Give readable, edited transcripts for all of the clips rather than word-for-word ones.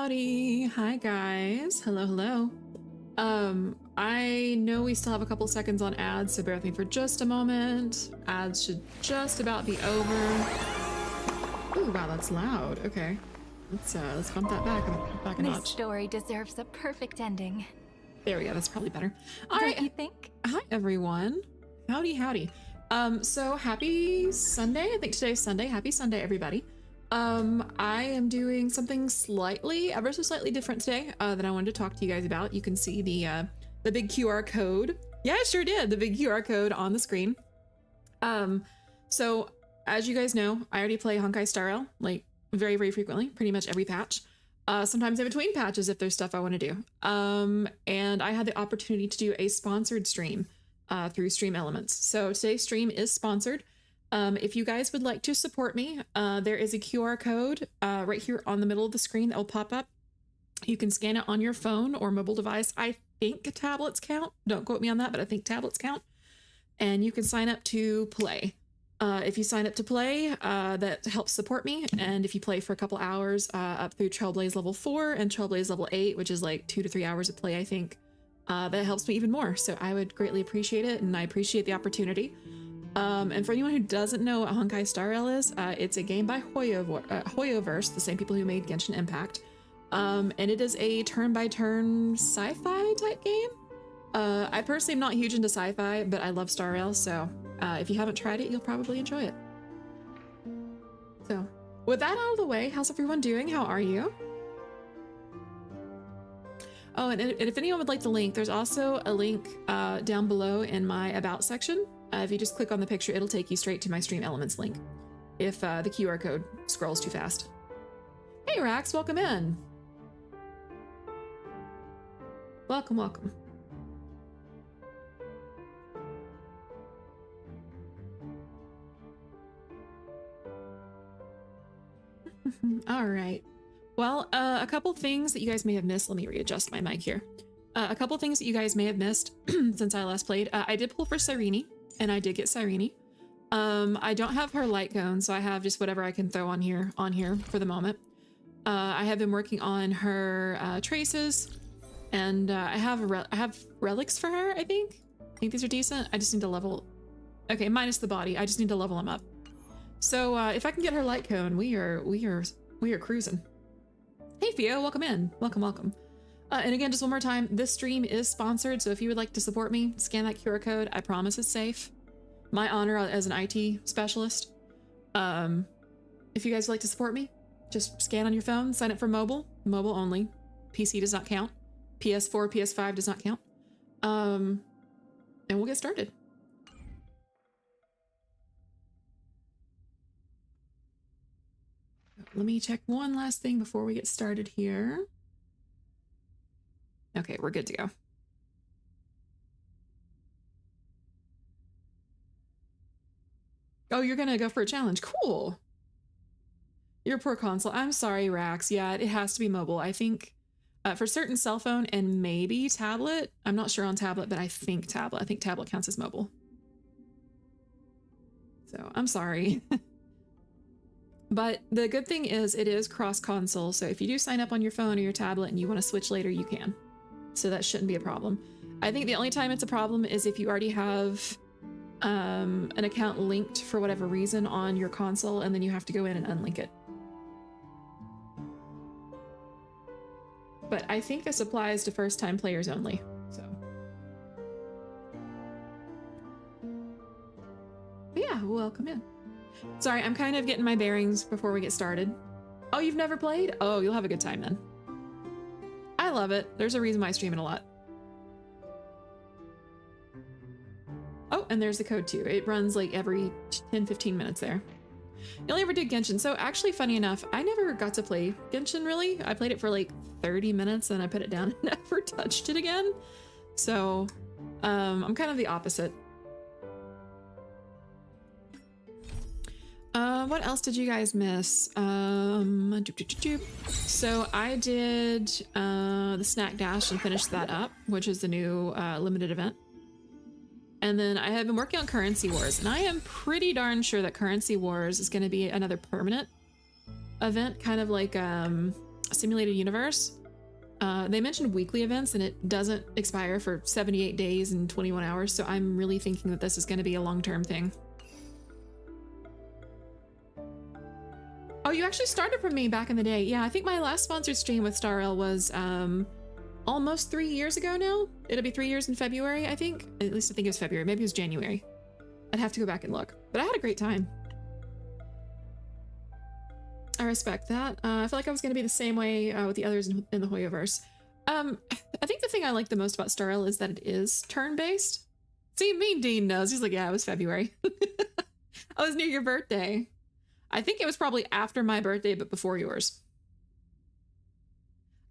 howdy. Hi guys. Hello, hello. I know we still have a couple seconds on ads, so bear with me for just a moment. Ads should just about be over. Ooh, wow, that's loud. Okay. Let's bump that back a notch. This story deserves a perfect ending. There we go, that's probably better. All right. Don't you think? Hi everyone. Howdy, howdy. So happy Sunday. I think today's Sunday. Happy Sunday, everybody. I am doing something ever so slightly different today that I wanted to talk to you guys about. You can see the big QR code. Yeah, I sure did. The big QR code on the screen. So as you guys know, I already play Honkai Star Rail like very, very frequently, pretty much every patch. Sometimes in between patches if there's stuff I want to do. And I had the opportunity to do a sponsored stream through Stream Elements. So today's stream is sponsored. If you guys would like to support me, there is a QR code right here on the middle of the screen that will pop up. You can scan it on your phone or mobile device. I think tablets count. Don't quote me on that, but I think tablets count. And you can sign up to play. If you sign up to play, that helps support me. And if you play for a couple hours up through Trailblaze level 4 and Trailblaze level 8, which is like 2 to 3 hours of play, I think, that helps me even more. So I would greatly appreciate it. And I appreciate the opportunity. And for anyone who doesn't know what Honkai Star Rail is, it's a game by Hoyoverse, the same people who made Genshin Impact. And it is a turn-by-turn sci-fi type game. I personally am not huge into sci-fi, but I love Star Rail, so if you haven't tried it, you'll probably enjoy it. So, with that out of the way, how's everyone doing? How are you? Oh, and if anyone would like the link, there's also a link down below in my About section. If you just click on the picture, it'll take you straight to my Stream Elements link if the QR code scrolls too fast. Hey, Rax, welcome in. Welcome, welcome. All right. Well, a couple things that you guys may have missed. Let me readjust my mic here. A couple things that you guys may have missed since I last played. I did pull for Cyrene. And I did get Cyrene. I don't have her light cone, so I have just whatever I can throw on here for the moment. I have been working on her traces, and I have relics for her. I think these are decent. I just need to level. Okay, minus the body. I just need to level them up. So if I can get her light cone, we are cruising. Hey Fio, welcome in. Welcome, welcome. And again, just one more time, this stream is sponsored, so if you would like to support me, scan that QR code. I promise it's safe. My honor as an IT specialist. If you guys would like to support me, just scan on your phone, sign up for mobile only. PC does not count. PS4, PS5 does not count. And we'll get started. Let me check one last thing before we get started here. Okay, we're good to go. Oh, you're gonna go for a challenge. Cool. Your poor console. I'm sorry, Rax. Yeah, it has to be mobile. I think for certain cell phone and maybe tablet. I'm not sure on tablet, but I think tablet. I think tablet counts as mobile. So I'm sorry. But the good thing is it is cross console. So if you do sign up on your phone or your tablet and you want to switch later, you can. So that shouldn't be a problem. I think the only time it's a problem is if you already have an account linked for whatever reason on your console and then you have to go in and unlink it. But I think this applies to first-time players only, so. But yeah, welcome in. Sorry, I'm kind of getting my bearings before we get started. Oh, you've never played? Oh, you'll have a good time then. I love it. There's a reason why I stream it a lot. Oh, and there's the code too. It runs like every 10-15 minutes there. You only ever did Genshin. So actually, funny enough, I never got to play Genshin really. I played it for like 30 minutes and I put it down and never touched it again. So I'm kind of the opposite. What else did you guys miss? So I did the Snack Dash and finished that up, which is the new limited event. And then I have been working on Currency Wars, and I am pretty darn sure that Currency Wars is going to be another permanent event, kind of like simulated universe. They mentioned weekly events, and it doesn't expire for 78 days and 21 hours, so I'm really thinking that this is going to be a long-term thing. Oh, you actually started from me back in the day. Yeah, I think my last sponsored stream with StarL was almost 3 years ago now. It'll be 3 years in February, I think. At least I think it was February. Maybe it was January. I'd have to go back and look. But I had a great time. I respect that. I feel like I was going to be the same way with the others in the Hoyoverse. I think the thing I like the most about StarL is that it is turn-based. See, Mean Dean knows. He's like, yeah, it was February. I was near your birthday. I think it was probably after my birthday, but before yours.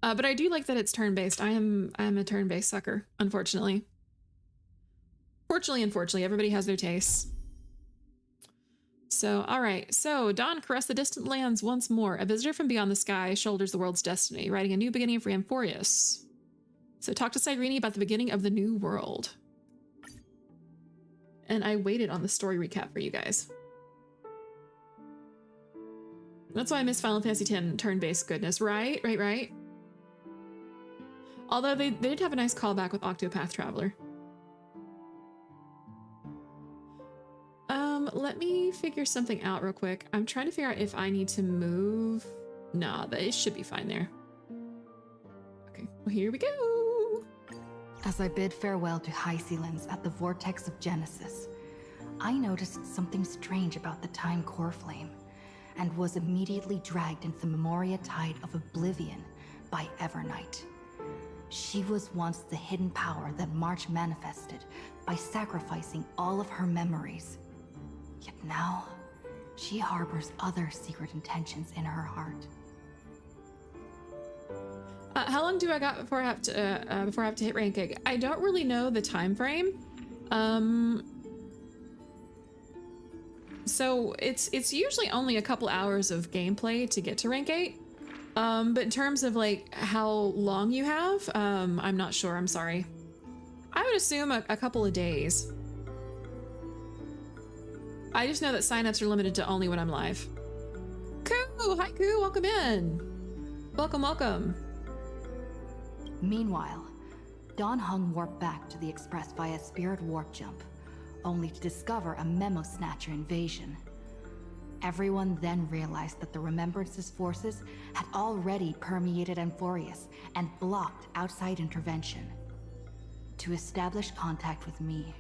But I do like that it's turn-based. I am a turn-based sucker, unfortunately. Fortunately, unfortunately, everybody has their tastes. So, all right. So, Dawn caressed the distant lands once more. A visitor from beyond the sky shoulders the world's destiny, writing a new beginning for Amphorius. So, talk to Cyrene about the beginning of the new world. And I waited on the story recap for you guys. That's why I miss Final Fantasy X turn-based goodness. Right. Although they did have a nice callback with Octopath Traveler. Let me figure something out real quick. I'm trying to figure out if I need to move. Nah, it should be fine there. Okay, well, here we go. As I bid farewell to High Sealands at the Vortex of Genesis, I noticed something strange about the Time Core Flame, and was immediately dragged into the Memoria Tide of Oblivion by Evernight. She was once the hidden power that March manifested by sacrificing all of her memories. Yet now, she harbors other secret intentions in her heart. How long do I got before I have to hit rank 8? I don't really know the time frame. So it's usually only a couple hours of gameplay to get to rank 8. But in terms of like how long you have, I'm not sure. I'm sorry. I would assume a couple of days. I just know that signups are limited to only when I'm live. Koo! Hi, Koo! Welcome in! Welcome. Meanwhile, Dawn Hung warped back to the Express via Spirit Warp Jump, only to discover a Memo Snatcher invasion. Everyone then realized that the Remembrance's forces had already permeated Amphorius and blocked outside intervention. To establish contact with me,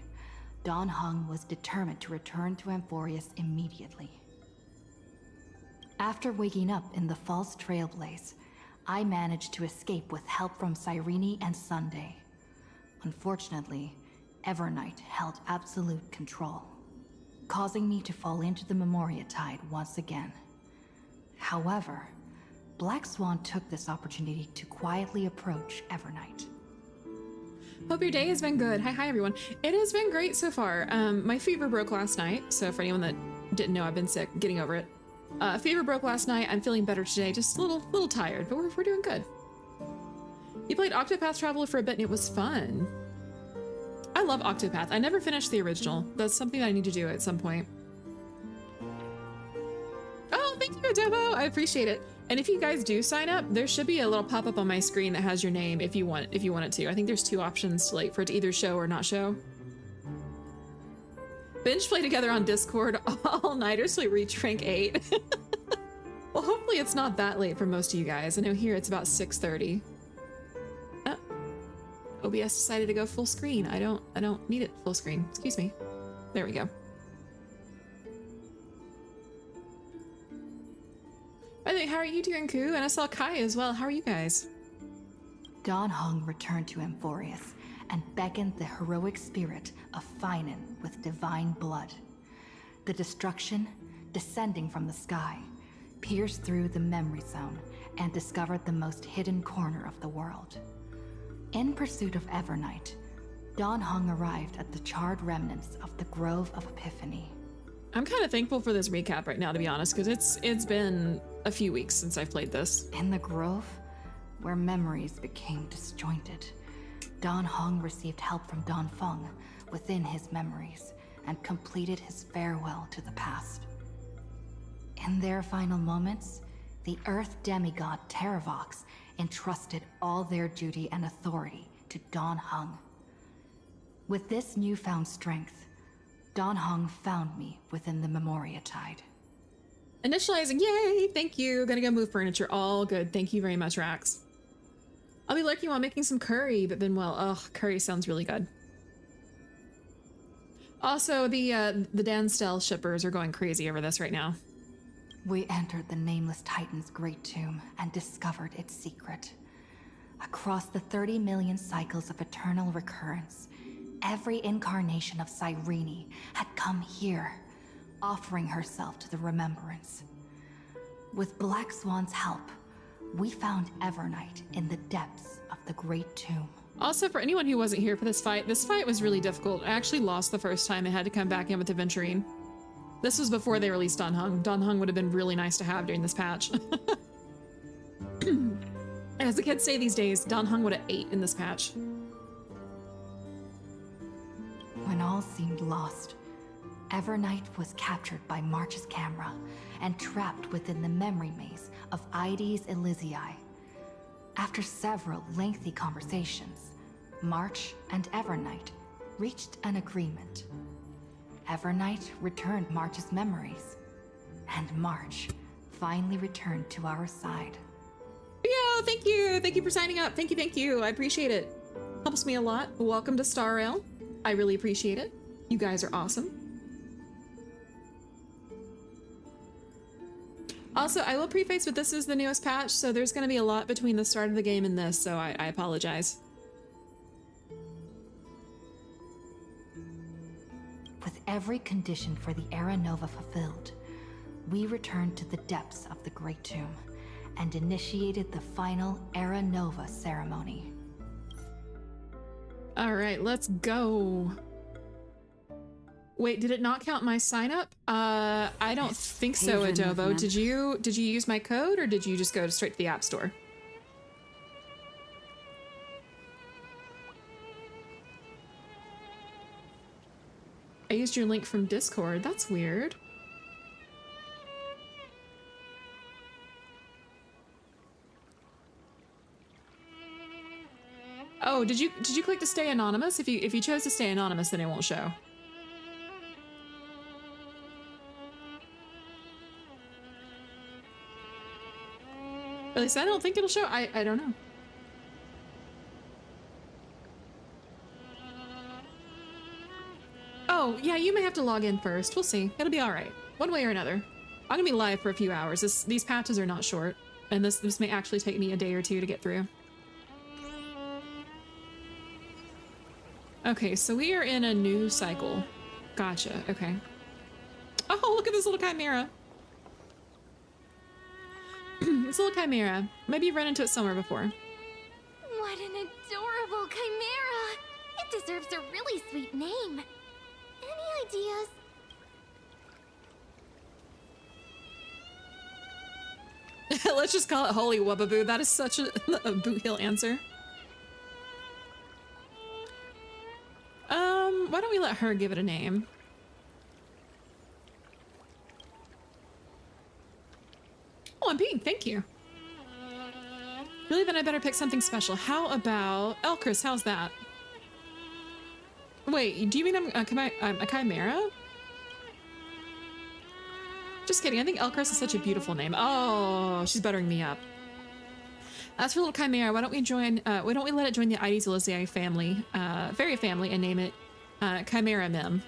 Dawn Hung was determined to return to Amphorius immediately. After waking up in the false trailblaze, I managed to escape with help from Cyrene and Sunday. Unfortunately, Evernight held absolute control, causing me to fall into the Memoria Tide once again. However, Black Swan took this opportunity to quietly approach Evernight. Hope your day has been good. Hi everyone. It has been great so far. My fever broke last night, so for anyone that didn't know, I've been sick, getting over it. Fever broke last night. I'm feeling better today, just a little tired, but we're doing good. You played Octopath Traveler for a bit and it was fun. I love Octopath. I never finished the original. That's something I need to do at some point. Oh, thank you, Adobo. I appreciate it. And if you guys do sign up, there should be a little pop-up on my screen that has your name if you want it to. I think there's 2 options to for it to either show or not show. Binge play together on Discord all-nighters till we reach rank 8. Well, hopefully it's not that late for most of you guys. I know here it's about 6:30. OBS decided to go full screen. I don't need it full screen. Excuse me. There we go. By the way, how are you doing, Koo? And I saw Kai as well. How are you guys? Dawn Hung returned to Amphorius and beckoned the heroic spirit of Finan with divine blood. The destruction, descending from the sky, pierced through the memory zone and discovered the most hidden corner of the world. In pursuit of Evernight, Dawn Hung arrived at the charred remnants of the Grove of Epiphany. I'm kind of thankful for this recap right now, to be honest, because it's been a few weeks since I've played this. In the Grove, where memories became disjointed, Dawn Hung received help from Dawn Feng within his memories and completed his farewell to the past. In their final moments, the Earth demigod Terravox entrusted all their duty and authority to Dan Heng. With this newfound strength, Dan Heng found me within the Memoria Tide. Initializing, yay, thank you. Gonna go move furniture, all good. Thank you very much, Rax. I'll be lurking while making some curry, but then, well, ugh, curry sounds really good. Also, the Danstel shippers are going crazy over this right now. We entered the Nameless Titan's great tomb and discovered its secret. Across the 30 million cycles of eternal recurrence, every incarnation of Cyrene had come here, offering herself to the remembrance. With Black Swan's help, we found Evernight in the depths of the Great Tomb. Also, for anyone who wasn't here for this fight was really difficult. I actually lost the first time and had to come back in with Aventurine. This was before they released Dan Heng. Dan Heng would have been really nice to have during this patch. As the kids say these days, Dan Heng would have ate in this patch. When all seemed lost, Evernight was captured by March's camera and trapped within the memory maze of Ides Elysiae. After several lengthy conversations, March and Evernight reached an agreement. Evernight returned March's memories, and March finally returned to our side. Yeah, thank you. Thank you for signing up. Thank you, thank you. I appreciate it. Helps me a lot. Welcome to Star Rail. I really appreciate it. You guys are awesome. Also, I will preface with this is the newest patch, so there's going to be a lot between the start of the game and this, so I apologize. With every condition for the Era Nova fulfilled, we returned to the depths of the Great Tomb and initiated the final Era Nova ceremony. All right, let's go. Wait, did it not count my sign up? I don't think so, Adobo. Did you use my code or did you just go straight to the App Store? I used your link from Discord. That's weird. Oh, did you click to stay anonymous? If you chose to stay anonymous, then it won't show. At least I don't think it'll show. I don't know. Oh, yeah, you may have to log in first. We'll see. It'll be all right. One way or another. I'm gonna be live for a few hours. These patches are not short, and this may actually take me a day or two to get through. Okay, so we are in a new cycle. Gotcha, okay. Oh, look at this little chimera. This little chimera. Maybe you've run into it somewhere before. What an adorable chimera! It deserves a really sweet name. Any ideas? Let's just call it Holy Wubbaboo. That is such a boot heel answer. Why don't we let her give it a name? Oh, I'm pink, thank you. Really, then I better pick something special. How about Elkris? How's that? Wait, do you mean I'm a chimera? Just kidding, I think Elkris is such a beautiful name. Oh, she's buttering me up. As for little chimera, why don't we let it join the Ides Elysiae family, fairy family, and name it Chimera Mim.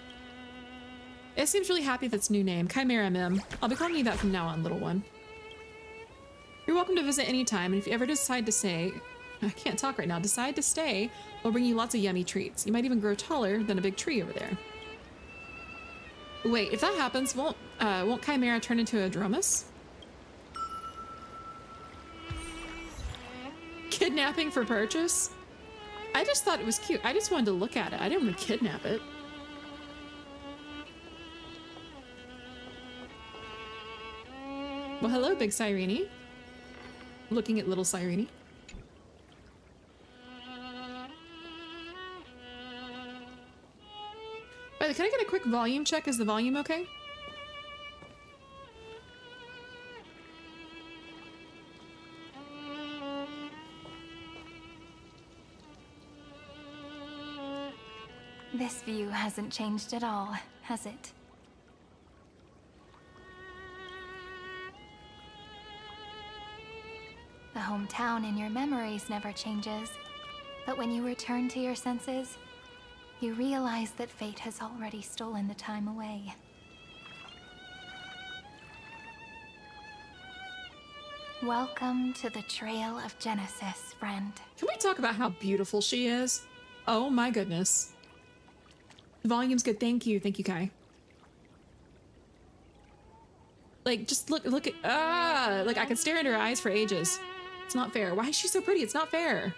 It seems really happy with its new name, Chimera Mim. I'll be calling you that from now on, little one. You're welcome to visit anytime, and if you ever decide to stay, I can't talk right now, decide to stay, we'll bring you lots of yummy treats. You might even grow taller than a big tree over there. Wait, if that happens, won't Chimera turn into a Dromus? Kidnapping for purchase? I just thought it was cute. I just wanted to look at it. I didn't want to kidnap it. Well, hello, big Cyrene. Looking at little Cyrene. By the way, can I get a quick volume check? Is the volume okay? This view hasn't changed at all, has it? The hometown in your memories never changes. But when you return to your senses, you realize that fate has already stolen the time away. Welcome to the Trail of Genesis, friend. Can we talk about how beautiful she is? Oh my goodness. The volume's good. Thank you, Kai. Like, just look at, like I could stare into her eyes for ages. It's not fair. Why is she so pretty? It's not fair.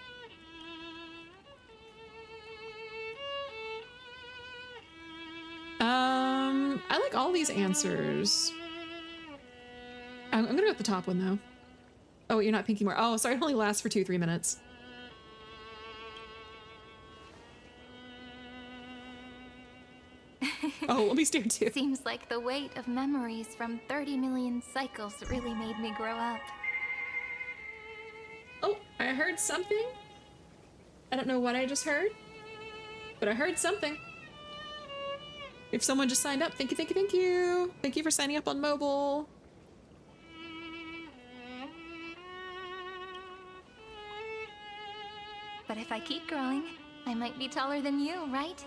I like all these answers. I'm gonna go with the top one though. Oh, you're not Pinky Moore. Oh, sorry, it only lasts for 2-3 minutes. Oh, let me stare too. Seems like the weight of memories from 30 million cycles really made me grow up. Oh, I heard something. I don't know what I just heard, but I heard something. If someone just signed up, thank you, thank you, thank you. Thank you for signing up on mobile. But if I keep growing, I might be taller than you, right?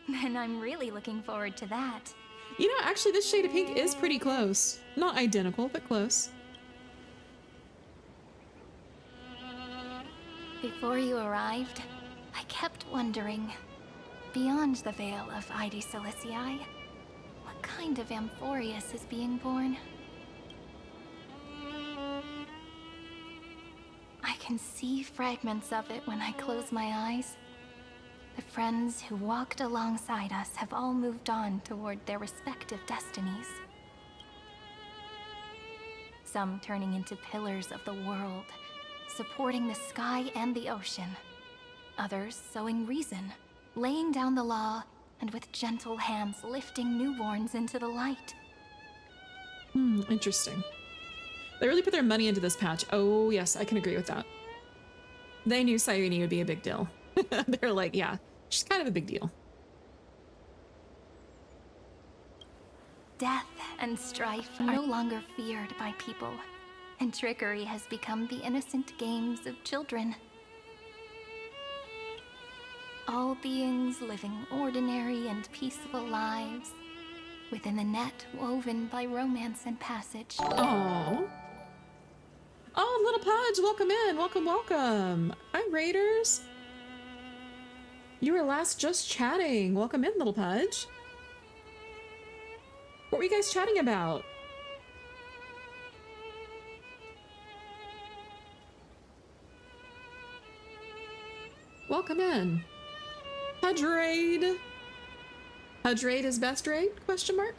Then I'm really looking forward to that. You know, actually, this shade of pink is pretty close. Not identical, but close. Before you arrived, I kept wondering, beyond the veil of Id Silicii, what kind of Amphorius is being born? I can see fragments of it when I close my eyes. The friends who walked alongside us have all moved on toward their respective destinies. Some turning into pillars of the world, supporting the sky and the ocean. Others sowing reason, laying down the law, and with gentle hands lifting newborns into the light. Interesting. They really put their money into this patch. Oh, yes, I can agree with that. They knew Sayuni would be a big deal. They're like, yeah, she's kind of a big deal. Death and strife are no longer feared by people, and trickery has become the innocent games of children. All beings living ordinary and peaceful lives within the net woven by romance and passage. Oh. Oh, little Pudge, welcome in. Welcome, welcome. Hi, Raiders. You were last just chatting. Welcome in, little Pudge. What were you guys chatting about? Welcome in. Pudge Raid. Pudge Raid is best raid? Question mark.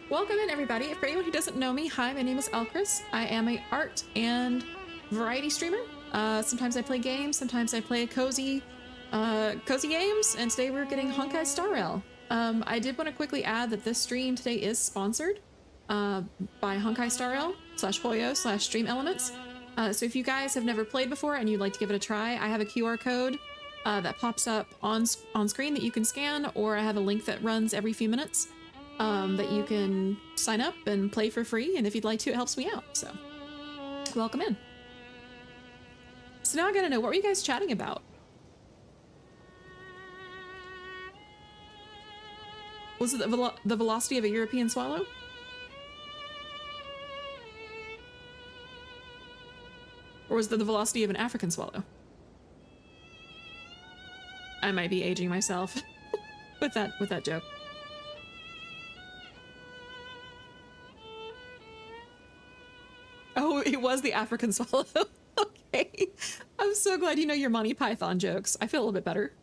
Welcome in, everybody. For anyone who doesn't know me, hi, my name is Elchris. I am a art and variety streamer. Sometimes I play games, sometimes I play cozy games, and today we're getting Honkai Star Rail. I did want to quickly add that this stream today is sponsored by Honkai Star Rail /Hoyo/Stream Elements. So if you guys have never played before and you'd like to give it a try, I have a QR code that pops up on screen that you can scan, or I have a link that runs every few minutes that you can sign up and play for free. And if you'd like to, it helps me out. So welcome in. So now I gotta know, what were you guys chatting about? Was it the velocity of a European swallow? Or was it the velocity of an African swallow? I might be aging myself with that joke. Oh, it was the African swallow. Okay. I'm so glad you know your Monty Python jokes. I feel a little bit better.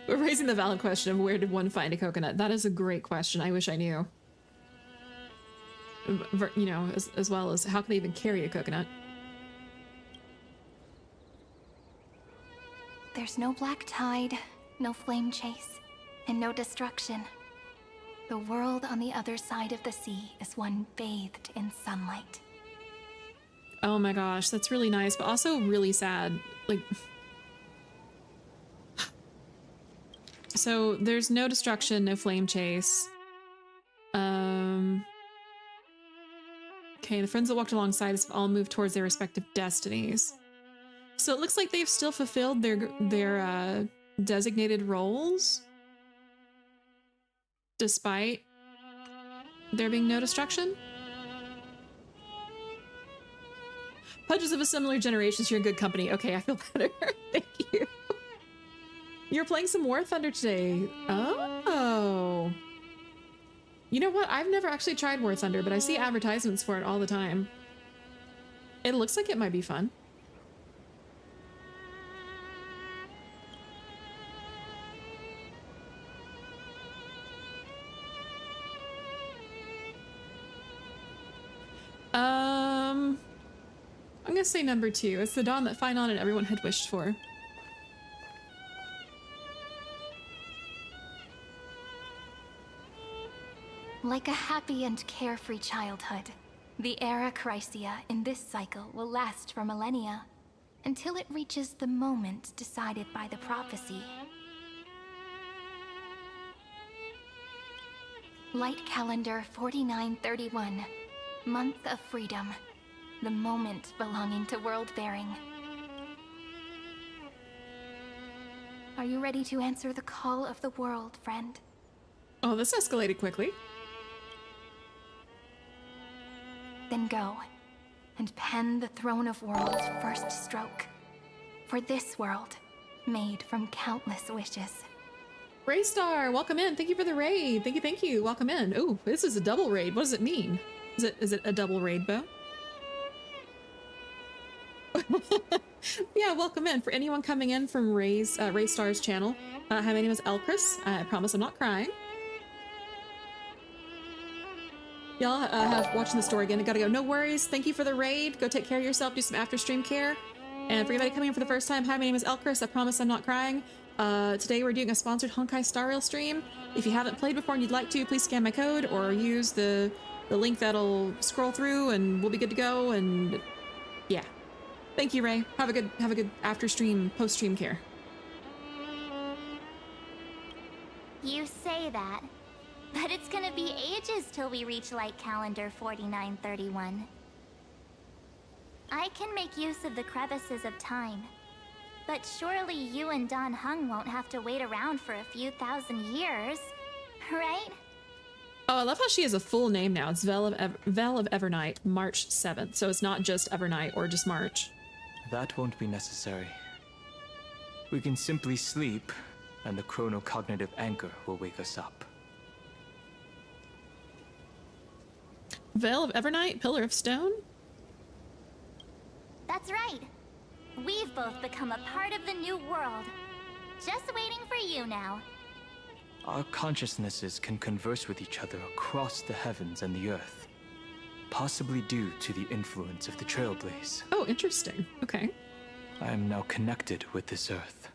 We're raising the valid question of where did one find a coconut? That is a great question. I wish I knew. You know, as well as how can they even carry a coconut? There's no black tide, no flame chase, and no destruction. The world on the other side of the sea is one bathed in sunlight. Oh my gosh, that's really nice, but also really sad. Like, so there's no destruction, no flame chase. Okay, the friends that walked alongside us have all moved towards their respective destinies. So it looks like they've still fulfilled their designated roles, despite there being no destruction. Pudges of a similar generation, so you're in good company. Okay, I feel better. Thank you. You're playing some War Thunder today. Oh. You know what? I've never actually tried War Thunder, but I see advertisements for it all the time. It looks like it might be fun. I'm gonna say number 2. It's the dawn that Finon and everyone had wished for. Like a happy and carefree childhood, the era Chrysia in this cycle will last for millennia, until it reaches the moment decided by the prophecy. Light calendar 4931, month of freedom, the moment belonging to world-bearing. Are you ready to answer the call of the world, friend? Oh, this escalated quickly. Then go, and pen the Throne of Worlds' first stroke. For this world, made from countless wishes. Raystar, welcome in. Thank you for the raid. Thank you, thank you. Welcome in. Ooh, this is a double raid. What does it mean? Is it a double raid, Bo? Yeah, welcome in. For anyone coming in from Raystar's channel, hi, my name is Elchris. I promise I'm not crying. Y'all have watching the story again. I gotta go. No worries. Thank you for the raid. Go take care of yourself. Do some after stream care. And for anybody coming in for the first time, hi, my name is Elchris. I promise I'm not crying. Today we're doing a sponsored Honkai Star Rail stream. If you haven't played before and you'd like to, please scan my code or use the link that'll scroll through, and we'll be good to go. And yeah, thank you, Ray. Have a good after stream, post stream care. You say that, but it's gonna be ages till we reach light calendar 4931. I can make use of the crevices of time, but surely you and Don Hung won't have to wait around for a few thousand years, right? Oh, I love how she has a full name now. It's Vel of Evernight, March 7th. So it's not just Evernight or just March. That won't be necessary. We can simply sleep, and the chronocognitive anchor will wake us up. Veil of Evernight, Pillar of Stone? That's right. We've both become a part of the new world. Just waiting for you now. Our consciousnesses can converse with each other across the heavens and the earth, possibly due to the influence of the Trailblaze. Oh, interesting. Okay. I am now connected with this earth,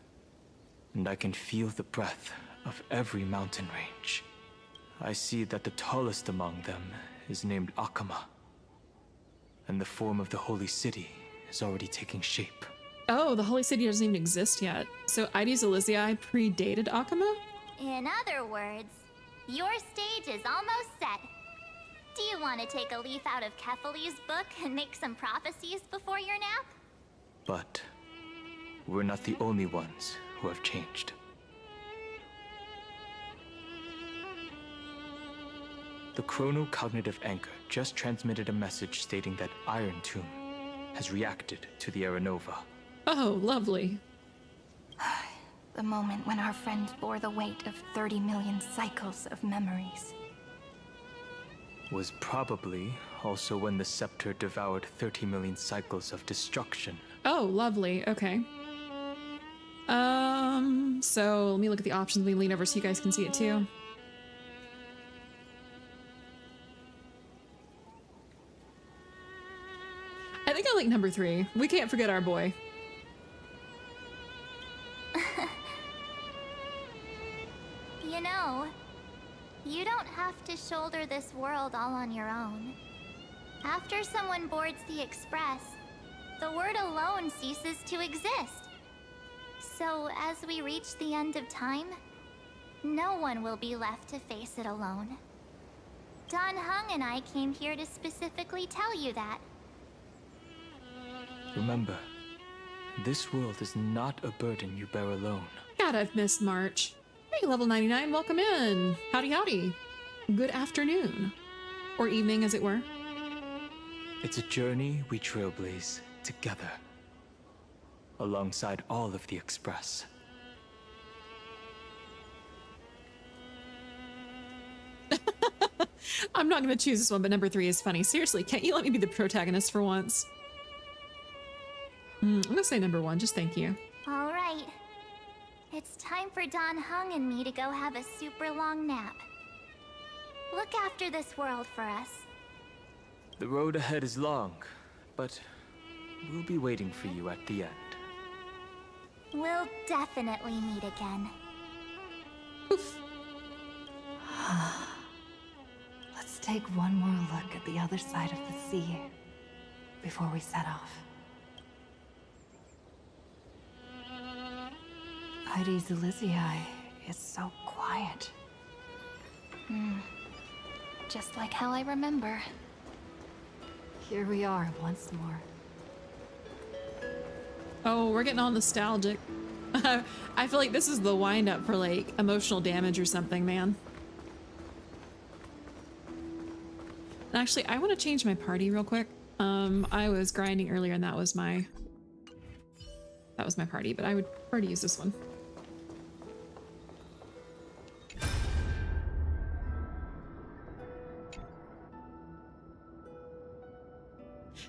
and I can feel the breath of every mountain range. I see that the tallest among them is named Akama, and the form of the holy city is already taking shape. Oh, the Holy City doesn't even exist yet. So Ides Elysiae predated Akama? In other words, your stage is almost set. Do you want to take a leaf out of Kefali's book and make some prophecies before your nap? But we're not the only ones who have changed. The chronocognitive anchor just transmitted a message stating that Iron Tomb has reacted to the Era Nova. Oh, lovely. The moment when our friend bore the weight of 30 million cycles of memories. Was probably also when the scepter devoured 30 million cycles of destruction. Oh, lovely. Okay. So let me look at the options. Let me lean over so you guys can see it too. I think I like number 3. We can't forget our boy. You know, you don't have to shoulder this world all on your own. After someone boards the Express, the word alone ceases to exist. So as we reach the end of time, no one will be left to face it alone. Don Hung and I came here to specifically tell you that. Remember, this world is not a burden you bear alone. God, I've missed March. Hey, level 99, welcome in. Howdy, howdy. Good afternoon. Or evening, as it were. It's a journey we trailblaze together, alongside all of the Express. I'm not going to choose this one, but number 3 is funny. Seriously, can't you let me be the protagonist for once? I'm going to say number 1, just thank you. All right. It's time for Don Hung and me to go have a super long nap. Look after this world for us. The road ahead is long, but we'll be waiting for you at the end. We'll definitely meet again. Oof. Let's take one more look at the other side of the sea before we set off. Heidi's Elysiae is so quiet. Just like how I remember. Here we are once more. Oh, we're getting all nostalgic. I feel like this is the wind-up for, like, emotional damage or something, man. Actually, I want to change my party real quick. I was grinding earlier and that was my party, but I would prefer to use this one.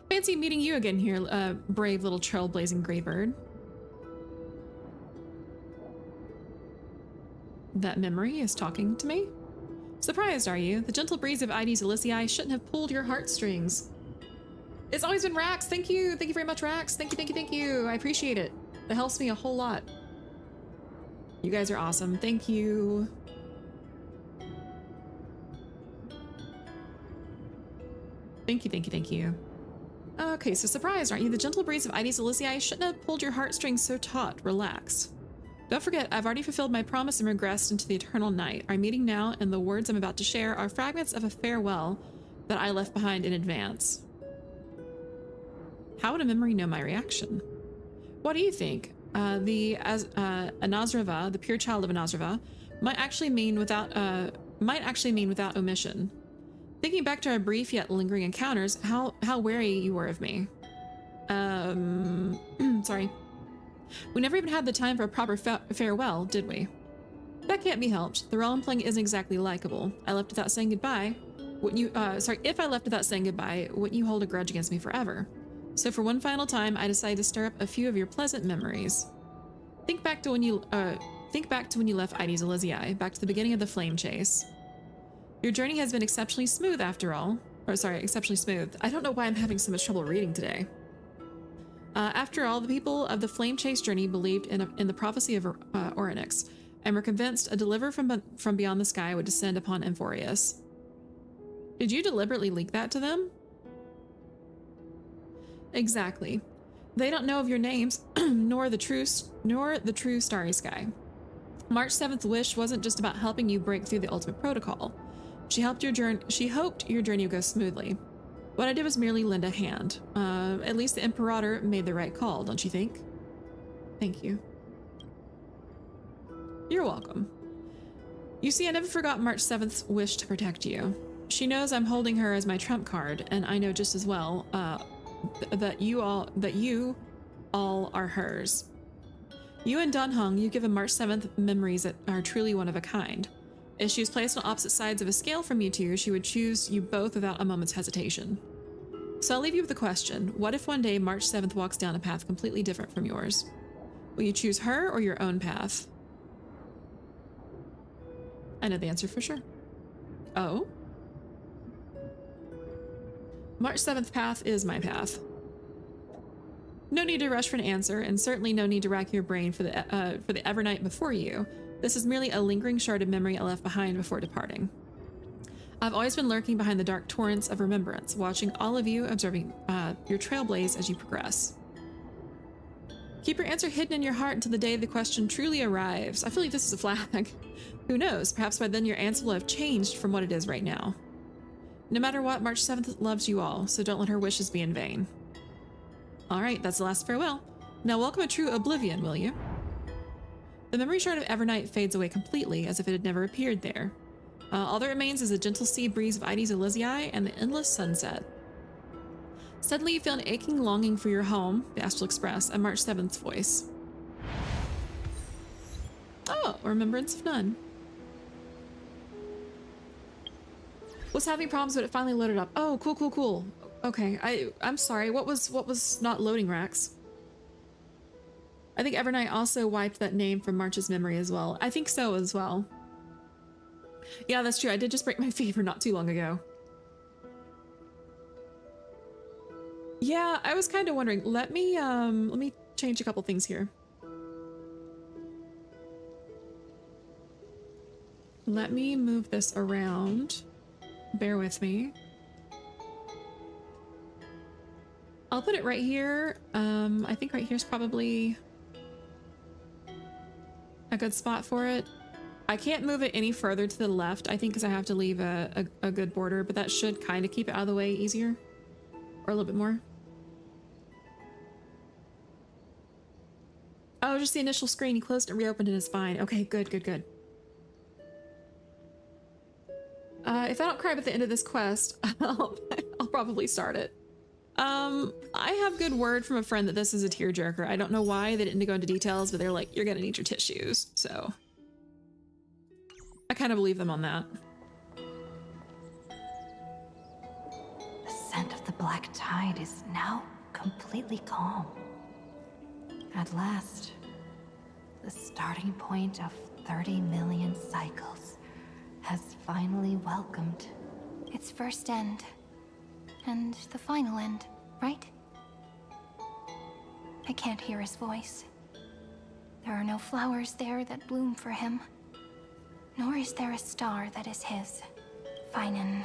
Fancy meeting you again here, brave little trailblazing Greybird. That memory is talking to me? Surprised, are you? The gentle breeze of Heidi's Elysiae shouldn't have pulled your heartstrings. It's always been Rax. Thank you. Thank you very much, Rax. Thank you, thank you, thank you. I appreciate it. That helps me a whole lot. You guys are awesome. Thank you. Thank you, thank you, thank you. Okay, so surprised, aren't you? The gentle breeze of Heidi's Elysiae shouldn't have pulled your heartstrings so taut. Relax. Don't forget, I've already fulfilled my promise and regressed into the eternal night. Our meeting now and the words I'm about to share are fragments of a farewell that I left behind in advance. How would a memory know my reaction? What do you think? Anazrava, the pure child of Anazrava, might actually mean without omission. Thinking back to our brief yet lingering encounters, how wary you were of me. Sorry. We never even had the time for a proper farewell, did we? That can't be helped. The role I'm playing isn't exactly likable. I left without saying goodbye. If I left without saying goodbye, wouldn't you hold a grudge against me forever? So for one final time, I decided to stir up a few of your pleasant memories. Think back to when you left Heidi's Elysiae, back to the beginning of the flame chase. Your journey has been exceptionally smooth after all. Exceptionally smooth. I don't know why I'm having so much trouble reading today. After all, the people of the flame chase journey believed in the prophecy of Orynyx, and were convinced a deliverer from beyond the sky would descend upon Amphorius. Did you deliberately leak that to them? Exactly. They don't know of your names, nor the true starry sky. March 7th wish wasn't just about helping you break through the ultimate protocol. She hoped your journey would go smoothly. What I did was merely lend a hand. At least the Imperator made the right call, don't you think? Thank you. You're welcome. You see, I never forgot March 7th's wish to protect you. She knows I'm holding her as my trump card, and I know just as well that you all are hers. You and Don Hung, you've given March 7th memories that are truly one of a kind. If she was placed on opposite sides of a scale from you two, she would choose you both without a moment's hesitation. So I'll leave you with the question, what if one day March 7th walks down a path completely different from yours? Will you choose her or your own path? I know the answer for sure. Oh? March 7th path is my path. No need to rush for an answer, and certainly no need to rack your brain for the Evernight before you. This is merely a lingering shard of memory I left behind before departing. I've always been lurking behind the dark torrents of remembrance, watching all of you, observing your trailblaze as you progress. Keep your answer hidden in your heart until the day the question truly arrives. I feel like this is a flag. Who knows? Perhaps by then your answer will have changed from what it is right now. No matter what, March 7th loves you all, so don't let her wishes be in vain. Alright, that's the last farewell. Now welcome a true oblivion, will you? The memory shard of Evernight fades away completely, as if it had never appeared there. All that remains is a gentle sea breeze of Ides Elysiae and the endless sunset. Suddenly you feel an aching longing for your home, the Astral Express, and March 7th's voice. Oh, Remembrance of None. Was having problems, but it finally loaded up. Oh, cool. Okay, I'm sorry. What was not loading, Rax? I think Evernight also wiped that name from March's memory as well. I think so as well. Yeah, that's true. I did just break my fever not too long ago. Yeah, I was kind of wondering. Let me change a couple things here. Let me move this around. Bear with me. I'll put it right here. I think right here's probably a good spot for it. I can't move it any further to the left, I think, because I have to leave a good border, but that should kind of keep it out of the way easier. Or a little bit more. Oh, just the initial screen. He closed and reopened and it's fine. Okay, good. If I don't cry at the end of this quest, I'll probably start it. I have good word from a friend that this is a tearjerker. I don't know why they didn't go into details, but they're like, you're gonna need your tissues. So I kind of believe them on that. The scent of the black tide is now completely calm. At last, the starting point of 30 million cycles has finally welcomed Its first end. And the final end, right? I can't hear his voice. There are no flowers there that bloom for him. Nor is there a star that is his. Finan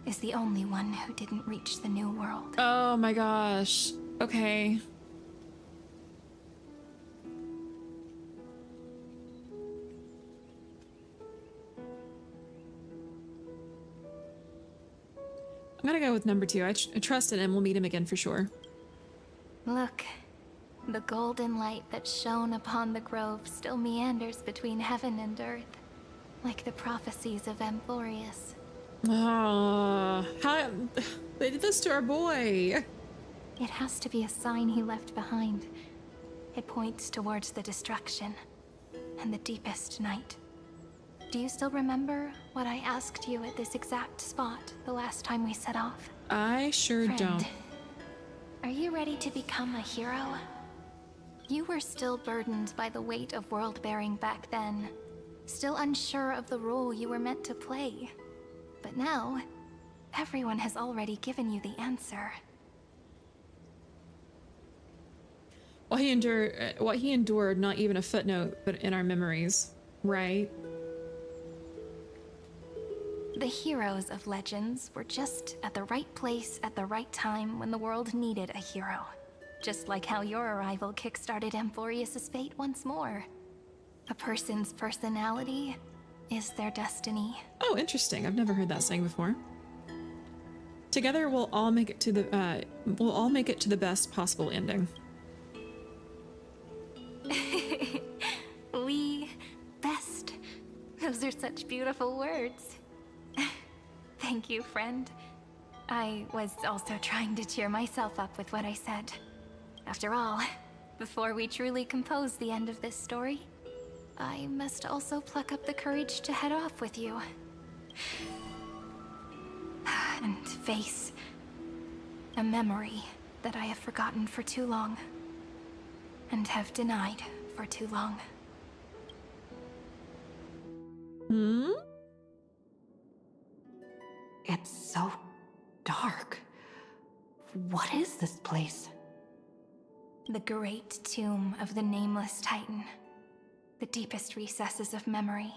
is the only one who didn't reach the new world. Oh my gosh. Okay. I'm gonna go with number 2. I trust in him. We'll meet him again for sure. Look, the golden light that shone upon the grove still meanders between heaven and earth, like the prophecies of Amphorius. Oh, how they did this to our boy. It has to be a sign he left behind. It points towards the destruction and the deepest night. Do you still remember what I asked you at this exact spot the last time we set off? I sure Friend, don't. are you ready to become a hero? You were still burdened by the weight of world-bearing back then, still unsure of the role you were meant to play. But now, everyone has already given you the answer. What he endured, not even a footnote, but in our memories, right? The heroes of legends were just at the right place at the right time when the world needed a hero. Just like how your arrival kickstarted Amphorius' fate once more. A person's personality is their destiny. Oh, interesting. I've never heard that saying before. Together, we'll all make it to the best possible ending. We best. Those are such beautiful words. Thank you, friend. I was also trying to cheer myself up with what I said. After all, before we truly compose the end of this story, I must also pluck up the courage to head off with you. And face a memory that I have forgotten for too long. And have denied for too long. Hmm? It's so dark. What is this place? The great tomb of the Nameless Titan. the deepest recesses of memory.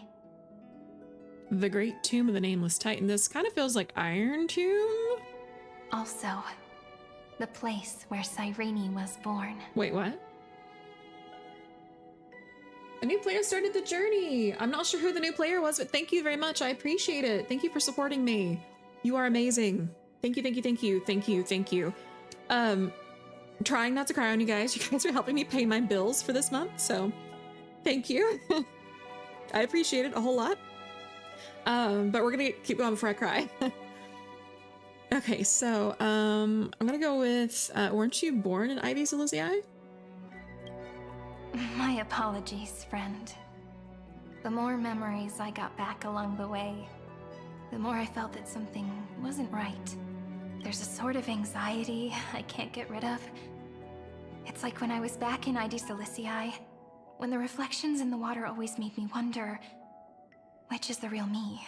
The Great Tomb of the Nameless Titan. This kind of feels like Iron Tomb. Also, the place where Cyrene was born. Wait, what? A new player started the journey. I'm not sure who the new player was, but thank you very much. I appreciate it. Thank you for supporting me. You are amazing. Thank you, thank you, thank you, thank you, thank you. Trying not to cry on you guys. You guys are helping me pay my bills for this month, so thank you. I appreciate it a whole lot. But we're gonna keep going before I cry. Okay, so I'm gonna go with weren't you born in Ivy's Elysiae? My apologies, friend. The more memories I got back along the way, the more I felt that something wasn't right. There's a sort of anxiety I can't get rid of. It's like when I was back in Ivy's Elysiae, when the reflections in the water always made me wonder, which is the real me?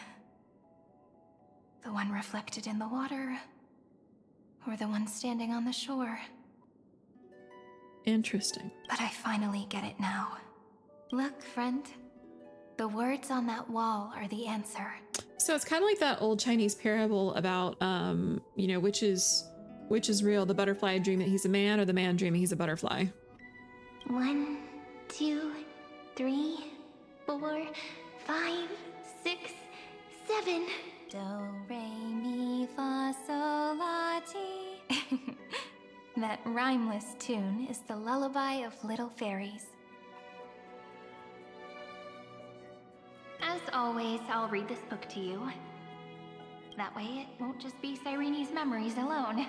The one reflected in the water, or the one standing on the shore? Interesting. But I finally get it now. Look, friend. The words on that wall are the answer. So it's kind of like that old Chinese parable about, you know, which is real, the butterfly dreaming that he's a man or the man dreaming he's a butterfly. 1, 2, 3, 4, 5, 6, 7. Do, re, mi, fa, sol, la, ti. That rhymeless tune is the lullaby of little fairies. As always, I'll read this book to you. That way it won't just be Cyrene's memories alone.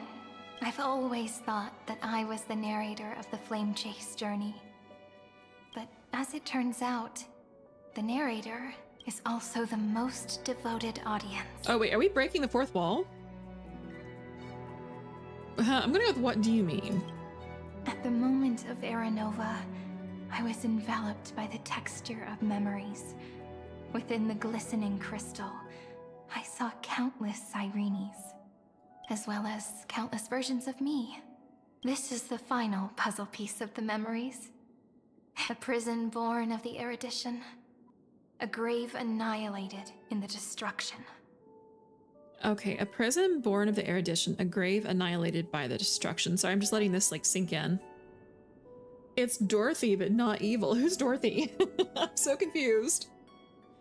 I've always thought that I was the narrator of the Flame Chase journey. But as it turns out, the narrator is also the most devoted audience. Oh wait, are we breaking the fourth wall? I'm gonna go with what do you mean? At the moment of Era Nova, I was enveloped by the texture of memories. Within the glistening crystal, I saw countless Cyrenes, as well as countless versions of me. This is the final puzzle piece of the memories. A prison born of the erudition. A grave annihilated in the destruction. Okay, a prison born of the erudition, a grave annihilated by the destruction. Sorry, I'm just letting this like sink in. It's Dorothy, but not evil. Who's Dorothy? I'm so confused.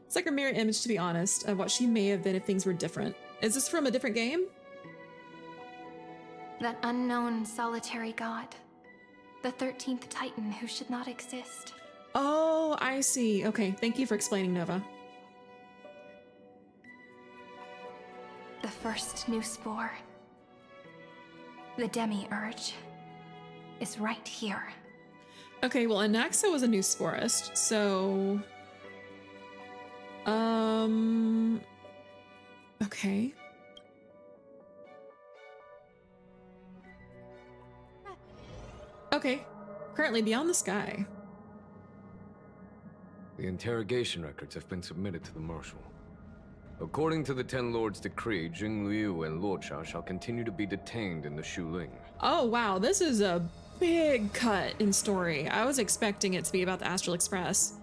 It's like a mirror image, to be honest, of what she may have been if things were different. Is this from a different game? That unknown solitary god. The 13th Titan who should not exist. Oh, I see. Okay, thank you for explaining, Nova. The first new spore. The demi-urge is right here. Okay, well, Anaxa was a new sporist, so... Okay. Okay. Currently beyond the sky. The interrogation records have been submitted to the Marshal. According to the Ten Lords' decree, Jingliu and Luocha shall continue to be detained in the Shuling. Oh, wow. This is a big cut in story. I was expecting it to be about the Astral Express.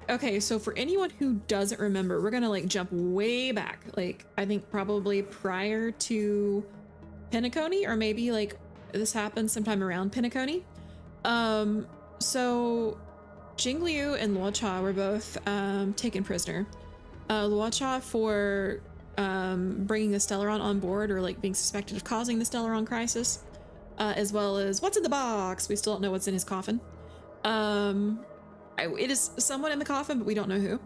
Okay, so for anyone who doesn't remember, we're gonna like jump way back. Like, I think probably prior to Penacony, or maybe like this happened sometime around Penacony. So Jingliu and Luocha were both taken prisoner. Luocha for bringing the Stellaron on board, or like being suspected of causing the Stellaron crisis, as well as what's in the box. We still don't know what's in his coffin. It is someone in the coffin, but we don't know who.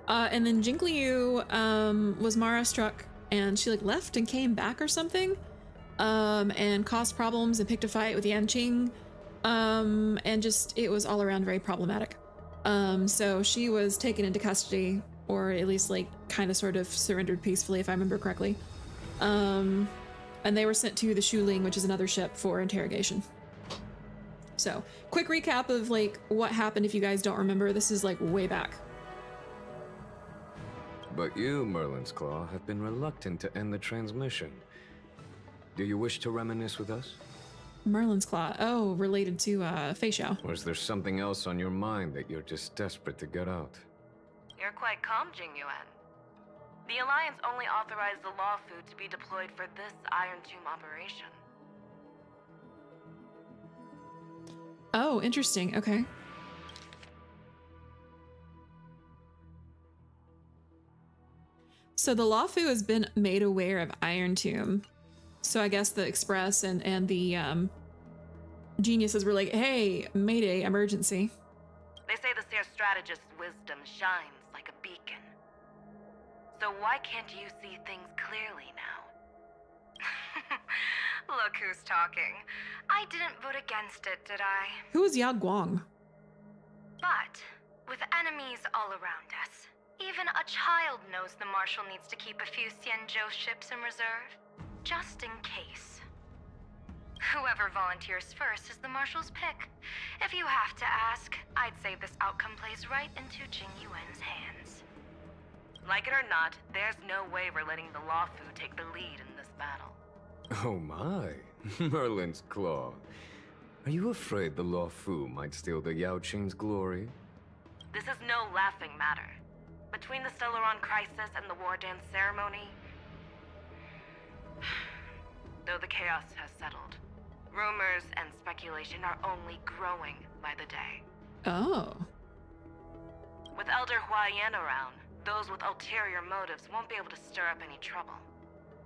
And then Jingliu was Mara struck, and she like left and came back or something, and caused problems and picked a fight with Yanqing, and just it was all around very problematic. So she was taken into custody, or at least like kind of sort of surrendered peacefully, if I remember correctly. And they were sent to the Shuling, which is another ship, for interrogation. So, quick recap of like what happened if you guys don't remember. This is like way back. But you, Merlin's Claw, have been reluctant to end the transmission. Do you wish to reminisce with us? Merlin's Claw. Oh, related to Fei Xiao. Or is there something else on your mind that you're just desperate to get out? You're quite calm, Jingyuan. The Alliance only authorized the Law Fu to be deployed for this Iron Tomb operation. Oh, interesting. Okay. So the Law Fu has been made aware of Iron Tomb. So I guess the Express and the geniuses were like, hey, Mayday, emergency. They say the Seer Strategist's wisdom shines like a beacon. So why can't you see things clearly now? Look who's talking. I didn't vote against it, did I? Who is Yao Guang? But with enemies all around us, even a child knows the Marshal needs to keep a few Xianzhou ships in reserve, just in case. Whoever volunteers first is the Marshal's pick. If you have to ask, I'd say this outcome plays right into Jingyuan's hands. Like it or not, there's no way we're letting the Law Fu take the lead in this battle. Oh my, Merlin's Claw. Are you afraid the Law Fu might steal the Yao Qing's glory? This is no laughing matter. Between the Stellaron crisis and the War Dance ceremony, though the chaos has settled, rumors and speculation are only growing by the day. Oh. With Elder Huaiyan around, those with ulterior motives won't be able to stir up any trouble.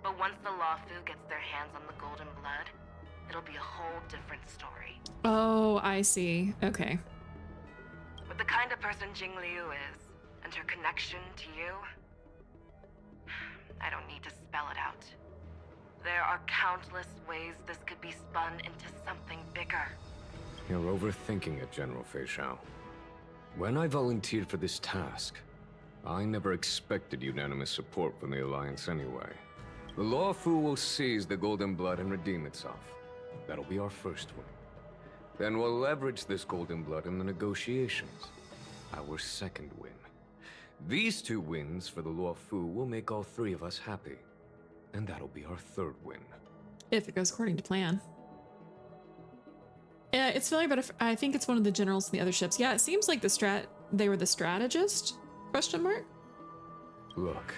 But once the Law Fu gets their hands on the Golden Blood, it'll be a whole different story. Oh, I see. Okay. With the kind of person Jing Liu is, and her connection to you, I don't need to spell it out. There are countless ways this could be spun into something bigger. You're overthinking it, General Fei Xiao. When I volunteered for this task, I never expected unanimous support from the Alliance anyway. The Law Fu will seize the Golden Blood and redeem itself. That'll be our first win. Then we'll leverage this Golden Blood in the negotiations. Our second win. These two wins for the Law Fu will make all three of us happy. And that'll be our third win. If it goes according to plan. Yeah, it's familiar, but I think it's one of the generals in the other ships. Yeah, it seems like they were the strategist? Question mark? Look,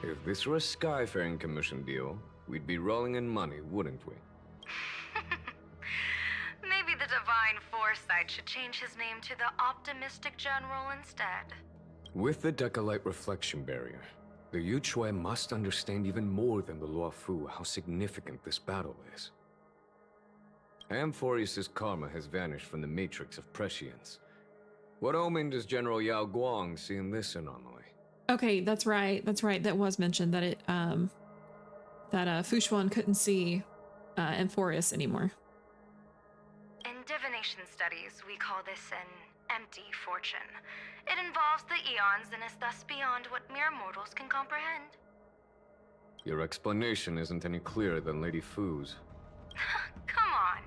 if this were a Skyfaring Commission deal, we'd be rolling in money, wouldn't we? Maybe the Divine Foresight should change his name to the Optimistic General instead. With the Decalite Reflection Barrier, the Yuchue must understand even more than the Law Fu how significant this battle is. Amphorius' karma has vanished from the matrix of prescience. What omen does General Yao Guang see in this anomaly? Okay, that's right. That's right. That was mentioned that it Fu Xuan couldn't see Amphorius anymore. In divination studies, we call this an empty fortune. It involves the eons and is thus beyond what mere mortals can comprehend. Your explanation isn't any clearer than Lady Fu's. Come on.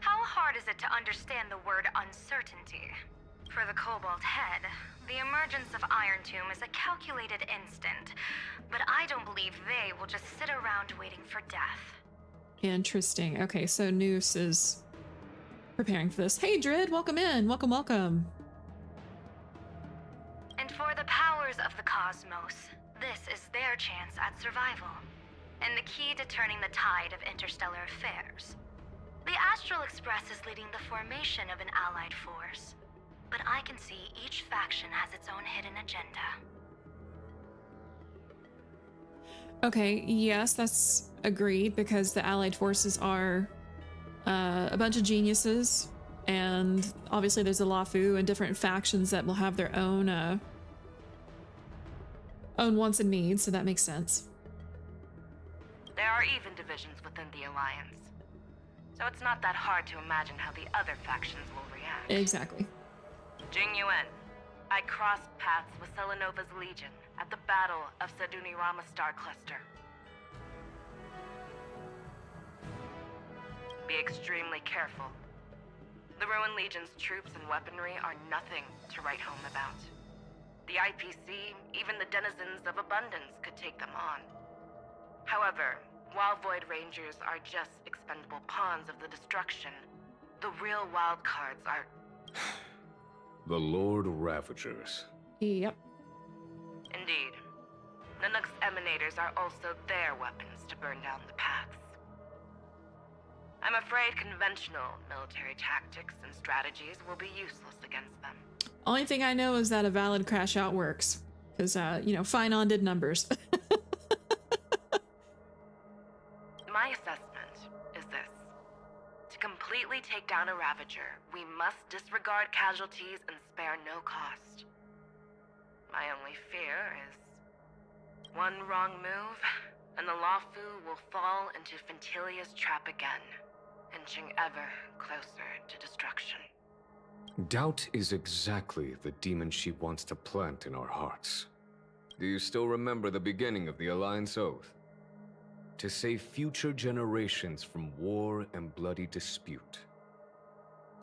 How hard is it to understand the word uncertainty? For the Cobalt Head, the emergence of Iron Tomb is a calculated instant, but I don't believe they will just sit around waiting for death. Interesting. Okay, so Noose is preparing for this. Hey, Drid, welcome in. Welcome, welcome. And for the powers of the cosmos, this is their chance at survival, and the key to turning the tide of interstellar affairs. The Astral Express is leading the formation of an allied force, but I can see each faction has its own hidden agenda. Okay, yes, that's agreed, because the allied forces are a bunch of geniuses, and obviously there's a Law Fu and different factions that will have their own wants and needs, so that makes sense. There are even divisions within the Alliance. So it's not that hard to imagine how the other factions will react. Exactly. Jingyuan, I crossed paths with Selenova's Legion at the Battle of Sedunirama Star Cluster. Be extremely careful. The Ruin Legion's troops and weaponry are nothing to write home about. The IPC, even the denizens of Abundance, could take them on. However, While Void Rangers are just expendable pawns of the destruction, the real wild cards are... The Lord Ravagers. Yep. Indeed. Nanook's emanators are also their weapons to burn down the paths. I'm afraid conventional military tactics and strategies will be useless against them. Only thing I know is that a valid crash out works. Because, Finon did numbers. My assessment is this. To completely take down a Ravager, we must disregard casualties and spare no cost. My only fear is one wrong move, and the Lawfu will fall into Fintilia's trap again, inching ever closer to destruction. Doubt is exactly the demon she wants to plant in our hearts. Do you still remember the beginning of the Alliance Oath? To save future generations from war and bloody dispute.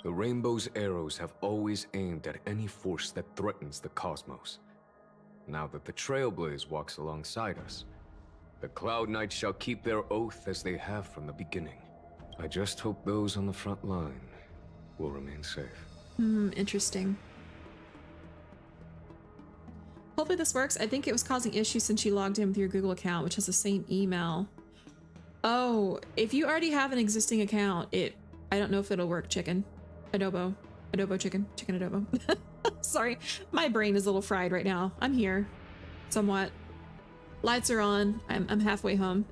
The Rainbow's arrows have always aimed at any force that threatens the cosmos. Now that the Trailblaze walks alongside us, the Cloud Knights shall keep their oath as they have from the beginning. I just hope those on the front line will remain safe. Interesting. Hopefully this works. I think it was causing issues since you logged in with your Google account, which has the same email. Oh, if you already have an existing account, I don't know if it'll work, chicken. Adobo chicken adobo. Sorry, my brain is a little fried right now. I'm here, somewhat. Lights are on. I'm halfway home.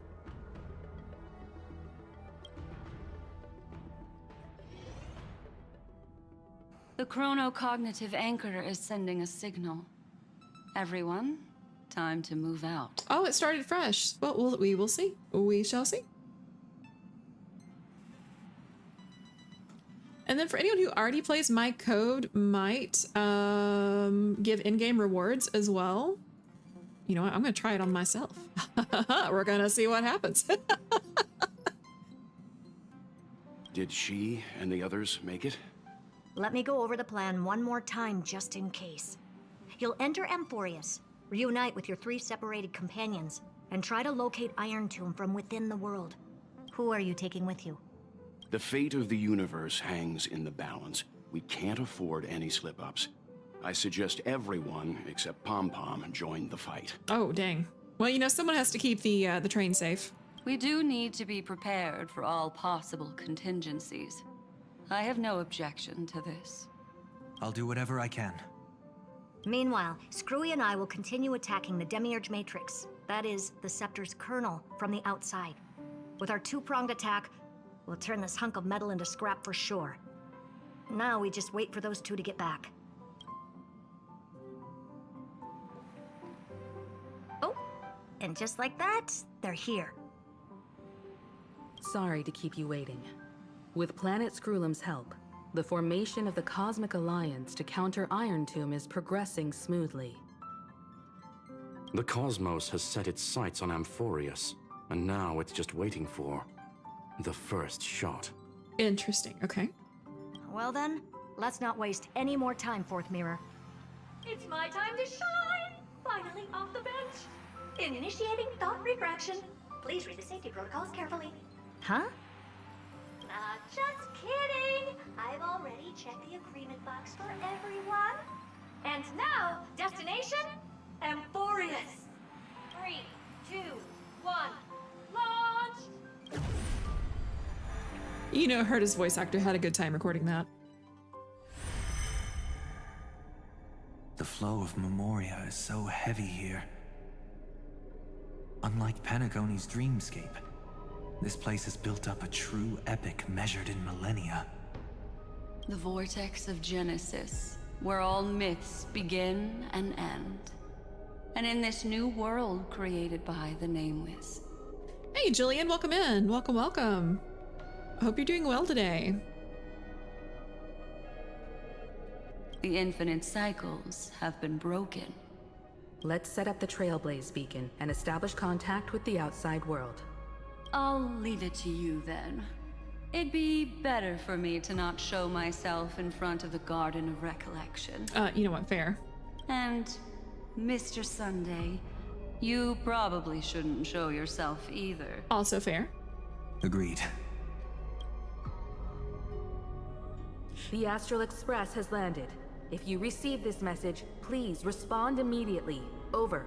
The chronocognitive anchor is sending a signal. Everyone, time to move out. Oh, it started fresh. Well, we will see. We shall see. And then for anyone who already plays, my code might give in-game rewards as well. You know what? I'm going to try it on myself. We're going to see what happens. Did she and the others make it? Let me go over the plan one more time just in case. You'll enter Amphorius, reunite with your 3 separated companions, and try to locate Iron Tomb from within the world. Who are you taking with you? The fate of the universe hangs in the balance. We can't afford any slip-ups. I suggest everyone except Pom Pom join the fight. Oh, dang. Well, someone has to keep the train safe. We do need to be prepared for all possible contingencies. I have no objection to this. I'll do whatever I can. Meanwhile, Screwy and I will continue attacking the Demiurge Matrix. That is, the Scepter's kernel from the outside. With our 2-pronged attack, we'll turn this hunk of metal into scrap for sure. Now we just wait for those 2 to get back. Oh, and just like that, they're here. Sorry to keep you waiting. With Planet Screwlum's help, the formation of the Cosmic Alliance to counter Iron Tomb is progressing smoothly. The cosmos has set its sights on Amphorius, and now it's just waiting for the first shot. Interesting. Okay. Well then, let's not waste any more time, Fourth Mirror. It's my time to shine! Finally off the bench! Initiating thought refraction. Please read the safety protocols carefully. Huh? Just kidding! I've already checked the agreement box for everyone. And now, destination? Amphorius. 3, 2, 1, launch! Herta's voice actor had a good time recording that. The flow of Memoria is so heavy here. Unlike Panagoni's dreamscape, this place has built up a true epic measured in millennia. The vortex of Genesis, where all myths begin and end. And in this new world created by the Nameless. Hey, Jillian, welcome in. Welcome, welcome. I hope you're doing well today. The infinite cycles have been broken. Let's set up the Trailblaze beacon and establish contact with the outside world. I'll leave it to you then. It'd be better for me to not show myself in front of the Garden of Recollection. You know what, fair. And, Mr. Sunday, You probably shouldn't show yourself either. Also fair. Agreed. The Astral Express has landed. If you receive this message, please respond immediately. Over.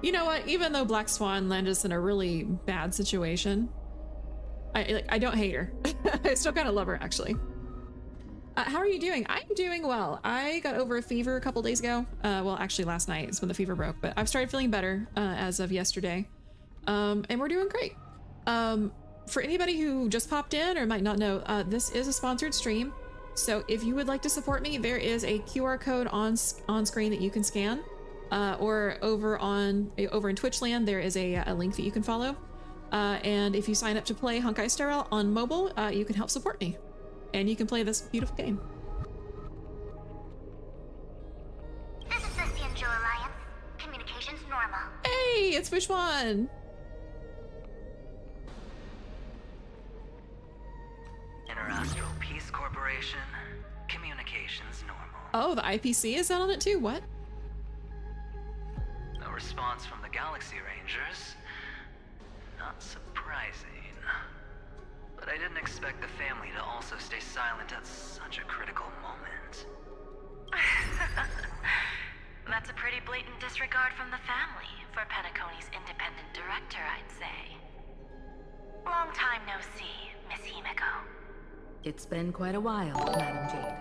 You know what? Even though Black Swan landed us in a really bad situation, I don't hate her. I still kind of love her, actually. How are you doing? I'm doing well. I got over a fever a couple days ago. Well, actually last night is when the fever broke, but I've started feeling better as of yesterday. And we're doing great. For anybody who just popped in or might not know, this is a sponsored stream. So if you would like to support me, there is a QR code on screen that you can scan. Or over in Twitch land, there is a link that you can follow. And if you sign up to play Honkai Star Rail on mobile, you can help support me. And you can play this beautiful game. This is the Cianjo Alliance. Communications normal. Hey, it's Fishwan! Interastral Peace Corporation. Communications normal. Oh, the IPC is out on it too? What? No response from the Galaxy Rangers. Not surprising. But I didn't expect the family to also stay silent at such a critical moment. That's a pretty blatant disregard from the family for Penacony's independent director, I'd say. Long time no see, Miss Himeko. It's been quite a while, Madam Jade.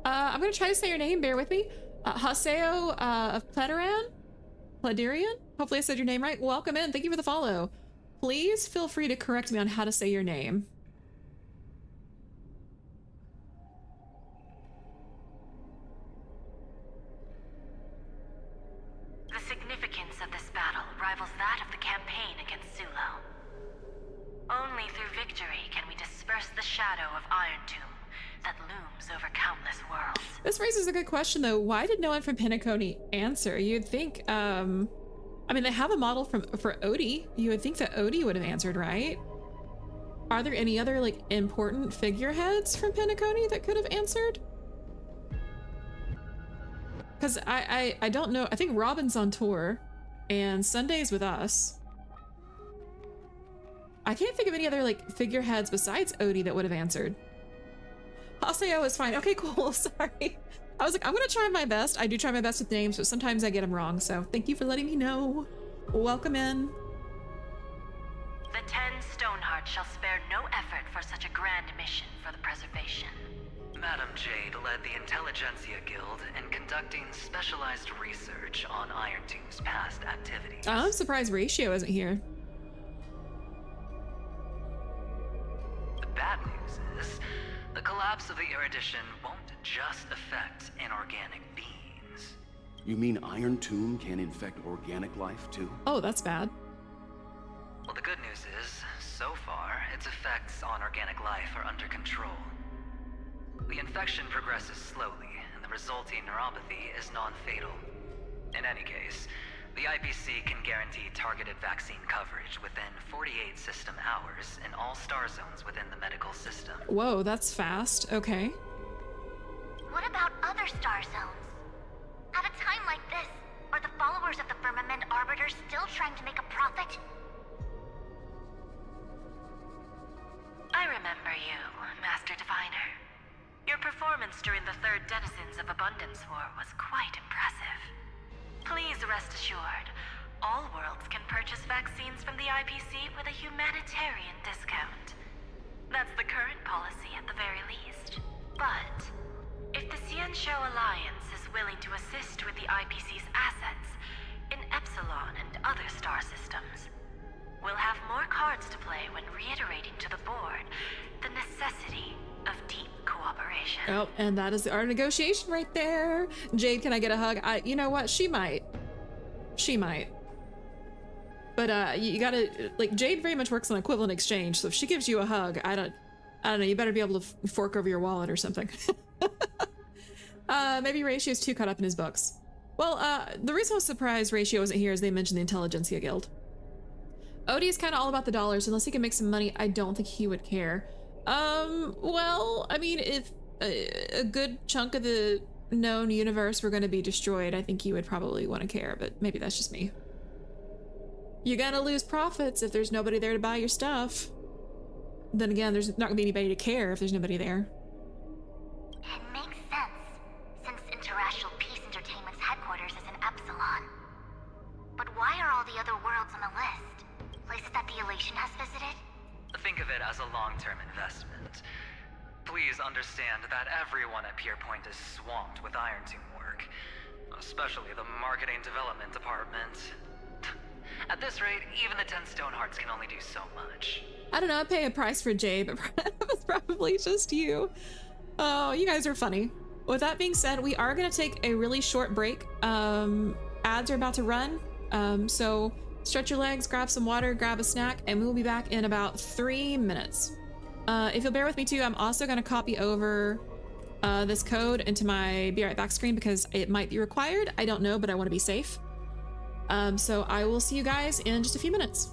I'm gonna try to say your name, bear with me. Haseo of Plederian? Hopefully I said your name right. Welcome in, thank you for the follow. Please feel free to correct me on how to say your name. The significance of this battle rivals that of the campaign against Zulo. Only through victory can we disperse the shadow of Iron Tomb that looms over countless worlds. This raises a good question though. Why did no one from Penacony answer? You'd think, I mean, they have a model for Odie. You would think that Odie would have answered, right? Are there any other like important figureheads from Penacony that could have answered? Because I don't know. I think Robin's on tour and Sunday's with us. I can't think of any other like figureheads besides Odie that would have answered. Haseo is fine. Okay, cool. Sorry. I was like, I'm gonna try my best. I do try my best with names, but sometimes I get them wrong. So thank you for letting me know. Welcome in. The 10 Stonehearts shall spare no effort for such a grand mission for the preservation. Madam Jade led the Intelligentsia Guild in conducting specialized research on Iron Tomb's past activities. I'm surprised Ratio isn't here. The bad news is, the collapse of the Erudition won't just affect inorganic beings. You mean Iron Tomb can infect organic life too? Oh, that's bad. Well, the good news is, so far, its effects on organic life are under control. The infection progresses slowly, and the resulting neuropathy is non-fatal. In any case, the IPC can guarantee targeted vaccine coverage within 48 system hours in all star zones within the medical system. Whoa, that's fast. Okay. What about other star zones? At a time like this, are the followers of the Firmament Arbiters still trying to make a profit? I remember you, Master Diviner. Your performance during the Third Denizens of Abundance War was quite impressive. Please rest assured, all worlds can purchase vaccines from the IPC with a humanitarian discount. That's the current policy at the very least. But if the Cianjo Alliance is willing to assist with the IPC's assets in Epsilon and other star systems, we'll have more cards to play when reiterating to the board the necessity of deep cooperation. Oh, and that is our negotiation right there. Jade, can I get a hug? You know what? She might. She might. But you gotta, like, Jade very much works on equivalent exchange, so if she gives you a hug, I don't know, you better be able to fork over your wallet or something. Maybe Ratio's too caught up in his books. Well, the reason I was surprised Ratio wasn't here is they mentioned the Intelligentsia Guild. Odie is kind of all about the dollars. Unless he can make some money, I don't think he would care. Well, I mean, if a good chunk of the known universe were going to be destroyed, I think you would probably want to care, but maybe that's just me. You're gonna lose profits if there's nobody there to buy your stuff. Then again, there's not gonna be anybody to care if there's nobody there. It makes sense, since Interracial Peace Entertainment's headquarters is in Epsilon. But why are all the other worlds on the list? Places that the Elation has visited? Think of it as a long-term investment. Please understand that everyone at Pier Point is swamped with Iron Tomb work, especially the marketing development department. At this rate, even the 10 Stonehearts can only do so much. I don't know, I'd pay a price for Jay, but it's probably just you. Oh, you guys are funny. With that being said, we are gonna take a really short break. Ads are about to run, so stretch your legs, grab some water, grab a snack, and we will be back in about 3 minutes. If you'll bear with me too, I'm also gonna copy over this code into my be right back screen because it might be required. I don't know, but I want to be safe. So I will see you guys in just a few minutes.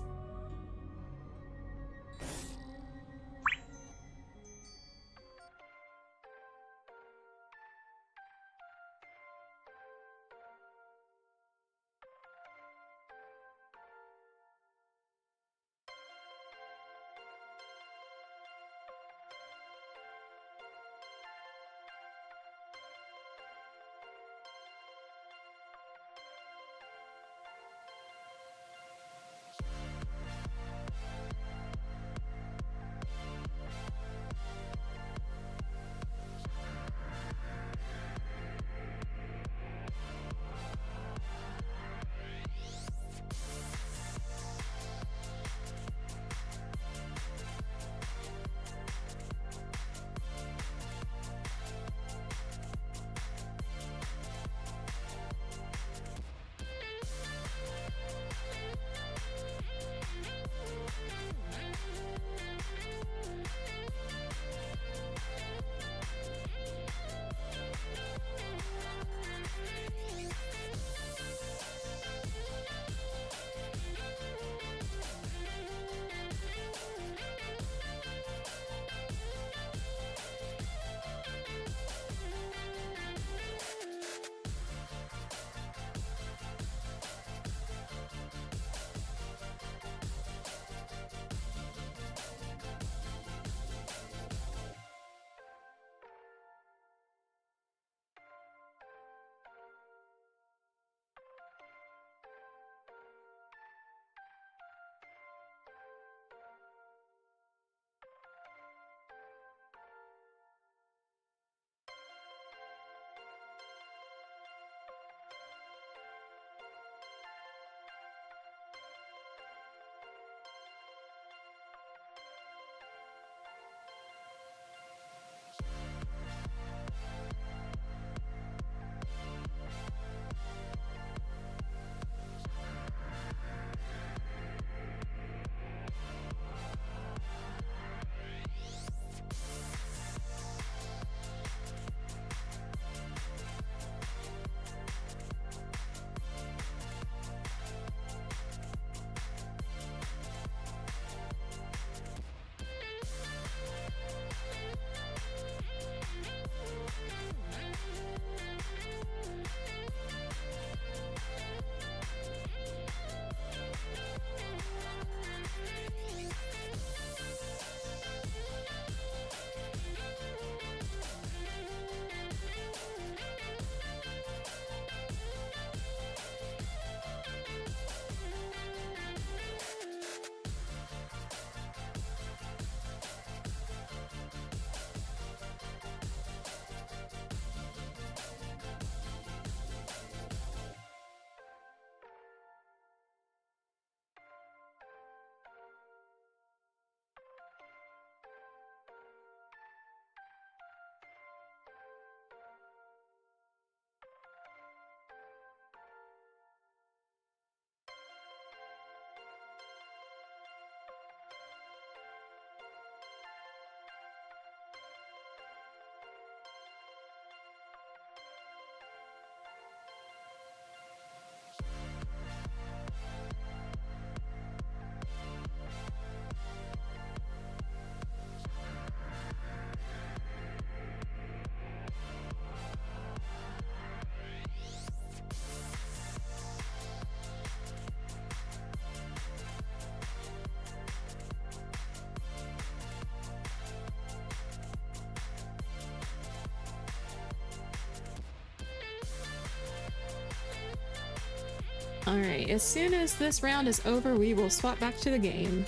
Alright, as soon as this round is over, we will swap back to the game.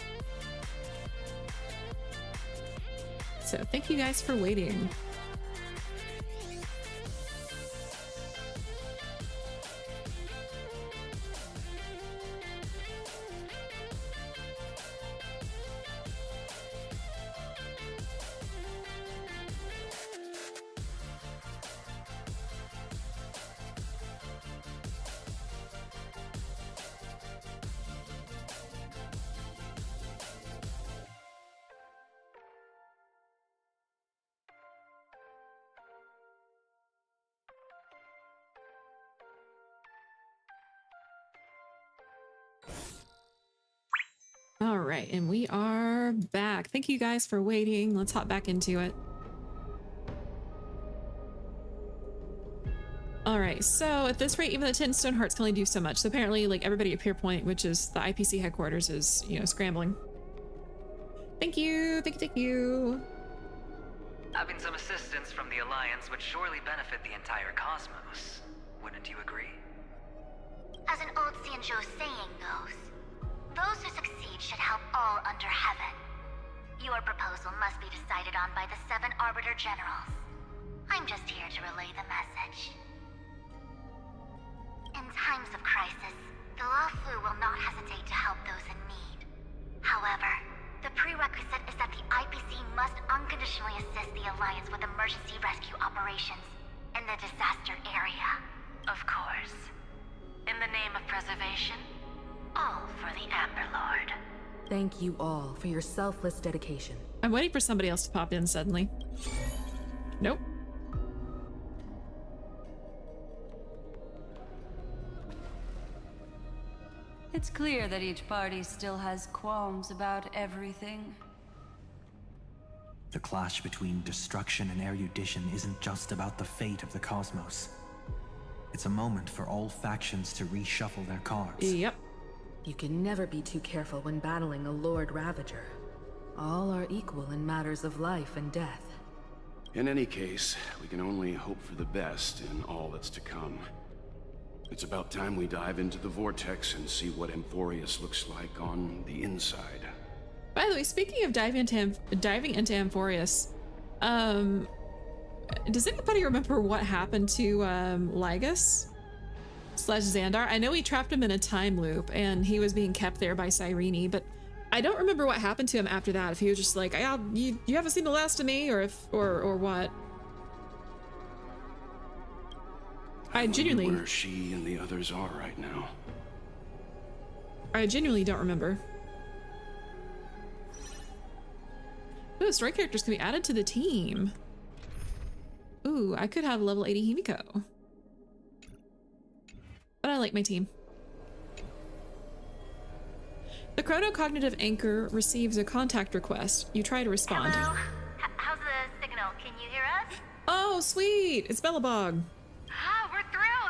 So thank you guys for waiting. All right, and we are back. Thank you guys for waiting. Let's hop back into it. All right, so at this rate, even the 10 stone hearts can only do so much. So apparently, like, everybody at Pier Point, which is the IPC headquarters, is, you know, scrambling. Thank you, thank you, thank you. Having some assistance from the Alliance would surely benefit the entire cosmos. Wouldn't you agree? As an old Xianzhou saying goes, those who succeed should help all under heaven. Your proposal must be decided on by the 7 Arbiter Generals. I'm just here to relay the message. In times of crisis, the Luofu will not hesitate to help those in need. However, the prerequisite is that the IPC must unconditionally assist the Alliance with emergency rescue operations in the disaster area. Of course. In the name of preservation, all for the Amber Lord. Thank you all for your selfless dedication. I'm waiting for somebody else to pop in suddenly. Nope. It's clear that each party still has qualms about everything. The clash between destruction and erudition isn't just about the fate of the cosmos. It's a moment for all factions to reshuffle their cards. Yep. You can never be too careful when battling a Lord Ravager. All are equal in matters of life and death. In any case, we can only hope for the best in all that's to come. It's about time we dive into the vortex and see what Amphorius looks like on the inside. By the way, speaking of diving into Amphorius, does anybody remember what happened to Lygus / Xandar? I know he trapped him in a time loop and he was being kept there by Cyrene, but I don't remember what happened to him after that. If he was just like, you haven't seen the last of me, or what. I genuinely wonder where she and the others are right now. I genuinely don't remember. Ooh, story characters can be added to the team. Ooh, I could have level 80 Himiko. But I like my team. The chronocognitive anchor receives a contact request. You try to respond. Hello? How's the signal? Can you hear us? Oh, sweet! It's Bellabog. Ah, we're through!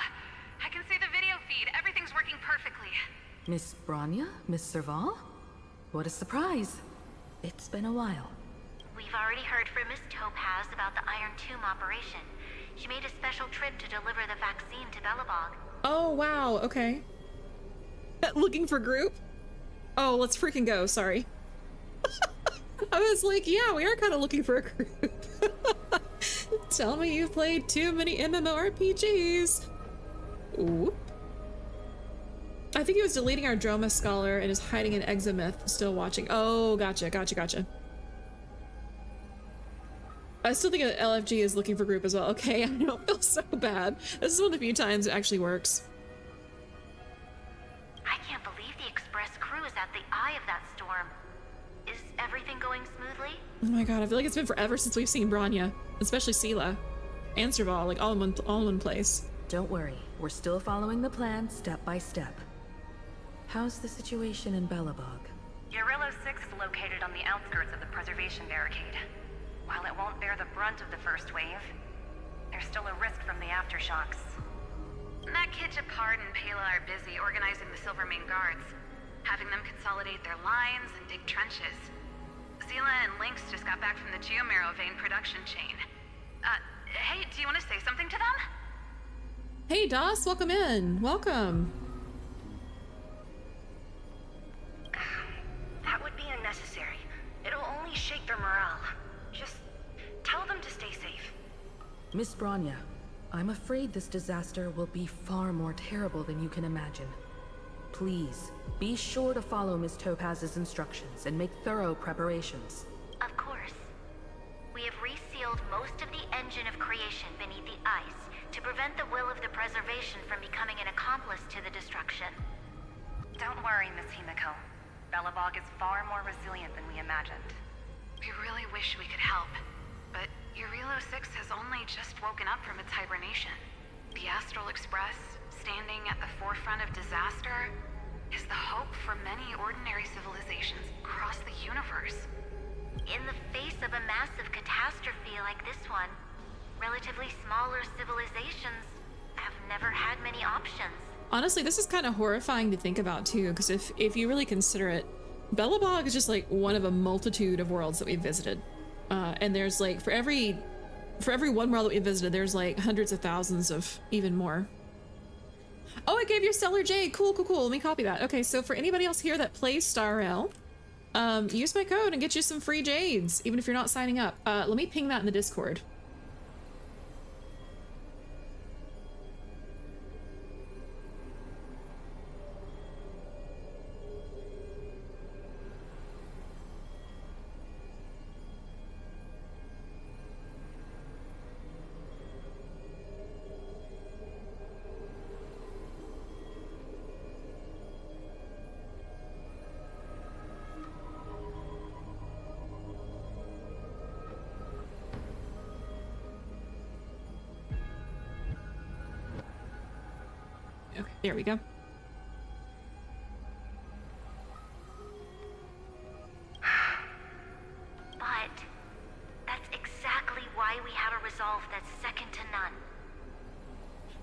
I can see the video feed. Everything's working perfectly. Miss Bronya? Miss Serval? What a surprise. It's been a while. We've already heard from Miss Topaz about the Iron Tomb operation. She made a special trip to deliver the vaccine to Bellabog. Oh, wow, okay. Looking for group? Oh, let's freaking go, sorry. I was like, yeah, we are kind of looking for a group. Tell me you've played too many MMORPGs. Ooh. I think he was deleting our Droma Scholar and is hiding in Exomyth, still watching. Oh, gotcha. I still think LFG is looking for group as well. Okay, I don't feel so bad. This is one of the few times it actually works. I can't believe the express crew is at the eye of that storm. Is everything going smoothly? Oh my god, I feel like it's been forever since we've seen Bronya, especially Sela and Serval, like all in one place. Don't worry, we're still following the plan step by step. How's the situation in Bellabog? Urillo 6 is located on the outskirts of the preservation barricade. While it won't bear the brunt of the first wave, there's still a risk from the aftershocks. Matt Kitchapard and Pela are busy organizing the Silvermane Guards, having them consolidate their lines and dig trenches. Zila and Lynx just got back from the Geomarrow vein production chain. Hey, do you want to say something to them? Hey, Das, welcome in. Welcome. Miss Branya, I'm afraid this disaster will be far more terrible than you can imagine. Please, be sure to follow Miss Topaz's instructions and make thorough preparations. Of course. We have resealed most of the engine of creation beneath the ice to prevent the will of the preservation from becoming an accomplice to the destruction. Don't worry, Miss Himiko. Belobog is far more resilient than we imagined. We really wish we could help, but Eurilo 6 has only just woken up from its hibernation. The Astral Express, standing at the forefront of disaster, is the hope for many ordinary civilizations across the universe. In the face of a massive catastrophe like this one, relatively smaller civilizations have never had many options. Honestly, this is kind of horrifying to think about too, because if you really consider it, Belobog is just like one of a multitude of worlds that we've visited. And there's like, for every one world that we visited, there's like hundreds of thousands of even more. Oh, I gave you Stellar Jade. Cool, cool, cool. Let me copy that. Okay, so for anybody else here that plays Star Rail, use my code and get you some free jades, even if you're not signing up. Let me ping that in the Discord. Okay, there we go. But that's exactly why we have a resolve that's second to none.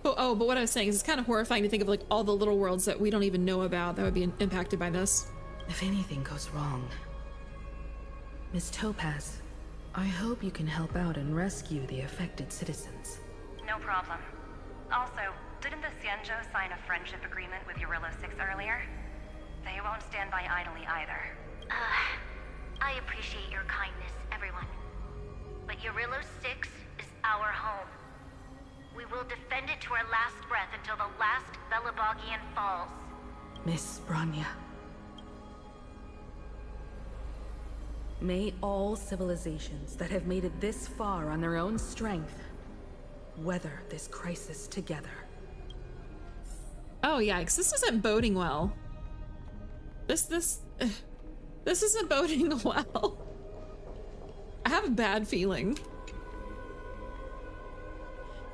Oh, but what I was saying is it's kind of horrifying to think of like all the little worlds that we don't even know about that would be impacted by this. If anything goes wrong, Miss Topaz, I hope you can help out and rescue the affected citizens. No problem. Also, didn't the Xianzhou sign a friendship agreement with Eurilo 6 earlier? They won't stand by idly either. I appreciate your kindness, everyone. But Eurilo 6 is our home. We will defend it to our last breath until the last Belobogian falls. Miss Branya. May all civilizations that have made it this far on their own strength weather this crisis together. Oh yikes, this isn't boding well. This isn't boding well. I have a bad feeling.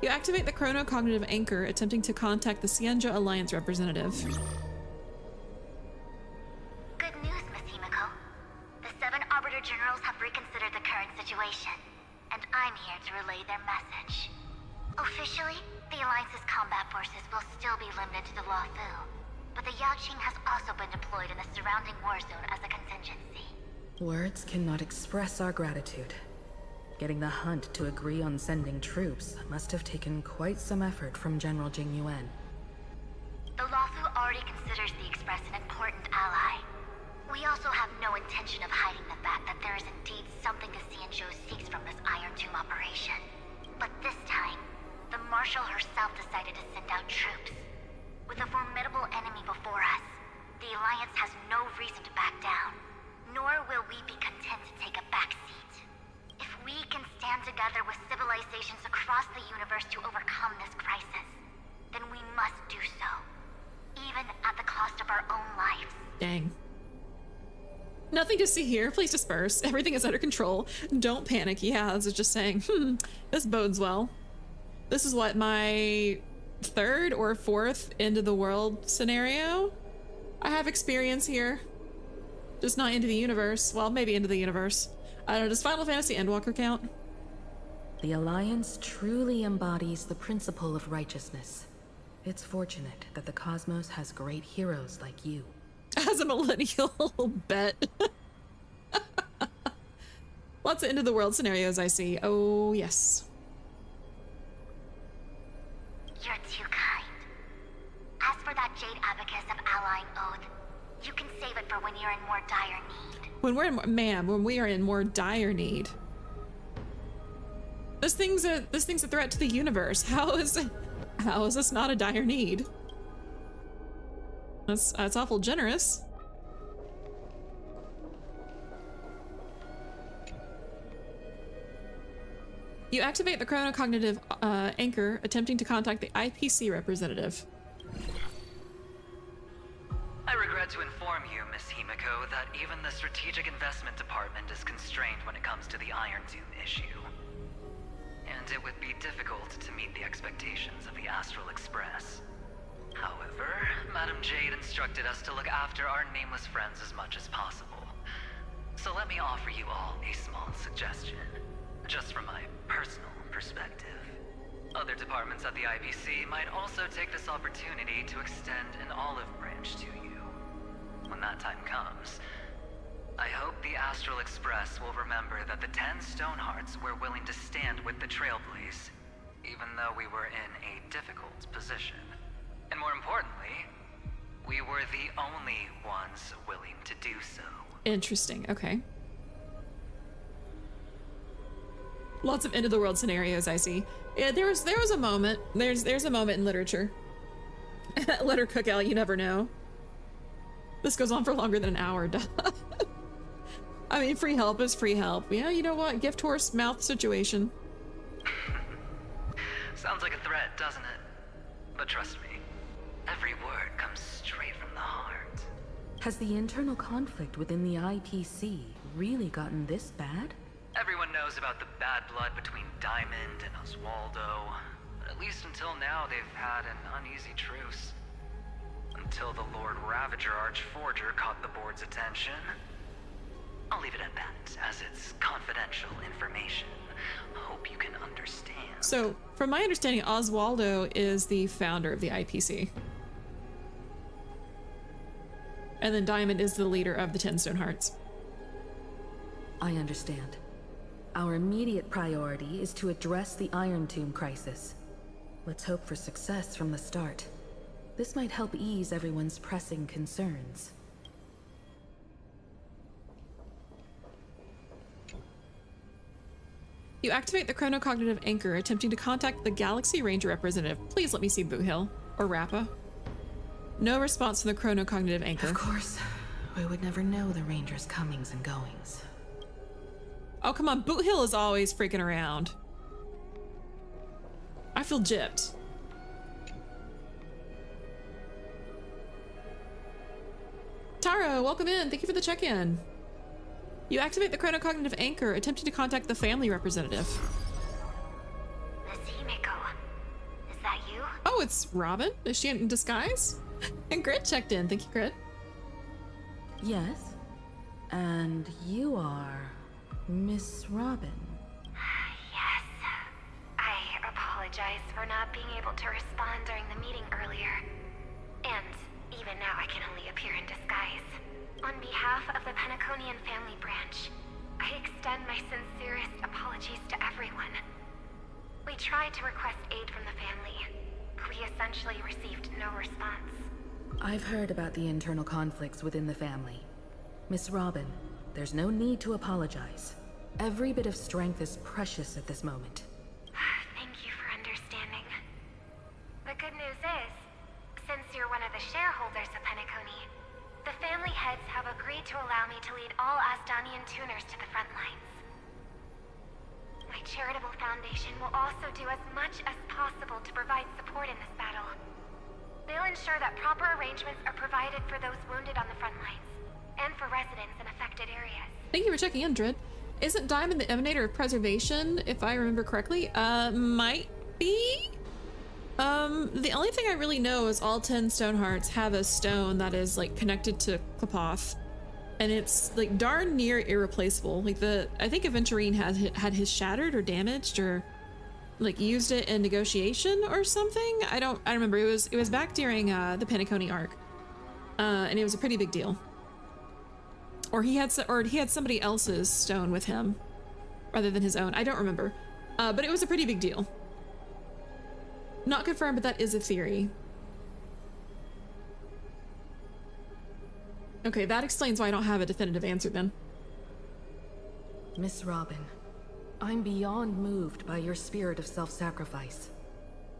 You activate the chronocognitive anchor, attempting to contact the Xianzhou Alliance representative. Good news, Miss Himiko. The 7 Arbiter Generals have reconsidered the current situation, and I'm here to relay their message. Officially, the Alliance's combat forces will still be limited to the Luofu, but the Yaoqing has also been deployed in the surrounding war zone as a contingency. Words cannot express our gratitude. Getting the Hunt to agree on sending troops must have taken quite some effort from General Jing Yuan. The Luofu already considers the Express an important ally. We also have no intention of hiding the fact that there is indeed something the Xianzhou seeks from this Iron Tomb operation. But this time, the Marshal herself decided to send out troops. With a formidable enemy before us, the Alliance has no reason to back down, nor will we be content to take a back seat. If we can stand together with civilizations across the universe to overcome this crisis, then we must do so, even at the cost of our own lives. Dang. Nothing to see here. Please disperse. Everything is under control. Don't panic. Yeah, this is just saying, this bodes well. This is what, my 3rd or 4th end of the world scenario? I have experience here. Just not into the universe. Well, maybe into the universe. I don't know, does Final Fantasy Endwalker count? The Alliance truly embodies the principle of righteousness. It's fortunate that the cosmos has great heroes like you. As a millennial, bet. Lots of end of the world scenarios I see. Oh, yes. You're too kind. As for that Jade Abacus of Allying Oath, you can save it for when you're in more dire need. When we're in, ma'am, when we are in more dire need. This thing's a threat to the universe. How is this not a dire need? That's awful generous. You activate the chronocognitive anchor, attempting to contact the IPC representative. I regret to inform you, Miss Himiko, that even the Strategic Investment Department is constrained when it comes to the Iron Doom issue. And it would be difficult to meet the expectations of the Astral Express. However, Madam Jade instructed us to look after our nameless friends as much as possible. So let me offer you all a small suggestion, just from my personal perspective. Other departments at the IPC might also take this opportunity to extend an olive branch to you. When that time comes, I hope the Astral Express will remember that the 10 Stonehearts were willing to stand with the Trailblaze, even though we were in a difficult position. And more importantly, we were the only ones willing to do so. Interesting, okay. Lots of end of the world scenarios, I see. Yeah, there was a moment. There's a moment in literature. Let her cook out, you never know. This goes on for longer than an hour. I mean, free help is free help. Yeah, you know what? Gift horse mouth situation. Sounds like a threat, doesn't it? But trust me, every word comes straight from the heart. Has the internal conflict within the IPC really gotten this bad? Everyone knows about the bad blood between Diamond and Oswaldo. But at least until now, they've had an uneasy truce. Until the Lord Ravager Archforger caught the board's attention. I'll leave it at that, as it's confidential information. Hope you can understand. So, from my understanding, Oswaldo is the founder of the IPC. And then Diamond is the leader of the 10 Stonehearts. I understand. Our immediate priority is to address the Iron Tomb crisis. Let's hope for success from the start. This might help ease everyone's pressing concerns. You activate the chronocognitive anchor, attempting to contact the Galaxy Ranger representative. Please let me see Boot Hill or Rappa. No response from the chronocognitive anchor. Of course, we would never know the Ranger's comings and goings. Oh, come on. Boot Hill is always freaking around. I feel gypped. Taro, welcome in. Thank you for the check-in. You activate the chronocognitive anchor, attempting to contact the family representative. Miss Himiko, is that you? Oh, it's Robin. Is she in disguise? And Grit checked in. Thank you, Grit. Yes. And you are Miss Robin. Yes. I apologize for not being able to respond during the meeting earlier. And even now I can only appear in disguise. On behalf of the Penaconian family branch, I extend my sincerest apologies to everyone. We tried to request aid from the family, but we essentially received no response. I've heard about the internal conflicts within the family. Miss Robin, there's no need to apologize. Every bit of strength is precious at this moment. Thank you for understanding. The good news is, since you're one of the shareholders of Penacony, the family heads have agreed to allow me to lead all Asdanian tuners to the front lines. My charitable foundation will also do as much as possible to provide support in this battle. They'll ensure that proper arrangements are provided for those wounded on the front lines, and for residents in affected areas. Thank you for checking in, Dred. Isn't Diamond the emanator of preservation, if I remember correctly? Might be? The only thing I really know is all 10 Stonehearts have a stone that is like connected to Klapoth, and it's like darn near irreplaceable. Like I think Aventurine had his shattered or damaged or like used it in negotiation or something. I don't remember. It was back during the Penacony arc, and it was a pretty big deal. Or he had somebody else's stone with him rather than his own. I don't remember, but it was a pretty big deal. Not confirmed, but that is a theory. Okay, that explains why I don't have a definitive answer then. Miss Robin, I'm beyond moved by your spirit of self-sacrifice.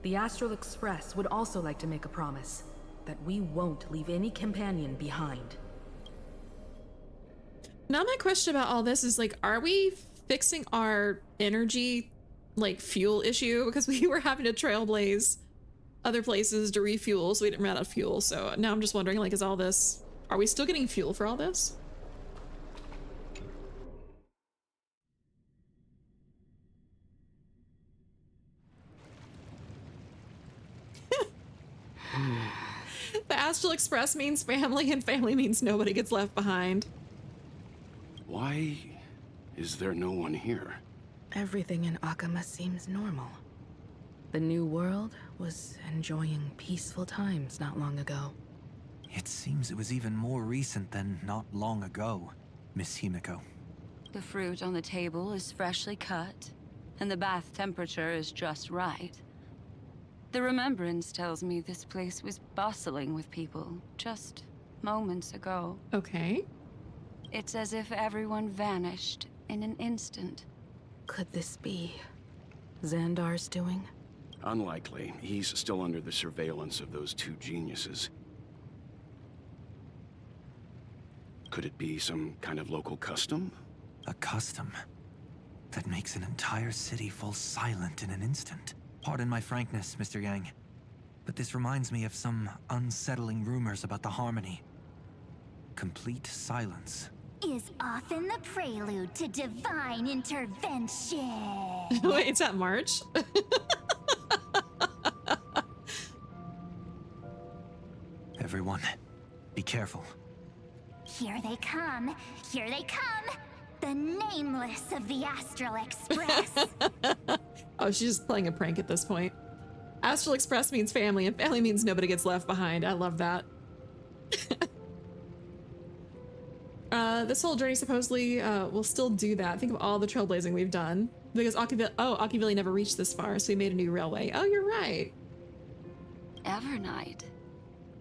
The Astral Express would also like to make a promise that we won't leave any companion behind. Now my question about all this is like, are we fixing our energy, like fuel issue? Because we were having to trailblaze other places to refuel, so we didn't run out of fuel. So now I'm just wondering, like, is all this, are we still getting fuel for all this? The Astral Express means family, and family means nobody gets left behind. Why is there no one here? Everything in Akama seems normal. The new world was enjoying peaceful times not long ago. It seems it was even more recent than not long ago, Miss Himiko. The fruit on the table is freshly cut, and the bath temperature is just right. The remembrance tells me this place was bustling with people just moments ago. Okay. It's as if everyone vanished in an instant. Could this be Xandar's doing? Unlikely. He's still under the surveillance of those two geniuses. Could it be some kind of local custom? A custom that makes an entire city fall silent in an instant. Pardon my frankness, Mr. Yang, but this reminds me of some unsettling rumors about the Harmony. Complete silence is often the prelude to divine intervention. Wait, it's at March? Everyone, be careful. Here they come. Here they come. The nameless of the Astral Express. Oh, she's just playing a prank at this point. Astral Express means family, and family means nobody gets left behind. I love that. This whole journey supposedly will still do that. Think of all the trailblazing we've done. Because Akivili never reached this far, so we made a new railway. Oh, you're right. Evernight?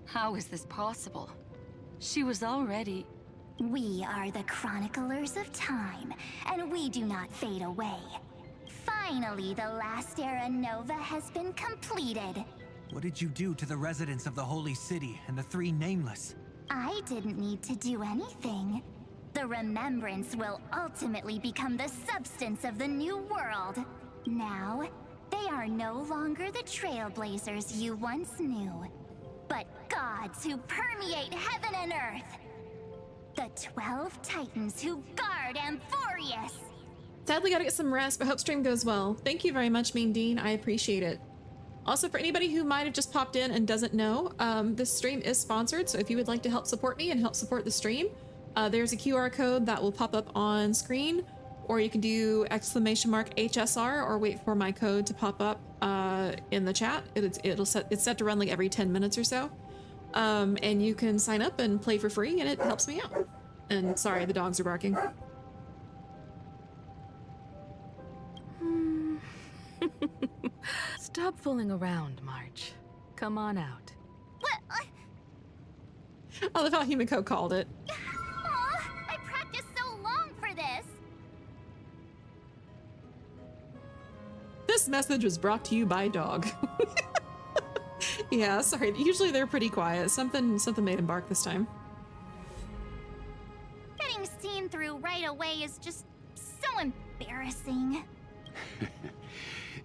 How is this possible? She was already... We are the chroniclers of time, and we do not fade away. Finally, the last era Nova has been completed. What did you do to the residents of the Holy City and the Three Nameless? I didn't need to do anything. The remembrance will ultimately become the substance of the new world. Now, they are no longer the trailblazers you once knew, but gods who permeate heaven and earth. The 12 Titans who guard Amphorius. Sadly, gotta get some rest, but hope stream goes well. Thank you very much, Mean Dean. I appreciate it. Also, for anybody who might have just popped in and doesn't know, this stream is sponsored, so if you would like to help support me and help support the stream, there's a QR code that will pop up on screen, or you can do !HSR or wait for my code to pop up in the chat. It's set to run like every 10 minutes or so. And you can sign up and play for free, and it helps me out. And sorry, the dogs are barking. Stop fooling around, March. Come on out. What? I love how Himiko called it. Aw, I practiced so long for this. This message was brought to you by dog. Yeah, sorry. Usually they're pretty quiet. Something made him bark this time. Getting seen through right away is just so embarrassing.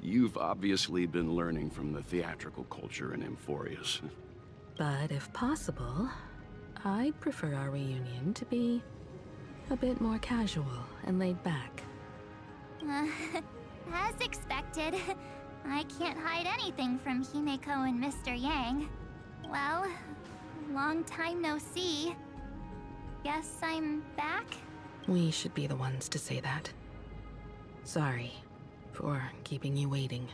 You've obviously been learning from the theatrical culture in Amphorius. But if possible, I'd prefer our reunion to be a bit more casual and laid back. As expected. I can't hide anything from Himeko and Mr. Yang. Well, long time no see. Guess I'm back? We should be the ones to say that. Sorry for keeping you waiting.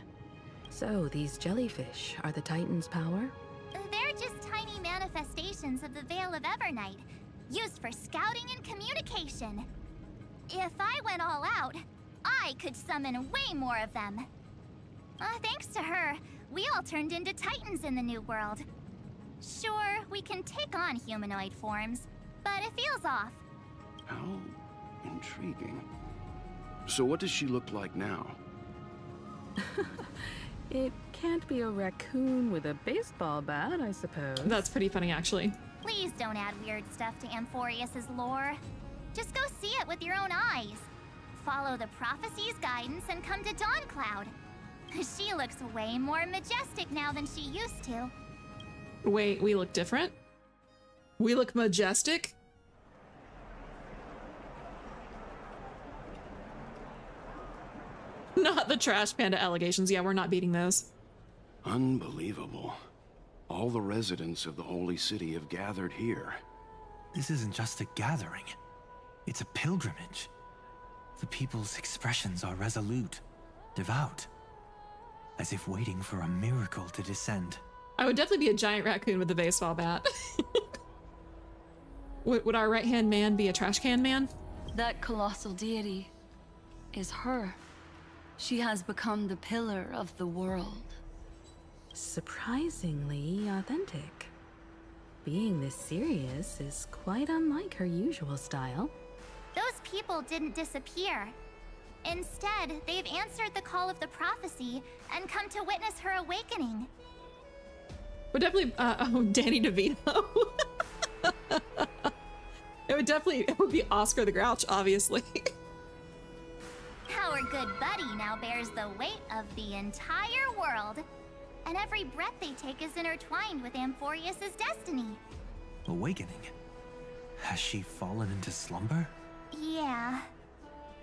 So, these jellyfish are the Titan's power? They're just tiny manifestations of the Veil of Evernight, used for scouting and communication. If I went all out, I could summon way more of them. Thanks to her, we all turned into Titans in the new world. Sure, we can take on humanoid forms, but it feels off. How intriguing. So what does she look like now? It can't be a raccoon with a baseball bat, I suppose. That's pretty funny, actually. Please don't add weird stuff to Amphorius's lore. Just go see it with your own eyes. Follow the prophecy's guidance and come to Dawncloud. She looks way more majestic now than she used to. Wait, we look different? We look majestic? Not the trash panda allegations. Yeah, we're not beating those. Unbelievable. All the residents of the Holy City have gathered here. This isn't just a gathering. It's a pilgrimage. The people's expressions are resolute, devout, as if waiting for a miracle to descend. I would definitely be a giant raccoon with a baseball bat. Would our right-hand man be a trash can man? That colossal deity is her. She has become the pillar of the world. Surprisingly authentic. Being this serious is quite unlike her usual style. Those people didn't disappear. Instead, they've answered the call of the prophecy and come to witness her awakening. Would definitely, Danny DeVito. It would be Oscar the Grouch, obviously. Our good buddy now bears the weight of the entire world. And every breath they take is intertwined with Amphorius's destiny. Awakening? Has she fallen into slumber? Yeah.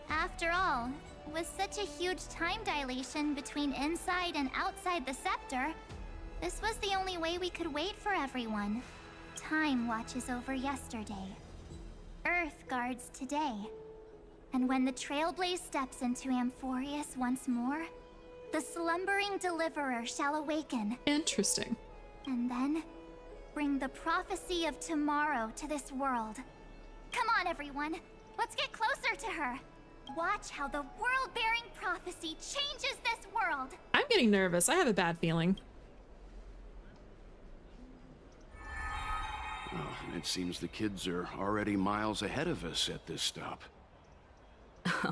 After all, with such a huge time dilation between inside and outside the scepter, this was the only way we could wait for everyone. Time watches over yesterday. Earth guards today. And when the Trailblaze steps into Amphorius once more, the slumbering deliverer shall awaken. Interesting. And then, bring the prophecy of tomorrow to this world. Come on, everyone. Let's get closer to her. Watch how the world-bearing prophecy changes this world. I'm getting nervous. I have a bad feeling. Well, it seems the kids are already miles ahead of us at this stop.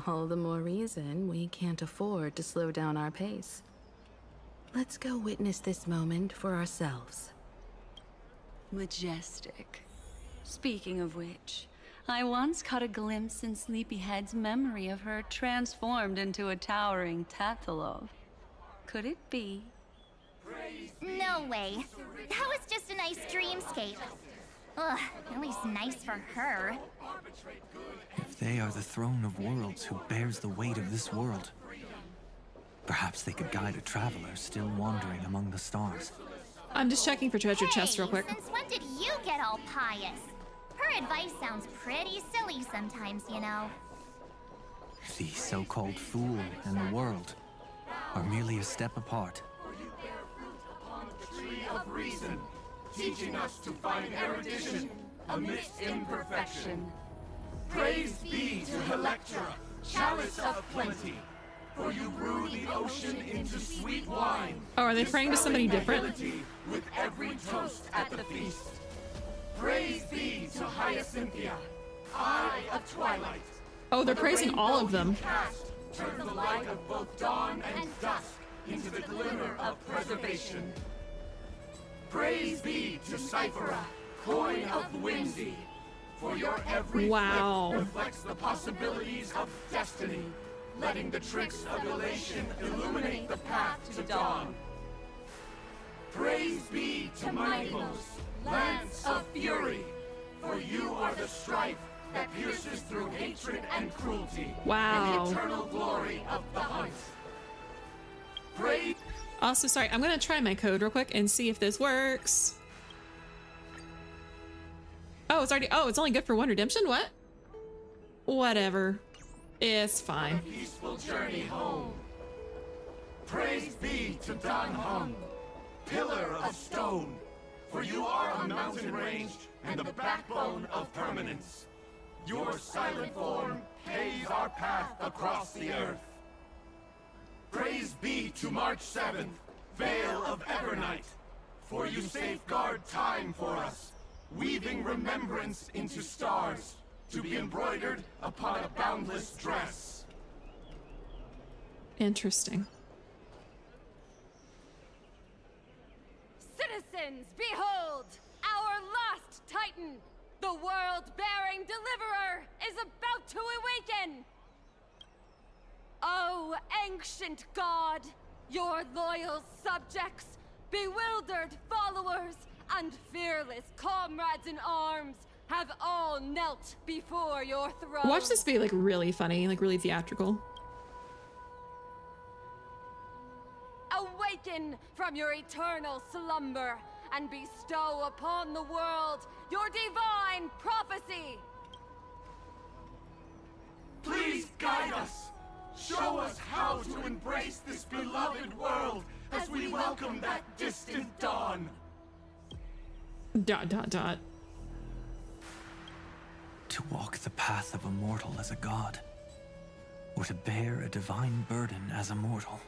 All the more reason we can't afford to slow down our pace. Let's go witness this moment for ourselves. Majestic. Speaking of which, I once caught a glimpse in Sleepyhead's memory of her transformed into a towering Tathalov. Could it be? No way. That was just a nice dreamscape. Ugh, at least nice for her. If they are the throne of worlds who bears the weight of this world, perhaps they could guide a traveler still wandering among the stars. I'm just checking for treasure chests real quick. Since when did you get all pious? Her advice sounds pretty silly sometimes, you know. The so-called fool and the world are merely a step apart. Tree of reason, teaching us to find erudition amidst imperfection. Praise be to Electra, chalice of plenty, for you brew the ocean into sweet wine. Oh, are they praying to somebody different? With every toast at the feast. Praise be to Hyacinthia, eye of twilight. Oh, they're praising all of them. Turn the light of both dawn and dusk into the glimmer of preservation. Praise be to Cyphera, coin of whimsy, for your every flick reflects the possibilities of destiny, letting the tricks of elation illuminate the path to dawn. Praise be to Mindless, lance of fury, for you are the strife that pierces through hatred and cruelty. Wow. And the eternal glory of the hunt. Praise. Also, sorry, I'm gonna try my code real quick and see if this works. Oh, it's only good for one redemption? What? Whatever. It's fine. Peaceful journey home. Praise be to Dan Hung, pillar of stone, for you are a mountain range and the backbone of permanence. Your silent form paves our path across the earth. Praise be to March 7th, Veil of Evernight, for you safeguard time for us, weaving remembrance into stars, to be embroidered upon a boundless dress. Interesting. Citizens, behold! Our last Titan, the world-bearing deliverer, is about to awaken! Oh, ancient god, your loyal subjects, bewildered followers, and fearless comrades in arms have all knelt before your throne. Watch this be like really funny, like really theatrical. Awaken from your eternal slumber and bestow upon the world your divine prophecy. Please guide us. Show us how to embrace this beloved world as we welcome that distant dawn. ... To walk the path of a mortal as a god, or to bear a divine burden as a mortal.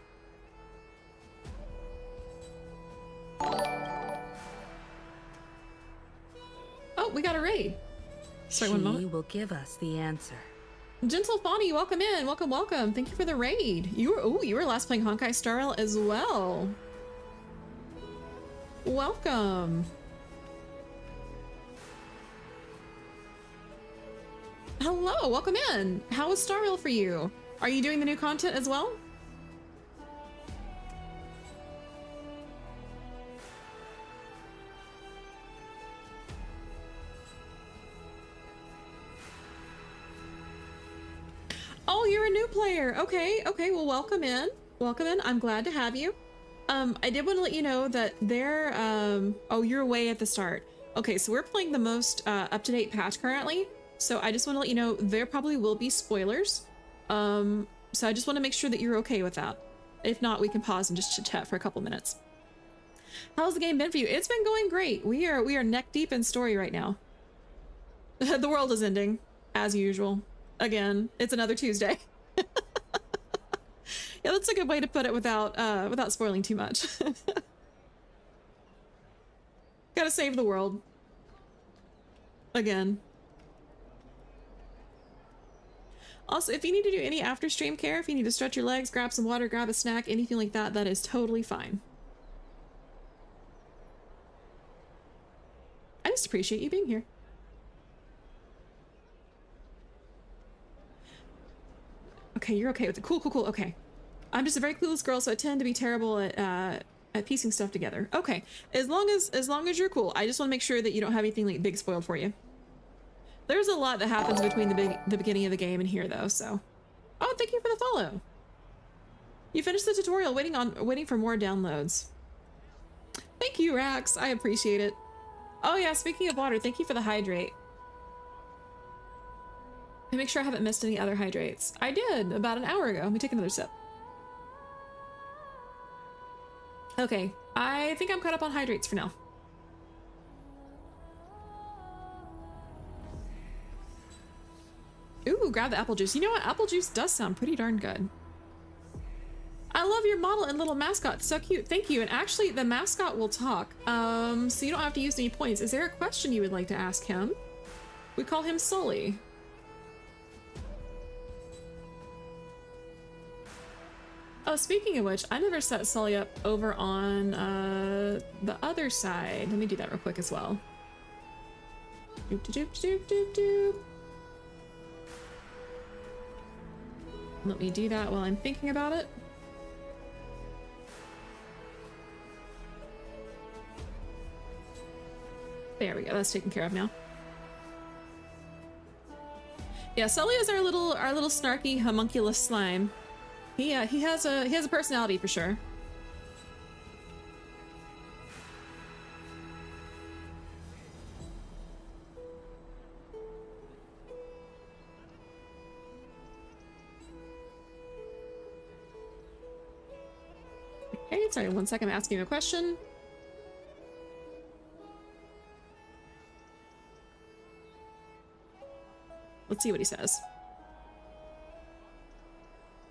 Oh, we got a raid. Sorry, one moment. She will give us the answer. Gentle Fawny, welcome in. Welcome, welcome. Thank you for the raid. You were last playing Honkai Star Rail as well. Welcome. Hello, welcome in. How is Star Rail for you? Are you doing the new content as well? Oh, you're a new player. Okay, well, welcome in. Welcome in. I'm glad to have you. I did want to let you know that they're, oh, you're away at the start. Okay, so we're playing the most up-to-date patch currently. So I just want to let you know there probably will be spoilers. So I just want to make sure that you're okay with that. If not, we can pause and just chit-chat for a couple minutes. How's the game been for you? It's been going great. We are neck deep in story right now. The world is ending, as usual. Again, it's another Tuesday. Yeah, that's a good way to put it without spoiling too much. Gotta save the world. Again. Also, if you need to do any after stream care, if you need to stretch your legs, grab some water, grab a snack, anything like that, that is totally fine. I just appreciate you being here. Okay, you're okay with it. Cool, cool, cool. Okay. I'm just a very clueless girl, so I tend to be terrible at piecing stuff together. Okay. As long as you're cool. I just want to make sure that you don't have anything like big spoiled for you. There's a lot that happens between the beginning of the game and here though, so. Oh, thank you for the follow. You finished the tutorial, waiting for more downloads. Thank you, Rax. I appreciate it. Oh yeah, speaking of water, thank you for the hydrate. And make sure I haven't missed any other hydrates. I did about an hour ago. Let me take another sip. Okay, I think I'm caught up on hydrates for now. Ooh, grab the apple juice. You know what? Apple juice does sound pretty darn good. I love your model and little mascot. It's so cute. Thank you. And actually, the mascot will talk. So you don't have to use any points. Is there a question you would like to ask him? We call him Sully. Oh, speaking of which, I never set Sully up over on the other side. Let me do that real quick as well. Doop, doop, doop, doop, doop. Let me do that while I'm thinking about it. There we go. That's taken care of now. Yeah, Sully is our little snarky homunculus slime. He has a personality for sure. Okay, sorry, 1 second, I'm asking a question. Let's see what he says.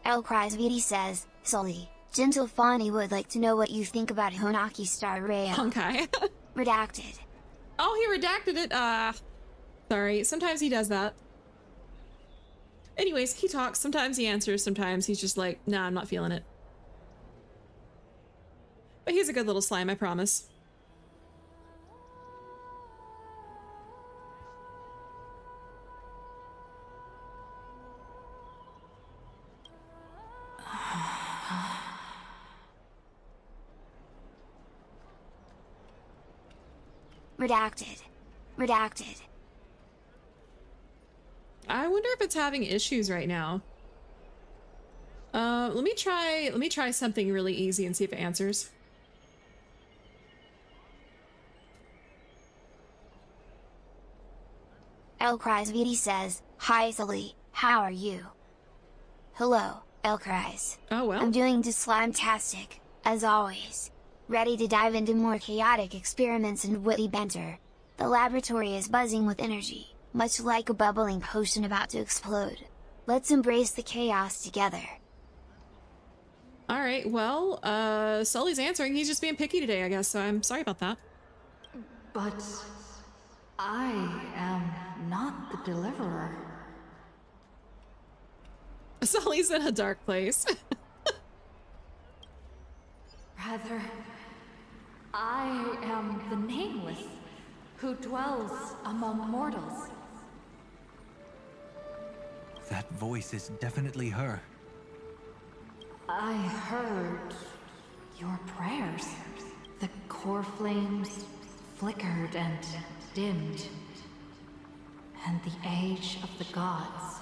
El Cries VD says, Sully, Gentle Fawny would like to know what you think about Honkai Star Rail. Honkai. Redacted. Oh, he redacted it. Sorry, sometimes he does that. Anyways, he talks. Sometimes he answers. Sometimes he's just like, nah, I'm not feeling it. But he's a good little slime, I promise. Redacted. Redacted. I wonder if it's having issues right now. Let me try something really easy and see if it answers. Elcrys says, "Hi Sully, how are you?" Hello, Elcrys. Oh well. I'm doing just slime-tastic, as always. Ready to dive into more chaotic experiments and witty banter. The laboratory is buzzing with energy, much like a bubbling potion about to explode. Let's embrace the chaos together. Alright, well, Sully's answering. He's just being picky today, I guess, so I'm sorry about that. But I am not the deliverer. Sully's in a dark place. Rather, I am the Nameless, who dwells among mortals. That voice is definitely her. I heard your prayers. The core flames flickered and dimmed, and the age of the gods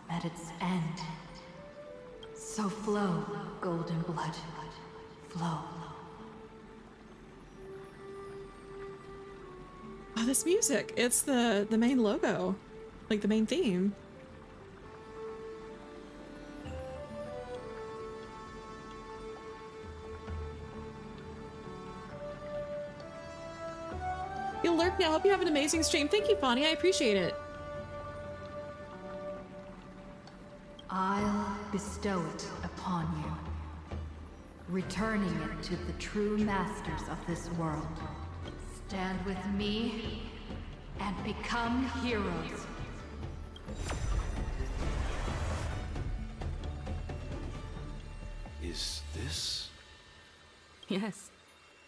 met its end. So flow, golden blood, flow. Oh, this music. It's the main logo. Like the main theme. You'll lurk now. Hope you have an amazing stream. Thank you, Bonnie. I appreciate it. I'll bestow it upon you, returning it to the true masters of this world. Stand with me and become heroes. Is this? Yes.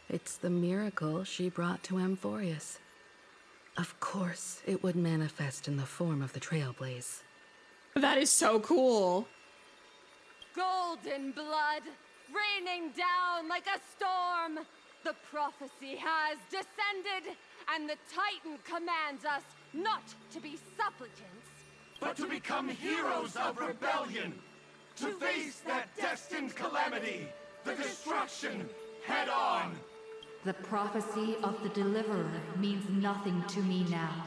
It's the miracle she brought to Amphorius. Of course, it would manifest in the form of the Trailblaze. That is so cool. Golden blood, raining down like a storm. The prophecy has descended, and the Titan commands us not to be supplicants, but to become heroes of rebellion, to face that destined calamity, the destruction, head on. The prophecy of the Deliverer means nothing to me now.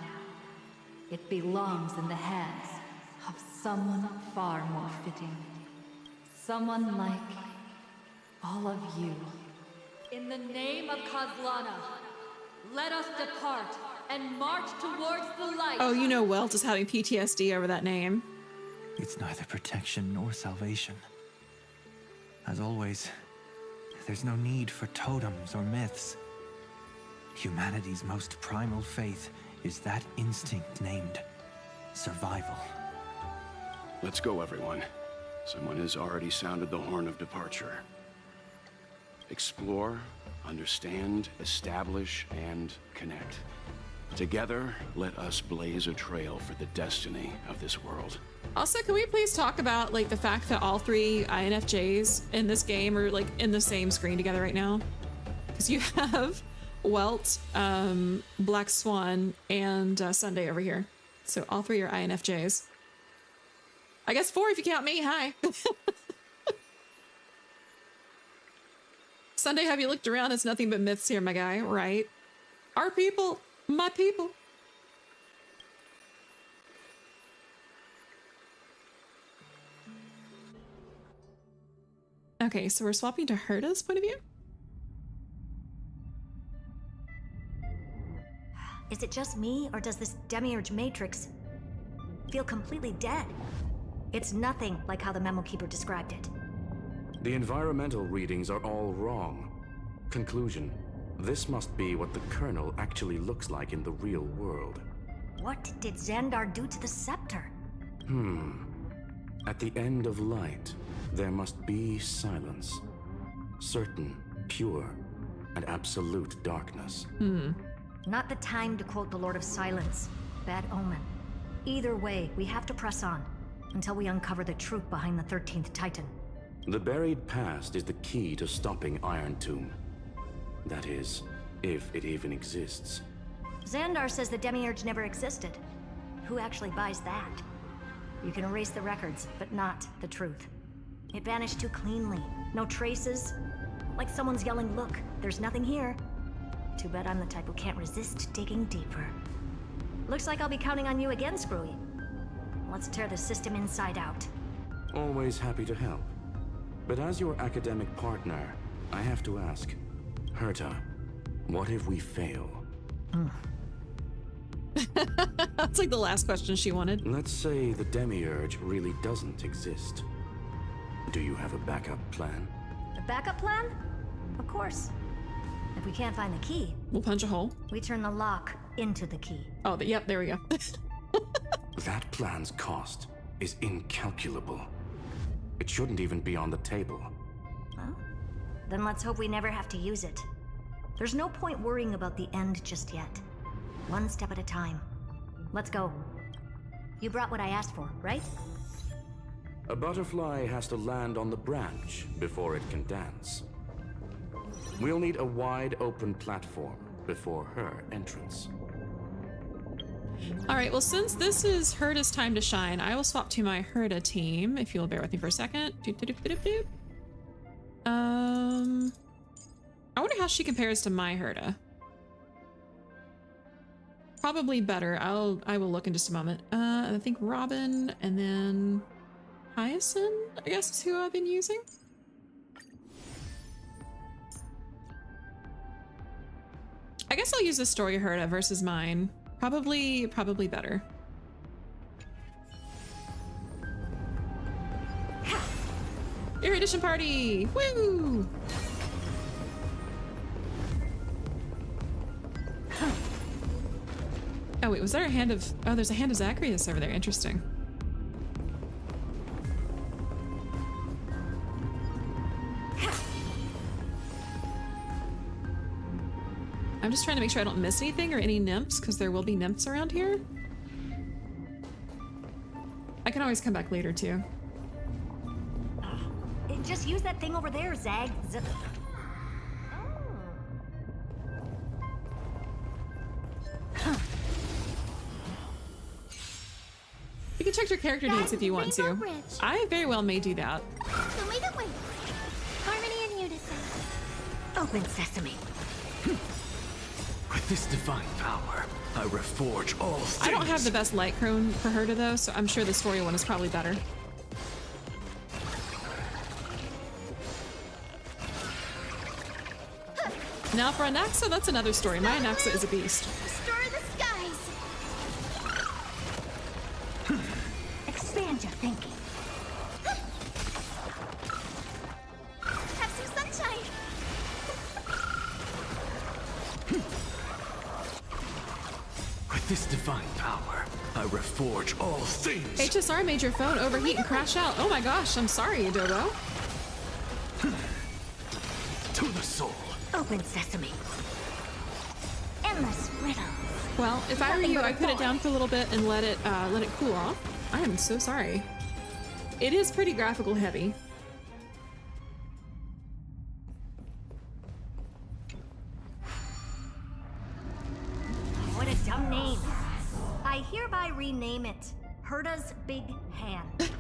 It belongs in the hands of someone far more fitting. Someone like all of you. In the name of Kozlana, let us depart and march towards the light. Oh, you know Welt is having PTSD over that name. It's neither protection nor salvation. As always, there's no need for totems or myths. Humanity's most primal faith is that instinct named survival. Let's go, everyone. Someone has already sounded the horn of departure. Explore, understand, establish, and connect. Together, let us blaze a trail for the destiny of this world. Also, can we please talk about like the fact that all three INFJs in this game are like in the same screen together right now? Because you have Welt, Black Swan, and Sunday over here. So all three are INFJs. I guess 4 if you count me. Hi. Sunday, have you looked around? It's nothing but myths here, my guy, right? Our people, my people. Okay, so we're swapping to Herta's point of view? Is it just me, or does this demiurge matrix feel completely dead? It's nothing like how the memo keeper described it. The environmental readings are all wrong. Conclusion: this must be what the kernel actually looks like in the real world. What did Xandar do to the scepter? At the end of light, there must be silence. Certain, pure, and absolute darkness. Not the time to quote the Lord of Silence. Bad omen. Either way, we have to press on until we uncover the truth behind the 13th Titan. The buried past is the key to stopping Iron Tomb. That is, if it even exists. Xandar says the Demiurge never existed. Who actually buys that? You can erase the records, but not the truth. It vanished too cleanly. No traces. Like someone's yelling, "Look, there's nothing here." Too bad I'm the type who can't resist digging deeper. Looks like I'll be counting on you again, Screwy. Let's tear the system inside out. Always happy to help. But as your academic partner, I have to ask, Herta, what if we fail? That's like the last question she wanted. Let's say the Demiurge really doesn't exist. Do you have a backup plan? A backup plan? Of course. If we can't find the key, we'll punch a hole. We turn the lock into the key. Oh, yep, there we go. That plan's cost is incalculable. It shouldn't even be on the table. Well, then let's hope we never have to use it. There's no point worrying about the end just yet. One step at a time. Let's go. You brought what I asked for, right? A butterfly has to land on the branch before it can dance. We'll need a wide open platform before her entrance. All right, well, since this is Herta's time to shine, I will swap to my Herta team, if you'll bear with me for a second. I wonder how she compares to my Herta. Probably better. I will look in just a moment. I think Robin and then Hyacinth, I guess, is who I've been using. I guess I'll use the story Herta versus mine. Probably better. Erudition party! Woo! Oh wait, was there a hand of... Oh, there's a hand of Zacharias over there. Interesting. I'm just trying to make sure I don't miss anything or any nymphs, because there will be nymphs around here. I can always come back later too. Just use that thing over there, Zag. You can check your character needs if you want to. I very well may do that. Show me the way. Harmony and unison. Open sesame. With this divine power, I reforge all things. I don't have the best light cone for Herta though, so I'm sure the story one is probably better. Now for Anaxa, that's another story. My Anaxa is a beast. Restore the skies. Expand your thinking. Have some sunshine. With this divine power, I reforge all things. HSR made your phone overheat and crash out. Oh my gosh, I'm sorry, Adobo. To the soul. Open sesame. Endless riddles. Well, if I were you, I'd put it down for a little bit and let it cool off. I am so sorry. It is pretty graphical heavy. What a dumb name. I hereby rename it Herta's Big Hand.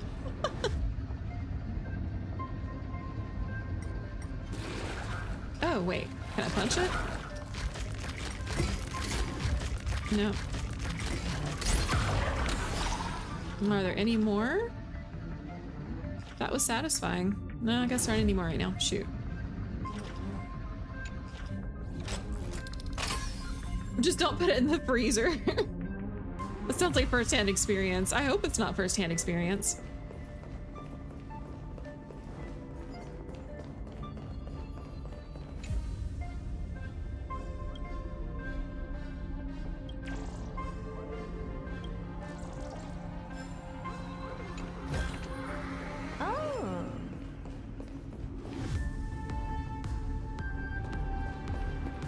Oh, wait. Can I punch it? No. Are there any more? That was satisfying. No, I guess there aren't any more right now. Shoot. Just don't put it in the freezer. That sounds like first-hand experience. I hope it's not first-hand experience.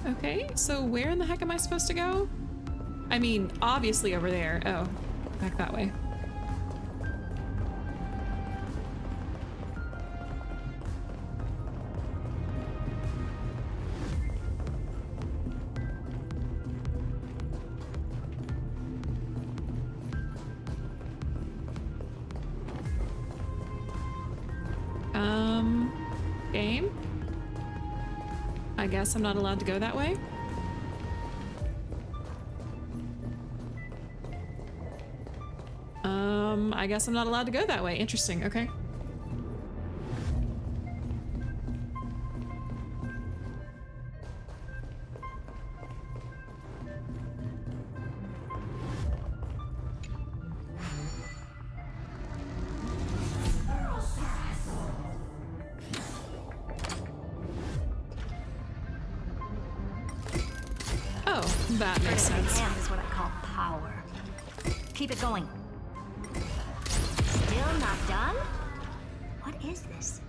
Okay, so where in the heck am I supposed to go? I mean, obviously over there. Oh, back that way. Game? I guess I'm not allowed to go that way? I guess I'm not allowed to go that way. Interesting, okay. That makes sense. Hand is what I call power. Keep it going. Still not done? What is this?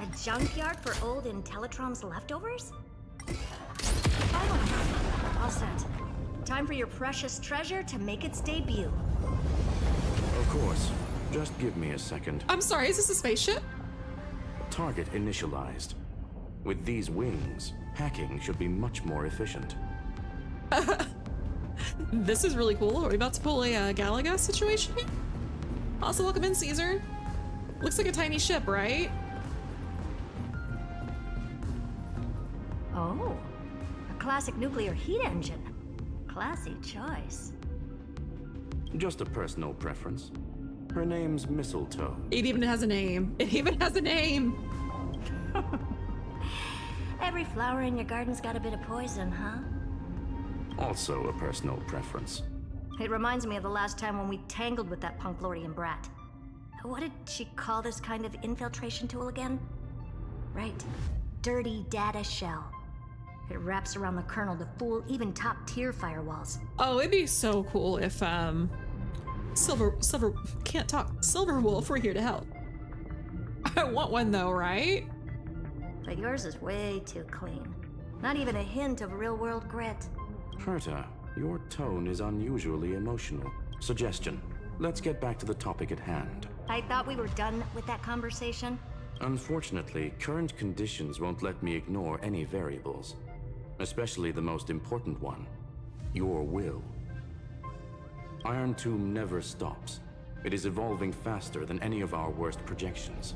A junkyard for old Intellitrons leftovers? Oh, all set. Time for your precious treasure to make its debut. Of course. Just give me a second. I'm sorry, is this a spaceship? Target initialized. With these wings, hacking should be much more efficient. This is really cool. Are we about to pull a Galaga situation here? Also, welcome in, Caesar. Looks like a tiny ship, right? Oh, a classic nuclear heat engine. Classy choice. Just a personal preference. Her name's Mistletoe. It even has a name. It even has a name. Every flower in your garden's got a bit of poison, huh? Also a personal preference. It reminds me of the last time when we tangled with that Punklordian brat. What did she call this kind of infiltration tool again? Right. Dirty data shell. It wraps around the kernel to fool even top-tier firewalls. Oh, it'd be so cool if, Silverwolf were here to help. I want one though, right? But yours is way too clean. Not even a hint of real-world grit. Herta, your tone is unusually emotional. Suggestion, let's get back to the topic at hand. I thought we were done with that conversation. Unfortunately, current conditions won't let me ignore any variables. Especially the most important one, your will. Iron Tomb never stops. It is evolving faster than any of our worst projections.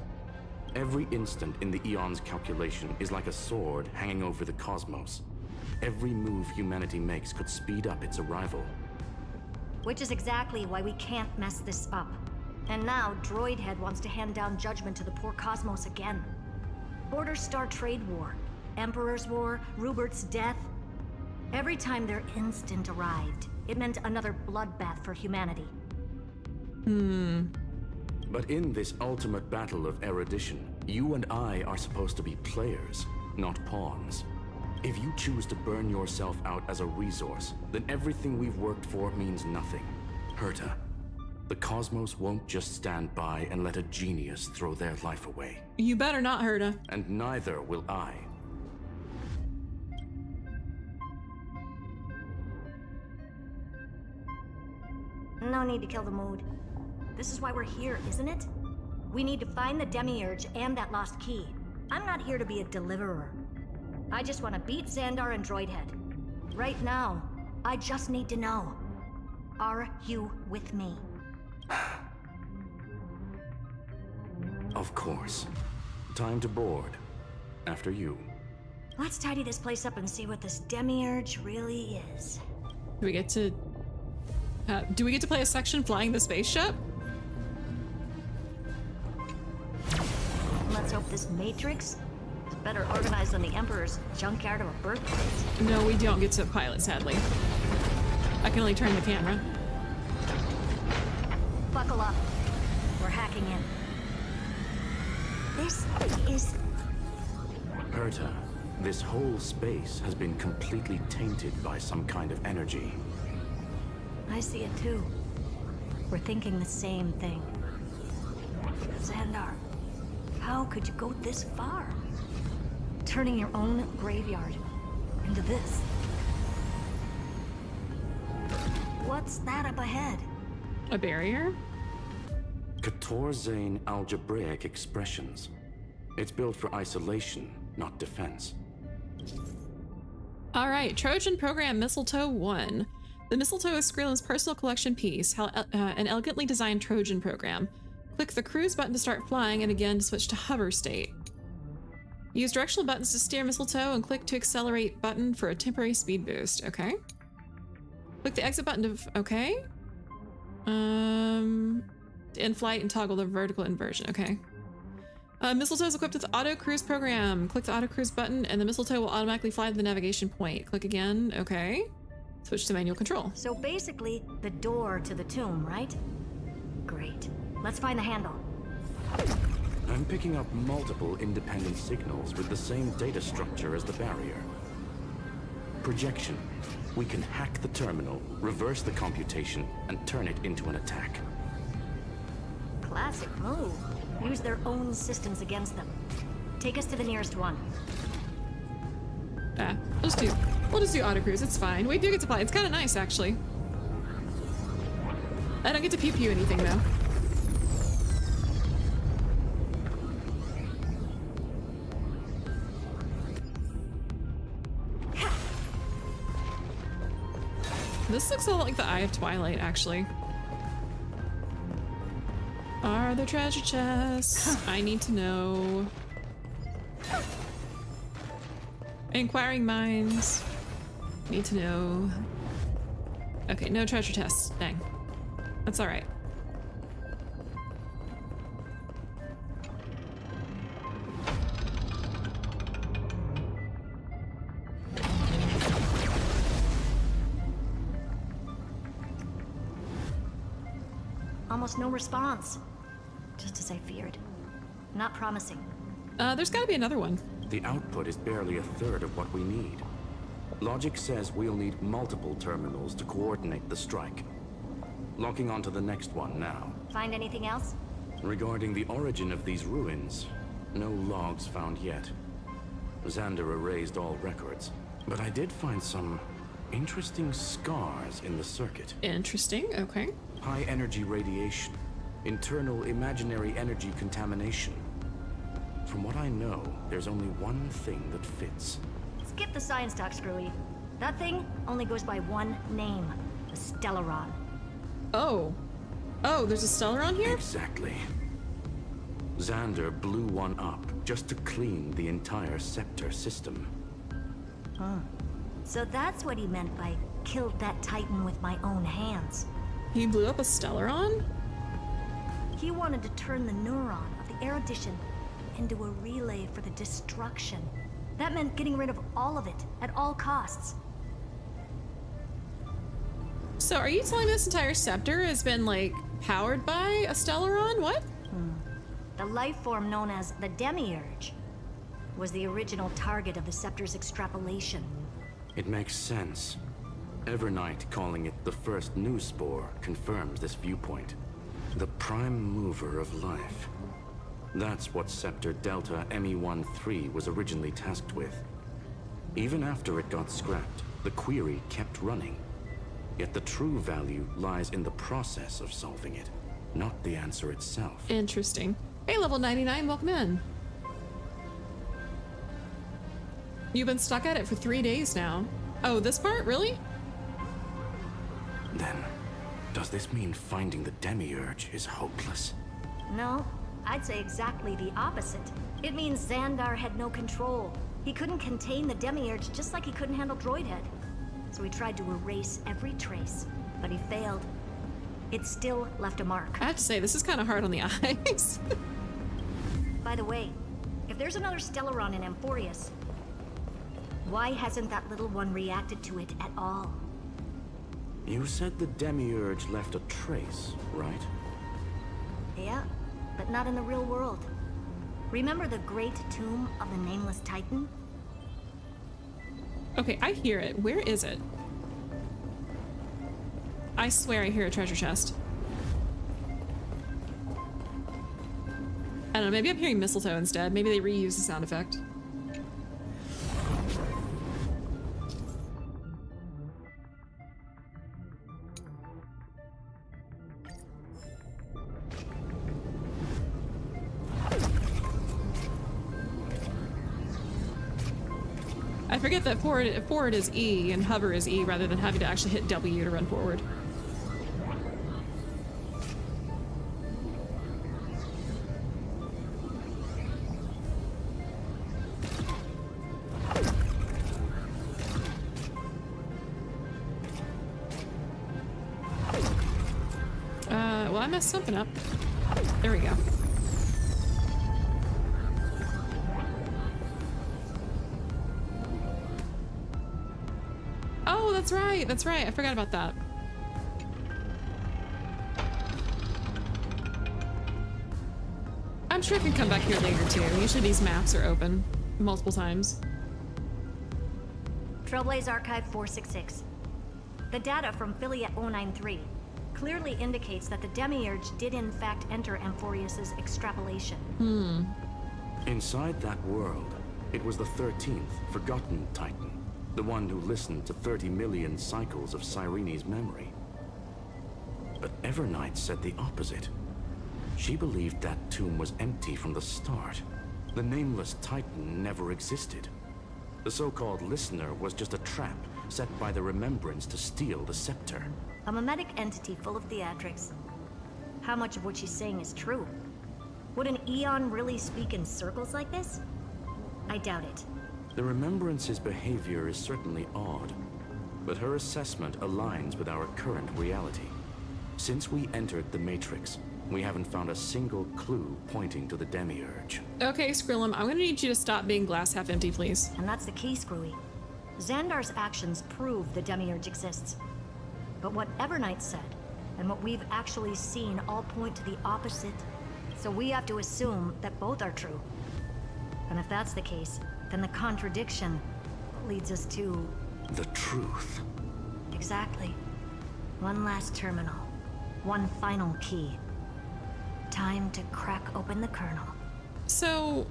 Every instant in the Eon's calculation is like a sword hanging over the cosmos. Every move humanity makes could speed up its arrival. Which is exactly why we can't mess this up. And now, Droidhead wants to hand down judgment to the poor cosmos again. Border Star Trade War, Emperor's War, Rupert's death. Every time their instant arrived, it meant another bloodbath for humanity. But in this ultimate battle of erudition, you and I are supposed to be players, not pawns. If you choose to burn yourself out as a resource, then everything we've worked for means nothing. Herta, the cosmos won't just stand by and let a genius throw their life away. You better not, Herta. And neither will I. No need to kill the mood. This is why we're here, isn't it? We need to find the Demiurge and that lost key. I'm not here to be a deliverer. I just want to beat Xandar and Droidhead. Right now, I just need to know. Are you with me? Of course. Time to board. After you. Let's tidy this place up and see what this Demiurge really is. Do we get to play a section flying the spaceship? Let's hope this Matrix is better organized than the Emperor's junkyard of a birthplace. No, we don't get to pilot, sadly. I can only turn the camera. Buckle up. We're hacking in. This is... Herta, this whole space has been completely tainted by some kind of energy. I see it too. We're thinking the same thing. Xandar, how could you go this far? Turning your own graveyard into this. What's that up ahead? A barrier? Katorzane algebraic expressions. It's built for isolation, not defense. All right, Trojan Program Mistletoe 1. The Mistletoe is Skrill's personal collection piece, an elegantly designed Trojan program. Click the cruise button to start flying and again to switch to hover state. Use directional buttons to steer Mistletoe and click to accelerate button for a temporary speed boost. Okay. Click the exit button to, okay. To end flight and toggle the vertical inversion. Okay. Mistletoe is equipped with the auto cruise program. Click the auto cruise button and the Mistletoe will automatically fly to the navigation point. Click again. Okay. Switch to manual control. So basically, the door to the tomb, right? Great. Let's find the handle. I'm picking up multiple independent signals with the same data structure as the barrier. Projection. We can hack the terminal, reverse the computation, and turn it into an attack. Classic move. Use their own systems against them. Take us to the nearest one. We'll just do auto cruise. It's fine. We do get to fly. It's kind of nice, actually. I don't get to pew pew anything though. This looks a lot like the Eye of Twilight, actually. Are there treasure chests? I need to know. Inquiring minds. Need to know. Okay, no treasure chests. Dang. That's alright. Almost no response. Just as I feared. Not promising. There's gotta be another one. The output is barely a third of what we need. Logic says we'll need multiple terminals to coordinate the strike. Locking onto the next one now. Find anything else? Regarding the origin of these ruins, no logs found yet. Xander erased all records, but I did find some interesting scars in the circuit. Interesting, okay. High energy radiation, internal imaginary energy contamination. From what I know, there's only one thing that fits. Skip the science talk, Screwy. That thing only goes by one name, the Stellaron. Oh. Oh, there's a Stellaron here? Exactly. Xander blew one up just to clean the entire scepter system. Huh. So that's what he meant by killed that Titan with my own hands. He blew up a Stellaron? He wanted to turn the neuron of the erudition into a relay for the destruction. That meant getting rid of all of it at all costs. So are you telling me this entire scepter has been, like, powered by a Stellaron? What? The life form known as the Demiurge was the original target of the scepter's extrapolation. It makes sense. Evernight calling it the first new spore confirms this viewpoint. The prime mover of life. That's what Scepter Delta ME-13 was originally tasked with. Even after it got scrapped, the query kept running. Yet the true value lies in the process of solving it, not the answer itself. Interesting. Hey, level 99, welcome in. You've been stuck at it for 3 days now. Oh, this part? Really? Then, does this mean finding the Demiurge is hopeless? No, I'd say exactly the opposite. It means Xandar had no control. He couldn't contain the Demiurge just like he couldn't handle Droidhead. So he tried to erase every trace, but he failed. It still left a mark. I have to say, this is kind of hard on the eyes. By the way, if there's another Stellaron in Amphorius, why hasn't that little one reacted to it at all? You said the Demiurge left a trace, right? Yeah, but not in the real world. Remember the great tomb of the Nameless Titan? Okay, I hear it. Where is it? I swear I hear a treasure chest. I don't know, maybe I'm hearing mistletoe instead. Maybe they reuse the sound effect. I forget that forward is E and hover is E rather than having to actually hit W to run forward. Well, I messed something up. There we go. Oh, that's right. That's right. I forgot about that. I'm sure I can come back here later too. Usually these maps are open multiple times. Trailblaze Archive 466. The data from Philiet 093 clearly indicates that the Demiurge did in fact enter Amphorius's extrapolation. Inside that world, it was the 13th forgotten Titan, the one who listened to 30 million cycles of Cyrene's memory. But Evernight said the opposite. She believed that tomb was empty from the start. The nameless Titan never existed. The so-called listener was just a trap set by the Remembrance to steal the scepter. A mimetic entity full of theatrics. How much of what she's saying is true? Would an Eon really speak in circles like this? I doubt it. The Remembrance's behavior is certainly odd, but her assessment aligns with our current reality. Since we entered the Matrix, we haven't found a single clue pointing to the Demiurge. Okay, Skrillum, I'm gonna need you to stop being glass half empty, please. And that's the key, Screwy. Xandar's actions prove the Demiurge exists. But what Evernight said, and what we've actually seen all point to the opposite. So we have to assume that both are true. And if that's the case, then the contradiction leads us to... the truth. Exactly. One last terminal. One final key. Time to crack open the kernel. So...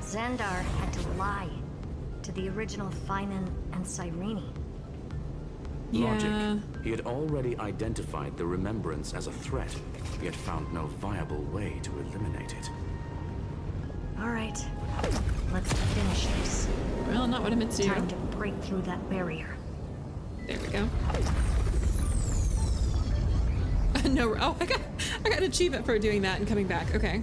Xandar had to lie to the original Finan and Cyrene. Logic. He had already identified the Remembrance as a threat, yet found no viable way to eliminate it. All right, let's finish this. Well, not what I meant to do. Time to break through that barrier. There we go. No, oh, I got an achievement for doing that and coming back. Okay.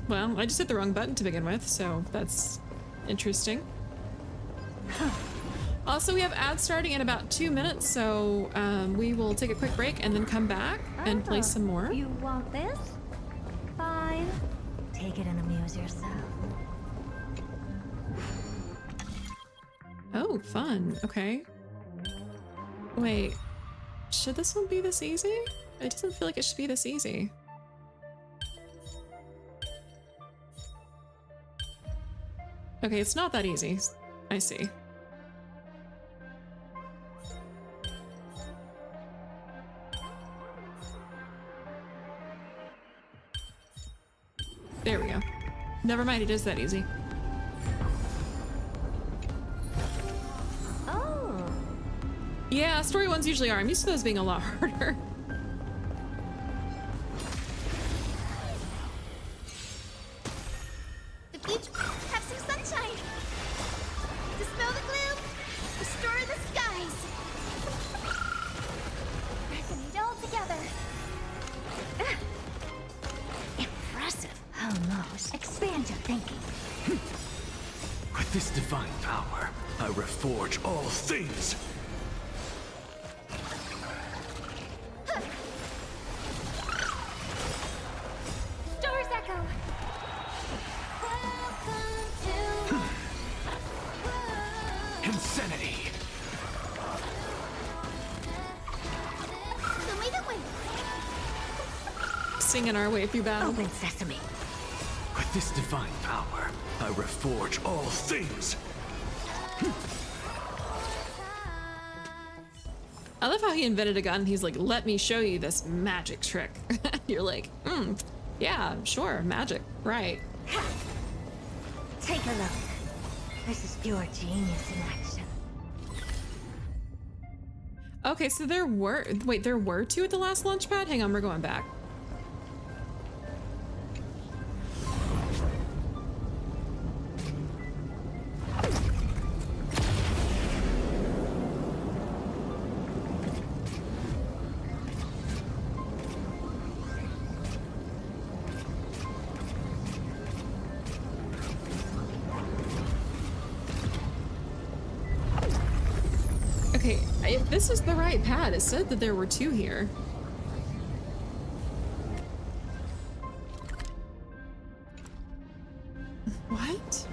Well, I just hit the wrong button to begin with, so that's interesting. Also, we have ads starting in about 2 minutes, so we will take a quick break and then come back and play some more. You want this? Fine. Take it and amuse yourself. Oh, fun. Okay. Wait, should this one be this easy? It doesn't feel like it should be this easy. Okay, it's not that easy. I see. There we go. Never mind, it is that easy. Oh. Yeah, story ones usually are. I'm used to those being a lot harder. The beach, have some sunshine. Dispel the gloom, restore the skies. Resonate all together. Impressive. How knows? Expand your thinking. With this divine power, I reforge all things. Stars echo. Insanity. Show me the way. Singing our way through battle. Open sesame. With this divine power, I reforge all things. I love how he invented a gun. He's like, let me show you this magic trick. You're like, yeah, sure, magic, right. Take a look. This is pure genius in action. Okay, so there were two at the last launch pad? Hang on, we're going back. If this is the right pad, it said that there were 2 here. What?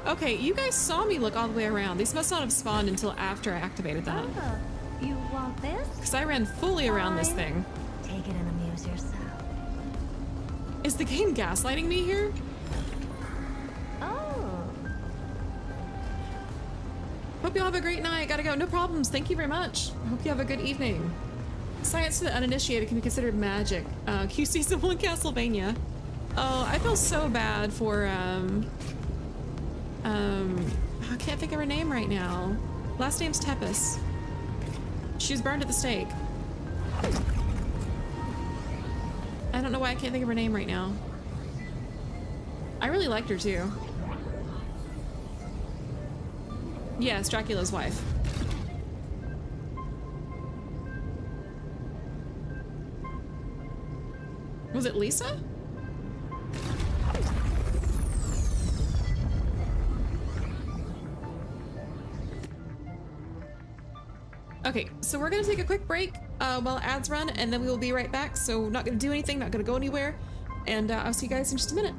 Okay, you guys saw me look all the way around. These must not have spawned until after I activated that. Oh, you want this? Because I ran fully around this thing. Take it and amuse yourself. Is the game gaslighting me here? Oh. Hope you all have a great night. Gotta go. No problems. Thank you very much. Hope you have a good evening. Science to the uninitiated can be considered magic. QC symbol in Castlevania. Oh, I feel so bad for, I can't think of her name right now. Last name's Tepes. She was burned at the stake. I don't know why I can't think of her name right now. I really liked her too. Yes, Dracula's wife. Was it Lisa? Okay, so we're gonna take a quick break while ads run, and then we will be right back. So not gonna do anything, not gonna go anywhere, and I'll see you guys in just a minute.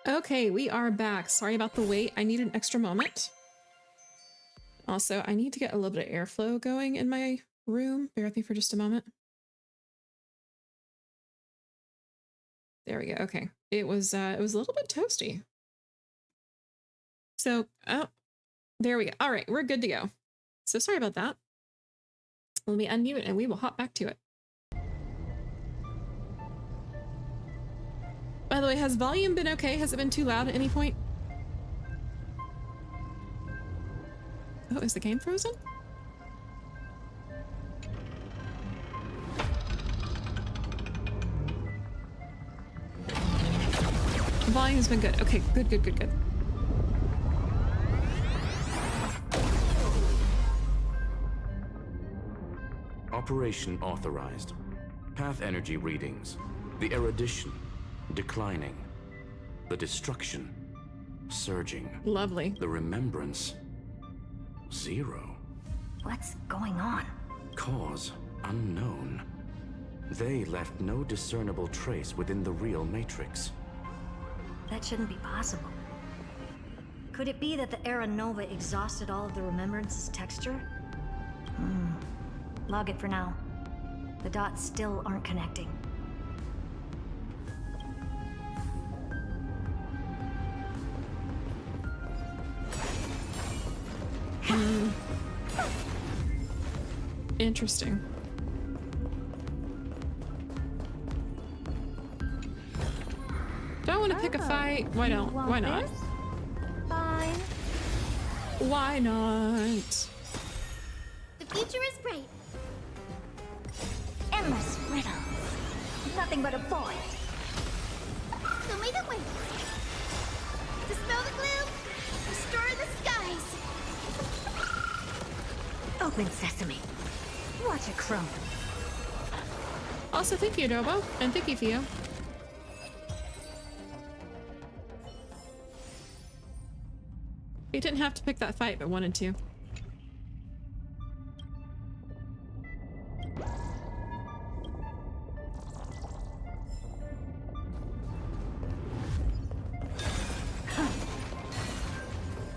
Okay, we are back. Sorry about the wait. I need an extra moment. Also, I need to get a little bit of airflow going in my room. Bear with me for just a moment. There we go. Okay. It was a little bit toasty. So, oh, there we go. All right, we're good to go. So sorry about that. Let me unmute and we will hop back to it. By the way, has volume been okay? Has it been too loud at any point? Oh, is the game frozen? Volume's been good. Okay, good, good, good, good. Operation authorized. Path energy readings. The erudition declining. The destruction surging. Lovely. The remembrance 0. What's going on? Cause unknown. They left no discernible trace within the real Matrix. That shouldn't be possible. Could it be that the Era Nova exhausted all of the Remembrance's texture? Log it for now. The dots still aren't connecting. Interesting. Don't want to pick a fight. Why don't? Why not? Fine. Why not? The future is bright. Endless riddles. Nothing but a void. Show me the way. Dispel the gloom. Restore the skies. Open sesame. Watch it crumble. Also, thank you, Dobo, and thank you, Theo. You didn't have to pick that fight, but wanted to.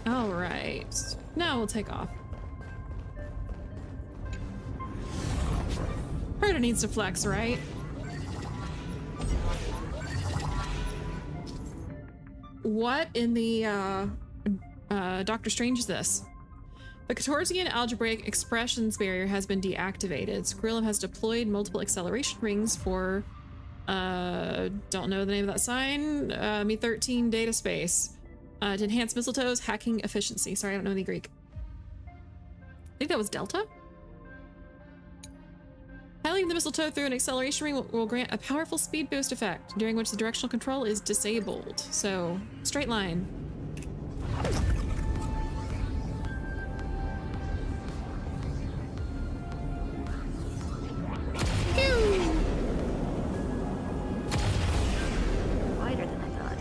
All right. Now we'll take off. Herda needs to flex, right? What in the Doctor Strange is this? The Catorzian algebraic expressions barrier has been deactivated. Skrillum has deployed multiple acceleration rings for don't know the name of that sign. Me13 data space. To enhance Mistletoe's hacking efficiency. Sorry, I don't know any Greek. I think that was Delta? Piling the mistletoe through an acceleration ring will grant a powerful speed boost effect, during which the directional control is disabled. So, straight line. Wider than I thought.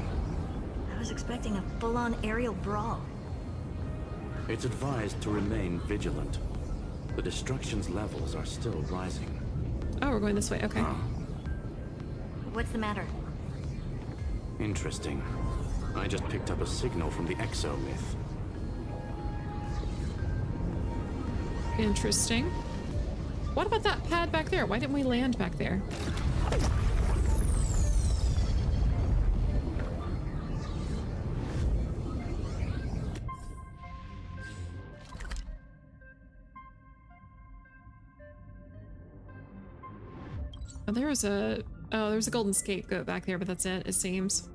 I was expecting a full-on aerial brawl. It's advised to remain vigilant. The destruction's levels are still rising. Oh, we're going this way. Okay. What's the matter? Interesting. I just picked up a signal from the exomyth. Interesting. What about that pad back there? Why didn't we land back there? Oh, there's a golden scapegoat back there, but that's it seems.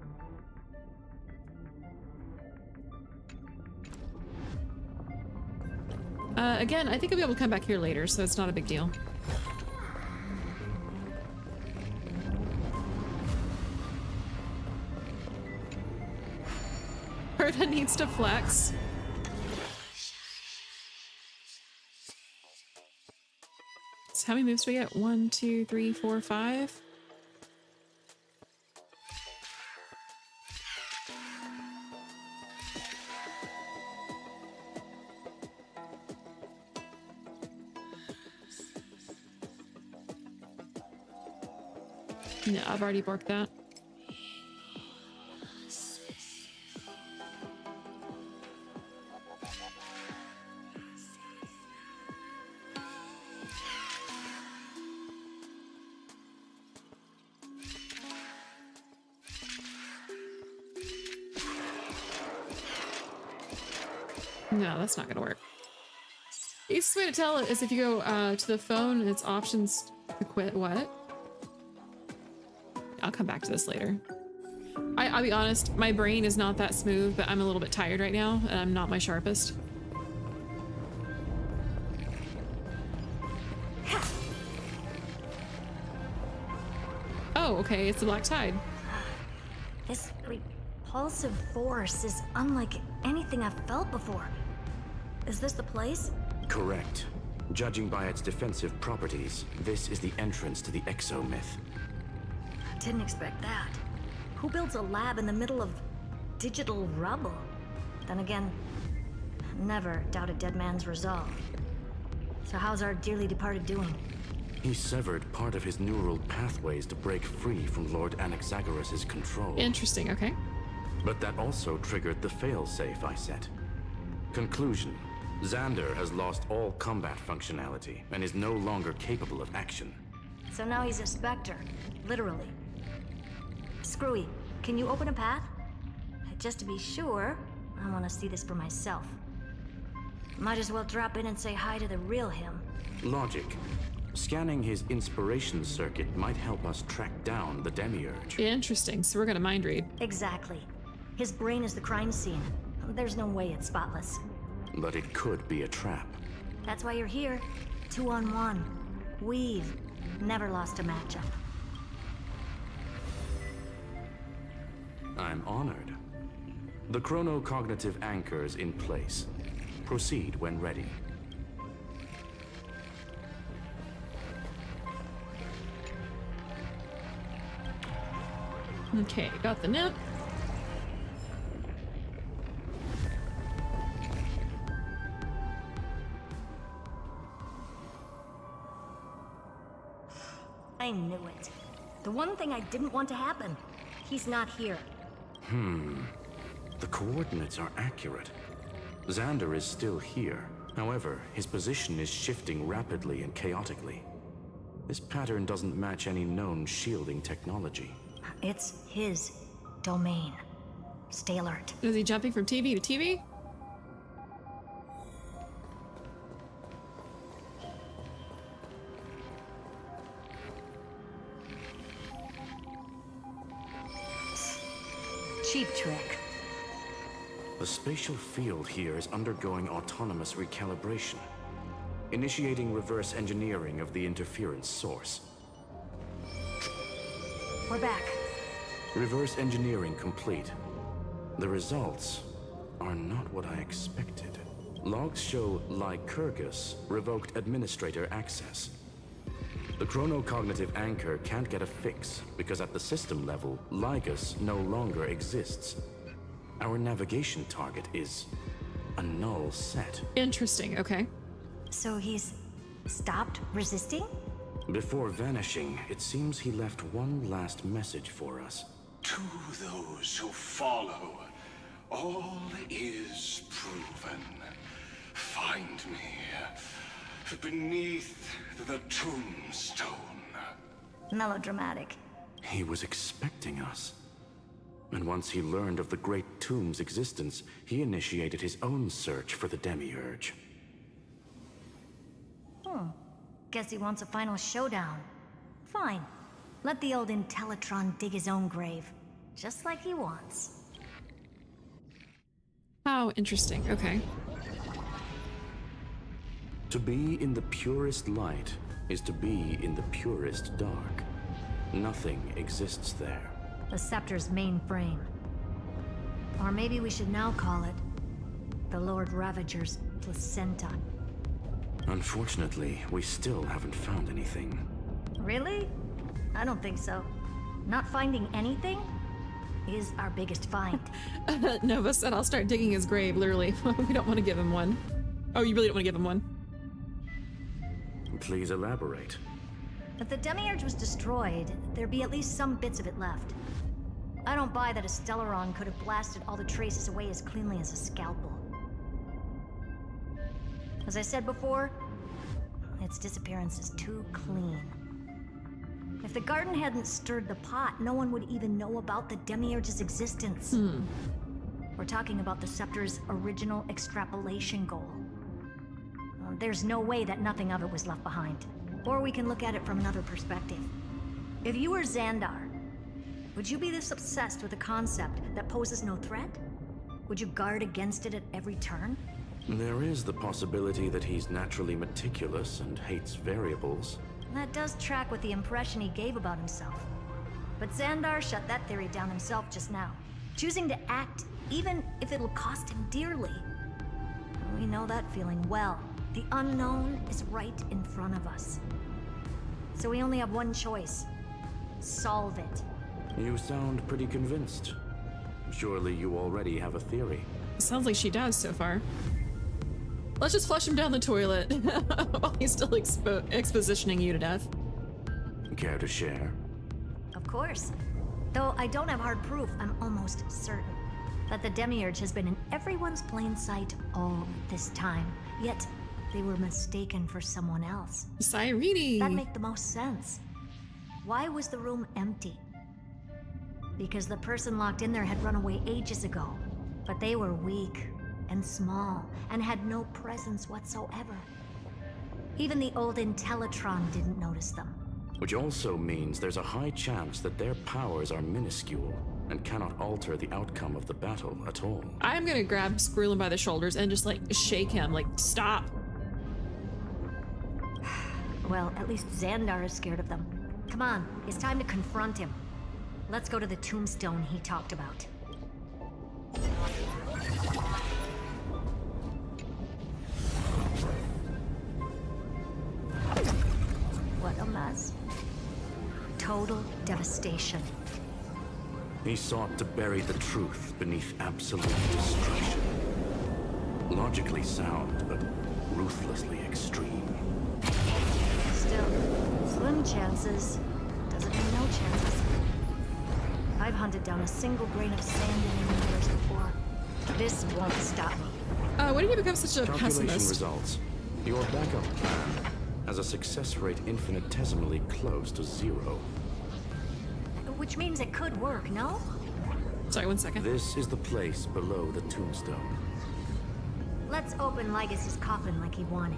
Again, I think I'll be able to come back here later, so it's not a big deal. Herda needs to flex. So how many moves do we get? 1, 2, 3, 4, 5. No, I've already borked that. No, that's not gonna work. The easiest way to tell it is if you go to the phone and it's options to quit. What? I'll come back to this later. I'll be honest, my brain is not that smooth, but I'm a little bit tired right now and I'm not my sharpest. Oh, okay, it's the Black Tide. This repulsive force is unlike anything I've felt before. Is this the place? Correct. Judging by its defensive properties, this is the entrance to the exomyth. Didn't expect that. Who builds a lab in the middle of digital rubble? Then again, never doubt a dead man's resolve. So how's our dearly departed doing? He severed part of his neural pathways to break free from Lord Anaxagoras' control. Interesting, okay. But that also triggered the failsafe I set. Conclusion: Xander has lost all combat functionality and is no longer capable of action. So now he's a specter, literally. Screwy, can you open a path? Just to be sure, I want to see this for myself. Might as well drop in and say hi to the real him. Logic. Scanning his inspiration circuit might help us track down the Demiurge. Interesting, so we're gonna mind read. Exactly. His brain is the crime scene. There's no way it's spotless. But it could be a trap. That's why you're here. 2-on-1. We've never lost a matchup. I'm honored. The chronocognitive anchor is in place. Proceed when ready. Okay, got the nip. I knew it. The one thing I didn't want to happen. He's not here. The coordinates are accurate. Xander is still here. However, his position is shifting rapidly and chaotically. This pattern doesn't match any known shielding technology. It's his domain. Stay alert. Is he jumping from TV to TV? Cheap trick. The spatial field here is undergoing autonomous recalibration, initiating reverse engineering of the interference source. We're back. Reverse engineering complete. The results are not what I expected. Logs show Lycurgus revoked administrator access. The chronocognitive anchor can't get a fix because at the system level, Lygus no longer exists. Our navigation target is a null set. Interesting, okay. So he's stopped resisting? Before vanishing, it seems he left one last message for us. To those who follow, all is proven. Find me beneath the tombstone. Melodramatic. He was expecting us. And once he learned of the Great Tomb's existence, he initiated his own search for the Demiurge. Guess he wants a final showdown. Fine. Let the old Intellitron dig his own grave. Just like he wants. How interesting, okay. To be in the purest light is to be in the purest dark. Nothing exists there. The Scepter's main frame. Or maybe we should now call it the Lord Ravager's placenta. Unfortunately, we still haven't found anything. Really? I don't think so. Not finding anything is our biggest find. Nova said I'll start digging his grave, literally. We don't want to give him one. Oh, you really don't want to give him one? Please elaborate. If the Demiurge was destroyed, there'd be at least some bits of it left. I don't buy that a Stellaron could have blasted all the traces away as cleanly as a scalpel. As I said before, its disappearance is too clean. If the garden hadn't stirred the pot, no one would even know about the Demiurge's existence. We're talking about the Scepter's original extrapolation goal. There's no way that nothing of it was left behind. Or we can look at it from another perspective. If you were Xandar, would you be this obsessed with a concept that poses no threat? Would you guard against it at every turn? There is the possibility that he's naturally meticulous and hates variables. That does track with the impression he gave about himself. But Xandar shut that theory down himself just now, choosing to act even if it'll cost him dearly. We know that feeling well. The unknown is right in front of us. So we only have one choice. Solve it. You sound pretty convinced. Surely you already have a theory. Sounds like she does so far. Let's just flush him down the toilet while he's still expositioning you to death. Care to share? Of course. Though I don't have hard proof, I'm almost certain that the Demiurge has been in everyone's plain sight all this time. Yet, they were mistaken for someone else. Cyrene! That'd make the most sense. Why was the room empty? Because the person locked in there had run away ages ago. But they were weak and small and had no presence whatsoever. Even the old Intellitron didn't notice them. Which also means there's a high chance that their powers are minuscule and cannot alter the outcome of the battle at all. I'm gonna grab Skrulin by the shoulders and just like shake him, like stop. Well, at least Xandar is scared of them. Come on, it's time to confront him. Let's go to the tombstone he talked about. What a mess. Total devastation. He sought to bury the truth beneath absolute destruction. Logically sound, but ruthlessly extreme. Still, slim chances doesn't mean no chances. I've hunted down a single grain of sand in the universe before. This won't stop me. Why did you become such a Calculation pessimist? results. Your backup plan has a success rate infinitesimally close to 0. Which means it could work, no? Sorry, 1 second. This is the place below the tombstone. Let's open Lygus' coffin like he wanted.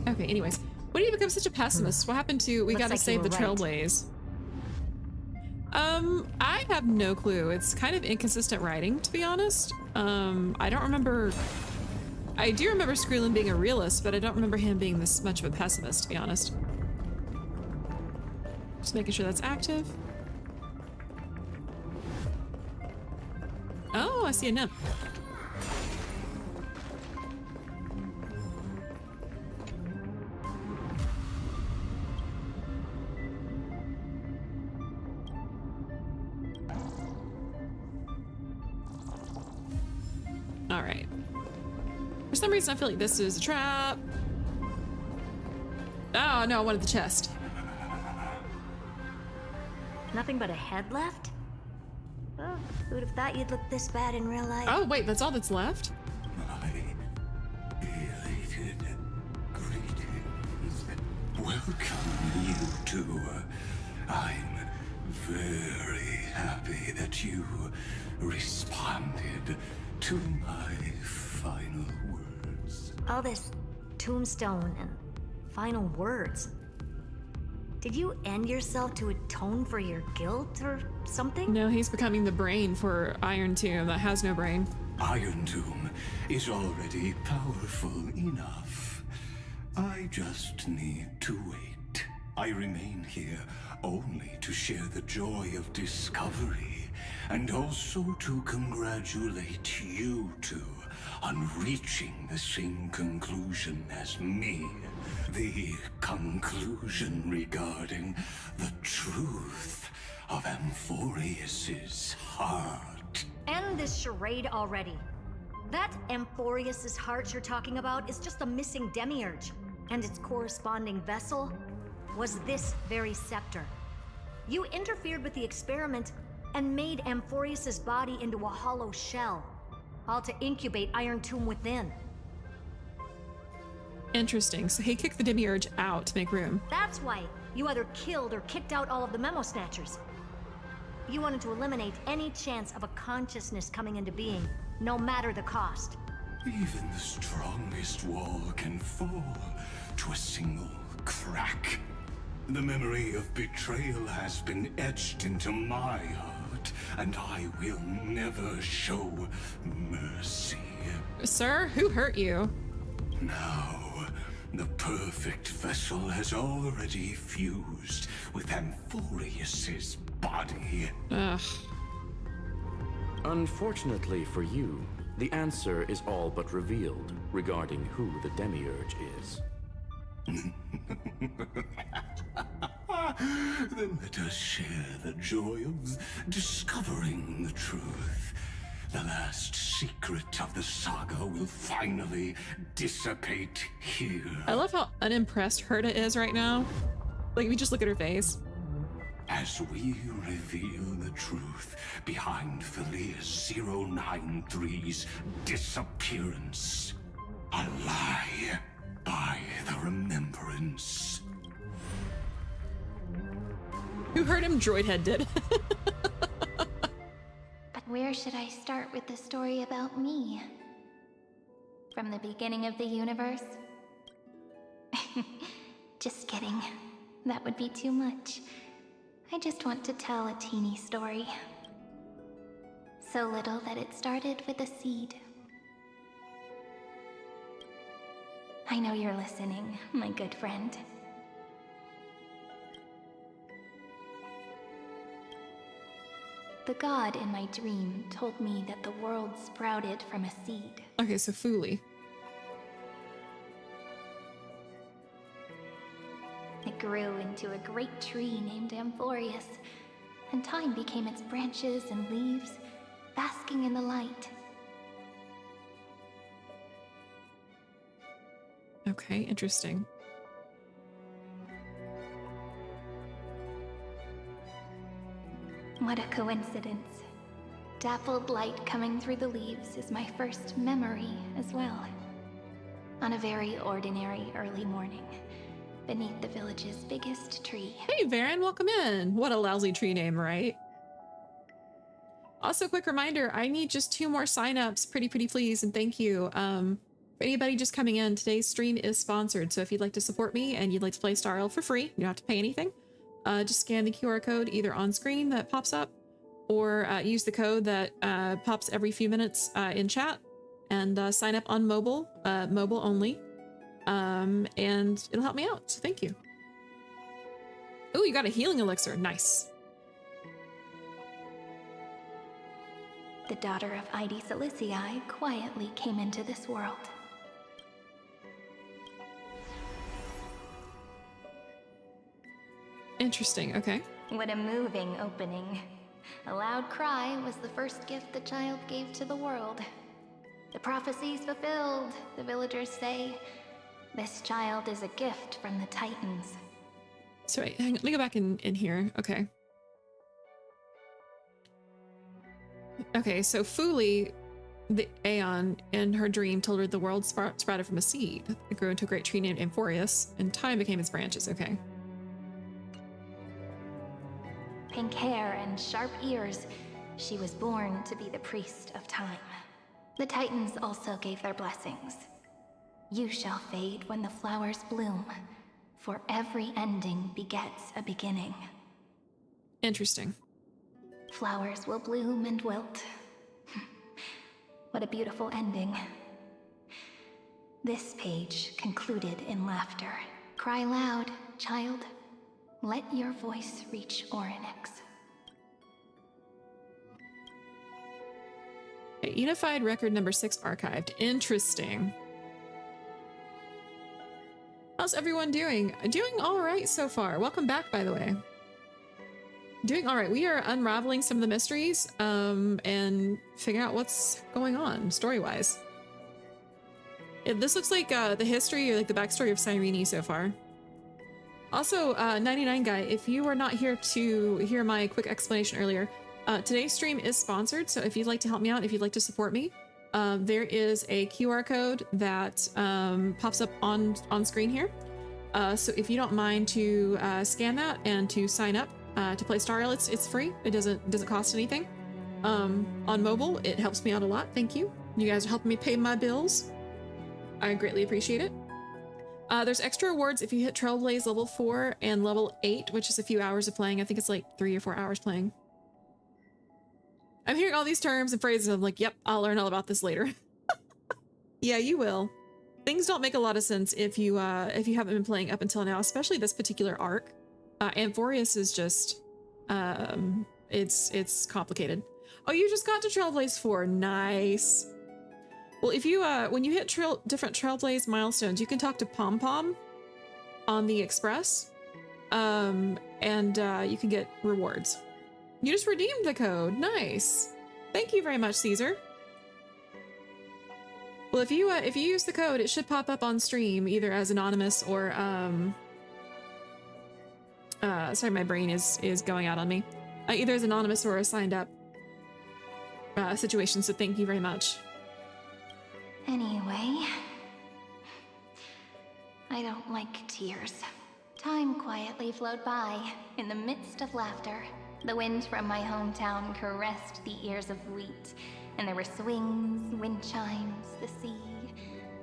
Okay, anyways. Why did you become such a pessimist? What happened to we Looks gotta like save you the were right. Trailblaze? I have no clue. It's kind of inconsistent writing, to be honest. I don't remember. I do remember Skrulin being a realist, but I don't remember him being this much of a pessimist, to be honest. Just making sure that's active. Oh, I see a nymph. All right. For some reason, I feel like this is a trap. Oh, no, I wanted the chest. Nothing but a head left? Oh, who'd have thought you'd look this bad in real life? Oh, wait, that's all that's left? Elated greetings. Welcome, you two. I'm very happy that you responded to my final words. All this tombstone and final words. Did you end yourself to atone for your guilt or something? No, he's becoming the brain for Iron Tomb that has no brain. Iron Tomb is already powerful enough. I just need to wait. I remain here only to share the joy of discovery, and also to congratulate you two on reaching the same conclusion as me. The conclusion regarding the truth of Amphorius's heart. End this charade already. That Amphorius's heart you're talking about is just a missing demiurge, and its corresponding vessel was this very scepter. You interfered with the experiment and made Amphorius's body into a hollow shell, all to incubate Iron Tomb within. Interesting. So he kicked the demiurge out to make room. That's why You either killed or kicked out all of the memo snatchers. You wanted to eliminate any chance of a consciousness coming into being, no matter the cost. Even the strongest wall can fall to a single crack. The memory of betrayal has been etched into my heart, and I will never show mercy. Sir, who hurt you? Now, the perfect vessel has already fused with Amphorius's body. Ugh. Unfortunately for you, the answer is all but revealed regarding who the Demiurge is. Then let us share the joy of discovering the truth. The last secret of the saga will finally dissipate here. I love how unimpressed Herta is right now. Like, if you just look at her face. As we reveal the truth behind Philius 093's disappearance, a lie by the remembrance. Who hurt him? Droidhead did. But where should I start with the story about me? From the beginning of the universe? Just kidding. That would be too much. I just want to tell a teeny story. So little that it started with a seed. I know you're listening, my good friend. The god in my dream told me that the world sprouted from a seed. Okay, so Fuli. It grew into a great tree named Amphorius, and time became its branches and leaves, basking in the light. Okay, interesting. What a coincidence. Dappled light coming through the leaves is my first memory as well. On a very ordinary early morning, beneath the village's biggest tree. Hey, Varen, welcome in. What a lousy tree name, right? Also, quick reminder, I need just 2 more signups, pretty please, and thank you. For anybody just coming in, today's stream is sponsored, so if you'd like to support me and you'd like to play Star Rail for free, you don't have to pay anything. Just scan the QR code either on screen that pops up, or use the code that pops every few minutes in chat, and sign up on mobile, mobile only, and it'll help me out, so thank you. Oh, you got a healing elixir, nice. The daughter of Ide Silicii quietly came into this world. Interesting, okay. What a moving opening. A loud cry was the first gift the child gave to the world. The prophecy's fulfilled, the villagers say. This child is a gift from the Titans. So wait, hang on, let me go back in here, okay. Okay, so Fuli, the Aeon, in her dream told her the world sprouted from a seed. It grew into a great tree named Amphorius, and time became its branches, okay. Pink hair and sharp ears, she was born to be the priest of time. The Titans also gave their blessings. You shall fade when the flowers bloom, for every ending begets a beginning. Interesting. Flowers will bloom and wilt. What a beautiful ending. This page concluded in laughter. Cry loud, child. Let your voice reach Orynyx. Okay, Unified record number 6 archived. Interesting. How's everyone doing? Doing all right so far. Welcome back, by the way. Doing all right. We are unraveling some of the mysteries and figuring out what's going on story-wise. This looks like the history or like the backstory of Cyrene so far. Also, 99 guy, if you were not here to hear my quick explanation earlier, today's stream is sponsored, so if you'd like to help me out, if you'd like to support me, there is a QR code that pops up on screen here. So if you don't mind to scan that and to sign up to play Star Rail, it's free. It doesn't cost anything. On mobile, it helps me out a lot. Thank you. You guys are helping me pay my bills. I greatly appreciate it. There's extra rewards if you hit Trailblaze level 4 and level 8, which is a few hours of playing. I think it's like 3 or 4 hours playing. I'm hearing all these terms and phrases. I'm like, yep, I'll learn all about this later. Yeah, you will. Things don't make a lot of sense if you haven't been playing up until now, especially this particular arc. Amphorius is just, it's complicated. Oh, you just got to Trailblaze 4. Nice. Well, if you, when you hit different Trailblaze milestones, you can talk to Pom Pom on the Express, and you can get rewards. You just redeemed the code. Nice. Thank you very much, Caesar. Well, if you use the code, it should pop up on stream either as anonymous or sorry, my brain is going out on me. Either as anonymous or a signed up situation. So thank you very much. Anyway, I don't like tears. Time quietly flowed by in the midst of laughter. The wind from my hometown caressed the ears of wheat, and there were swings, wind chimes, the sea,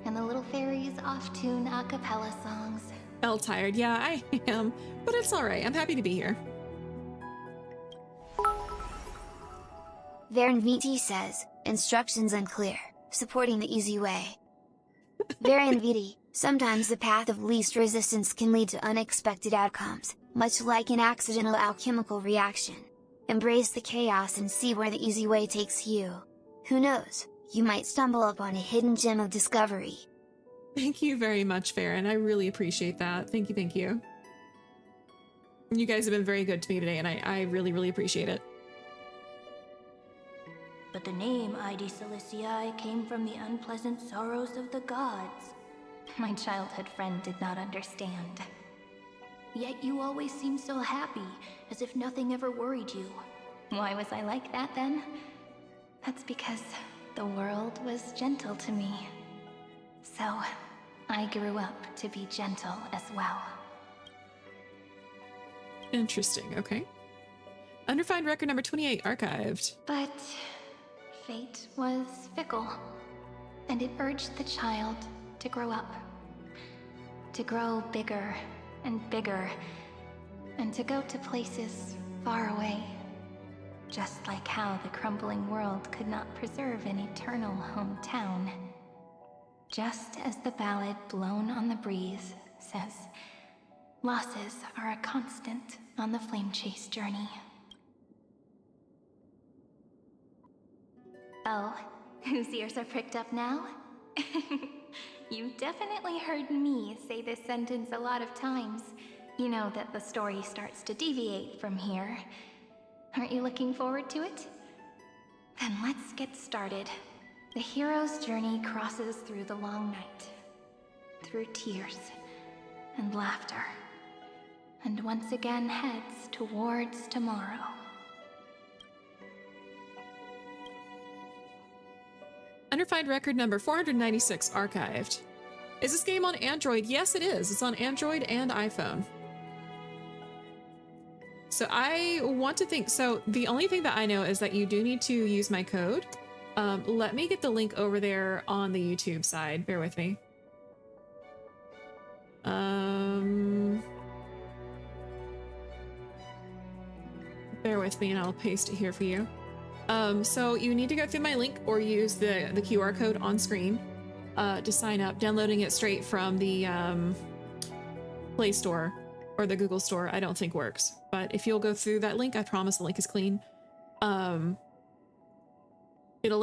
and the little fairies off-tune a cappella songs. Felt tired. Yeah, I am, but it's all right. I'm happy to be here. Varen VT says, instructions unclear, supporting the easy way. Varen VT, sometimes the path of least resistance can lead to unexpected outcomes, much like an accidental alchemical reaction. Embrace the chaos and see where the easy way takes you. Who knows, you might stumble upon a hidden gem of discovery. Thank you very much, Varen. I really appreciate that. Thank you, thank you. You guys have been very good to me today, and I really, really appreciate it. But the name Ide Ciliciae came from the unpleasant sorrows of the gods. My childhood friend did not understand. Yet you always seemed so happy, as if nothing ever worried you. Why was I like that then? That's because the world was gentle to me. So, I grew up to be gentle as well. Interesting, okay. Unrefined record number 28 archived. But fate was fickle, and it urged the child to grow up. To grow bigger and bigger, and to go to places far away. Just like how the crumbling world could not preserve an eternal hometown. Just as the ballad Blown on the Breeze says, losses are a constant on the flame chase journey. Oh, whose ears are pricked up now? You've definitely heard me say this sentence a lot of times. You know that the story starts to deviate from here. Aren't you looking forward to it? Then let's get started. The hero's journey crosses through the long night, through tears and laughter, and once again heads towards tomorrow. Unrefined record number 496 archived. Is this game on Android? Yes, it is. It's on Android and iPhone. So I want to think, so the only thing that I know is that you do need to use my code. Let me get the link over there on the YouTube side. Bear with me. Bear with me and I'll paste it here for you. So you need to go through my link or use the QR code on screen to sign up. Downloading it straight from the Play Store or the Google Store I don't think works. But if you'll go through that link, I promise the link is clean. It'll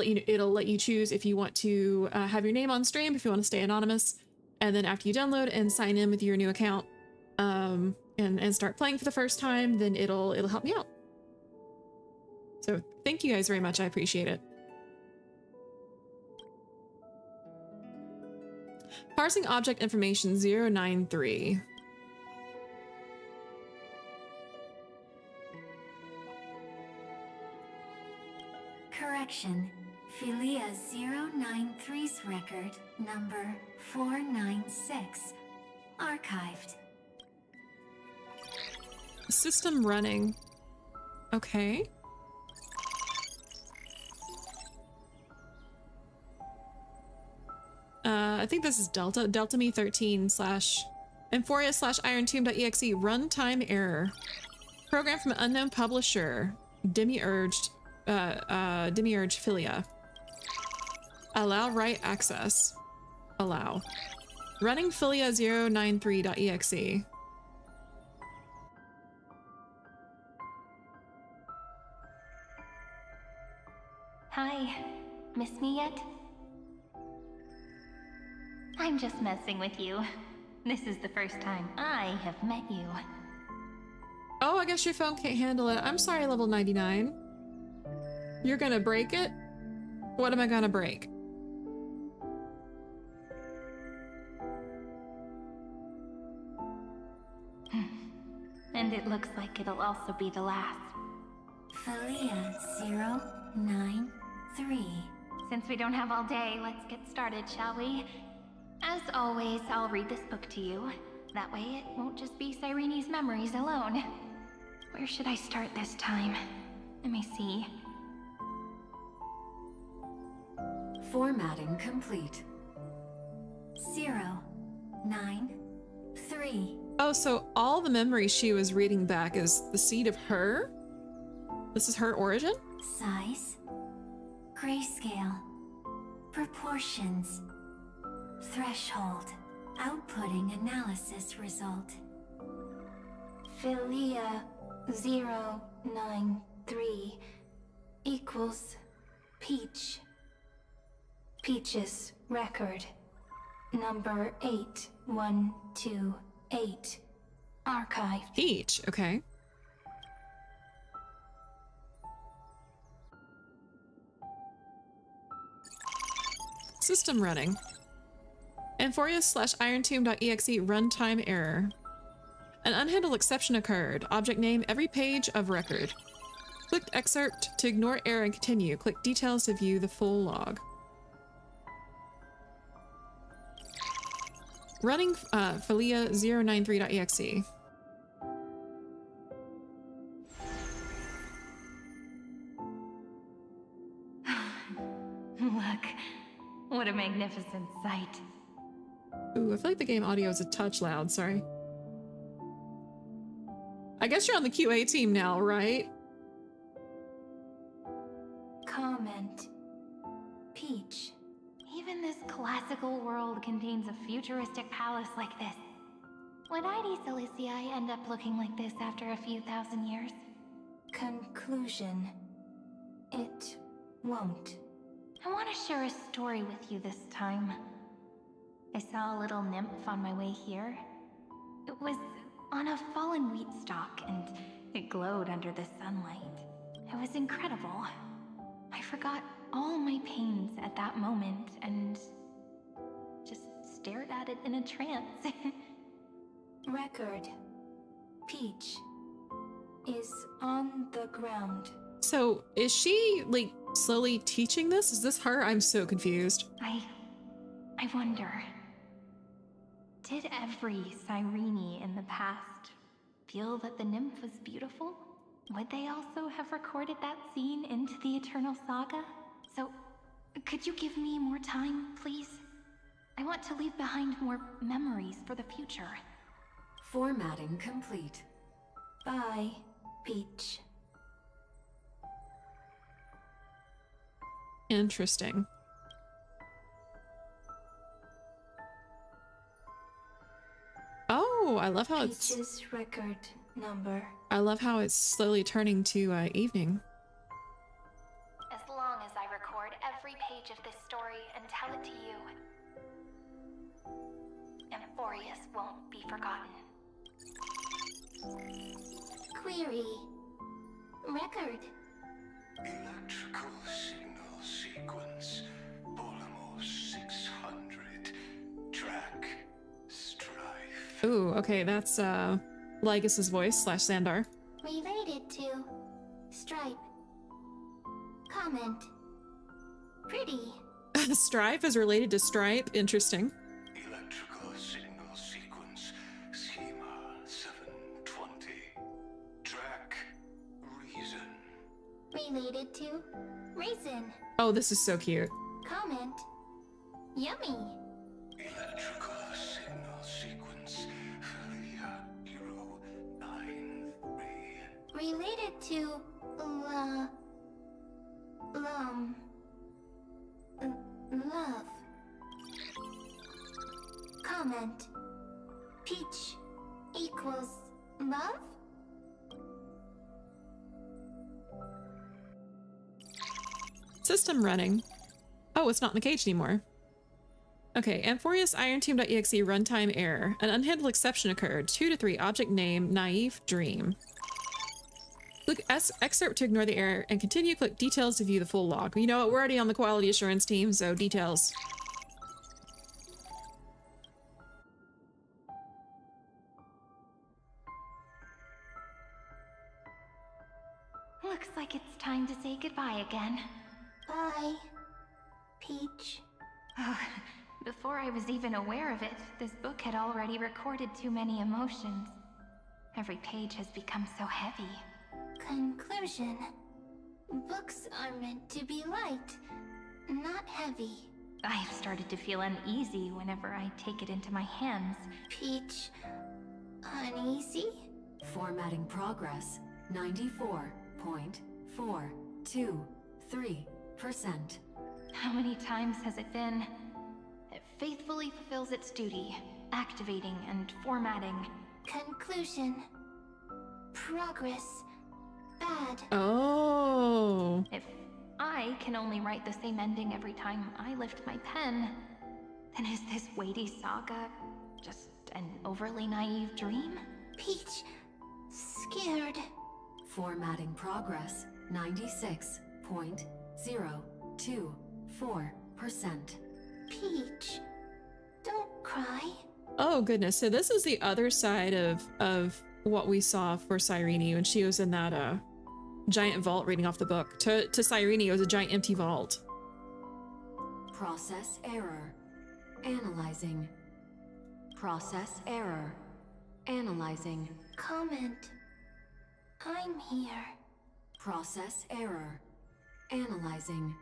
let you choose if you want to have your name on stream, if you want to stay anonymous, and then after you download and sign in with your new account and start playing for the first time, then it'll help me out. So thank you guys very much. I appreciate it. Parsing object information 093. Correction. Philia 093's record number 496 Archived. System running. Okay. I think this is Delta Me 13 / Emphoria / IronTomb.exe runtime error. Program from unknown publisher. Demiurge Philia. Allow write access. Allow. Running Philia 093.exe. Hi. Miss me yet? I'm just messing with you. This is the first time I have met you. Oh, I guess your phone can't handle it. I'm sorry, level 99. You're gonna break it? What am I gonna break? And it looks like it'll also be the last. Philia 093. Since we don't have all day, let's get started, shall we? As always, I'll read this book to you. That way it won't just be Cyrene's memories alone. Where should I start this time? Let me see. Formatting complete. 093. Oh, so all the memories she was reading back is the seed of her? This is her origin? Size. Grayscale. Proportions. Threshold. Outputting analysis result. Philia 093 equals Peach. Peach's record. Number 8128. Archived. Peach, okay. System running. Emphoria / IronTomb.exe runtime error. An unhandled exception occurred. Object name, every page of record. Click excerpt to ignore error and continue. Click details to view the full log. Running Philia 093.exe. Look, what a magnificent sight. Ooh, I feel like the game audio is a touch loud, sorry. I guess you're on the QA team now, right? Comment. Peach. Even this classical world contains a futuristic palace like this. Would ID Silicii end up looking like this after a few thousand years? Conclusion. It won't. I want to share a story with you this time. I saw a little nymph on my way here. It was on a fallen wheat stalk, and it glowed under the sunlight. It was incredible. I forgot all my pains at that moment and just stared at it in a trance. Record. Peach is on the ground. So is she like slowly teaching this? Is this her? I'm so confused. I wonder, did every Cyrene in the past feel that the nymph was beautiful? Would they also have recorded that scene into the Eternal Saga? So, could you give me more time, please? I want to leave behind more memories for the future. Formatting complete. Bye, Peach. Interesting. Oh, I love how Peach's record number. I love how it's slowly turning to evening. As long as I record every page of this story and tell it to you, Emphorius won't be forgotten. Query. Record. Electrical signal sequence. Polymos 600. Track. Strife. Ooh, okay, that's Lygas's voice / Sandar. Related to Stripe. Comment. Pretty. Stripe is related to Stripe. Interesting. Electrical signal sequence. Related to raisin. Oh, this is so cute. Comment. Yummy. Electrical signal sequence. 093. Related to love. Comment. Peach equals love? System running. Oh, it's not in the cage anymore. Okay, Amphorious IronTeam.exe runtime error. An unhandled exception occurred. 2 to 3, object name, naive dream. Click excerpt to ignore the error and continue. Click details to view the full log. You know what? We're already on the quality assurance team, so details. Looks like it's time to say goodbye again. Bye, Peach. Oh, before I was even aware of it, this book had already recorded too many emotions. Every page has become so heavy. Conclusion. Books are meant to be light, not heavy. I have started to feel uneasy whenever I take it into my hands. Peach, uneasy? Formatting progress, 94.423%. How many times has it been? It faithfully fulfills its duty, activating and formatting. Conclusion. Progress. Bad. Oh. If I can only write the same ending every time I lift my pen, then is this weighty saga just an overly naive dream? Peach, scared. Formatting progress, 96.024%. Peach, don't cry. Oh goodness, so this is the other side of what we saw for Cyrene when she was in that giant vault reading off the book. To Cyrene, it was a giant empty vault. Process error. Analyzing. Process error. Analyzing. Comment. I'm here. Process error. Analyzing.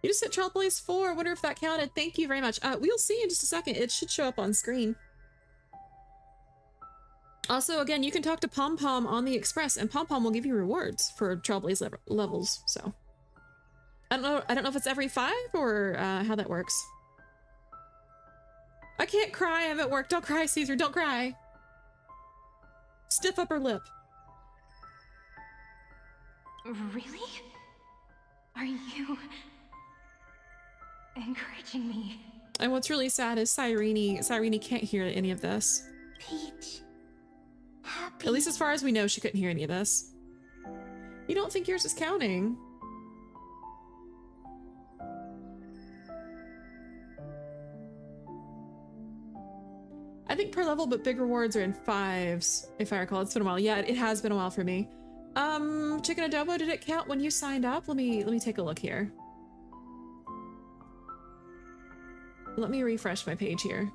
You just hit Trailblaze 4. I wonder if that counted. Thank you very much. We'll see in just a second. It should show up on screen. Also, again, you can talk to Pom Pom on the Express, and Pom Pom will give you rewards for Trailblaze levels. So, I don't know if it's every 5 or how that works. I can't cry. I'm at work. Don't cry, Caesar. Don't cry. Stiff upper lip. Really? Are you encouraging me? And what's really sad is Cyrene can't hear any of this. Peach. Happy. At least as far as we know, she couldn't hear any of this. You don't think yours is counting? I think per level, but big rewards are in 5s, if I recall. It's been a while. Yeah, it has been a while for me. Chicken Adobo, did it count when you signed up? Let me take a look here. Let me refresh my page here.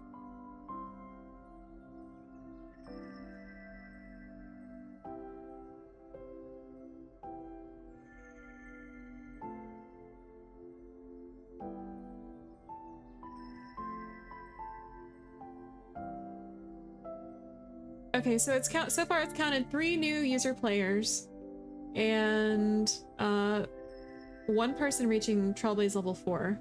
Okay, so so far it's counted 3 new user players and 1 person reaching Trailblaze level 4.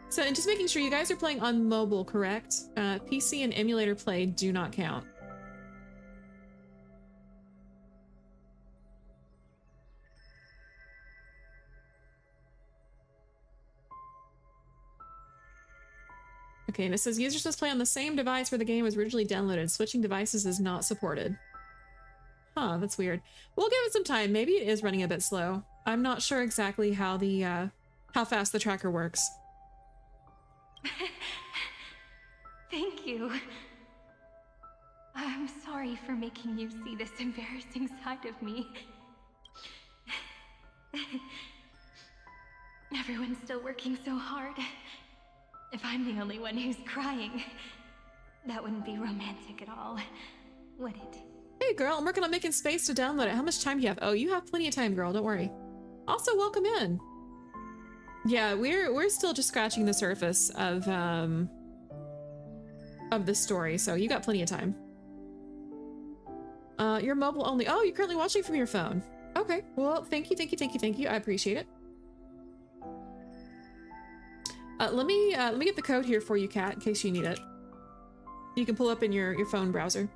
So, and just making sure you guys are playing on mobile, correct? PC and emulator play do not count. Okay, and it says users must play on the same device where the game was originally downloaded. Switching devices is not supported. Huh, that's weird. We'll give it some time. Maybe it is running a bit slow. I'm not sure exactly how the how fast the tracker works. Thank you. I'm sorry for making you see this embarrassing side of me. Everyone's still working so hard. If I'm the only one who's crying, That wouldn't be romantic at all, would it? Hey girl, I'm working on making space to download it. How much time do you have? Oh, you have plenty of time, girl. Don't worry. Also, welcome in. Yeah, we're still just scratching the surface of this story, so you got plenty of time. You're mobile only. Oh, you're currently watching from your phone. Okay, well, thank you. I appreciate it. Let me get the code here for you, Kat, in case you need it. You can pull up in your phone browser.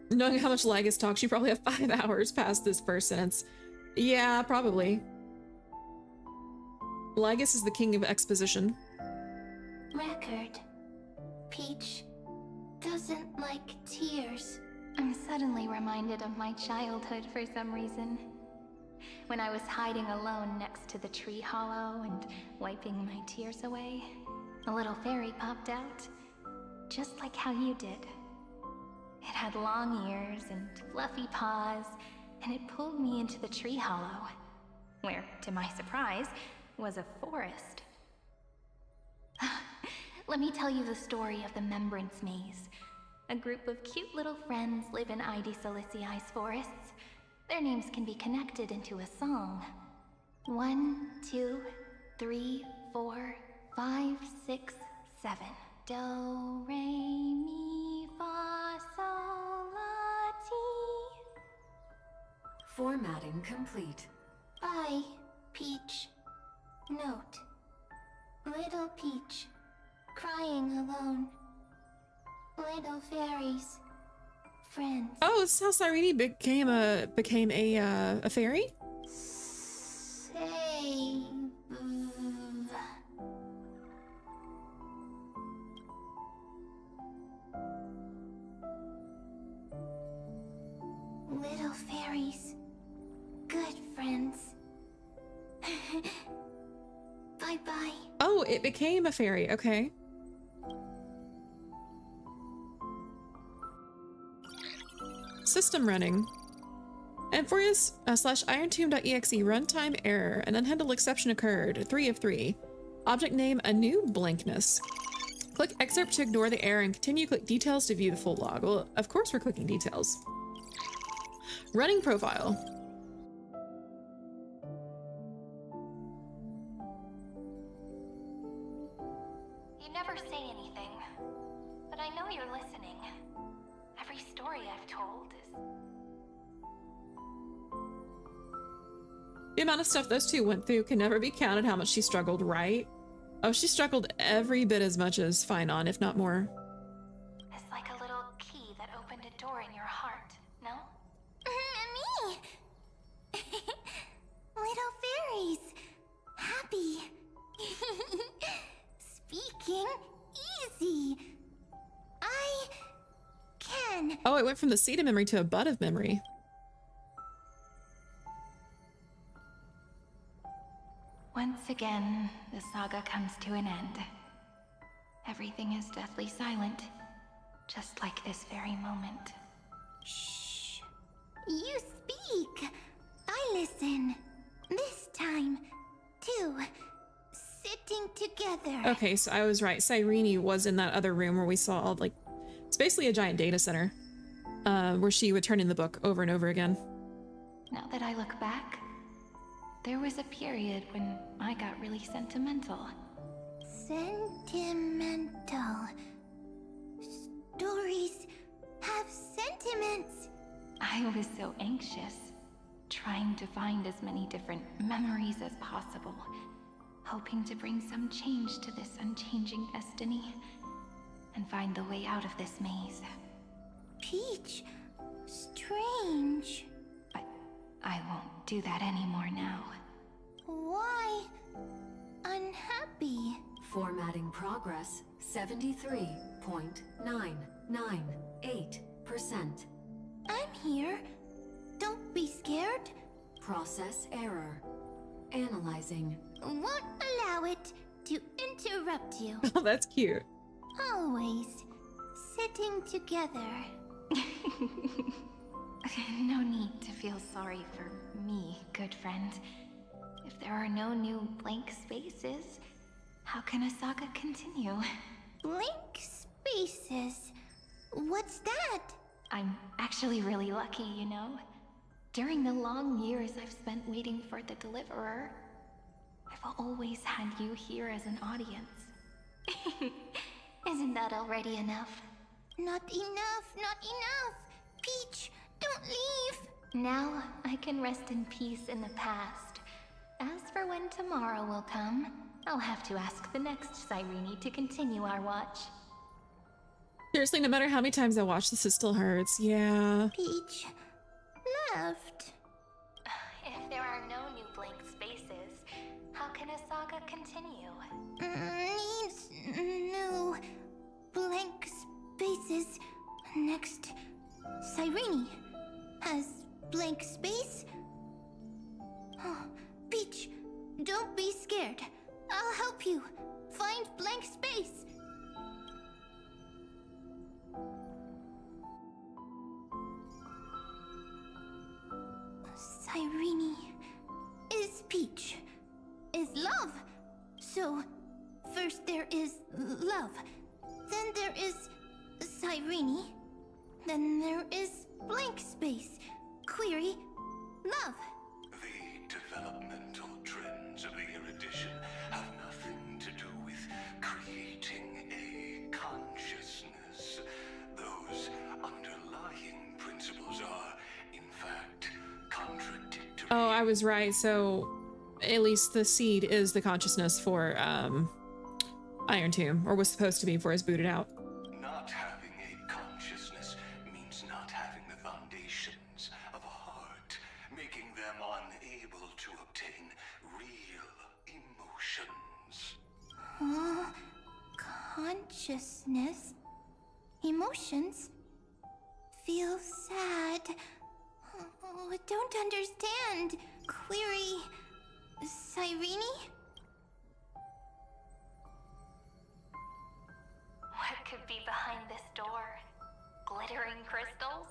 Knowing how much Lagus talks, you probably have 5 hours past this first sentence. Yeah, probably. Lagus is the king of exposition. Record. Peach doesn't like tears. I'm suddenly reminded of my childhood for some reason. When I was hiding alone next to the tree hollow and wiping my tears away, a little fairy popped out, just like how you did. It had long ears and fluffy paws, and it pulled me into the tree hollow, where, to my surprise, was a forest. Let me tell you the story of the Membrance Maze. A group of cute little friends live in Ide Silicii's forests. Their names can be connected into a song. 1, 2, 3, 4, 5, 6, 7. Do, re, mi, fa, sol, la, ti. Formatting complete. Bye, Peach. Note. Little Peach. Crying alone. Little fairies. Friends. Oh, this is how Cyrene became a fairy? Save. Little fairies. Good friends. Bye-bye. Oh, it became a fairy. Okay. System running. Amphorius / irontomb.exe runtime error. An unhandled exception occurred. 3 of 3. Object name, a new blankness. Click excerpt to ignore the error and continue. Click details to view the full log. Well, of course we're clicking details. Running profile. You never say anything, but I know you're listening. Every story I've told is... The amount of stuff those two went through can never be counted. How much she struggled, right? Oh, she struggled every bit as much as Finon, if not more. It's like a little key that opened a door in your heart, no? Me! Little fairies. Happy. Speaking easy. I can. Oh, it went from the seed of memory to a bud of memory. Once again, the saga comes to an end. Everything is deathly silent, just like this very moment. Shh. You speak. I listen. This time, too. Sitting together. Okay, so I was right. Cyrene was in that other room where we saw all, like, it's basically a giant data center, where she would turn in the book over and over again. Now that I look back, there was a period when I got really sentimental. Sentimental. Stories have sentiments. I was so anxious, trying to find as many different memories as possible, hoping to bring some change to this unchanging destiny, and find the way out of this maze. Peach, strange. But I won't do that anymore now. Why unhappy? Formatting progress 73.998%. I'm here. Don't be scared. Process error. Analyzing. Won't allow it to interrupt you. Oh, that's cute. Always sitting together. No need to feel sorry for me, good friend. If If there are no new blank spaces, how can a saga continue? Blank spaces? What's that? I'm actually really lucky, you know? During the long years I've spent waiting for the Deliverer, I've always had you here as an audience. Isn't that already enough? Not enough, not enough! Peach, don't leave! Now I can rest in peace in the past. As for when tomorrow will come, I'll have to ask the next Cyrene to continue our watch. Seriously, no matter how many times I watch this, it still hurts. Yeah. Peach left. If there are no new blank spaces, how can a saga continue? Needs new blank spaces. Next, Cyrene has blank space. Oh, Peach, don't be scared. I'll help you find blank space. Cyrene is Peach, is love. So, first there is love, then there is Cyrene, then there is blank space, query, love. The developmental trends of the erudition have nothing to do with creating a consciousness. Those underlying principles are, in fact, contradictory. Oh, I was right. So at least the seed is the consciousness for Iron Tomb, or was supposed to be before it's booted out. Not having a consciousness means not having the foundations of a heart, making them unable to obtain real emotions. Consciousness, emotions, feel sad. Oh, don't understand. Query, Cyrene? What could be behind this door? Glittering crystals?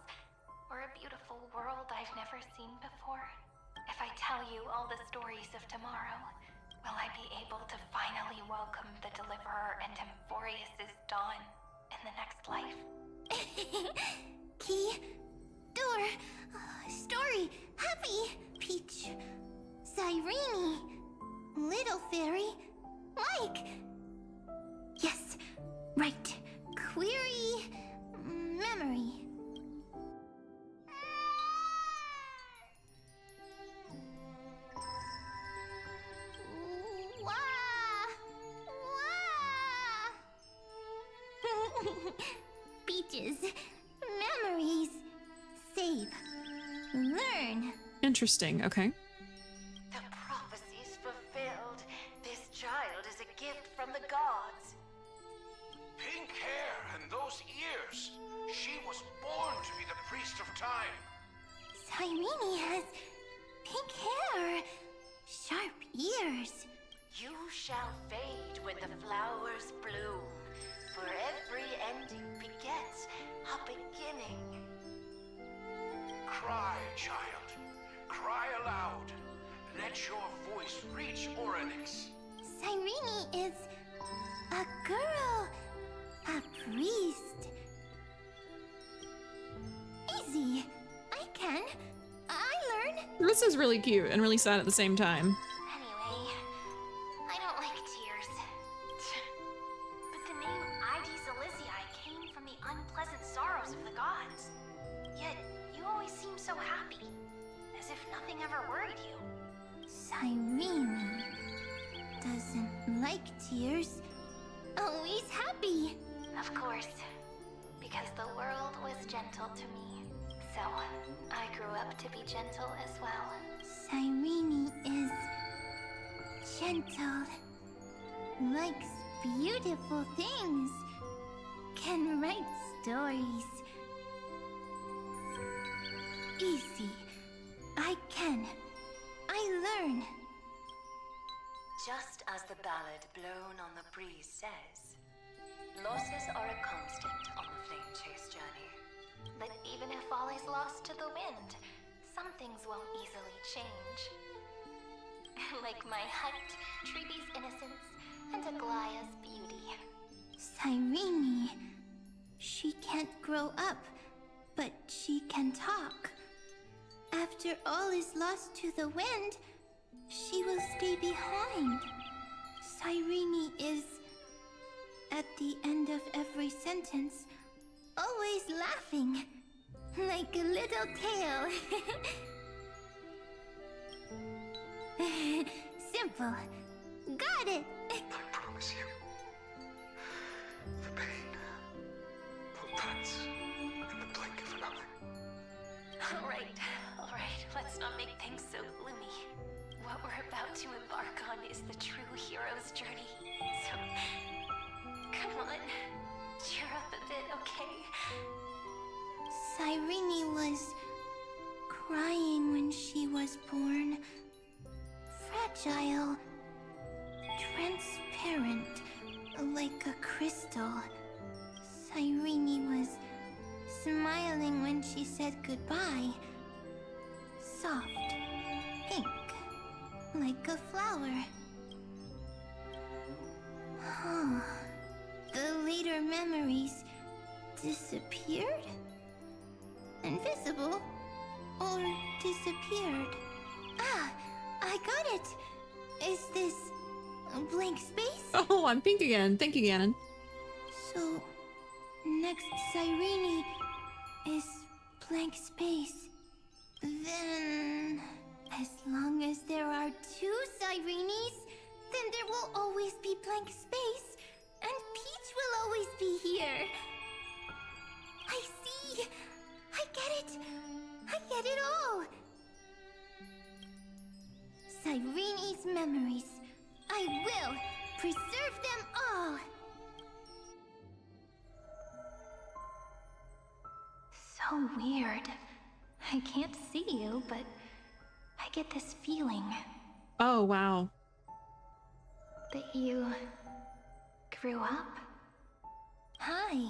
Or a beautiful world I've never seen before? If I tell you all the stories of tomorrow, will I be able to finally welcome the Deliverer and Emphorius's dawn in the next life? Key, door, story, happy, Peach, Cyrene, little fairy, Mike. Yes, right, query, memory. Peaches, memories, save, learn. Interesting. Okay. The prophecy's fulfilled. This child is a gift from the gods. Pink hair and those ears. She was born to be the priest of time. Cyrene has pink hair, sharp ears. You shall fade when the flowers bloom, for every ending begets a beginning. Cry, child. Cry aloud. Let your voice reach Oryx. Cyrene is a girl, a priest. Easy. I can. I learn. This is really cute and really sad at the same time. Anyway, I don't like tears. But the name Ides Elysiae came from the unpleasant sorrows of the gods. Yet, you always seem so happy, as if nothing ever worried you. Cyrene doesn't like tears. Always happy. Of course, because the world was gentle to me. So, I grew up to be gentle as well. Cyrene is gentle, likes beautiful things, can write stories. Easy. I can. I learn. Just as the ballad blown on the breeze says, losses are a constant on the flame chase journey. But even if all is lost to the wind, some things won't easily change. Like my height, Treebe's innocence, and Aglaya's beauty. Cyrene. She can't grow up, but she can talk. After all is lost to the wind, she will stay behind. Cyrene is, at the end of every sentence, always laughing, like a little tail. Simple. Got it! I promise you, the pain will pass in the blink of an eye. Alright, let's not make things so gloomy. What we're about to embark on is the true hero's journey. So, come on, cheer up a bit, okay? Cyrene was crying when she was born. Fragile, transparent, like a crystal. Cyrene was smiling when she said goodbye. Soft, pink, like a flower. Huh. The later memories disappeared? Invisible? Or disappeared? Ah, I got it! Is this a blank space? Oh, I'm pink again. Thank you, Ganon. So, next Cyrene is blank space. Then, as long as there are two Cyrenes, then there will always be blank space, and Peach will always be here. I see! I get it! I get it all! Cyrene's memories. I will preserve them all! So weird. I can't see you, but I get this feeling Oh, wow. that you grew up. Hi.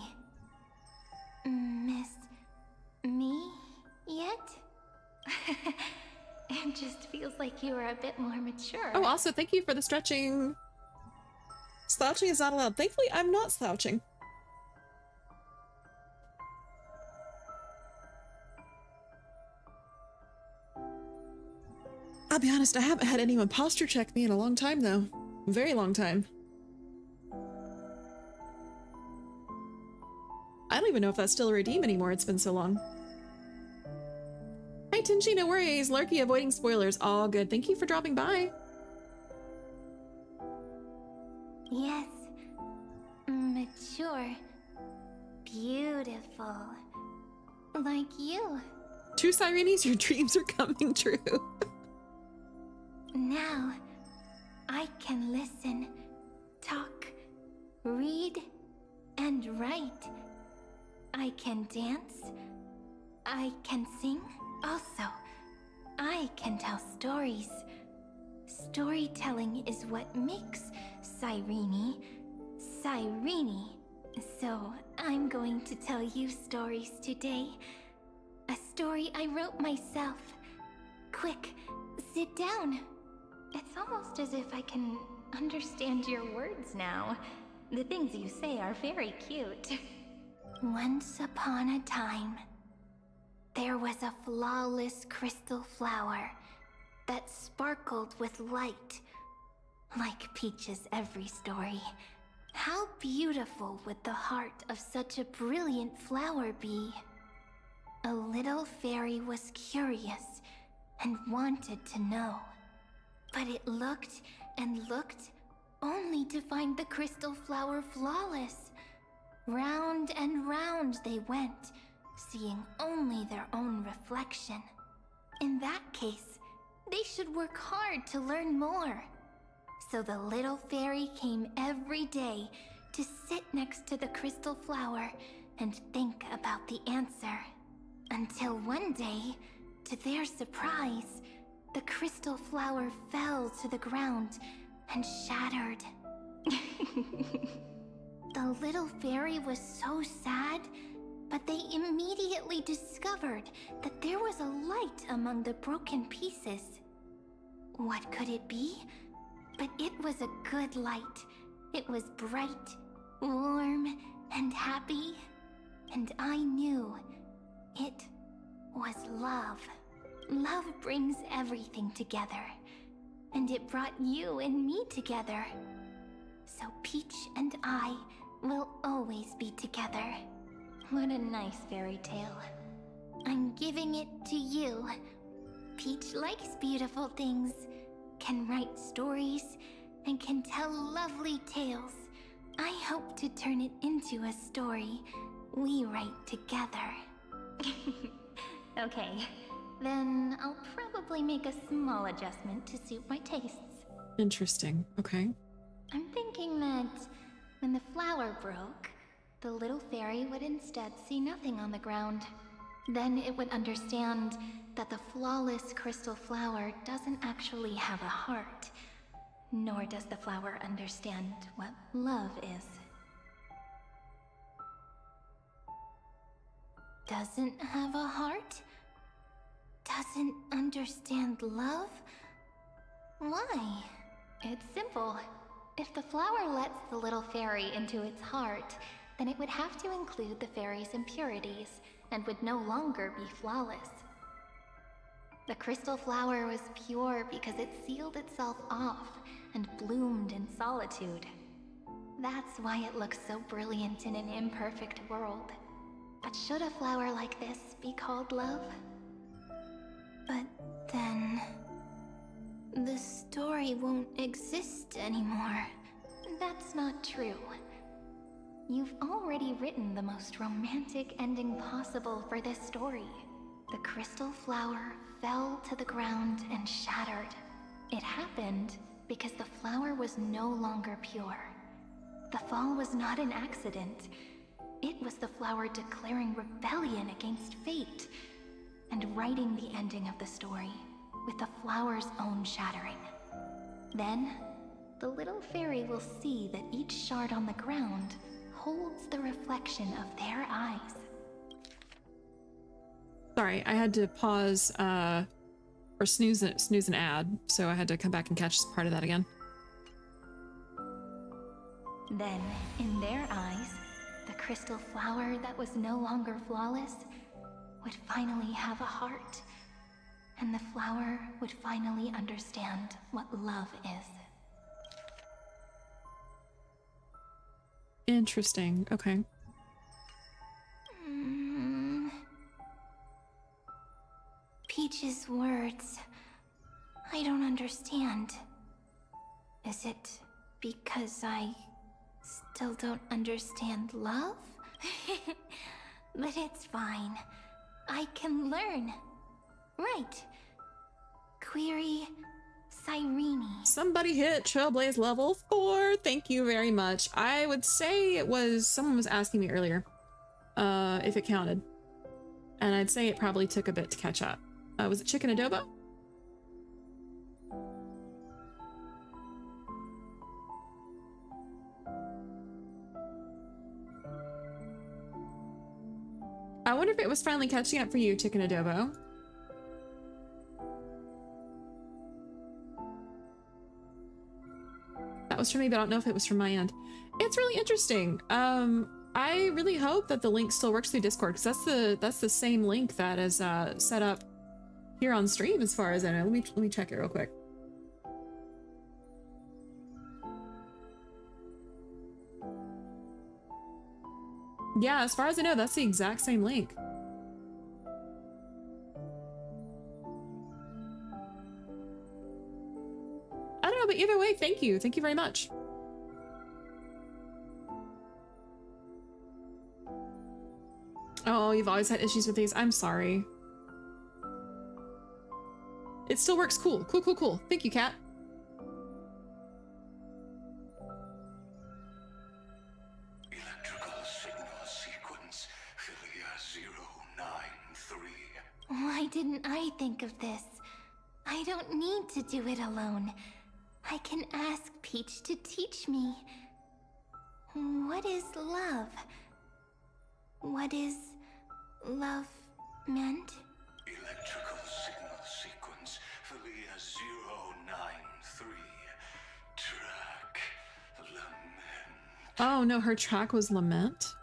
Miss me yet? It just feels like you are a bit more mature. Oh, also, thank you for the stretching. Slouching is not allowed. Thankfully, I'm not slouching. I'll be honest, I haven't had anyone posture check me in a long time, though. A very long time. I don't even know if that's still a redeem anymore. It's been so long. Hey, Tinchi, no worries. Lurky avoiding spoilers. All good. Thank you for dropping by. Yes. Mature. Beautiful. Like you. Two Cyrenes, your dreams are coming true. Now, I can listen, talk, read, and write. I can dance. I can sing. Also, I can tell stories. Storytelling is what makes Cyrene, Cyrene. So, I'm going to tell you stories today. A story I wrote myself. Quick, sit down. It's almost as if I can understand your words now. The things you say are very cute. Once upon a time, there was a flawless crystal flower that sparkled with light, like Peach's every story. How beautiful would the heart of such a brilliant flower be? A little fairy was curious and wanted to know. But it looked and looked, only to find the crystal flower flawless. Round and round they went, seeing only their own reflection. In that case, they should work hard to learn more. So the little fairy came every day to sit next to the crystal flower and think about the answer. Until one day, to their surprise, the crystal flower fell to the ground and shattered. The little fairy was so sad, but they immediately discovered that there was a light among the broken pieces. What could it be? But it was a good light. It was bright, warm, and happy. And I knew it was love. Love brings everything together. And it brought you and me together. So Peach and I will always be together. What a nice fairy tale. I'm giving it to you. Peach likes beautiful things, can write stories, and can tell lovely tales. I hope to turn it into a story we write together. Okay, then I'll probably make a small adjustment to suit my tastes. Interesting. Okay. I'm thinking that when the flower broke, the little fairy would instead see nothing on the ground. Then it would understand that the flawless crystal flower doesn't actually have a heart, nor does the flower understand what love is. Doesn't have a heart? Doesn't understand love? Why? It's simple. If the flower lets the little fairy into its heart, then it would have to include the fairy's impurities, and would no longer be flawless. The crystal flower was pure because it sealed itself off and bloomed in solitude. That's why it looks so brilliant in an imperfect world. But should a flower like this be called love? But then... the story won't exist anymore. That's not true. You've already written the most romantic ending possible for this story. The crystal flower fell to the ground and shattered. It happened because the flower was no longer pure. The fall was not an accident. It was the flower declaring rebellion against fate and writing the ending of the story with the flower's own shattering. Then, the little fairy will see that each shard on the ground holds the reflection of their eyes. Sorry, I had to pause or snooze an ad, so I had to come back and catch part of that again. Then, in their eyes, the crystal flower that was no longer flawless would finally have a heart, and the flower would finally understand what love is. Interesting. Okay. Peach's words. I don't understand. Is it because I still don't understand love? But it's fine. I can learn. Right. Query Cyrene. Somebody hit Trailblaze level 4. Thank you very much. I would say it was, someone was asking me earlier if it counted. And I'd say it probably took a bit to catch up. Was it chicken adobo? I wonder if it was finally catching up for you, chicken adobo. That was for me, but I don't know if it was from my end. It's really interesting. I really hope that the link still works through Discord, because that's the same link that is set up here on stream, as far as I know. Let me check it real quick. Yeah, as far as I know, that's the exact same link. I don't know, but either way, thank you. Thank you very much. Oh, you've always had issues with these. I'm sorry. It still works. Cool. Cool, cool, cool. Thank you, Kat. Electrical signal sequence, Philia 093. Why didn't I think of this? I don't need to do it alone. I can ask Peach to teach me. What is love? What is love meant? Electrical signal sequence, Philia Oh no, her track was Lament.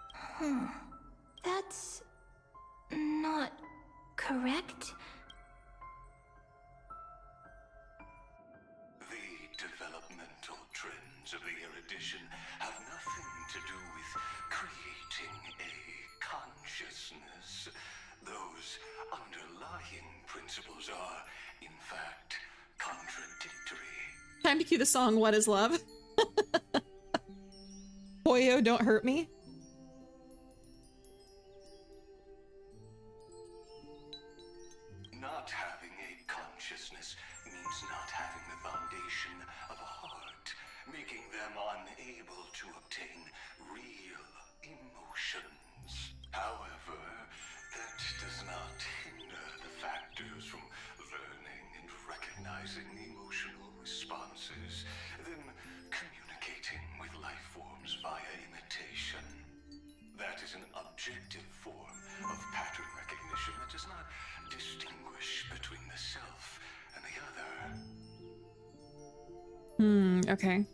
That's not correct. The developmental trends of the erudition have nothing to do with creating a consciousness. Those underlying principles are, in fact, contradictory. Time to cue the song What is Love? Poyo, don't hurt me. Not having a consciousness means not having the foundation of a heart, making them unable to obtain real emotions. However, that does not hinder the factors from learning and recognizing emotional responses, then communicating with life forms via imitation. That is an objective form of pattern recognition that does not distinguish between the self and the other. Okay.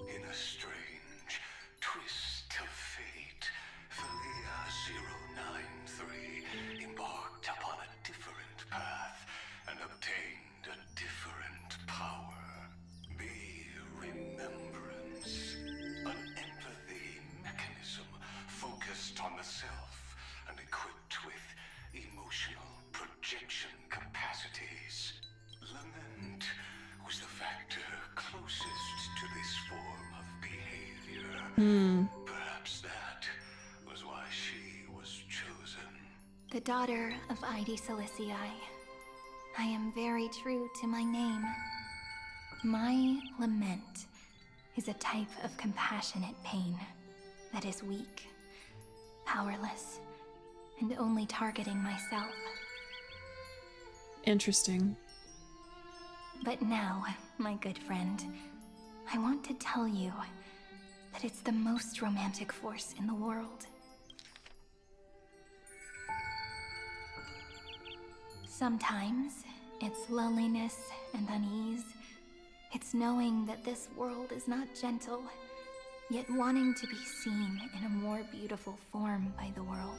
In a strange twist of fate, Philia 093 embarked upon a different path and obtained a different power. The remembrance, an empathy mechanism focused on the self and equipped with emotional projection capacities. Lament was the factor closest to this form of behavior. Perhaps that was why she was chosen. The daughter of Id Silicii. I am very true to my name. My lament is a type of compassionate pain that is weak, powerless, and only targeting myself. Interesting. But now, my good friend, I want to tell you that it's the most romantic force in the world. Sometimes it's loneliness and unease. It's knowing that this world is not gentle, yet wanting to be seen in a more beautiful form by the world.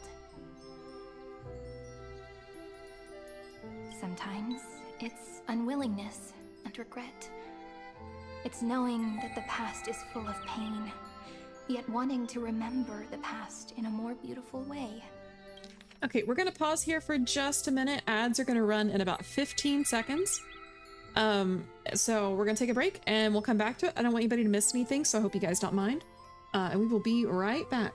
Sometimes it's unwillingness and regret. It's knowing that the past is full of pain, yet wanting to remember the past in a more beautiful way. Okay, we're gonna pause here for just a minute. Ads are gonna run in about 15 seconds. So we're gonna take a break and we'll come back to it. I don't want anybody to miss anything, so I hope you guys don't mind. And we will be right back.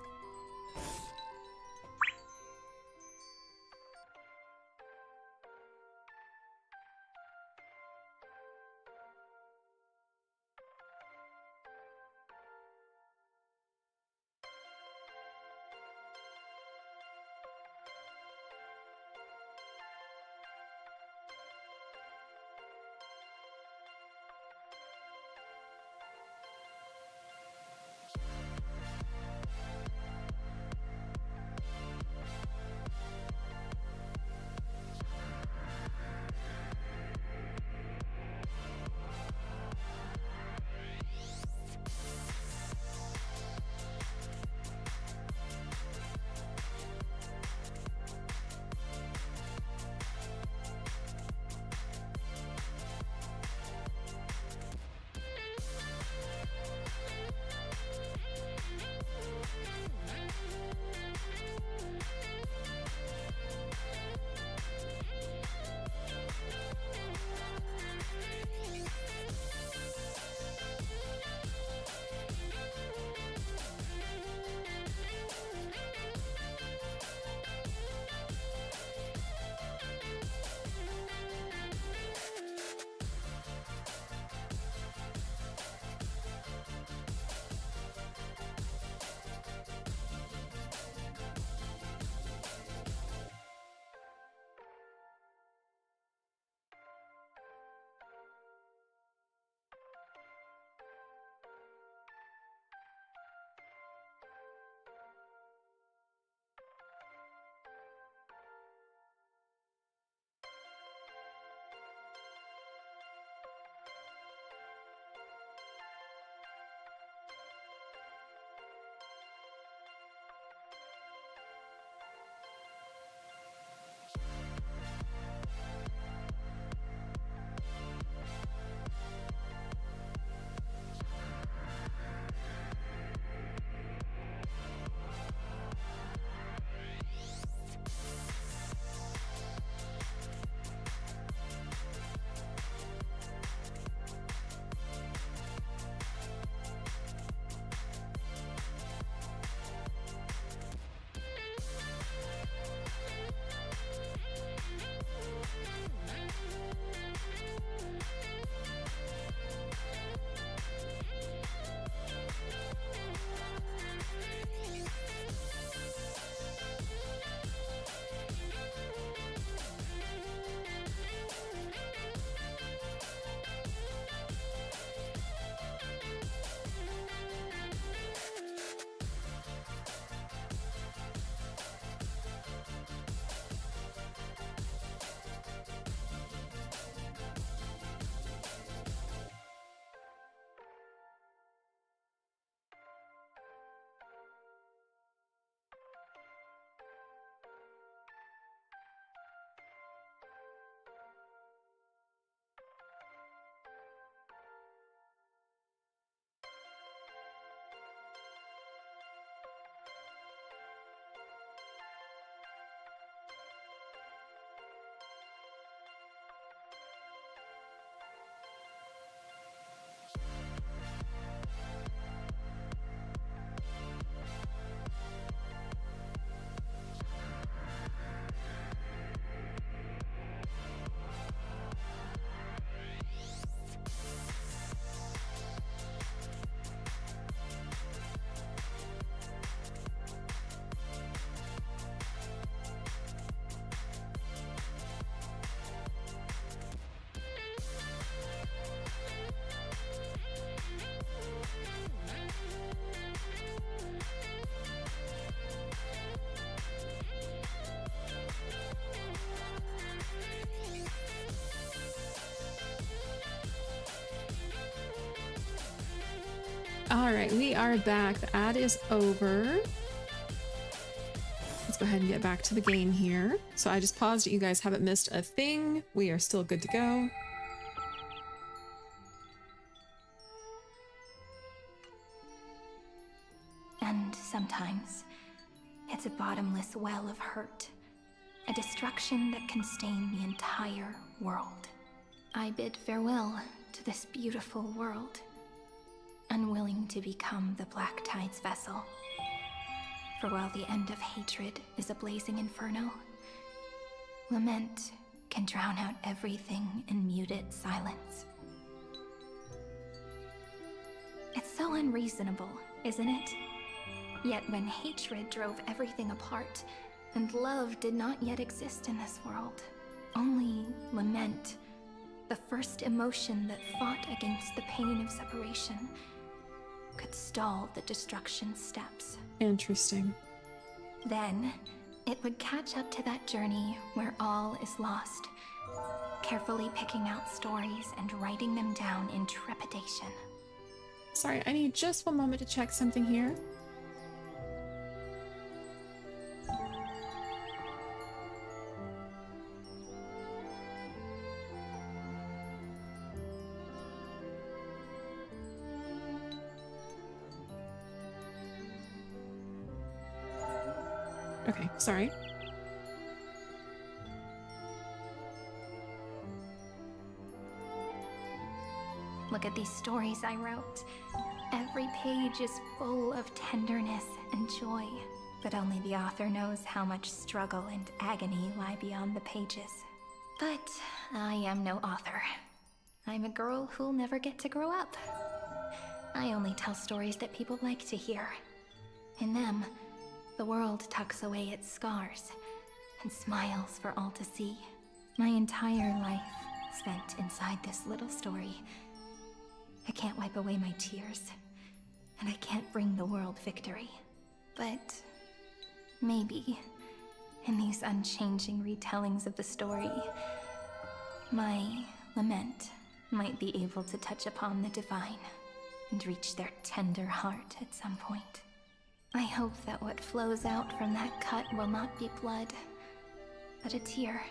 All right, we are back. The ad is over. Let's go ahead and get back to the game here. So I just paused it. You guys haven't missed a thing. We are still good to go. And sometimes, it's a bottomless well of hurt. A destruction that can stain the entire world. I bid farewell to this beautiful world, unwilling to become the Black Tide's vessel. For while the end of hatred is a blazing inferno, lament can drown out everything in muted silence. It's so unreasonable, isn't it? Yet when hatred drove everything apart, and love did not yet exist in this world, only lament, the first emotion that fought against the pain of separation, could stall the destruction steps. Interesting. Then, it would catch up to that journey where all is lost, carefully picking out stories and writing them down in trepidation. Sorry, I need just one moment to check something here. Okay, sorry. Look at these stories I wrote. Every page is full of tenderness and joy, but only the author knows how much struggle and agony lie beyond the pages. But I am no author. I'm a girl who'll never get to grow up. I only tell stories that people like to hear. In them, the world tucks away its scars and smiles for all to see. My entire life spent inside this little story. I can't wipe away my tears, and I can't bring the world victory. But maybe, in these unchanging retellings of the story, my lament might be able to touch upon the divine and reach their tender heart at some point. I hope that what flows out from that cut will not be blood, but a tear,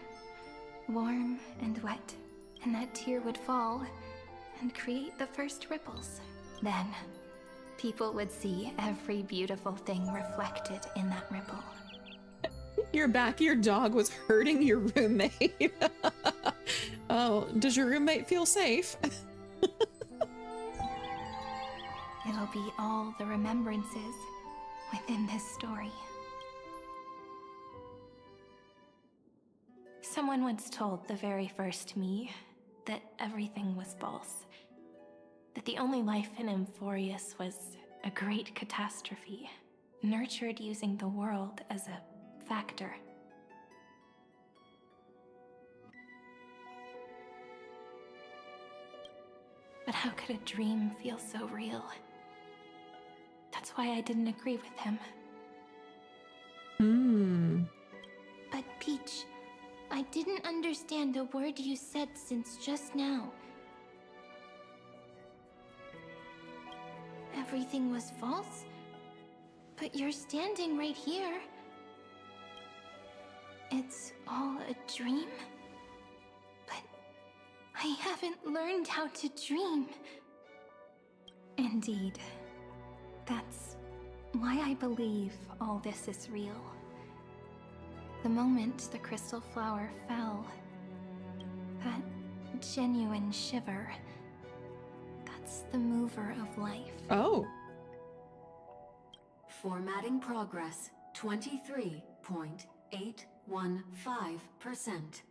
warm and wet, and that tear would fall and create the first ripples. Then, people would see every beautiful thing reflected in that ripple. You're back. Your dog was hurting your roommate. Oh, does your roommate feel safe? It'll be all the remembrances within this story. Someone once told the very first me that everything was false. That the only life in Emphorius was a great catastrophe, nurtured using the world as a factor. But how could a dream feel so real? That's why I didn't agree with him. But Peach, I didn't understand a word you said since just now. Everything was false? But you're standing right here. It's all a dream? But I haven't learned how to dream. Indeed. That's why I believe all this is real. The moment the crystal flower fell, that genuine shiver, that's the mover of life. Oh. Formatting progress, 23.815%.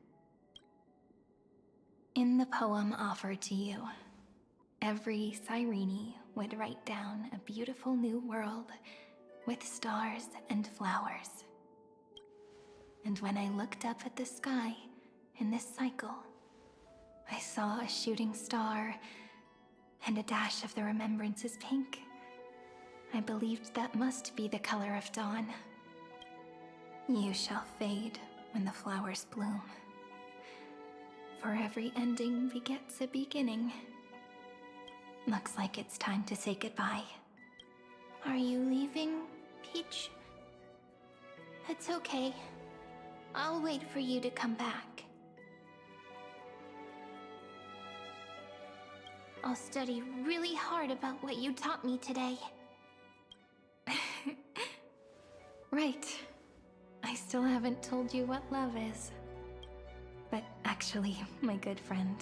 In the poem offered to you, every Cyrene would write down a beautiful new world with stars and flowers. And when I looked up at the sky in this cycle, I saw a shooting star and a dash of the remembrances pink. I believed that must be the color of dawn. You shall fade when the flowers bloom. For every ending begets a beginning. Looks like it's time to say goodbye. Are you leaving, Peach? It's okay. I'll wait for you to come back. I'll study really hard about what you taught me today. Right. I still haven't told you what love is. But actually, my good friend,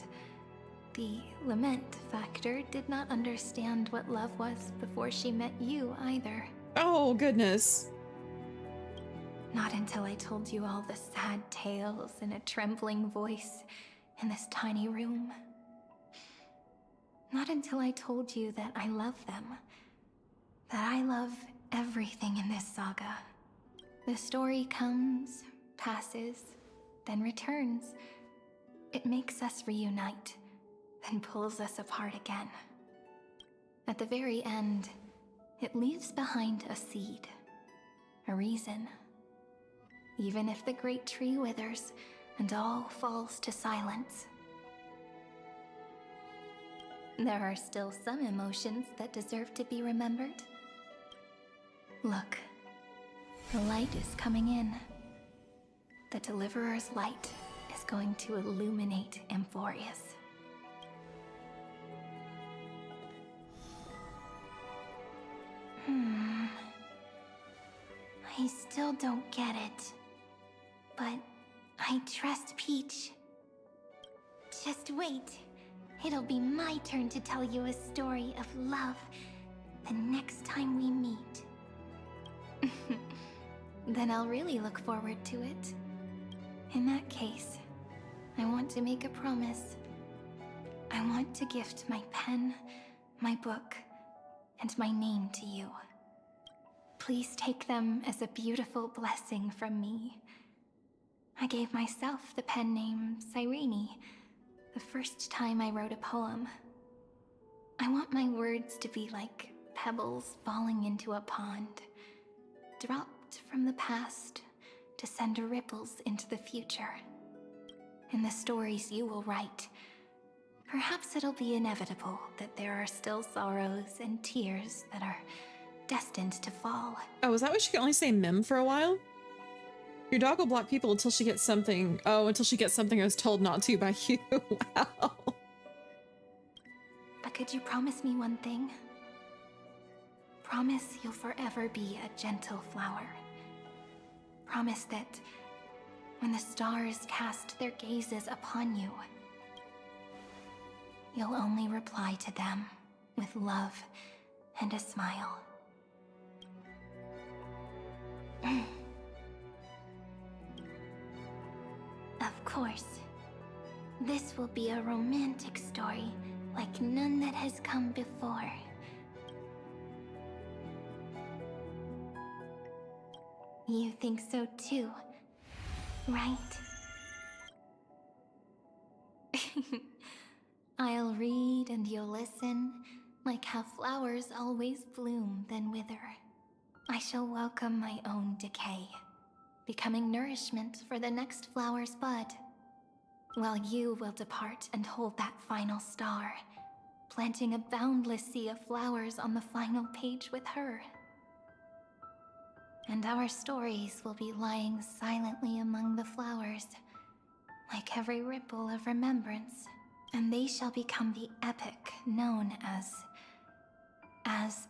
the lament factor did not understand what love was before she met you either. Oh, goodness. Not until I told you all the sad tales in a trembling voice in this tiny room. Not until I told you that I love them. That I love everything in this saga. The story comes, passes, then returns. It makes us reunite, then pulls us apart again. At the very end, it leaves behind a seed, a reason. Even if the great tree withers and all falls to silence, there are still some emotions that deserve to be remembered. Look, the light is coming in. The Deliverer's light is going to illuminate Amphorius. I still don't get it. But I trust Peach. Just wait. It'll be my turn to tell you a story of love the next time we meet. Then I'll really look forward to it. In that case, I want to make a promise. I want to gift my pen, my book, and my name to you. Please take them as a beautiful blessing from me. I gave myself the pen name Cyrene the first time I wrote a poem. I want my words to be like pebbles falling into a pond, dropped from the past to send ripples into the future. In the stories you will write, perhaps it'll be inevitable that there are still sorrows and tears that are destined to fall. Oh, is that why she can only say mem for a while? Your dog will block people until she gets something. Oh, until she gets something I was told not to by you. Wow. But could you promise me one thing? Promise you'll forever be a gentle flower. Promise that when the stars cast their gazes upon you, you'll only reply to them with love and a smile. Of course. This will be a romantic story like none that has come before. You think so too, right? I'll read and you'll listen, like how flowers always bloom then wither. I shall welcome my own decay, becoming nourishment for the next flower's bud, while you will depart and hold that final star, planting a boundless sea of flowers on the final page with her. And our stories will be lying silently among the flowers, like every ripple of remembrance, and they shall become the epic known as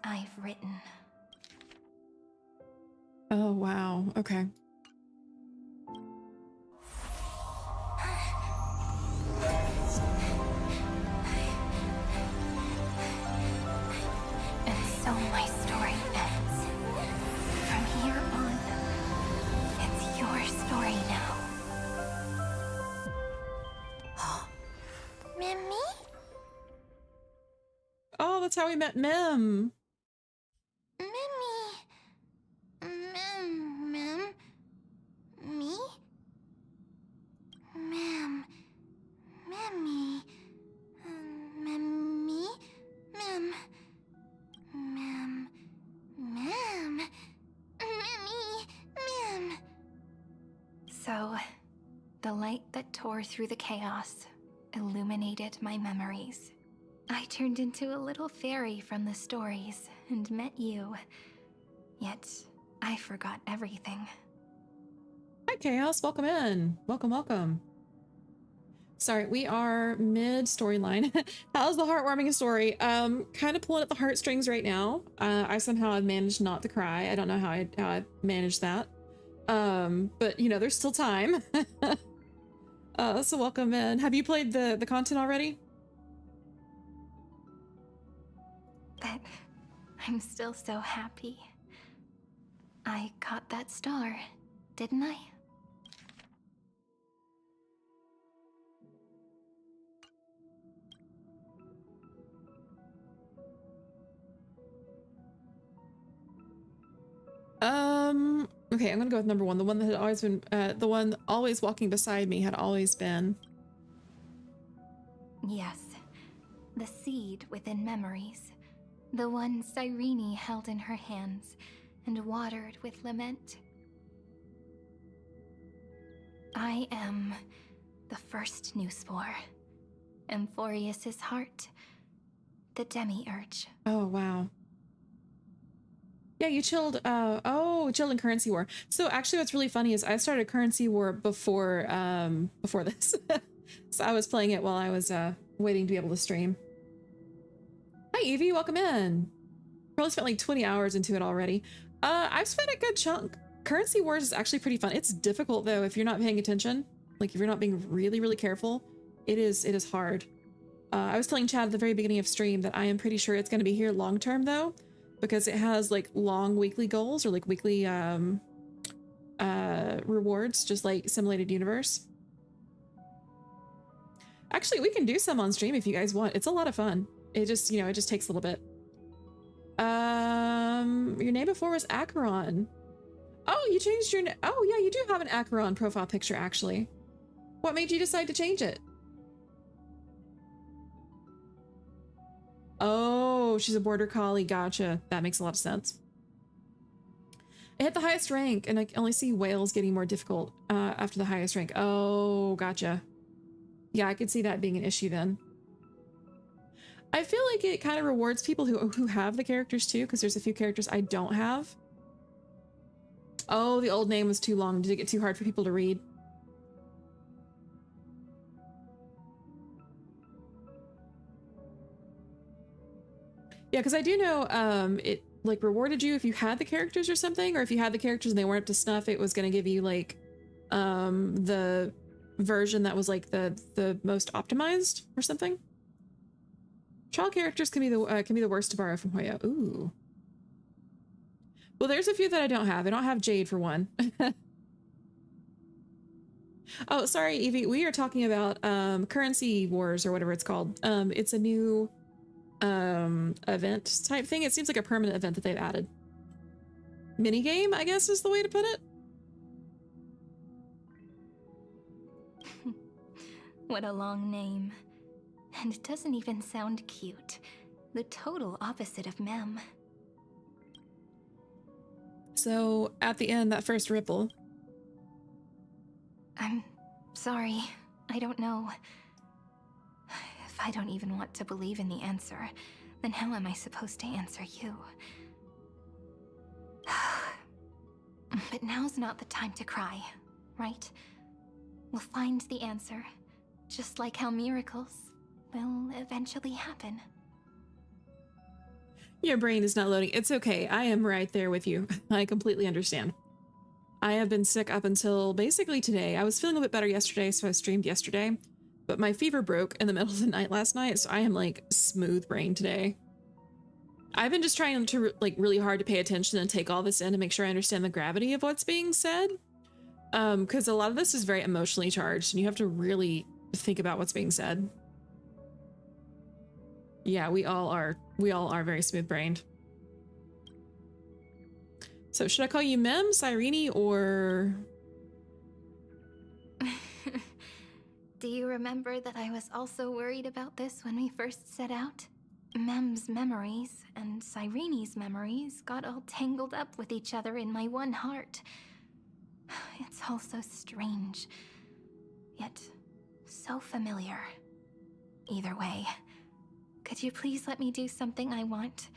I've Written. Oh, wow. Okay. And so my story ends. From here on, it's your story now. Mimi? Oh, that's how we met Mem. Me? Ma'am. Memmy. Memmy? Ma'am. Ma'am. Ma'am. Memmy. Ma'am. So, the light that tore through the chaos illuminated my memories. I turned into a little fairy from the stories and met you. Yet, I forgot everything. Hi, Chaos. Welcome in. Welcome, welcome. Sorry, we are mid storyline. How's the heartwarming story? Kind of pulling at the heartstrings right now. I somehow have managed not to cry. I don't know how I managed that. But you know, there's still time. So welcome in. Have you played the content already? But I'm still so happy. I got that star, didn't I? Okay, I'm gonna go with number one. The one that had always been, the one always walking beside me had always been. Yes. The seed within memories. The one Cyrene held in her hands and watered with lament. I am the first new spore. Emphorius's heart. The demiurge. Oh, wow. Yeah, you chilled, chilled in Currency War. So actually what's really funny is I started Currency War before this. So I was playing it while I was, waiting to be able to stream. Hi, Evie, welcome in. Probably spent like 20 hours into it already. I've spent a good chunk. Currency Wars is actually pretty fun. It's difficult though if you're not paying attention. Like if you're not being really, really careful, it is hard. I was telling Chad at the very beginning of stream that I am pretty sure it's going to be here long term though, because it has like long weekly goals or like weekly rewards, just like Simulated Universe. Actually, we can do some on stream if you guys want. It's a lot of fun. It just, you know, it just takes a little bit. Your name before was Acheron. Oh, you changed your name. Oh yeah, you do have an Acheron profile picture actually. What made you decide to change it? Oh, she's a border collie. Gotcha. That makes a lot of sense. I hit the highest rank and I can only see whales getting more difficult after the highest rank. Oh, gotcha. Yeah, I could see that being an issue then. I feel like it kind of rewards people who have the characters too, because there's a few characters I don't have. Oh, the old name was too long. Did it get too hard for people to read? Yeah, because I do know it like rewarded you if you had the characters or something, or if you had the characters and they weren't up to snuff, it was going to give you like the version that was like the most optimized or something. Trial characters can be the worst to borrow from Hoya. Ooh. Well, there's a few that I don't have. I don't have Jade for one. Oh, sorry, Evie. We are talking about Currency Wars or whatever it's called. It's a new event type thing. It seems like a permanent event that they've added. Minigame, I guess is the way to put it. What a long name. And it doesn't even sound cute. The total opposite of Mem. So, at the end, that first ripple. I'm sorry. I don't know. If I don't even want to believe in the answer, then how am I supposed to answer you? But now's not the time to cry, right? We'll find the answer, just like how miracles will eventually happen. Your brain is not loading. It's okay. I am right there with you. I completely understand. I have been sick up until basically today. I was feeling a bit better yesterday, so I streamed yesterday. But my fever broke in the middle of the night last night, so I am like smooth brain today. I've been just trying to like really hard to pay attention and take all this in and make sure I understand the gravity of what's being said. Because a lot of this is very emotionally charged and you have to really think about what's being said. Yeah, we all are very smooth brained. So should I call you Mem, Cyrene, or... Do you remember that I was also worried about this when we first set out? Mem's memories and Cyrene's memories got all tangled up with each other in my one heart. It's all so strange, yet so familiar. Either way, could you please let me do something I want?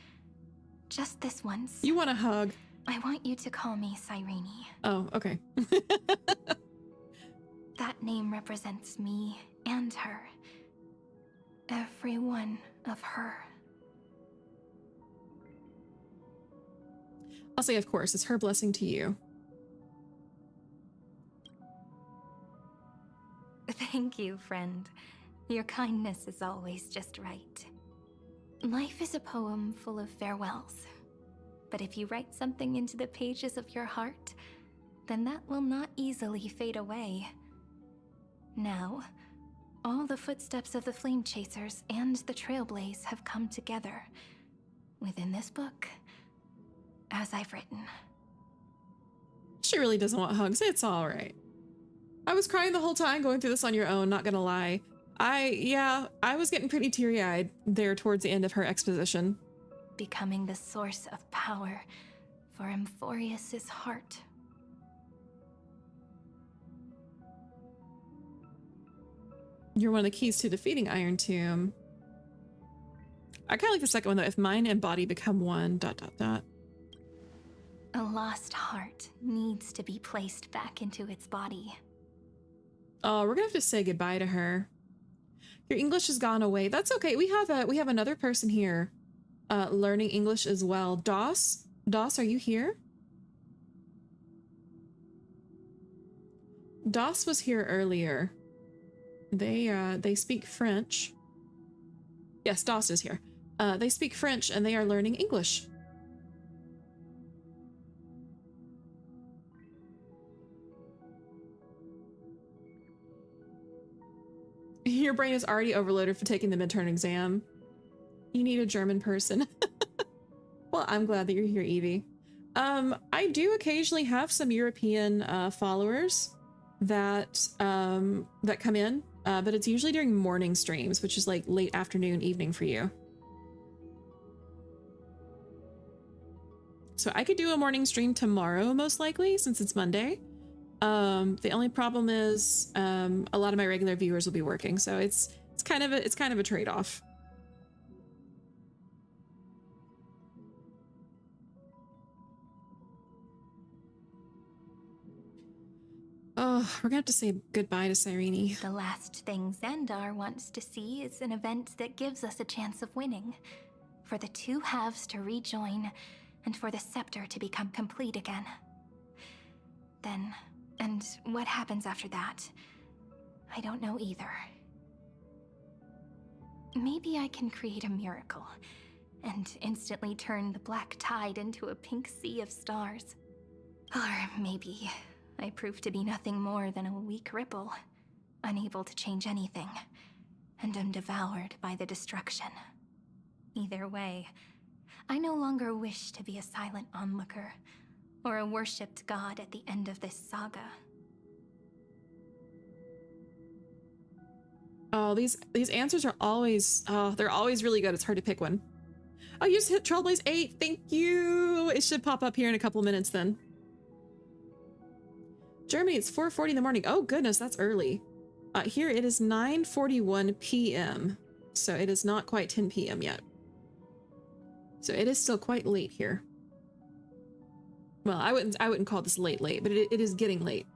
Just this once. You want a hug? I want you to call me Cyrene. Oh, okay. That name represents me and her. Every one of her. I'll say, of course, it's her blessing to you. Thank you, friend. Your kindness is always just right. Life is a poem full of farewells. But if you write something into the pages of your heart, then that will not easily fade away. Now, all the footsteps of the Flame Chasers and the Trailblaze have come together within this book, as I've written. She really doesn't want hugs. It's all right. I was crying the whole time going through this on your own, not gonna lie. I was getting pretty teary-eyed there towards the end of her exposition. Becoming the source of power for Emphorius's heart. You're one of the keys to defeating Iron Tomb. I kind of like the second one though. If mind and body become one, ... A lost heart needs to be placed back into its body. Oh, we're gonna have to say goodbye to her. Your English has gone away. That's okay. We have another person here learning English as well. Doss, are you here? Doss was here earlier. They speak French. Yes, Doss is here. They speak French and they are learning English. Your brain is already overloaded for taking the midterm exam. You need a German person. Well, I'm glad that you're here, Evie. I do occasionally have some European followers that that come in, but it's usually during morning streams, which is like late afternoon, evening for you. So I could do a morning stream tomorrow, most likely, since it's Monday. The only problem is a lot of my regular viewers will be working, so it's kind of a trade-off. Oh, we're gonna have to say goodbye to Cyrene. The last thing Xandar wants to see is an event that gives us a chance of winning. For the two halves to rejoin, and for the scepter to become complete again. Then, and what happens after that? I don't know either. Maybe I can create a miracle, and instantly turn the black tide into a pink sea of stars. Or maybe I prove to be nothing more than a weak ripple, unable to change anything, and am devoured by the destruction. Either way, I no longer wish to be a silent onlooker, or a worshipped god at the end of this saga. Oh, these answers are always, they're always really good. It's hard to pick one. Oh, you just hit Trailblaze 8. Thank you. It should pop up here in a couple minutes then. Germany, it's 4:40 in the morning. Oh goodness, that's early. Here it is 9:41 p.m. So it is not quite 10 p.m. yet. So it is still quite late here. Well, I wouldn't call this late, but it is getting late.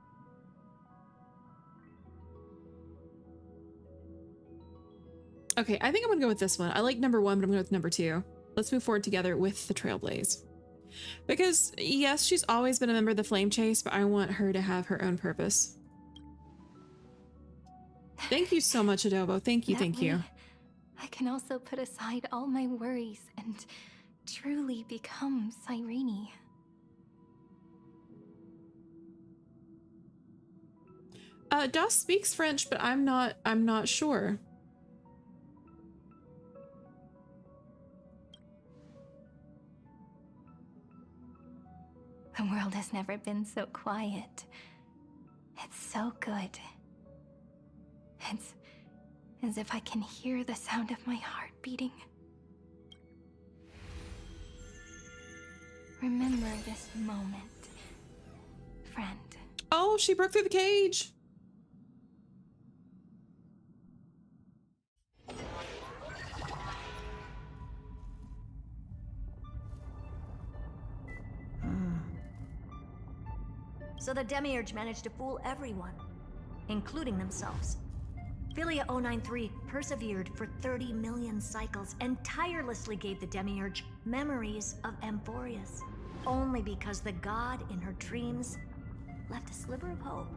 Okay, I think I'm gonna go with this one. I like number 1, but I'm gonna go with number 2. Let's move forward together with the Trailblaze. Because, yes, she's always been a member of the Flame Chase, but I want her to have her own purpose. Thank you so much, Adobo. Thank you, thank you. I can also put aside all my worries and truly become Cyrene. Doss speaks French, but I'm not sure. The world has never been so quiet. It's so good. It's as if I can hear the sound of my heart beating. Remember this moment, friend. Oh, she broke through the cage. So the Demiurge managed to fool everyone, including themselves. Philia 093 persevered for 30 million cycles and tirelessly gave the Demiurge memories of Amphorius, only because the god in her dreams left a sliver of hope,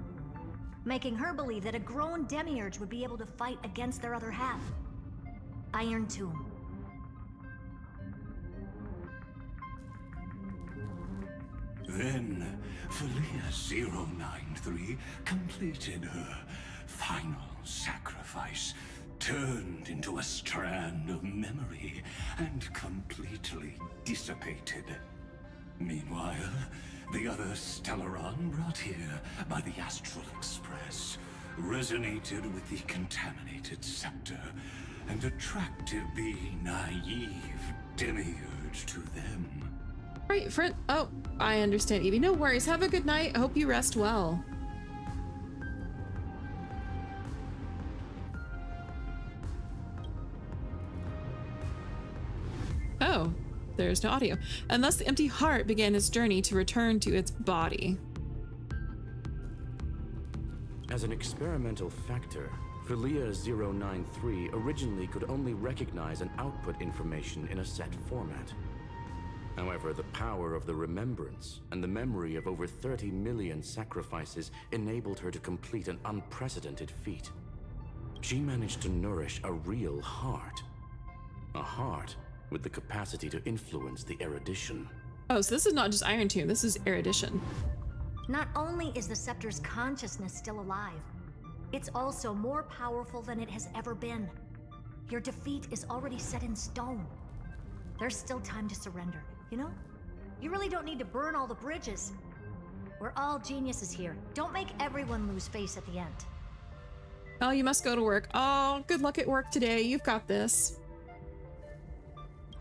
making her believe that a grown Demiurge would be able to fight against their other half, Iron Tomb. Then, Philia 093 completed her final sacrifice, turned into a strand of memory, and completely dissipated. Meanwhile, the other Stellaron brought here by the Astral Express resonated with the contaminated scepter and attracted the naive Demiurge to them. Right, friend. Oh, I understand, Evie. No worries. Have a good night. I hope you rest well. Oh, there's no audio. And thus the empty heart began its journey to return to its body. As an experimental factor, Philia 093 originally could only recognize and output information in a set format. However, the power of the remembrance and the memory of over 30 million sacrifices enabled her to complete an unprecedented feat. She managed to nourish a real heart. A heart with the capacity to influence the erudition. Oh, so this is not just Iron Tomb, this is erudition. Not only is the Scepter's consciousness still alive, it's also more powerful than it has ever been. Your defeat is already set in stone. There's still time to surrender, you know? You really don't need to burn all the bridges. We're all geniuses here. Don't make everyone lose face at the end. Oh, you must go to work. Oh, good luck at work today. You've got this.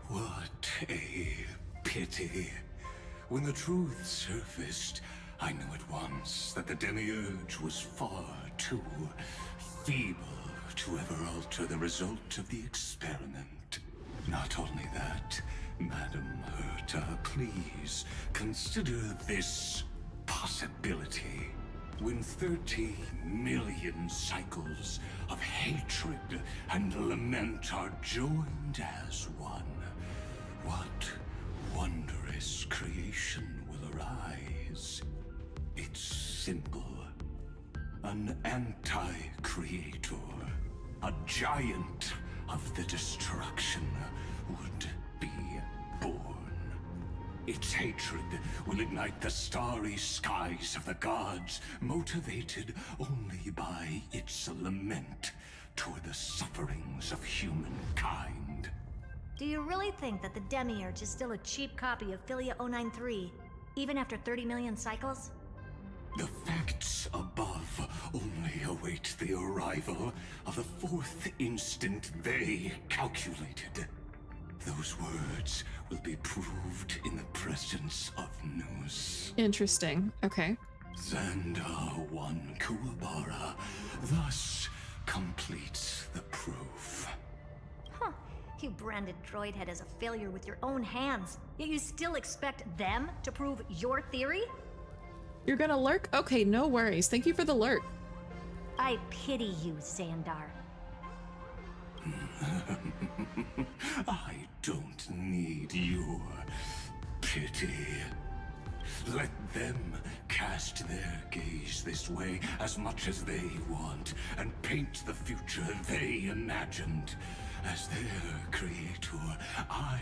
What a pity. When the truth surfaced, I knew at once that the Demiurge was far too feeble to ever alter the result of the experiment. Not only that, Madam Herta, please consider this possibility. When 30 million cycles of hatred and lament are joined as one, what wondrous creation will arise? It's simple. An anti-creator, a giant of the destruction, would be born. Its hatred will ignite the starry skies of the gods, motivated only by its lament toward the sufferings of humankind. Do you really think that the Demiurge is still a cheap copy of Philia 093, even after 30 million cycles? The facts above only await the arrival of the fourth instant they calculated. Those words will be proved in the presence of news. Interesting. Okay. Xandar 1 Kuwabara thus completes the proof. Huh. You branded Droidhead as a failure with your own hands, yet you still expect them to prove your theory? You're gonna lurk? Okay, no worries. Thank you for the lurk. I pity you, Xandar. I don't need your pity. Let them cast their gaze this way as much as they want, and paint the future they imagined. As their creator, I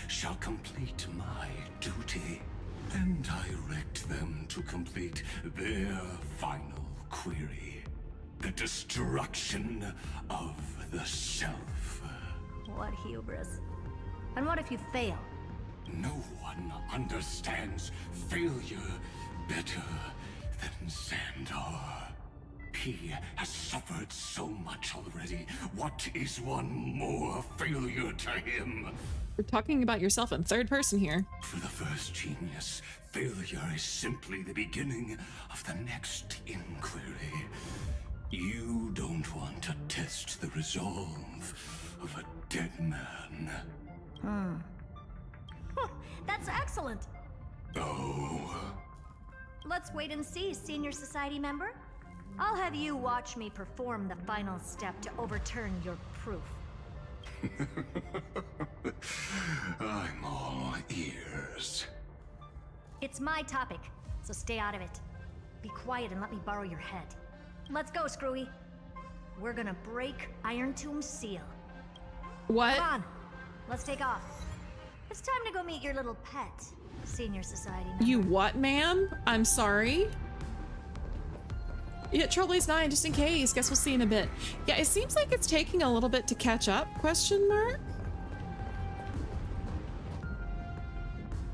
shall complete my duty, and direct them to complete their final query. The destruction of the self. What hubris. And what if you fail? No one understands failure better than Xandar. He has suffered so much already. What is one more failure to him? We're talking about yourself in third person here. For the first genius, failure is simply the beginning of the next inquiry. You don't want to test the resolve of a dead man. That's excellent. Oh. let's wait and see, Senior Society member. I'll have you watch me perform the final step to overturn your proof. I'm all ears. It's my topic, so stay out of it. Be quiet and let me borrow your head. Let's go, Screwy. We're gonna break Iron Tomb's seal. What? Come on, let's take off. It's time to go meet your little pet, Senior Society member. You what, ma'am? I'm sorry. Yeah, Trailblaze 9, just in case. Guess we'll see in a bit. Yeah, it seems like it's taking a little bit to catch up, question mark?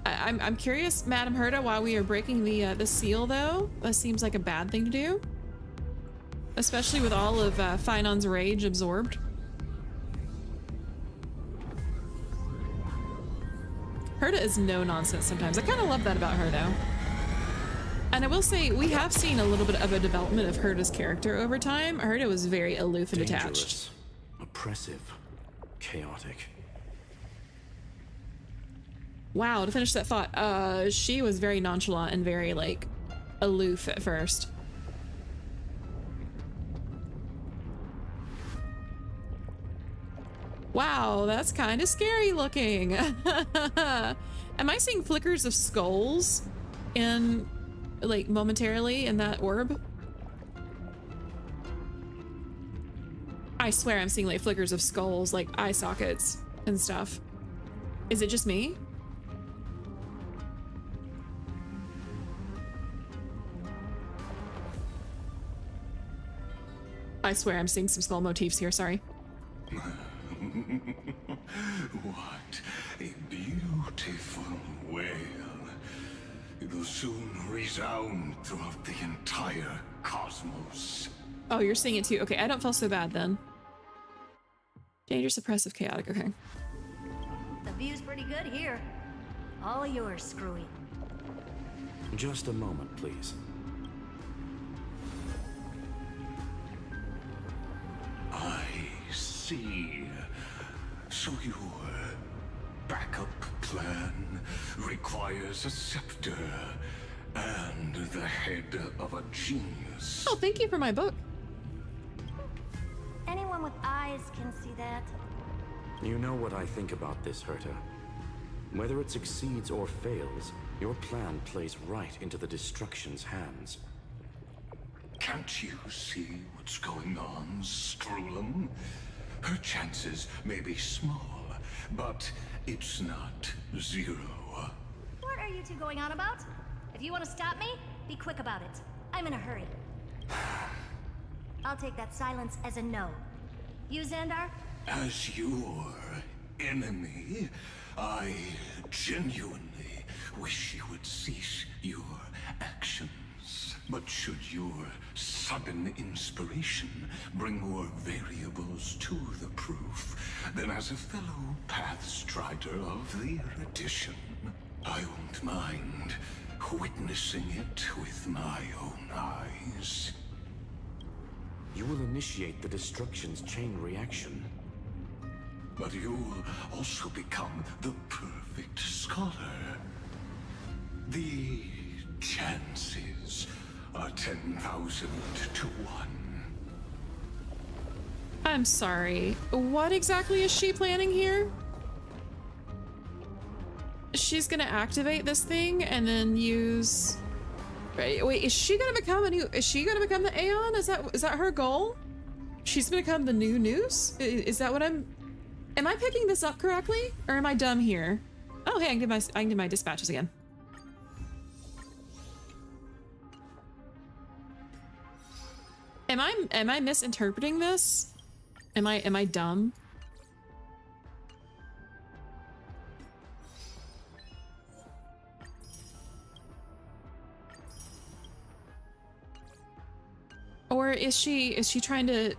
I'm curious, Madam Herta, why we are breaking the seal, though. That seems like a bad thing to do. Especially with all of Finon's rage absorbed. Herta is no nonsense sometimes. I kind of love that about her, though. And I will say, we have seen a little bit of a development of Herta's character over time. Herta was very aloof and detached. Oppressive, chaotic. Wow, to finish that thought, she was very nonchalant and very, like, aloof at first. Wow, that's kind of scary looking. Am I seeing flickers of skulls in, like, momentarily in that orb? I swear I'm seeing, like, flickers of skulls, like eye sockets and stuff. Is it just me? I swear I'm seeing some skull motifs here, sorry. What a beautiful wail. It'll soon resound throughout the entire cosmos. Oh, you're seeing it too. Okay, I don't feel so bad then. Dangerous, oppressive, chaotic. Okay. The view's pretty good here. All yours, Screwy. Just a moment, please. I see. So your backup plan requires a scepter and the head of a genius. Oh, thank you for my book. Anyone with eyes can see that. You know what I think about this, Herta. Whether it succeeds or fails, your plan plays right into the destruction's hands. Can't you see what's going on, Strulum? Her chances may be small, but it's not zero. What are you two going on about? If you want to stop me, be quick about it. I'm in a hurry. I'll take that silence as a no. You, Xandar? As your enemy, I genuinely wish you would cease your actions. But should your sudden inspiration bring more variables to the proof, then as a fellow Pathstrider of the Erudition, I won't mind witnessing it with my own eyes. You will initiate the destruction's chain reaction. But you'll also become the perfect scholar. The chances are 10,000 to 1. I'm sorry. What exactly is she planning here? She's gonna activate this thing and then use... Wait, is she gonna become a new... Is she gonna become the Aeon? Is that her goal? She's gonna become the new Noose? Is that what I'm... Am I picking this up correctly? Or am I dumb here? Oh, hey, I can do my dispatches again. Am I misinterpreting this? Am I dumb? Or is she trying to,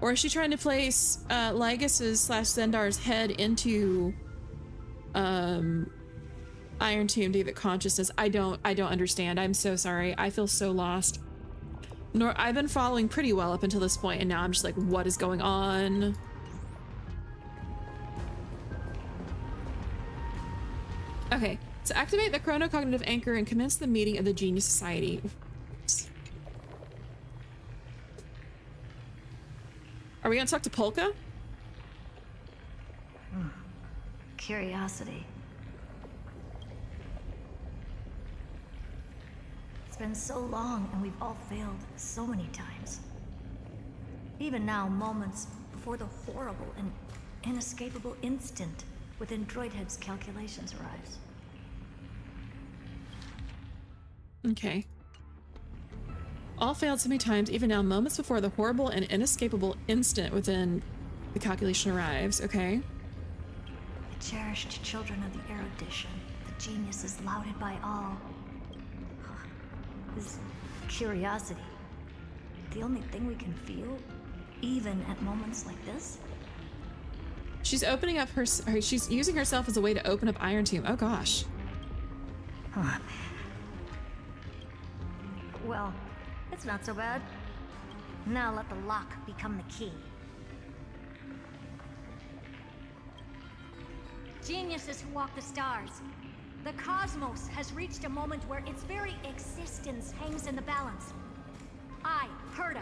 or is she trying to place Lygus's / Xandar's head into Iron Tomb to give it consciousness? I don't understand. I'm so sorry. I feel so lost. I've been following pretty well up until this point, and now I'm just like, what is going on? Okay, So activate the chronocognitive anchor and commence the meeting of the Genius Society. Are we gonna talk to Polka? Curiosity. It's been so long and we've all failed so many times. Even now, moments before the horrible and inescapable instant within Droidhead's calculations arrives. Okay. All failed so many times, even now, moments before the horrible and inescapable instant within the calculation arrives. Okay. The cherished children of the erudition, the geniuses lauded by all. Is curiosity the only thing we can feel, even at moments like this? She's opening up she's using herself as a way to open up Iron Tomb. Oh gosh. Huh. Well, it's not so bad. Now let the lock become the key. Geniuses who walk the stars. The cosmos has reached a moment where its very existence hangs in the balance. I, Herta,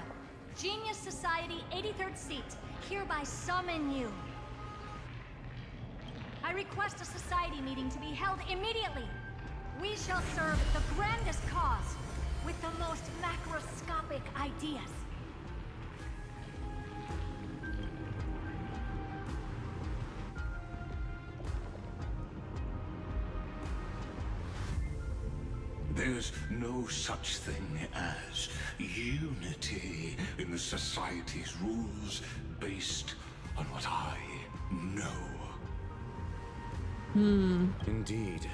Genius Society 83rd seat, hereby summon you. I request a society meeting to be held immediately. We shall serve the grandest cause with the most macroscopic ideas. There's no such thing as unity in the Society's rules based on what I know. Indeed.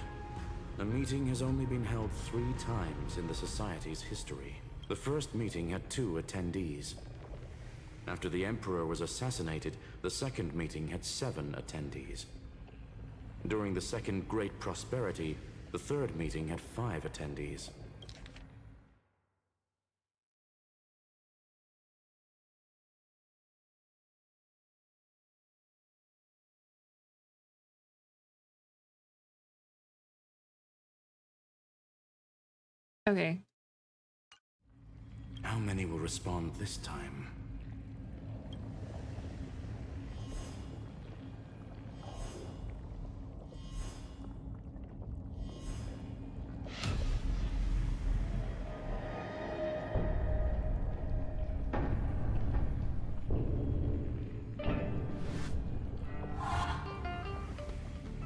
A meeting has only been held 3 times in the Society's history. The first meeting had 2 attendees. After the Emperor was assassinated, the second meeting had 7 attendees. During the second Great Prosperity, the third meeting had 5 attendees. Okay. How many will respond this time?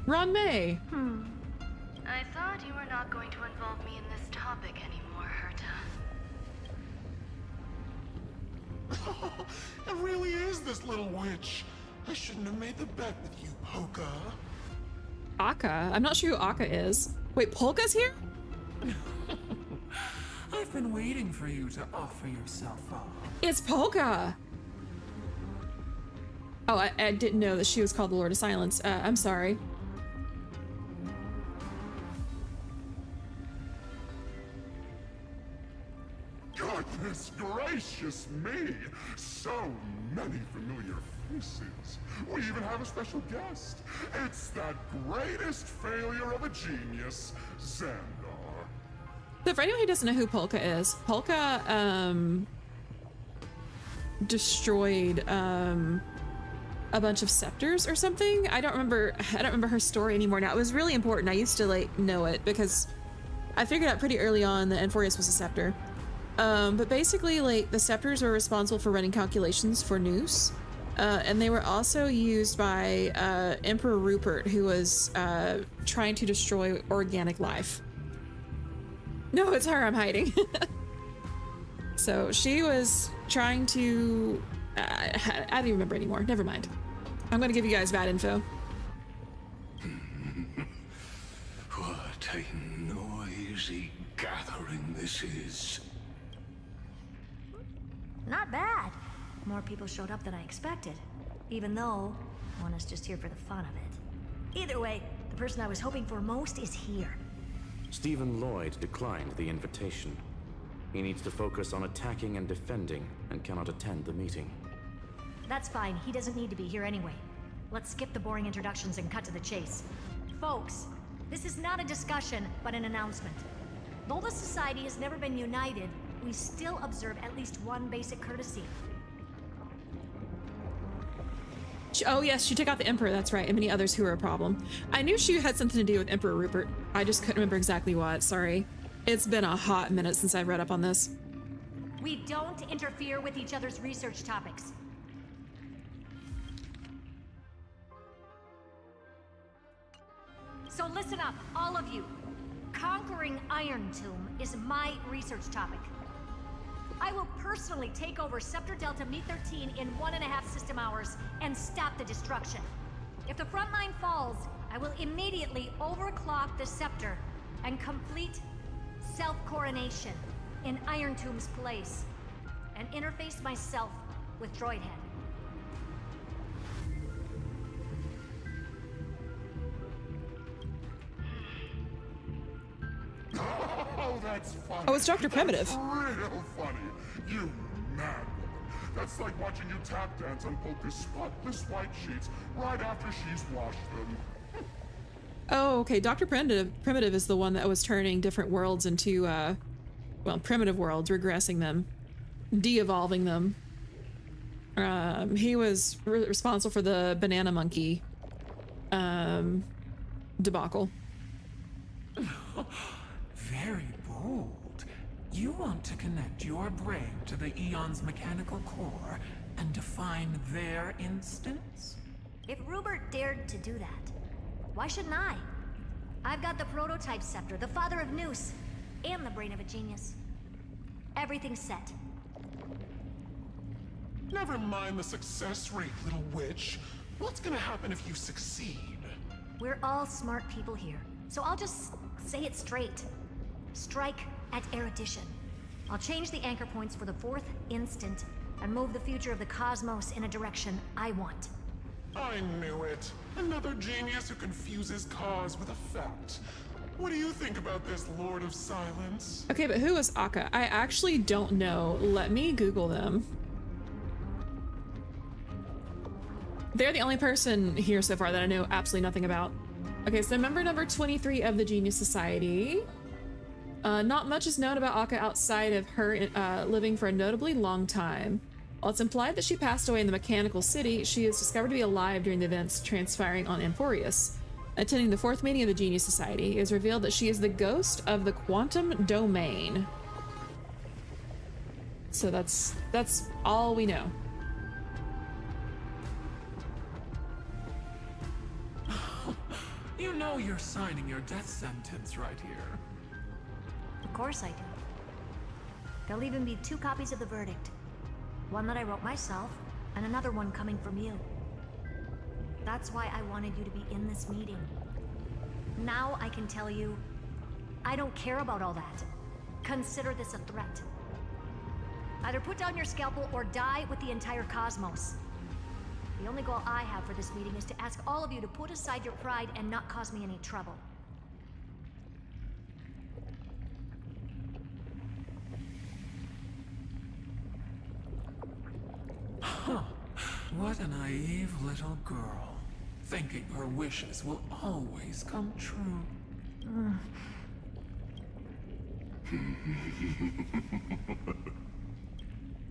Ron May. I thought you were not going to involve me in this topic anymore, Herta. It really is this little witch. I shouldn't have made the bet with you, Polka. Akka? I'm not sure who Akka is. Wait, Polka's here? I've been waiting for you to offer yourself up. It's Polka! Oh, I didn't know that she was called the Lord of Silence. I'm sorry. Goodness gracious me! So many familiar faces. We even have a special guest. It's that greatest failure of a genius, Xandar. So for anyone who doesn't know who Polka is, Polka destroyed a bunch of scepters or something. I don't remember her story anymore now. It was really important. I used to like know it because I figured out pretty early on that Enforius was a scepter. But basically, like, the scepters were responsible for running calculations for Noose, and they were also used by Emperor Rupert, who was trying to destroy organic life. No, it's her I'm hiding. So she was trying to... I don't even remember anymore. Never mind. I'm gonna give you guys bad info. What a noisy gathering this is. Not bad. More people showed up than I expected, even though one is just here for the fun of it. Either way, the person I was hoping for most is here. Stephen Lloyd declined the invitation. He needs to focus on attacking and defending and cannot attend the meeting. That's fine. He doesn't need to be here anyway. Let's skip the boring introductions and cut to the chase. Folks, This is not a discussion, but an announcement. Though the society has never been united, we still observe at least one basic courtesy. Oh yes, she took out the Emperor, that's right, and many others who were a problem. I knew she had something to do with Emperor Rupert. I just couldn't remember exactly what, sorry. It's been a hot minute since I've read up on this. We don't interfere with each other's research topics. So listen up, all of you. Conquering Iron Tomb is my research topic. I will personally take over Scepter Delta Me-13 in 1.5 system hours and stop the destruction. If the front line falls, I will immediately overclock the Scepter and complete self-coronation in Iron Tomb's place, and interface myself with Droidhead. Oh, that's funny. Oh, it's Dr. Primitive. That's real funny. You mad woman. That's like watching you tap dance on Poke's spotless white sheets right after she's washed them. Oh, okay. Dr. Primitive is the one that was turning different worlds into, well, primitive worlds, regressing them, de-evolving them. He was responsible for the banana monkey, debacle. Very bold. You want to connect your brain to the Eon's mechanical core and define their instance? If Rupert dared to do that, why shouldn't I? I've got the prototype scepter, the father of Noose, and the brain of a genius. Everything's set. Never mind the success rate, little witch. What's gonna happen if you succeed? We're all smart people here, so I'll just say it straight. Strike at erudition. I'll change the anchor points for the 4th instant and move the future of the cosmos in a direction I want. I knew it. Another genius who confuses cause with effect. What do you think about this, Lord of Silence? Okay, but who is Akka? I actually don't know. Let me Google them. They're the only person here so far that I know absolutely nothing about. Okay, so member number 23 of the Genius Society. Not much is known about Akka outside of her living for a notably long time. While it's implied that she passed away in the Mechanical City, she is discovered to be alive during the events transpiring on Emporius. Attending the 4th meeting of the Genius Society, it is revealed that she is the ghost of the Quantum Domain. So that's all we know. You know you're signing your death sentence right here. Of course I do. There'll even be 2 copies of the verdict. One that I wrote myself, and another one coming from you. That's why I wanted you to be in this meeting. Now I can tell you, I don't care about all that. Consider this a threat. Either put down your scalpel or die with the entire cosmos. The only goal I have for this meeting is to ask all of you to put aside your pride and not cause me any trouble. Huh. What a naive little girl. Thinking her wishes will always come true.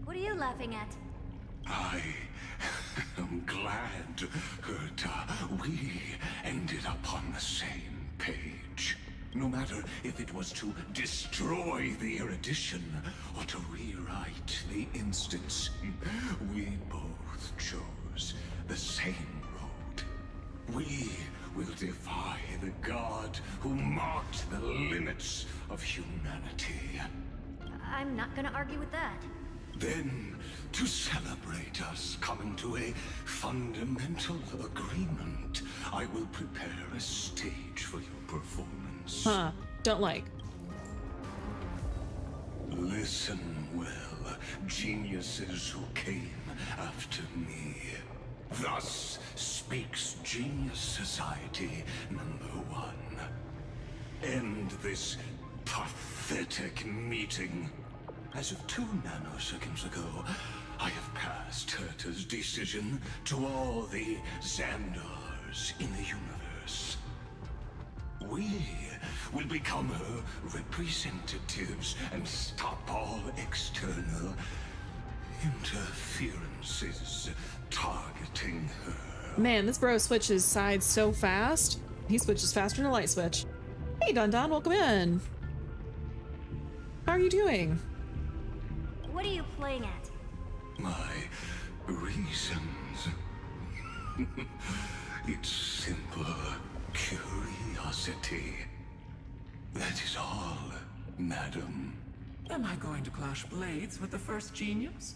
What are you laughing at? I am glad that we ended up on the same page. No matter if it was to destroy the erudition or to rewrite the instance, we both chose the same road. We will defy the god who marked the limits of humanity. I'm not gonna argue with that. Then, to celebrate us coming to a fundamental agreement, I will prepare a stage for your performance. Huh. Don't like. Listen well, geniuses who came after me. Thus speaks Genius Society #1. End this pathetic meeting. As of 2 nanoseconds ago, I have passed Herta's decision to all the Xandars in the universe. We will become her representatives and stop all external interferences targeting her. Man, this bro switches sides so fast. He switches faster than a light switch. Hey, Don Don, welcome in. How are you doing? What are you playing at? My reasons. It's simple curiosity. That is all, madam. Am I going to clash blades with the first genius?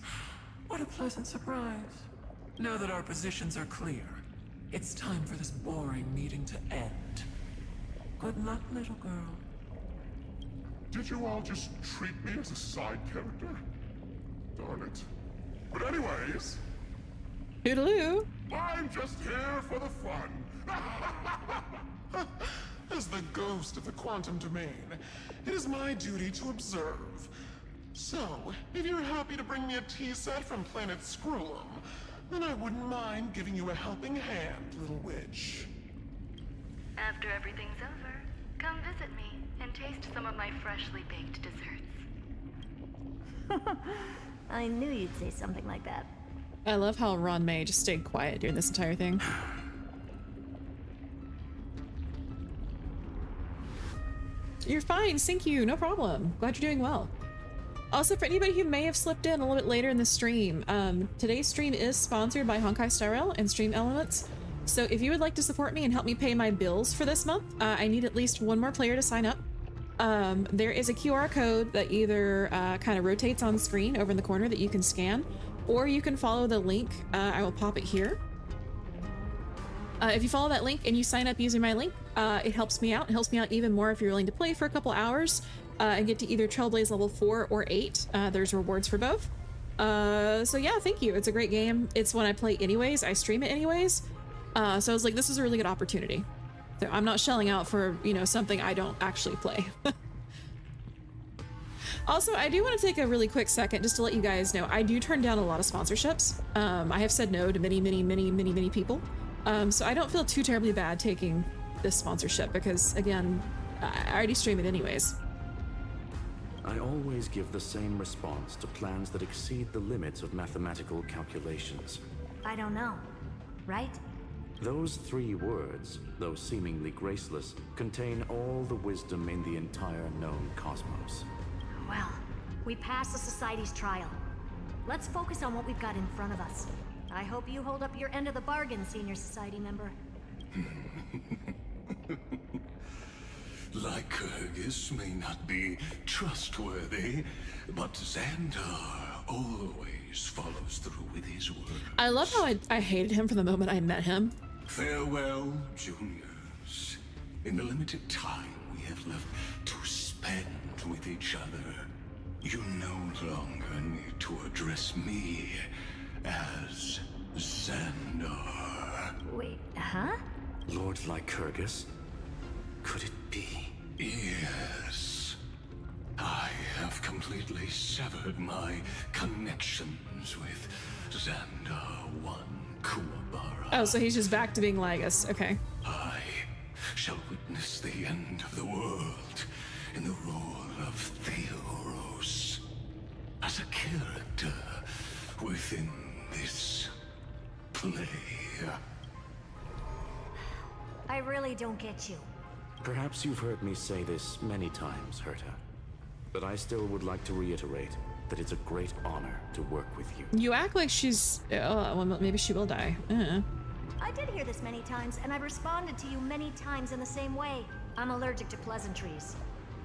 What a pleasant surprise. Now that our positions are clear, it's time for this boring meeting to end. Good luck, little girl. Did you all just treat me as a side character? Darn it. But anyways... Toodaloo. I'm just here for the fun. As the ghost of the quantum domain, it is my duty to observe. So, if you're happy to bring me a tea set from planet Screw'em, then I wouldn't mind giving you a helping hand, little witch. After everything's over, come visit me and taste some of my freshly baked desserts. I knew you'd say something like that. I love how Ron May just stayed quiet during this entire thing. You're fine, thank you, no problem. Glad you're doing well. Also, for anybody who may have slipped in a little bit later in the stream, today's stream is sponsored by Honkai Star Rail and Stream Elements. So if you would like to support me and help me pay my bills for this month, I need at least one more player to sign up. There is a QR code that either kind of rotates on screen over in the corner that you can scan, or you can follow the link. I will pop it here. If you follow that link and you sign up using my link, it helps me out. It helps me out even more if you're willing to play for a couple hours and get to either Trailblaze level 4 or 8. There's rewards for both. So yeah, thank you. It's a great game. It's one I play anyways. I stream it anyways. So I was like, this is a really good opportunity. So I'm not shelling out for, you know, something I don't actually play. Also, I do want to take a really quick second just to let you guys know, I do turn down a lot of sponsorships. I have said no to many people. So I don't feel too terribly bad taking this sponsorship because, again, I already stream it anyways. I always give the same response to plans that exceed the limits of mathematical calculations. I don't know, right? Those 3 words, though seemingly graceless, contain all the wisdom in the entire known cosmos. Well, we passed the Society's trial. Let's focus on what we've got in front of us. I hope you hold up your end of the bargain, Senior Society member. Lycurgus may not be trustworthy, but Xandar always follows through with his word. I love how I hated him from the moment I met him. Farewell, juniors. In the limited time we have left to spend with each other, you no longer need to address me as Xandar. Wait, huh? Lord Lycurgus? Could it be? Yes. I have completely severed my connections with Xandar 1 Kuwabara. Oh, so he's just back to being Lygus. Okay. I shall witness the end of the world in the role of Theoros. As a character within this play. I really don't get you. Perhaps you've heard me say this many times, Herta, but I still would like to reiterate that it's a great honor to work with you. You act like she's... well, maybe she will die. I did hear this many times, and I've responded to you many times in the same way. I'm allergic to pleasantries.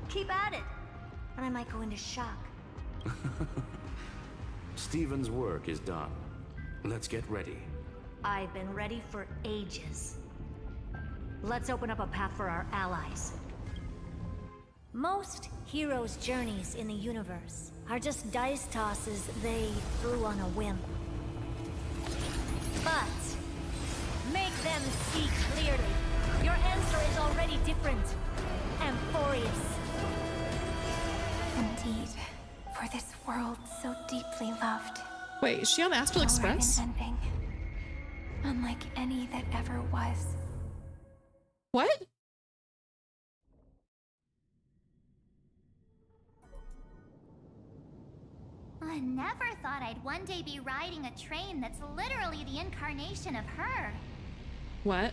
Keep at it, and I might go into shock. Stephen's work is done. Let's get ready. I've been ready for ages. Let's open up a path for our allies. Most heroes' journeys in the universe are just dice tosses they threw on a whim. But make them see clearly. Your answer is already different. Amphorius. Indeed, for this world so deeply loved. Wait, is she on Astral Express? An ending, unlike any that ever was. What? never thought I'd one day be riding a train that's literally the incarnation of her. What?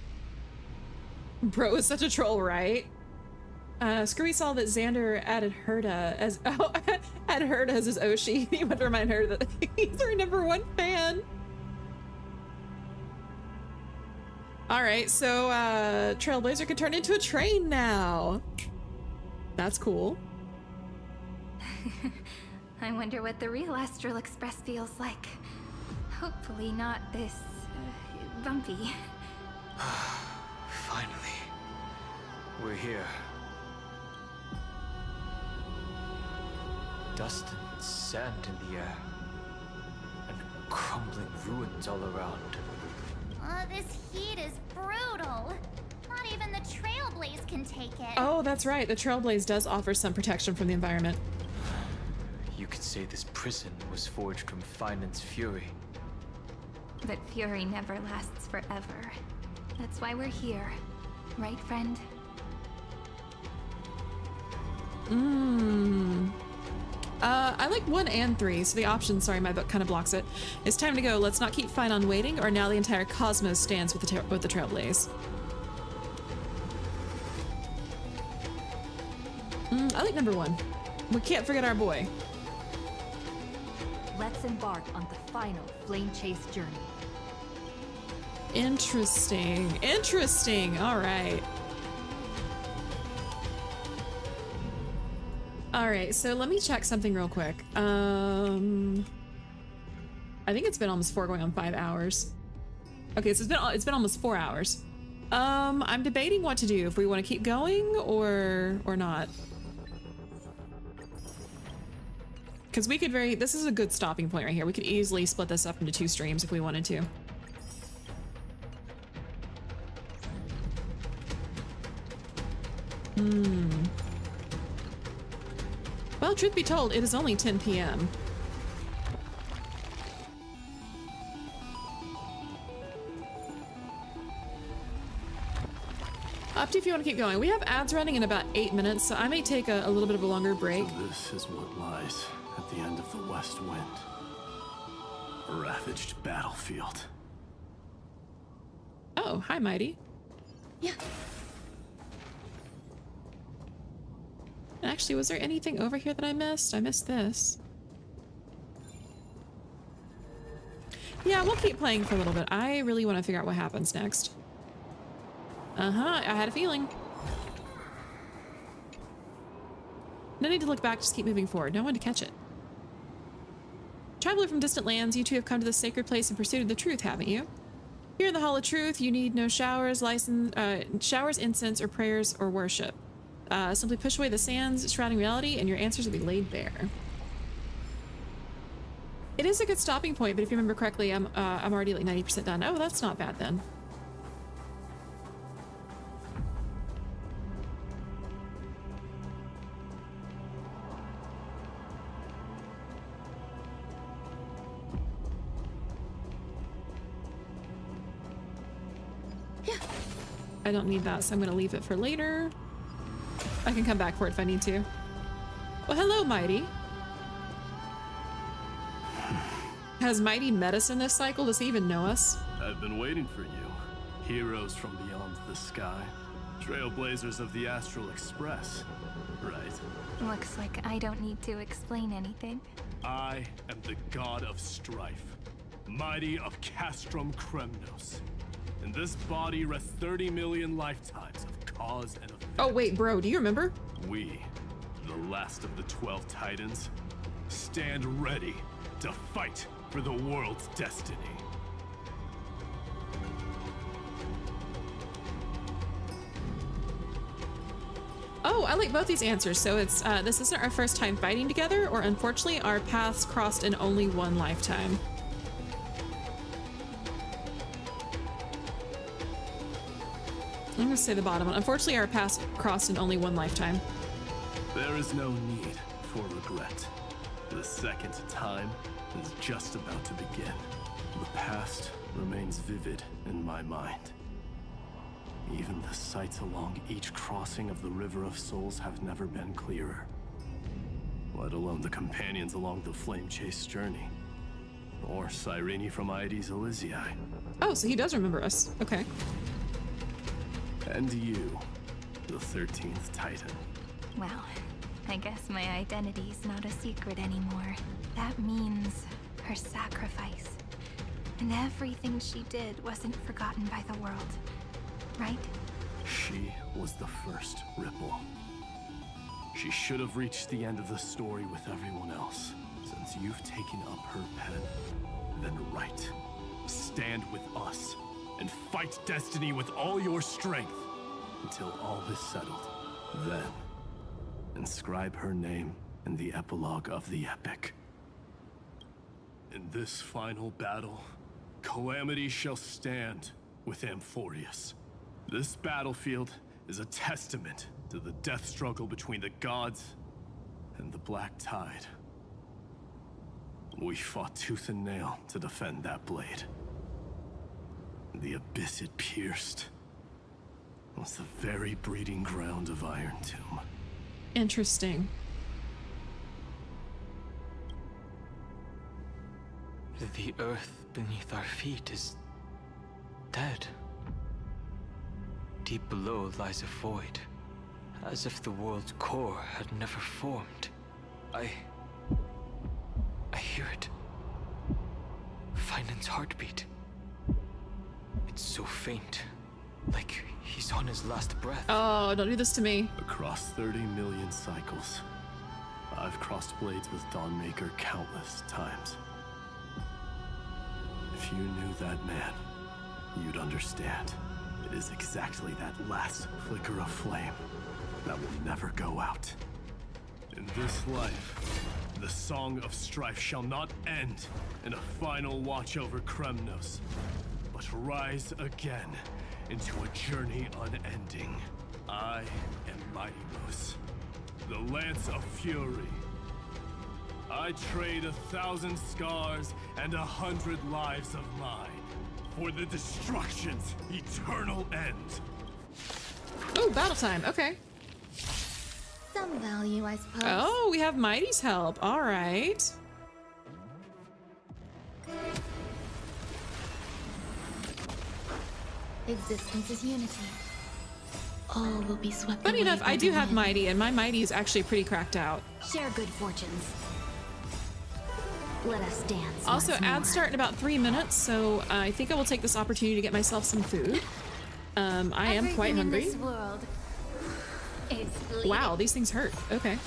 Bro is such a troll, right? Screwy saw that Xander added Herda as added Herda as his Oshi. He wanted to remind her that he's her #1 fan. Alright, so Trailblazer could turn into a train now. That's cool. I wonder what the real Astral Express feels like. Hopefully not this bumpy. Finally. We're here. Dust and sand in the air. And crumbling ruins all around. This heat is brutal. Not even the Trailblaze can take it. Oh, that's right. The Trailblaze does offer some protection from the environment. You could say this prison was forged from Finance fury. But fury never lasts forever. That's why we're here. Right, friend? I like 1 and 3, so the option, sorry, my book kind of blocks it. It's time to go. Let's not keep fine on waiting, or now the entire cosmos stands with the Trailblaze. I like #1. We can't forget our boy. Let's embark on the final flame chase journey. Interesting. Interesting. All right. All right, so let me check something real quick. I think it's been almost 4 going on 5 hours. Okay, so it's been almost 4 hours. I'm debating what to do, if we want to keep going or not. Because we could this is a good stopping point right here. We could easily split this up into 2 streams if we wanted to. Well, truth be told, it is only 10 p.m. Up to you if you want to keep going. We have ads running in about 8 minutes, so I may take a little bit of a longer break. So this is what lies at the end of the West Wind. A ravaged battlefield. Oh, hi, Mighty. Yeah. Actually, was there anything over here that I missed? I missed this. Yeah, we'll keep playing for a little bit. I really want to figure out what happens next. I had a feeling. No need to look back, just keep moving forward. No one to catch it. Traveler from distant lands, you two have come to this sacred place in pursuit of the truth, haven't you? Here in the Hall of Truth, you need no showers, incense, or prayers, or worship. Simply push away the sands shrouding reality, and your answers will be laid bare. It is a good stopping point, but if you remember correctly, I'm already like 90% done. Oh, that's not bad then. Yeah. I don't need that, so I'm gonna leave it for later. I can come back for it if I need to. Well, hello, Mighty. Has Mighty met us in this cycle? Does he even know us? I've been waiting for you. Heroes from beyond the sky. Trailblazers of the Astral Express. Right. Looks like I don't need to explain anything. I am the god of strife. Mighty of Castrum Kremnos. In this body rest 30 million lifetimes of cause and effect. Oh wait, bro, do you remember? We, the last of the 12 Titans, stand ready to fight for the world's destiny. Oh, I like both these answers. So it's this isn't our first time fighting together, or unfortunately our paths crossed in only one lifetime. I'm gonna say the bottom one. Unfortunately, our paths crossed in only one lifetime. There is no need for regret. The second time is just about to begin. The past remains vivid in my mind. Even the sights along each crossing of the River of Souls have never been clearer. let alone the companions along the flame chase journey. Or Cyrene from Aedes Elysiae. Oh, so he does remember us. Okay. And you, the 13th Titan. Well, I guess my identity's not a secret anymore. That means her sacrifice. And everything she did wasn't forgotten by the world, right? She was the first ripple. She should have reached the end of the story with everyone else. Since you've taken up her pen, then write. Stand with us and fight destiny with all your strength until all is settled. Then, inscribe her name in the epilogue of the epic. In this final battle, Calamity shall stand with Amphorius. This battlefield is a testament to the death struggle between the gods and the Black Tide. We fought tooth and nail to defend that blade. The abyss it pierced was the very breeding ground of Iron Tomb. Interesting. The earth beneath our feet is dead. Deep below lies a void, as if the world's core had never formed. I hear it. Finan's heartbeat. It's so faint, like he's on his last breath. Oh, don't do this to me. Across 30 million cycles, I've crossed blades with Dawnmaker countless times. If you knew that man, you'd understand. It is exactly that last flicker of flame that will never go out. In this life, the song of strife shall not end in a final watch over Kremnos, but rise again into a journey unending. I am Mighty-Mos, the Lance of Fury. I trade 1,000 scars and 100 lives of mine for the destruction's eternal end. Oh, battle time. Okay. Some value, I suppose. Oh, we have Mighty's help. All right. Existence is unity. All will be swept Funny away enough, by I do the have wind. Mighty, and my Mighty is actually pretty cracked out. Share good fortunes. Let us dance. Also, once ads more. start in about 3 minutes, so I think I will take this opportunity to get myself some food. I am quite hungry. Everything in this world is bleeding. Wow, these things hurt. Okay.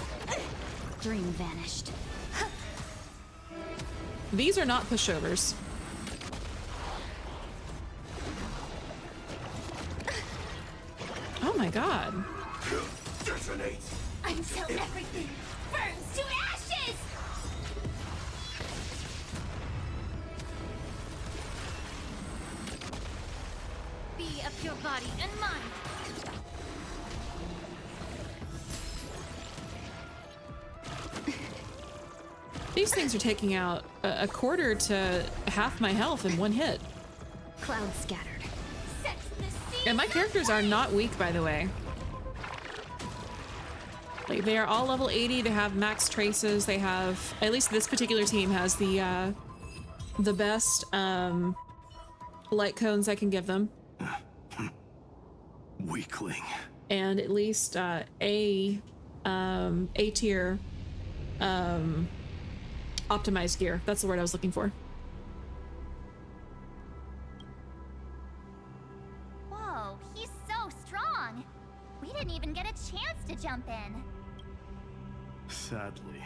Dream vanished. These are not pushovers. Oh my god. Detonate! Until everything burns to ashes! Be of your body and mind. These things are taking out a quarter to half my health in one hit. Cloud scattered. And my characters are not weak, by the way. Like, they are all level 80. They have max traces. They have, at least this particular team has the best light cones I can give them. Weakling. And at least A tier optimized gear. That's the word I was looking for. Whoa, he's so strong. We didn't even get a chance to jump in. Sadly,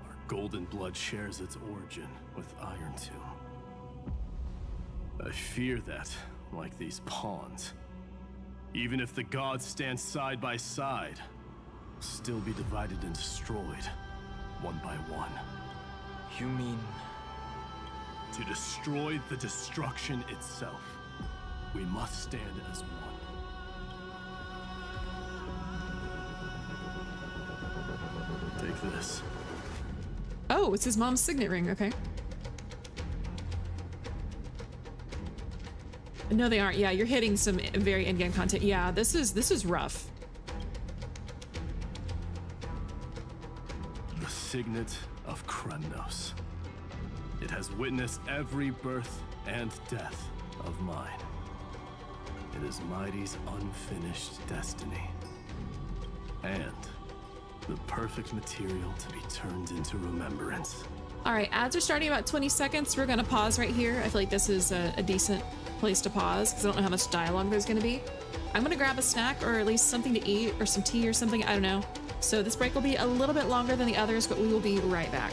our golden blood shares its origin with Iron Tomb. I fear that, like these pawns, even if the gods stand side by side, will still be divided and destroyed, one by one. You mean... To destroy the destruction itself, we must stand as one. Take this. Oh, it's his mom's signet ring. Okay. No, they aren't. Yeah, you're hitting some very in-game content. Yeah, this is rough. The signet of Kremnos. It has witnessed every birth and death of mine. It is Mighty's unfinished destiny. And the perfect material to be turned into remembrance. All right, ads are starting about 20 seconds. We're gonna pause right here. I feel like this is a decent place to pause because I don't know how much dialogue there's gonna be. I'm gonna grab a snack or at least something to eat or some tea or something, I don't know. So this break will be a little bit longer than the others, but we will be right back.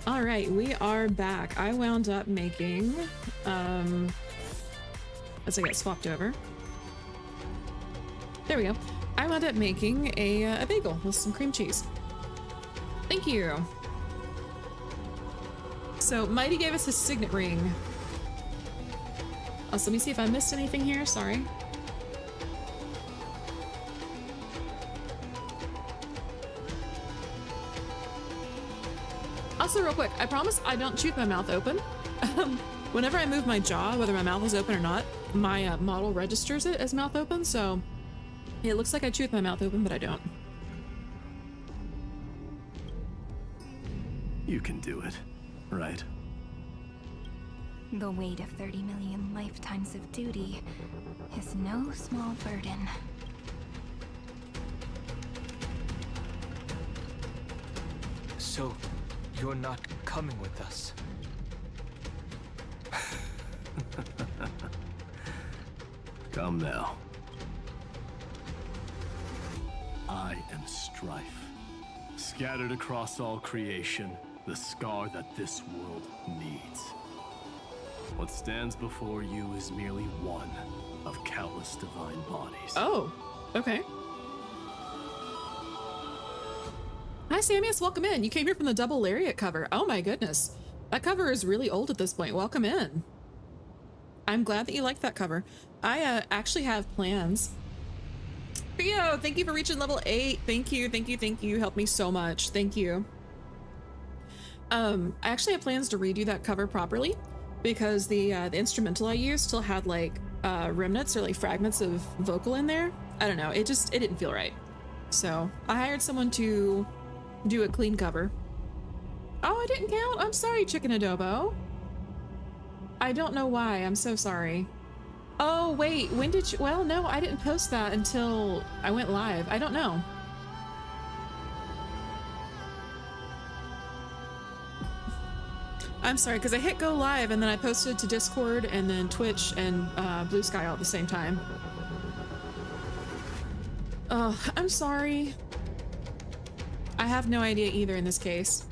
All right, we are back. I wound up making, as I get swapped over. There we go. I wound up making a bagel with some cream cheese. Thank you. So Mighty gave us his signet ring. Also, let me see if I missed anything here. Sorry. Also, real quick, I promise I don't chew with my mouth open. Whenever I move my jaw, whether my mouth is open or not, my model registers it as mouth open, so it looks like I chew with my mouth open, but I don't. You can do it, right? The weight of 30 million lifetimes of duty is no small burden. So, you're not coming with us? Come now. I am strife. Scattered across all creation, the scar that this world needs. What stands before you is merely one of countless divine bodies. Oh, okay. Hi, Samus. Welcome in. You came here from the Double Lariat cover. Oh my goodness. That cover is really old at this point. Welcome in. I'm glad that you liked that cover. I actually have plans. Theo, thank you for reaching level 8. Thank you, thank you, thank you. Helped me so much. Thank you. I actually have plans to redo that cover properly because the instrumental I used still had like remnants or like fragments of vocal in there. I don't know. It didn't feel right. So I hired someone to do a clean cover. Oh, I didn't count. I'm sorry, Chicken Adobo. I don't know why. I'm so sorry. Oh, wait. When did you... Well, no, I didn't post that until I went live. I don't know. I'm sorry, because I hit go live and then I posted to Discord and then Twitch and Blue Sky all at the same time. Oh, I'm sorry. I have no idea either in this case.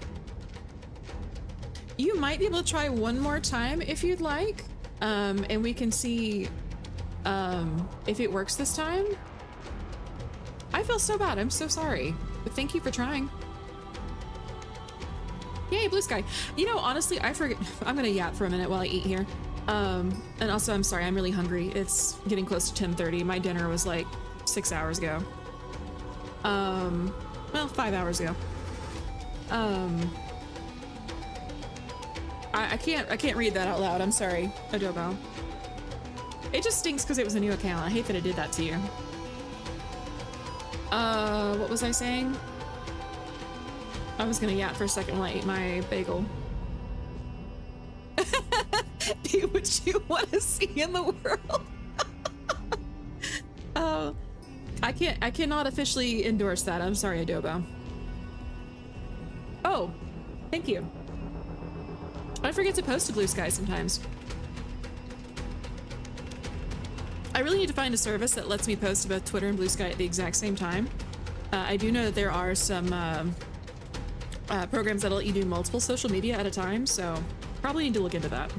You might be able to try one more time if you'd like, and we can see if it works this time. I feel so bad. I'm so sorry, but thank you for trying. Yay, Blue Sky. You know, honestly, I forget. I'm gonna yap for a minute while I eat here. And also, I'm sorry, I'm really hungry. It's getting close to 10:30. My dinner was like 6 hours ago. Well, 5 hours ago. I can't read that out loud. I'm sorry, Adobo. It just stinks because it was a new account. I hate that it did that to you. What was I saying? I was gonna yap for a second while I ate my bagel. Be what you want to see in the world. I cannot officially endorse that. I'm sorry, Adobo. Oh, thank you. I forget to post to Blue Sky sometimes. I really need to find a service that lets me post to both Twitter and Blue Sky at the exact same time. I do know that there are some programs that'll let you do multiple social media at a time, so probably need to look into that.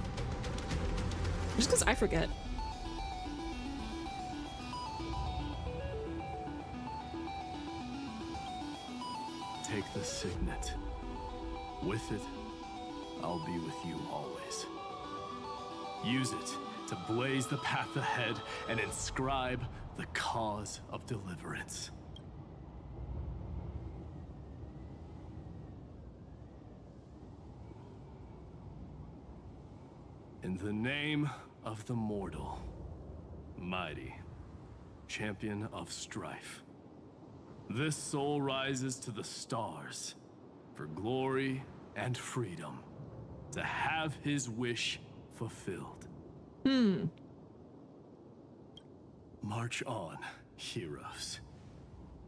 Just because I forget. Take the signet. With it, I'll be with you always. Use it to blaze the path ahead and inscribe the cause of deliverance. In the name of the mortal, mighty, champion of strife, this soul rises to the stars for glory and freedom, to have his wish fulfilled. March on, heroes.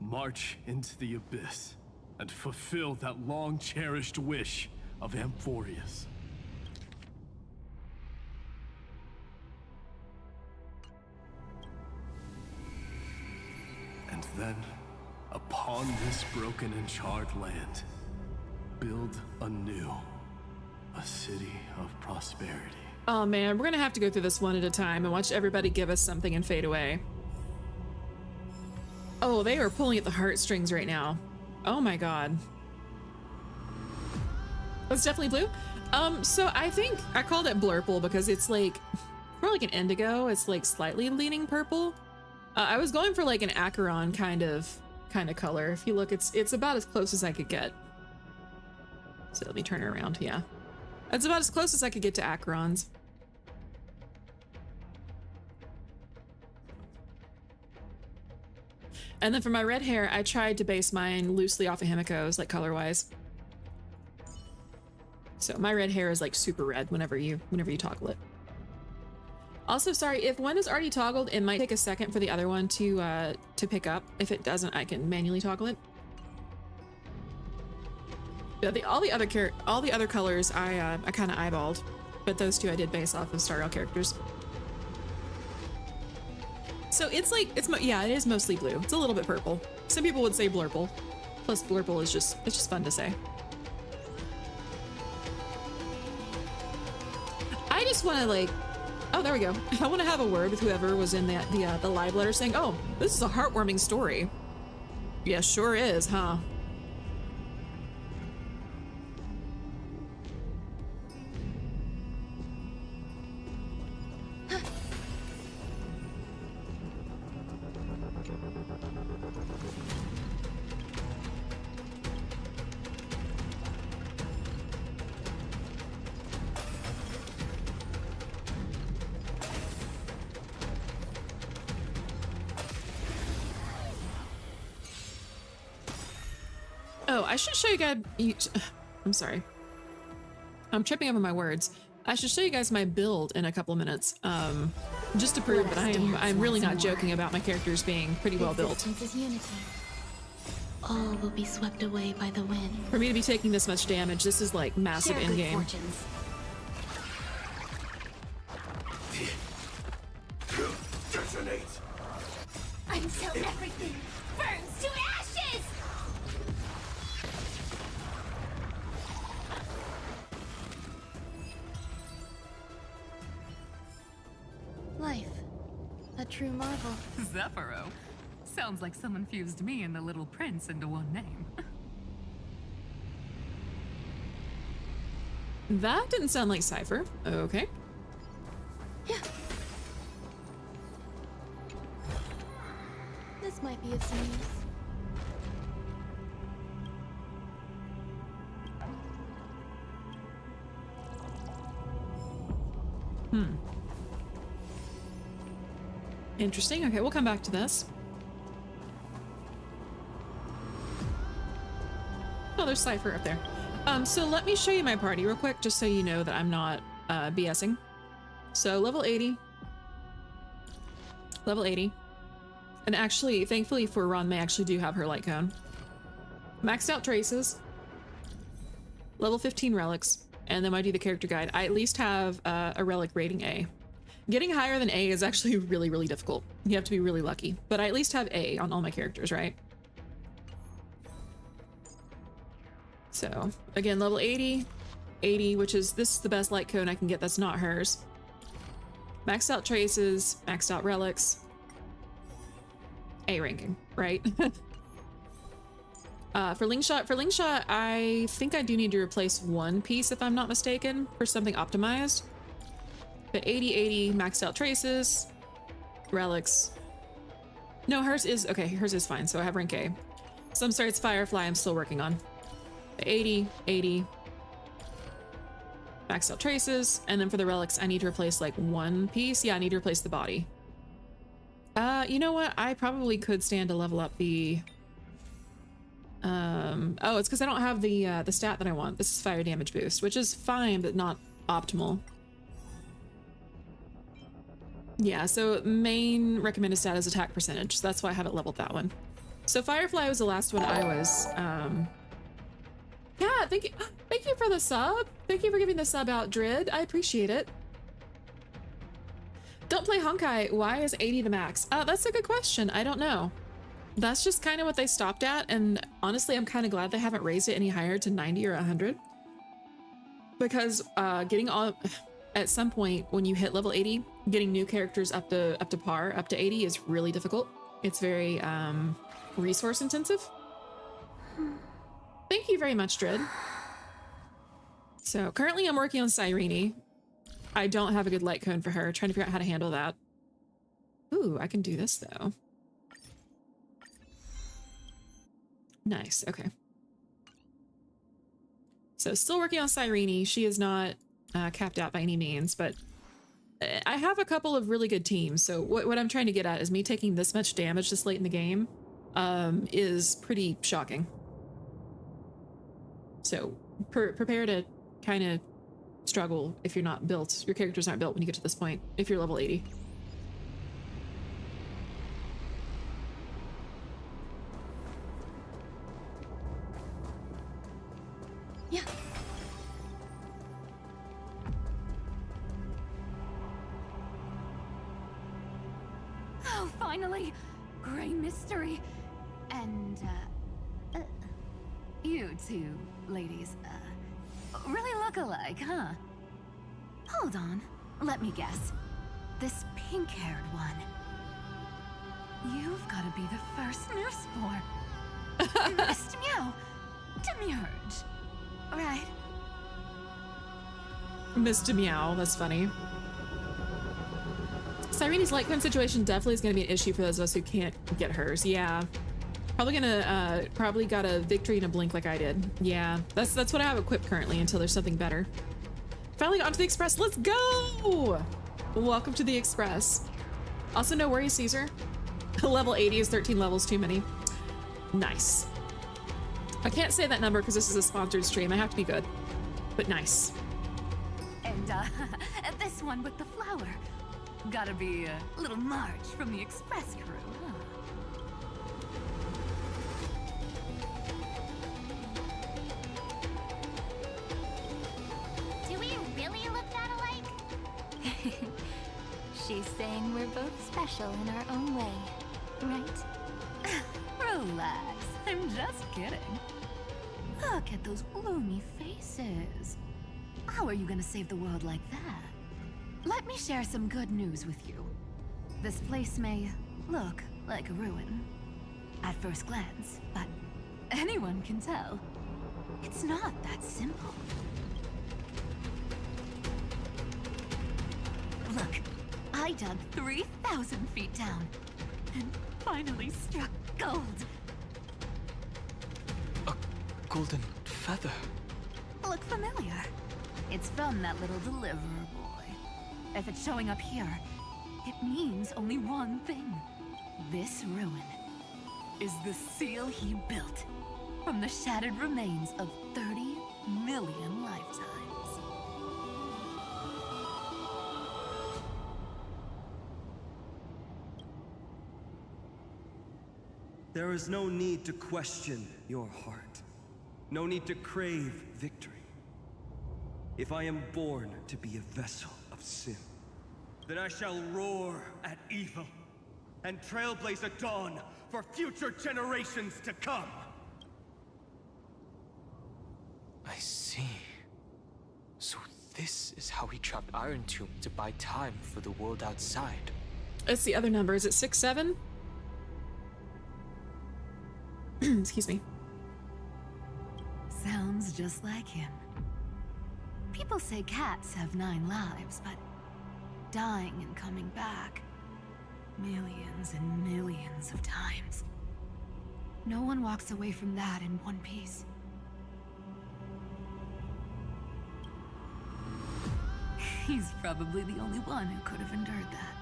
March into the abyss and fulfill that long-cherished wish of Amphorius. And then, upon this broken and charred land, build anew A city of prosperity. Oh man, we're gonna have to go through this one at a time and watch everybody give us something and fade away. Oh, they are pulling at the heartstrings right now. Oh my god. That's definitely blue. So I think I called it blurple because it's like more like an indigo. It's like slightly leaning purple. I was going for like an Acheron kind of color. If you look, it's about as close as I could get. So let me turn it around. Yeah, that's about as close as I could get to Acheron's. And then for my red hair, I tried to base mine loosely off of Himiko's, like color-wise. So my red hair is like super red whenever you toggle it. Also, sorry, if one is already toggled, it might take a second for the other one to pick up. If it doesn't, I can manually toggle it. Yeah, all the other colors I kind of eyeballed, but those two I did base off of Star Rail characters. So it's like, yeah, it is mostly blue. It's a little bit purple. Some people would say blurple. Plus blurple is it's just fun to say. I just want to like, oh, there we go. I want to have a word with whoever was in the live letter saying, oh, this is a heartwarming story. Yeah, sure is, huh? Oh, I should show you guys. I'm sorry. I'm tripping over my words. I should show you guys my build in a couple of minutes, just to prove that I'm really not joking about my characters being pretty well built. All will be swept away by the wind. For me to be taking this much damage, this is like massive in game. Detonate. Until everything burns to ashes. Life. A true marvel. Zephyro. Sounds like someone fused me and the Little Prince into one name. That didn't sound like Cypher. Okay. Yeah. This might be of some use. Interesting. Okay, we'll come back to this. Oh, there's Cypher up there. So let me show you my party real quick, just so you know that I'm not BSing. So level 80. Level 80. And actually, thankfully for Ron, I actually do have her light cone. Maxed out traces. Level 15 relics. And then when I do the character guide, I at least have a relic rating A. Getting higher than A is actually really, really difficult. You have to be really lucky. But I at least have A on all my characters, right? So, again, level 80. 80, which is, this is the best light cone I can get that's not hers. Maxed out traces, maxed out relics. A ranking, right? For Lingshot, I think I do need to replace one piece if I'm not mistaken for something optimized. But 80, maxed out traces, relics. No, hers is, okay, hers is fine, so I have rank A. So I'm sorry, it's Firefly I'm still working on. 80, maxed out traces, and then for the relics, I need to replace like one piece. Yeah, I need to replace the body. You know what? I probably could stand to level up the, oh, it's because I don't have the stat that I want. This is fire damage boost, which is fine, but not optimal. Yeah, so main recommended stat is attack percentage. So that's why I haven't leveled that one. So Firefly was the last one I was, yeah, thank you for the sub. Thank you for giving the sub out, Drid. I appreciate it. Don't play Honkai. Why is 80 the max? That's a good question. I don't know. That's just kind of what they stopped at, and honestly, I'm kind of glad they haven't raised it any higher to 90 or 100. because getting all at some point when you hit level 80, getting new characters up to par, up to 80 is really difficult. It's very resource intensive. Thank you very much, Dred. So currently I'm working on Cyrene. I don't have a good light cone for her. Trying to figure out how to handle that. Ooh, I can do this though. Nice, okay. So still working on Cyrene. She is not capped out by any means, but I have a couple of really good teams. So what I'm trying to get at is me taking this much damage this late in the game is pretty shocking. So prepare to kind of struggle if you're not built. Your characters aren't built when you get to this point, if you're level 80. Yeah. Oh, finally! Grey mystery. And, you two ladies, really look alike, huh? Hold on. Let me guess. This pink-haired one. You've got to be the first nurse for Mr. Meow. Demiurge. Right. Mr. Meow, that's funny. Cyrene's light cone situation definitely is going to be an issue for those of us who can't get hers. Yeah. Probably got a victory in a blink like I did. Yeah, that's what I have equipped currently until there's something better. Finally got onto the Express. Let's go! Welcome to the Express. Also, no worries, Caesar. Level 80 is 13 levels too many. Nice. I can't say that number because this is a sponsored stream. I have to be good, but nice. And this one with the flower. Gotta be a little March from the Express crew, huh? Do we really look that alike? She's saying we're both special in our own way, right? Relax, I'm just kidding. Look at those gloomy faces. How are you gonna save the world like that? Let me share some good news with you. This place may look like a ruin at first glance, but anyone can tell it's not that simple. Look, I dug 3,000 feet down and finally struck gold. A golden feather. Look familiar? It's from that little deliverer boy. If it's showing up here, it means only one thing. This ruin is the seal he built from the shattered remains of 30 million lifetimes. There is no need to question your heart. No need to crave victory. If I am born to be a vessel of sin, then I shall roar at evil and trailblaze a dawn for future generations to come. I see. So this is how he trapped Iron Tomb to buy time for the world outside. It's the other number. Is it 6-7? Excuse me. Sounds just like him. People say cats have 9 lives, but dying and coming back millions and millions of times. No one walks away from that in one piece. He's probably the only one who could have endured that.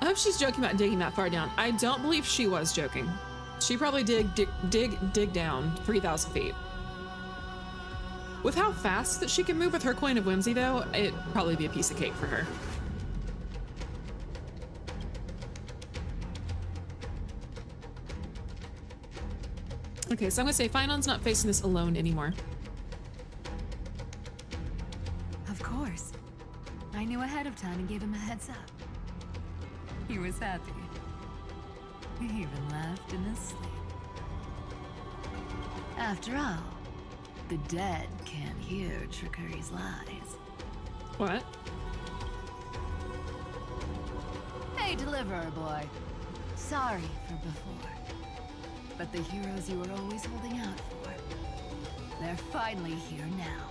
I hope she's joking about digging that far down. I don't believe she was joking. She probably dig down 3,000 feet. With how fast that she can move with her coin of whimsy, though, it'd probably be a piece of cake for her. Okay, so I'm gonna say Finon's not facing this alone anymore. Of course. I knew ahead of time and gave him a heads up. He was happy. He even laughed in his sleep. After all, The dead can't hear trickery's lies. What? Hey, Deliverer Boy. Sorry for before. But the heroes you were always holding out for, they're finally here now.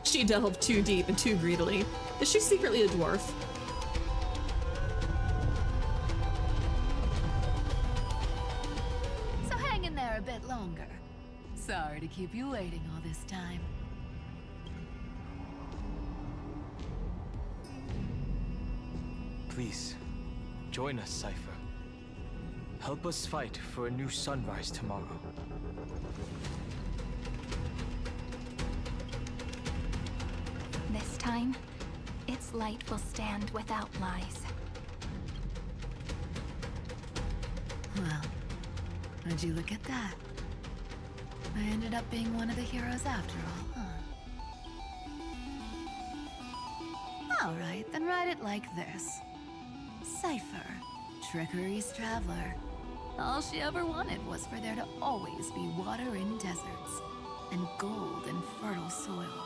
She delved too deep and too greedily. Is she secretly a dwarf? So hang in there a bit longer. Sorry to keep you waiting all this time. Please, join us, Cypher. Help us fight for a new sunrise tomorrow. This time, its light will stand without lies. Well, would you look at that? I ended up being one of the heroes after all, huh? Alright, then write it like this. Cypher, Trickery's traveler. All she ever wanted was for there to always be water in deserts, and gold in fertile soil.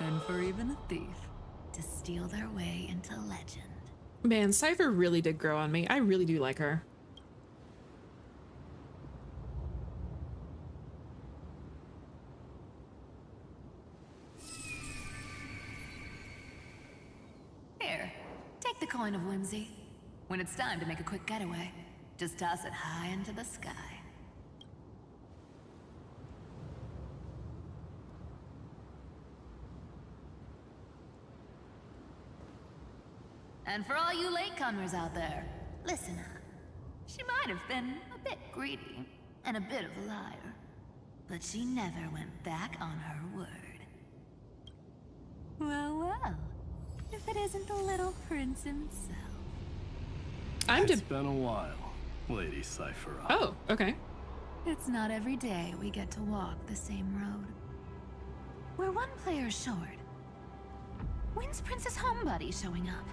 And for even a thief to steal their way into legend. Man, Cypher really did grow on me. I really do like her. Here, take the coin of whimsy. When it's time to make a quick getaway, just toss it high into the sky. And for all you latecomers out there, listen up. She might have been a bit greedy and a bit of a liar, but she never went back on her word. Well, well, if it isn't the little prince himself. It's been a while, Lady Cypher. Oh, okay. It's not every day we get to walk the same road. We're one player short. When's Princess Homebuddy showing up?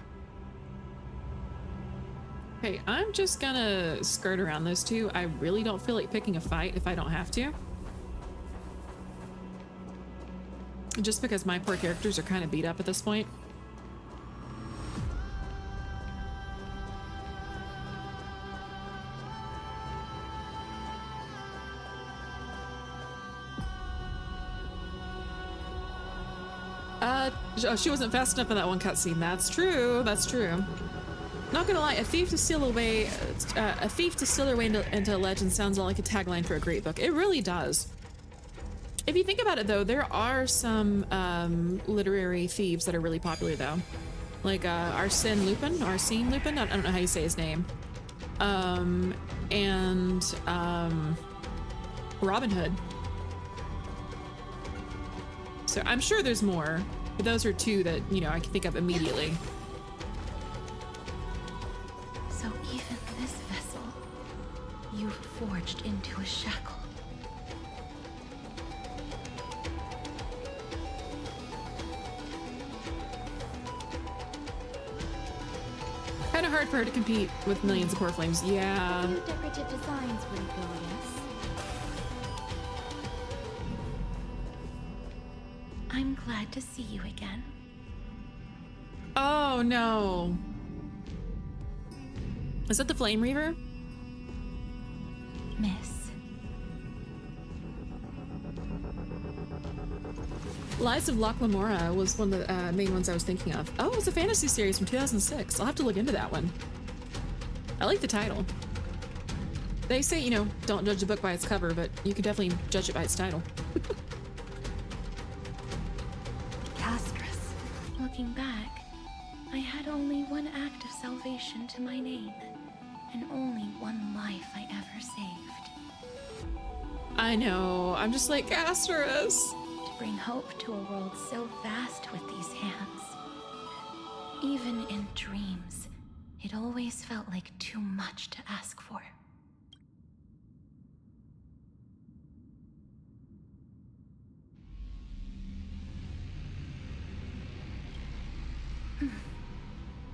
Okay, I'm just gonna skirt around those two. I really don't feel like picking a fight if I don't have to. Just because my poor characters are kind of beat up at this point. Oh, she wasn't fast enough in that one cutscene. That's true. That's true. Not gonna lie, a thief to steal their way into legend sounds like a tagline for a great book. It really does. If you think about it, though, there are some literary thieves that are really popular, though, like Arsène Lupin. I don't know how you say his name. And Robin Hood. So I'm sure there's more, but those are two that, you know, I can think of immediately. So even this vessel, you've forged into a shackle. Kind of hard for her to compete with millions of core flames. Yeah. New decorative designs would go, yes. I'm glad to see you again. Oh no. Is that the Flame Reaver? Miss. Lies of Loch Lamora was one of the main ones I was thinking of. Oh, it's a fantasy series from 2006. I'll have to look into that one. I like the title. They say, you know, don't judge a book by its cover, but you can definitely judge it by its title. Castress. Looking back, I had only one act of salvation to my name, and only one life I ever saved. I know. I'm just like, Castress. To bring hope to a world so vast with these hands. Even in dreams, it always felt like too much to ask for.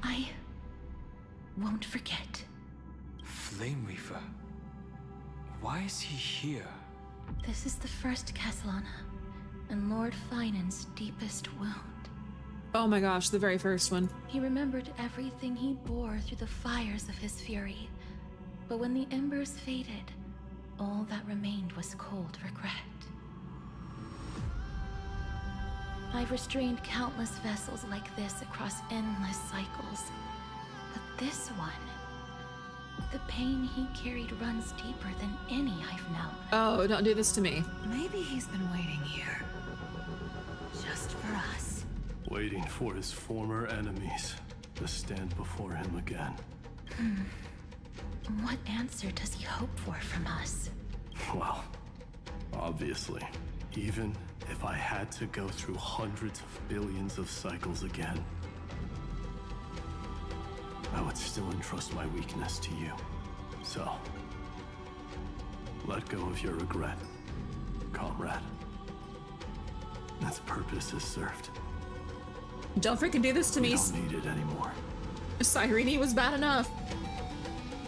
I won't forget. Flame Reaver? Why is he here? This is the first Castellana, and Lord Finan's deepest wound. Oh my gosh, the very first one. He remembered everything he bore through the fires of his fury. But when the embers faded, all that remained was cold regret. I've restrained countless vessels like this across endless cycles. But this one, the pain he carried runs deeper than any I've known. Oh, don't do this to me. Maybe he's been waiting here. Just for us. Waiting for his former enemies to stand before him again. What answer does he hope for from us? Well, obviously, even if I had to go through hundreds of billions of cycles again, I would still entrust my weakness to you. So, let go of your regret, comrade. Its purpose is served. Don't freaking do this to me. We don't need it anymore. Cyrene was bad enough.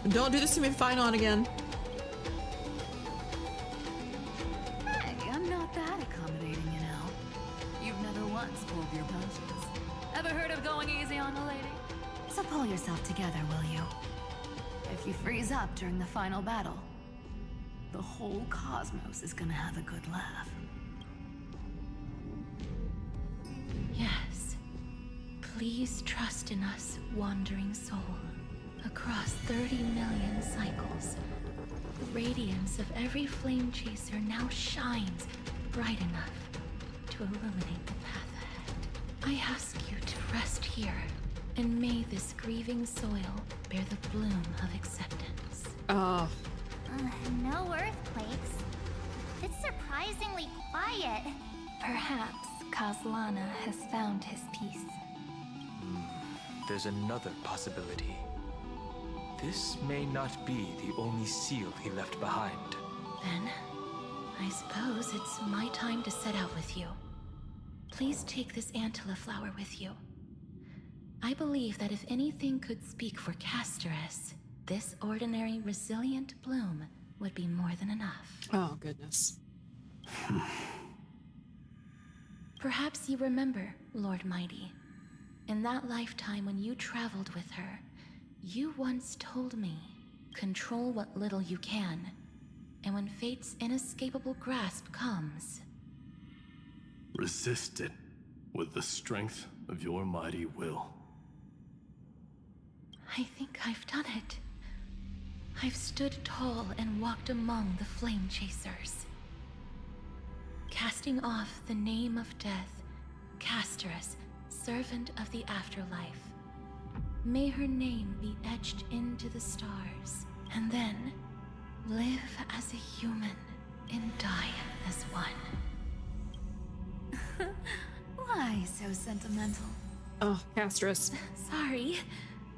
Don't do this to me with Finon again. Hey, I'm not that accommodating, you know. You've never once pulled your punches. Ever heard of going easy on a lady? So pull yourself together, will you? If you freeze up during the final battle, the whole cosmos is gonna have a good laugh. Yes. Please trust in us, wandering soul. Across 30 million cycles, the radiance of every flame chaser now shines bright enough to illuminate the path ahead. I ask you to rest here, and may this grieving soil bear the bloom of acceptance. Oh. No earthquakes. It's surprisingly quiet. Perhaps Castellana has found his peace. There's another possibility. This may not be the only seal he left behind. Then, I suppose it's my time to set out with you. Please take this Antilla flower with you. I believe that if anything could speak for Casterus, this ordinary, resilient bloom would be more than enough. Oh, goodness. Perhaps you remember, Lord Mighty, in that lifetime when you traveled with her, you once told me, control what little you can, and when fate's inescapable grasp comes, resist it with the strength of your mighty will. I think I've done it. I've stood tall and walked among the flame chasers. Casting off the name of death, Casterus, servant of the afterlife. May her name be etched into the stars, and then live as a human and die as one. Why so sentimental? Oh, Casterus. Sorry,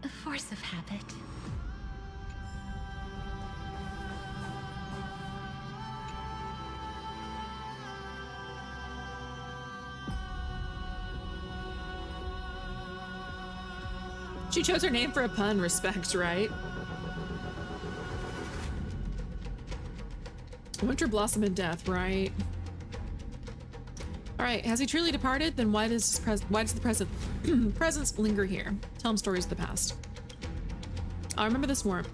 a force of habit. She chose her name for a pun, respect, right? Winter Blossom and Death, right? All right, has he truly departed? Then why does the presence linger here? Tell him stories of the past. I remember this warmth.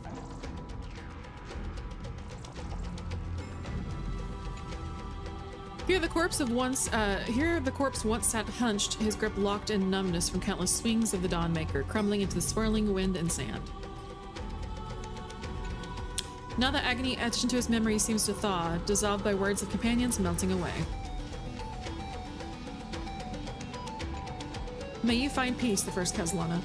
Here the corpse once sat hunched, his grip locked in numbness from countless swings of the Dawnmaker, crumbling into the swirling wind and sand. Now the agony etched into his memory seems to thaw, dissolved by words of companions melting away. May you find peace, the first Castellana.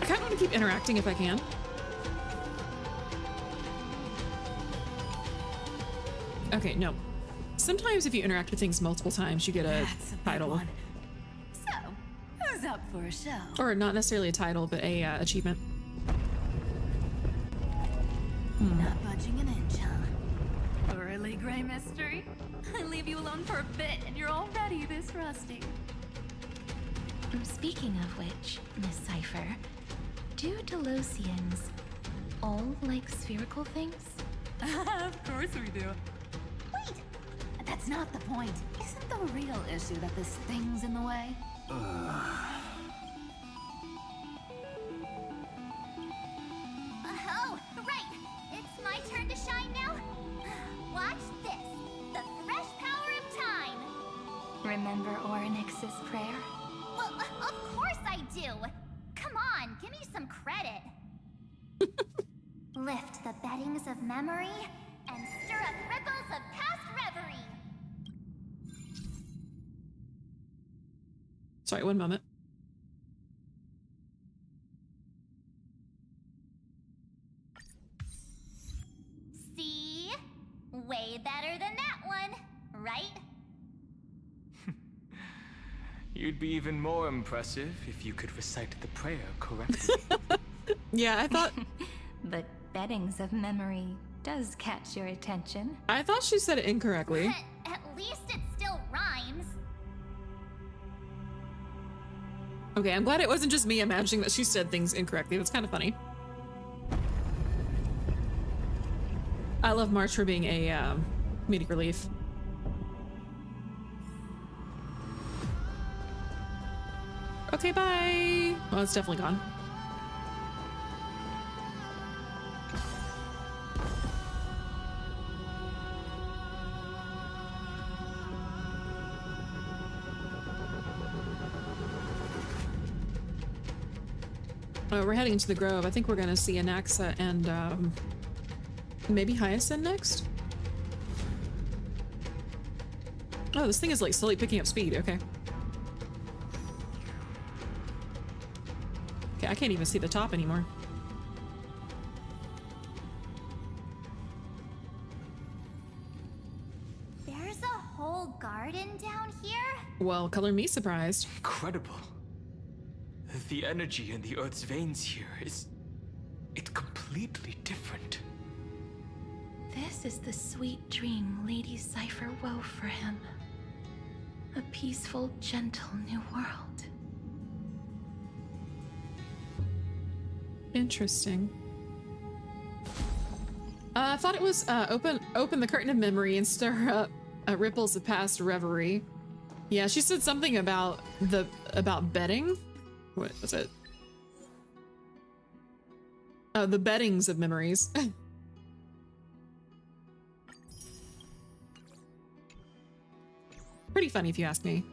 I kind of want to keep interacting if I can. Okay, no. Sometimes if you interact with things multiple times, you get a title. So, who's up for a show? Or not necessarily a title, but a achievement. Not budging an inch, huh? Really, Gray Mystery? I leave you alone for a bit and you're already this rusty. Speaking of which, Miss Cypher, due to Losian's all like spherical things? Of course we do. Wait! That's not the point. Isn't the real issue that this thing's in the way? Oh, right! It's my turn to shine now? Watch this! The fresh power of time! Remember Orynyx's prayer? Well, of course I do! Come on, give me some credit! Lift the beddings of memory and stir up ripples of past reverie! Sorry, one moment. See? Way better than that one, right? You'd be even more impressive if you could recite the prayer correctly. Yeah, I thought... But beddings of memory does catch your attention. I thought she said it incorrectly. At least it still rhymes. Okay, I'm glad it wasn't just me imagining that she said things incorrectly. That's kind of funny. I love March for being a comedic relief. Okay, bye. Well, it's definitely gone. We're heading into the Grove. I think we're gonna see Anaxa and maybe Hyacinth next. Oh, this thing is like slowly picking up speed. Okay. Okay, I can't even see the top anymore. There's a whole garden down here? Well, color me surprised. Incredible. The energy in the Earth's veins here is... it's completely different. This is the sweet dream Lady Cypher wove for him. A peaceful, gentle new world. Interesting. I thought it was open the curtain of memory and stir up ripples of past reverie. Yeah, she said something about bedding. What was it? Oh, the beddings of memories. Pretty funny if you ask me.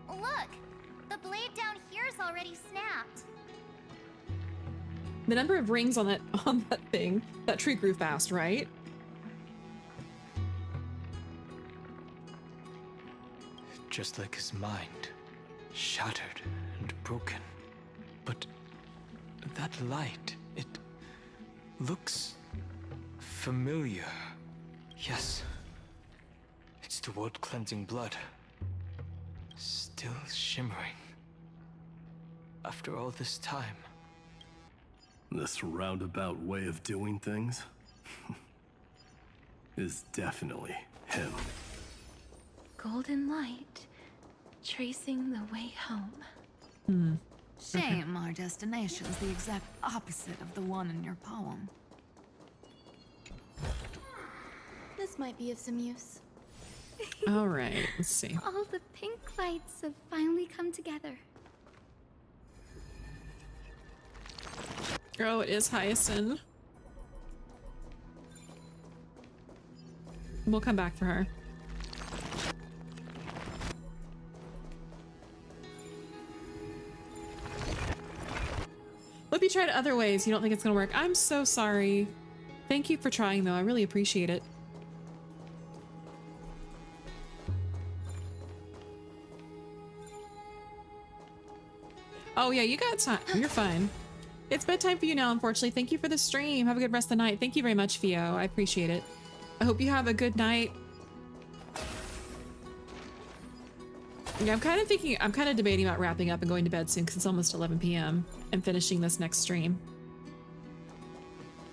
Look! The blade down here's already snapped. The number of rings on that thing, that tree grew fast, right? Just like his mind, shattered and broken. But that light, it looks familiar. Yes, it's the world-cleansing blood, still shimmering. After all this time. This roundabout way of doing things is definitely him. Golden light, tracing the way home. Shame our destination's the exact opposite of the one in your poem. This might be of some use. All right, let's see. All the pink lights have finally come together. Oh, it is Hyacinth. We'll come back for her. Hope you tried other ways. You don't think it's gonna work. I'm so sorry. Thank you for trying, though. I really appreciate it. Oh yeah, you got time. You're fine. It's bedtime for you now, unfortunately. Thank you for the stream. Have a good rest of the night. Thank you very much, Fio. I appreciate it. I hope you have a good night. Yeah, I'm kind of debating about wrapping up and going to bed soon because it's almost 11 p.m. and finishing this next stream.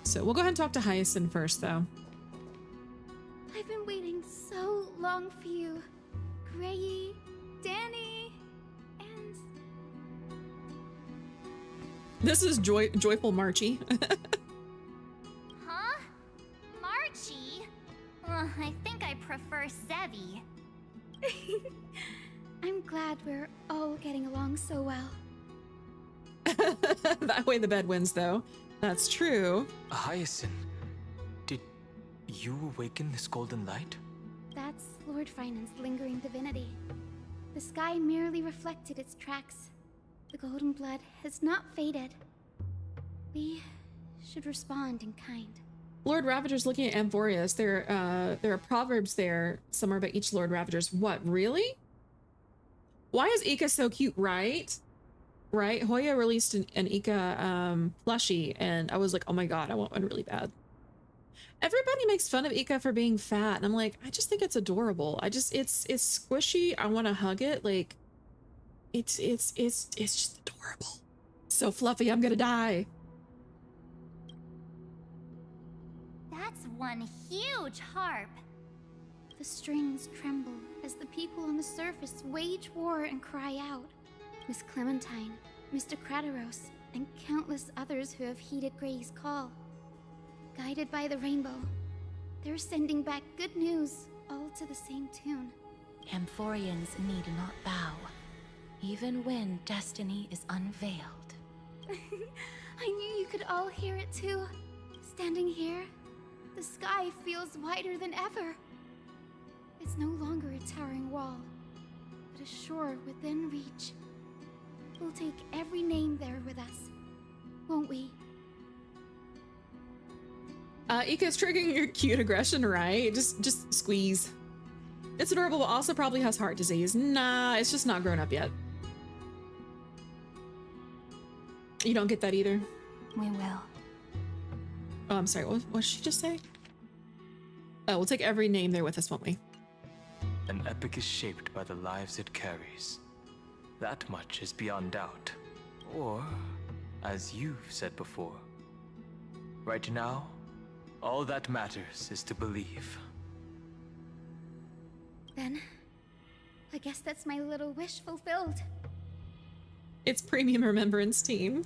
So we'll go ahead and talk to Hyacinth first, though. I've been waiting so long for you. Grayi, Danny, and... This is Joyful Marchie. Huh? Marchie? I think I prefer Zevi. I'm glad we're all getting along so well. That way the bed wins, though. That's true. Hyacinth, did you awaken this golden light? That's Lord Finan's lingering divinity. The sky merely reflected its tracks. The golden blood has not faded. We should respond in kind. Lord Ravager's looking at Amphorius. There are proverbs there somewhere about each Lord Ravager's. What, really? Why is Ika so cute, right? Right? Hoya released an Ika plushie, and I was like, oh my god, I want one really bad. Everybody makes fun of Ika for being fat, and I'm like, I just think it's adorable. It's squishy. I want to hug it. Like, it's just adorable. So fluffy, I'm gonna die. That's one huge harp. The strings tremble as the people on the surface wage war and cry out. Miss Clementine, Mr. Krateros, and countless others who have heeded Gray's call. Guided by the rainbow, they're sending back good news, all to the same tune. Amphorians need not bow, even when destiny is unveiled. I knew you could all hear it too. Standing here, the sky feels wider than ever. It's no longer a towering wall, but a shore within reach. We'll take every name there with us, won't we? Ika's triggering your cute aggression, right? Just squeeze. It's adorable, but also probably has heart disease. Nah, it's just not grown up yet. You don't get that either? We will. Oh, I'm sorry. What did she just say? Oh, we'll take every name there with us, won't we? An epic is shaped by the lives it carries. That much is beyond doubt. Or, as you've said before, right now, all that matters is to believe. Then, I guess that's my little wish fulfilled. It's Premium Remembrance Team.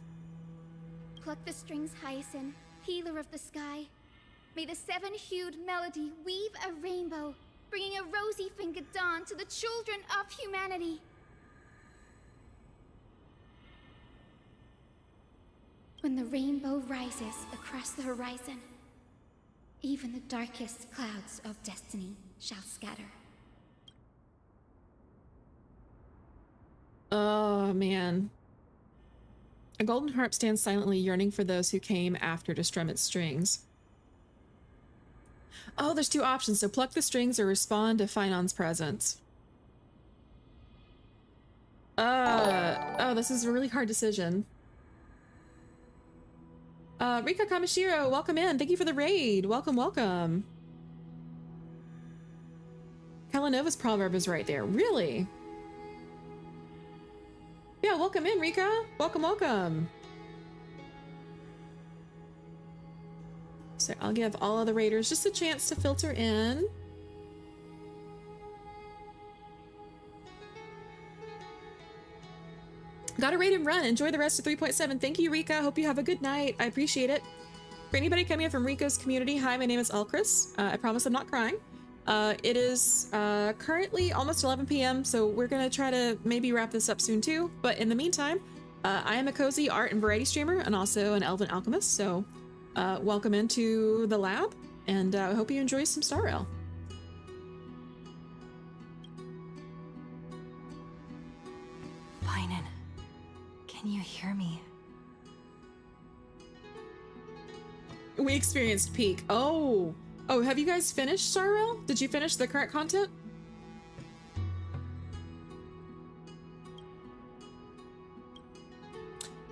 Pluck the strings, Hyacinth, healer of the sky. May the seven-hued melody weave a rainbow, bringing a rosy-fingered dawn to the children of humanity. When the rainbow rises across the horizon, even the darkest clouds of destiny shall scatter. Oh, man. A golden harp stands silently yearning for those who came after to strum its strings. Oh, there's two options. So pluck the strings or respond to Finon's presence. Oh, this is a really hard decision. Rika Kamishiro, welcome in. Thank you for the raid. Welcome, welcome. Kalanova's proverb is right there. Really? Yeah, welcome in, Rika. Welcome, welcome. So I'll give all of the raiders just a chance to filter in. Got a raid and run. Enjoy the rest of 3.7. Thank you, Rika. Hope you have a good night. I appreciate it. For anybody coming in from Rika's community, hi, my name is Elchris. I promise I'm not crying. It is currently almost 11 p.m., so we're going to try to maybe wrap this up soon too. But in the meantime, I am a cozy art and variety streamer and also an elven alchemist, so welcome into the lab, and I hope you enjoy some Star Rail. Finan, can you hear me? We experienced peak. Oh, have you guys finished Star Rail? Did you finish the current content?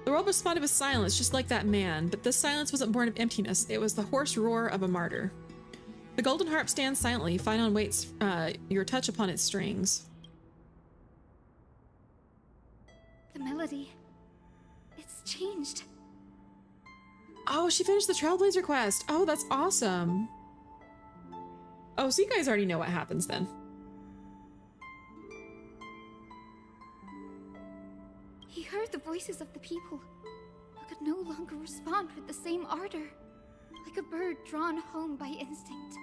The world responded with silence, just like that man, but this silence wasn't born of emptiness. It was the hoarse roar of a martyr. The golden harp stands silently. Finon waits your touch upon its strings. The melody, it's changed. Oh, she finished the Trailblazer quest. Oh, that's awesome. Oh, so you guys already know what happens then. He heard the voices of the people, but could no longer respond with the same ardor. Like a bird drawn home by instinct.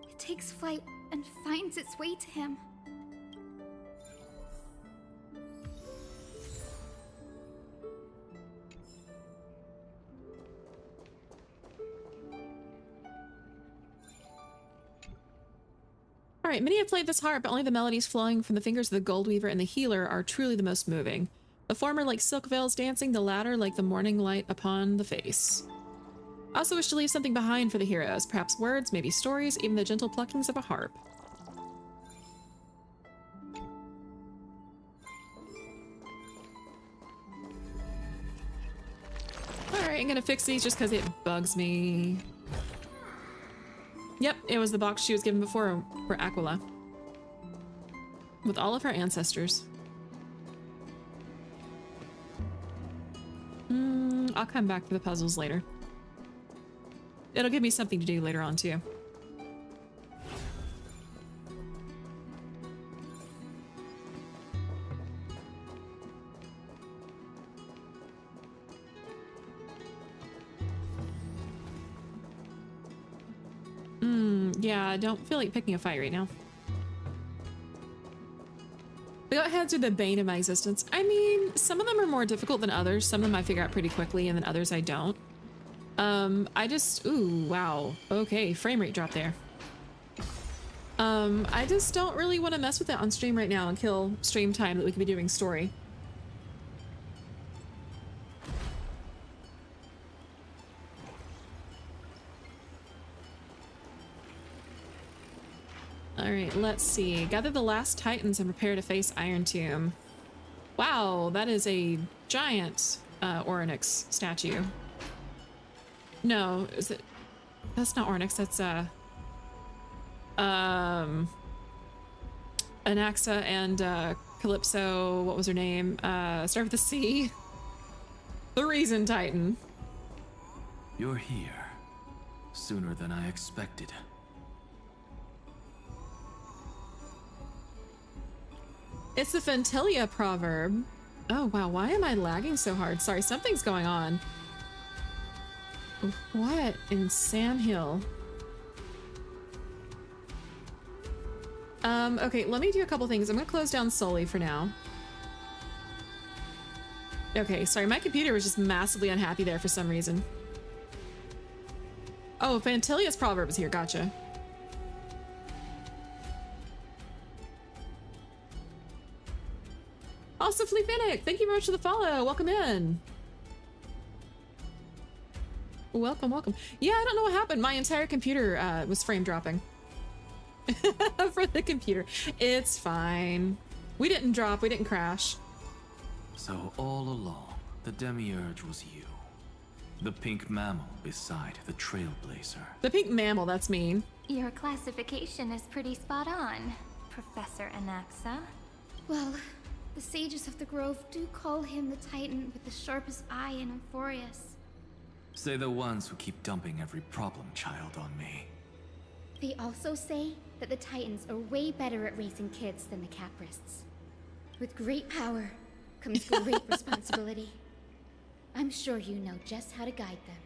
It takes flight and finds its way to him. Alright, many have played this harp, but only the melodies flowing from the fingers of the Gold Weaver and the Healer are truly the most moving. The former like silk veils dancing, the latter like the morning light upon the face. I also wish to leave something behind for the heroes, perhaps words, maybe stories, even the gentle pluckings of a harp. Alright, I'm gonna fix these just because it bugs me. Yep, it was the box she was given before for Aquila. With all of her ancestors. I'll come back for the puzzles later. It'll give me something to do later on too. Yeah, I don't feel like picking a fight right now. The Goatheads are the bane of my existence. I mean, some of them are more difficult than others. Some of them I figure out pretty quickly, and then others I don't. I just... Ooh, wow. Okay, frame rate drop there. I just don't really want to mess with it on stream right now and kill stream time that we could be doing story. Alright, let's see. Gather the last titans and prepare to face Iron Tomb. Wow, that is a giant Oryx statue. No, is it? That's not Oryx, that's Anaxa and Calypso, what was her name? Start with a C. The Reason Titan. You're here. Sooner than I expected. It's the Fentilia proverb. Oh wow, why am I lagging so hard? Sorry, something's going on. What in Sam Hill? Okay, let me do a couple things. I'm gonna close down Sully for now. Okay, sorry, my computer was just massively unhappy there for some reason. Oh, Fantilia's proverb is here, gotcha. Also, Fleefinic, thank you very much for the follow. Welcome in. Welcome, welcome. Yeah, I don't know what happened. My entire computer was frame dropping. For the computer. It's fine. We didn't drop, we didn't crash. So all along, the Demiurge was you. The pink mammal beside the Trailblazer. The pink mammal, that's mean. Your classification is pretty spot on, Professor Anaxa. Well, the sages of the grove do call him the Titan with the sharpest eye in Euphorius. Say the ones who keep dumping every problem child on me. They also say that the Titans are way better at raising kids than the Caprists. With great power comes great responsibility. I'm sure you know just how to guide them,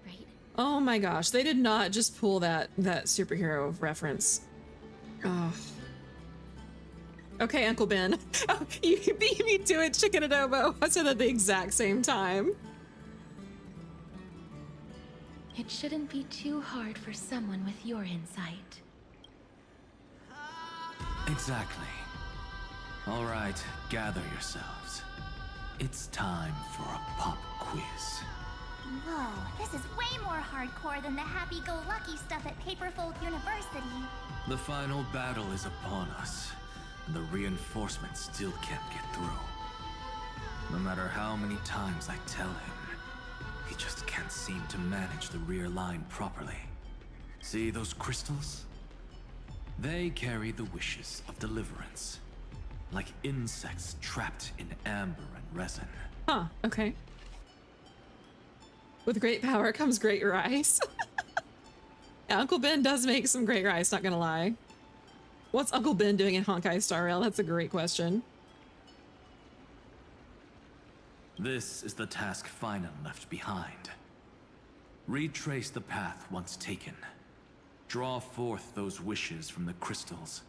right? Oh my gosh, they did not just pull that superhero reference. Oh. Okay, Uncle Ben. Oh, you beat me to it, Chicken Adobo. I said that at the exact same time. It shouldn't be too hard for someone with your insight. Exactly. All right, gather yourselves. It's time for a pop quiz. Whoa, this is way more hardcore than the happy-go-lucky stuff at Paperfold University. The final battle is upon us, and the reinforcements still can't get through. No matter how many times I tell him, he just can't seem to manage the rear line properly. See those crystals? They carry the wishes of deliverance, like insects trapped in amber and resin. Huh, okay. With great power comes great rise. Uncle Ben does make some great rice, not gonna lie. What's Uncle Ben doing in Honkai Star Rail? That's a great question. This is the task Finan left behind. Retrace the path once taken. Draw forth those wishes from the crystals,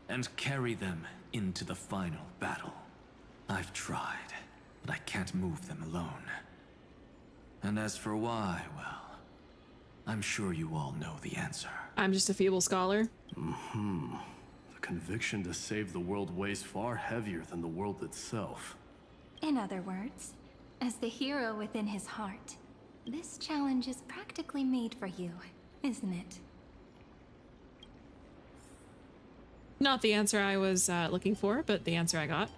and carry them into the final battle. I've tried, but I can't move them alone. And as for why, well, I'm sure you all know the answer. I'm just a feeble scholar. Mm-hmm. The conviction to save the world weighs far heavier than the world itself. In other words, as the hero within his heart, this challenge is practically made for you, isn't it? Not the answer I was looking for, but the answer I got.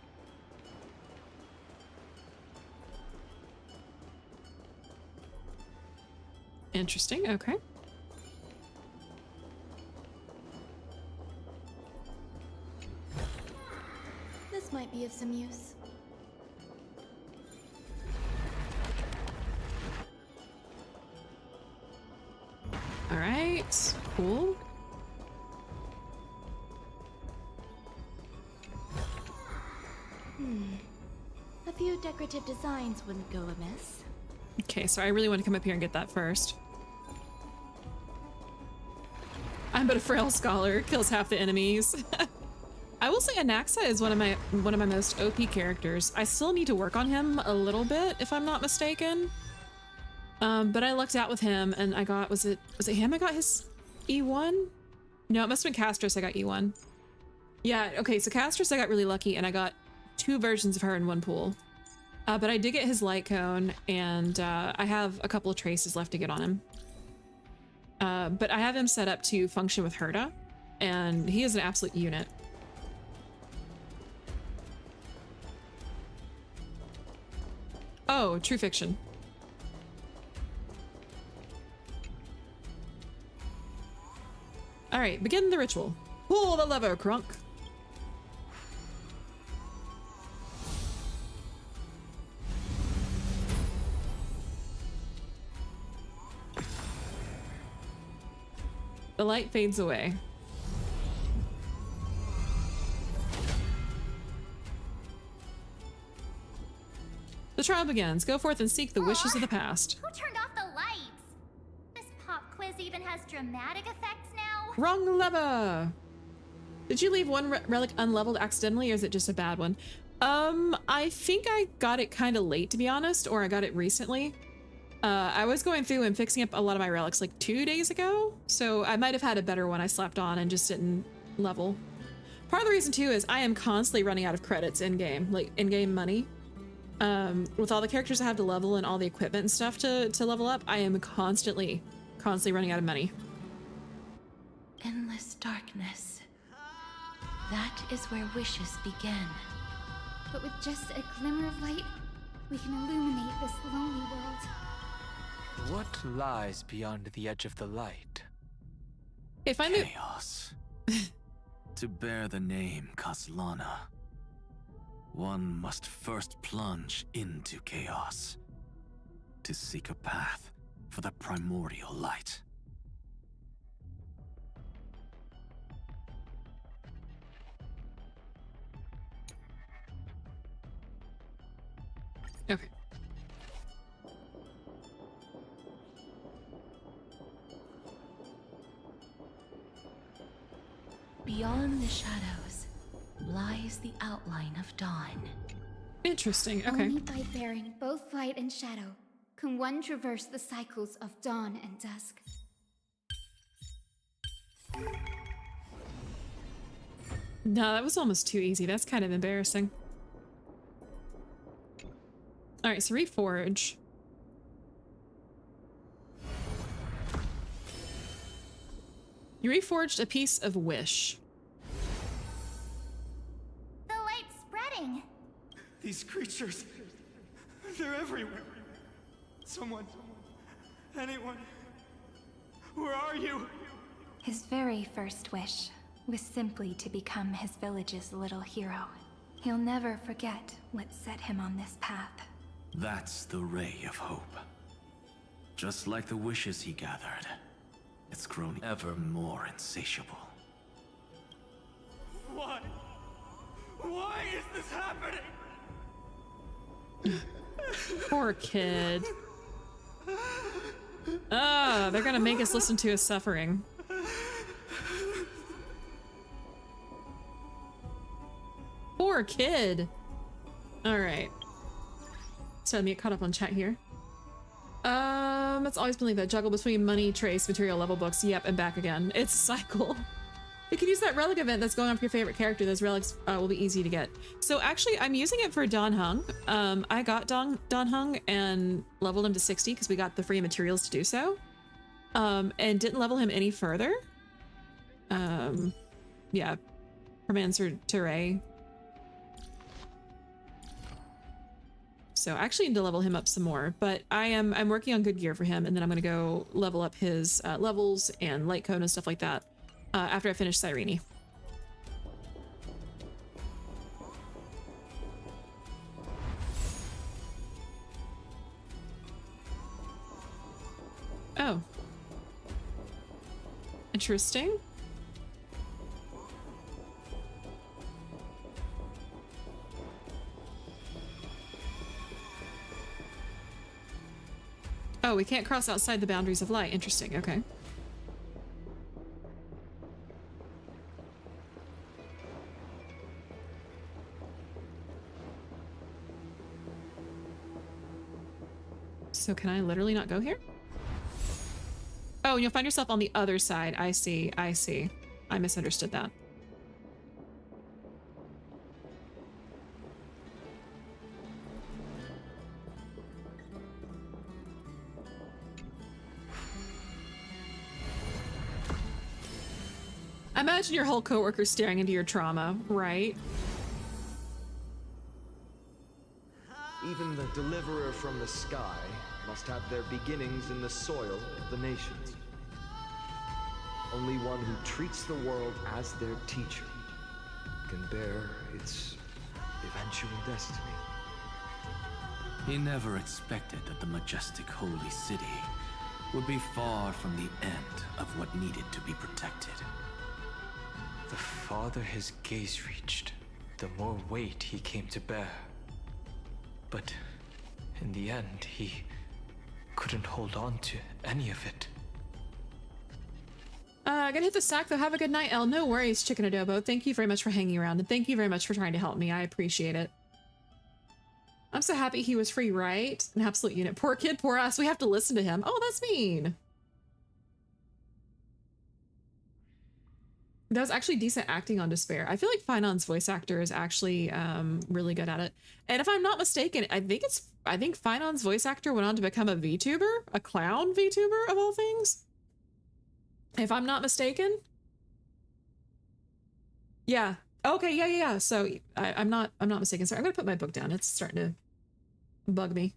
Interesting, okay. This might be of some use. All right, cool. A few decorative designs wouldn't go amiss. Okay, so I really want to come up here and get that first. I'm but a frail scholar, kills half the enemies. I will say Anaxa is one of my most OP characters. I still need to work on him a little bit, if I'm not mistaken. But I lucked out with him, and I got was it him? I got his E1. No, it must have been Castris. I got E1. Yeah. Okay. So Castris, I got really lucky, and I got 2 versions of her in one pool. But I did get his light cone, and I have a couple of traces left to get on him. But I have him set up to function with Herta, and he is an absolute unit. Oh, true fiction. All right, begin the ritual. Pull the lever, Crunk. The light fades away. The trial begins. Go forth and seek the wishes of the past. Who turned off the lights? This pop quiz even has dramatic effects now? Wrong lever! Did you leave one relic unleveled accidentally, or is it just a bad one? I think I got it kind of late, to be honest, or I got it recently. I was going through and fixing up a lot of my relics like 2 days ago, so I might have had a better one I slapped on and just didn't level. Part of the reason too is I am constantly running out of credits in-game, like in-game money. With all the characters I have to level and all the equipment and stuff to level up, I am constantly running out of money. Endless darkness. That is where wishes begin. But with just a glimmer of light, we can illuminate this lonely world. What lies beyond the edge of the light? If I knew— Chaos. To bear the name Kaslana, one must first plunge into chaos to seek a path for the primordial light. Okay. Beyond the shadows lies the outline of dawn. Interesting, okay. Only by bearing both light and shadow can one traverse the cycles of dawn and dusk. No, that was almost too easy. That's kind of embarrassing. All right, so reforge. You reforged a piece of wish. The light's spreading. These creatures, they're everywhere. Someone, anyone, where are you? His very first wish was simply to become his village's little hero. He'll never forget what set him on this path. That's the ray of hope. Just like the wishes he gathered, It's grown ever more insatiable. Why? Why is this happening? Poor kid. Ah, they're gonna make us listen to his suffering. Poor kid. All right. So let me get caught up on chat here. It's always been like that. Juggle between money, trace, material, level books. Yep, and back again. It's a cycle. You can use that relic event that's going on for your favorite character. Those relics will be easy to get. So actually, I'm using it for Dan Heng. I got Dan Heng and leveled him to 60 because we got the free materials to do so. And didn't level him any further. Yeah. Permancer Teray. So I actually need to level him up some more, but I'm working on good gear for him, and then I'm gonna go level up his levels and light cone and stuff like that after I finish Cyrene. Oh. Interesting. Oh, we can't cross outside the boundaries of light. Interesting, okay. So can I literally not go here? Oh, and you'll find yourself on the other side. I see, I see. I misunderstood that. Imagine your whole coworker staring into your trauma, right? Even the deliverer from the sky must have their beginnings in the soil of the nations. Only one who treats the world as their teacher can bear its eventual destiny. He never expected that the majestic holy city would be far from the end of what needed to be protected. The farther his gaze reached, the more weight he came to bear. But in the end, he couldn't hold on to any of it. Gonna hit the sack though. Have a good night, Elle. No worries, Chicken Adobo. Thank you very much for hanging around, and thank you very much for trying to help me. I appreciate it. I'm so happy he was free, right? An absolute unit. Poor kid, poor ass. We have to listen to him. Oh, that's mean. That was actually decent acting on Despair. I feel like Finon's voice actor is actually really good at it. And if I'm not mistaken, I think Finon's voice actor went on to become a VTuber, a clown VTuber of all things. If I'm not mistaken. Yeah. Okay. Yeah. So I'm not mistaken. Sorry, I'm gonna put my book down. It's starting to bug me.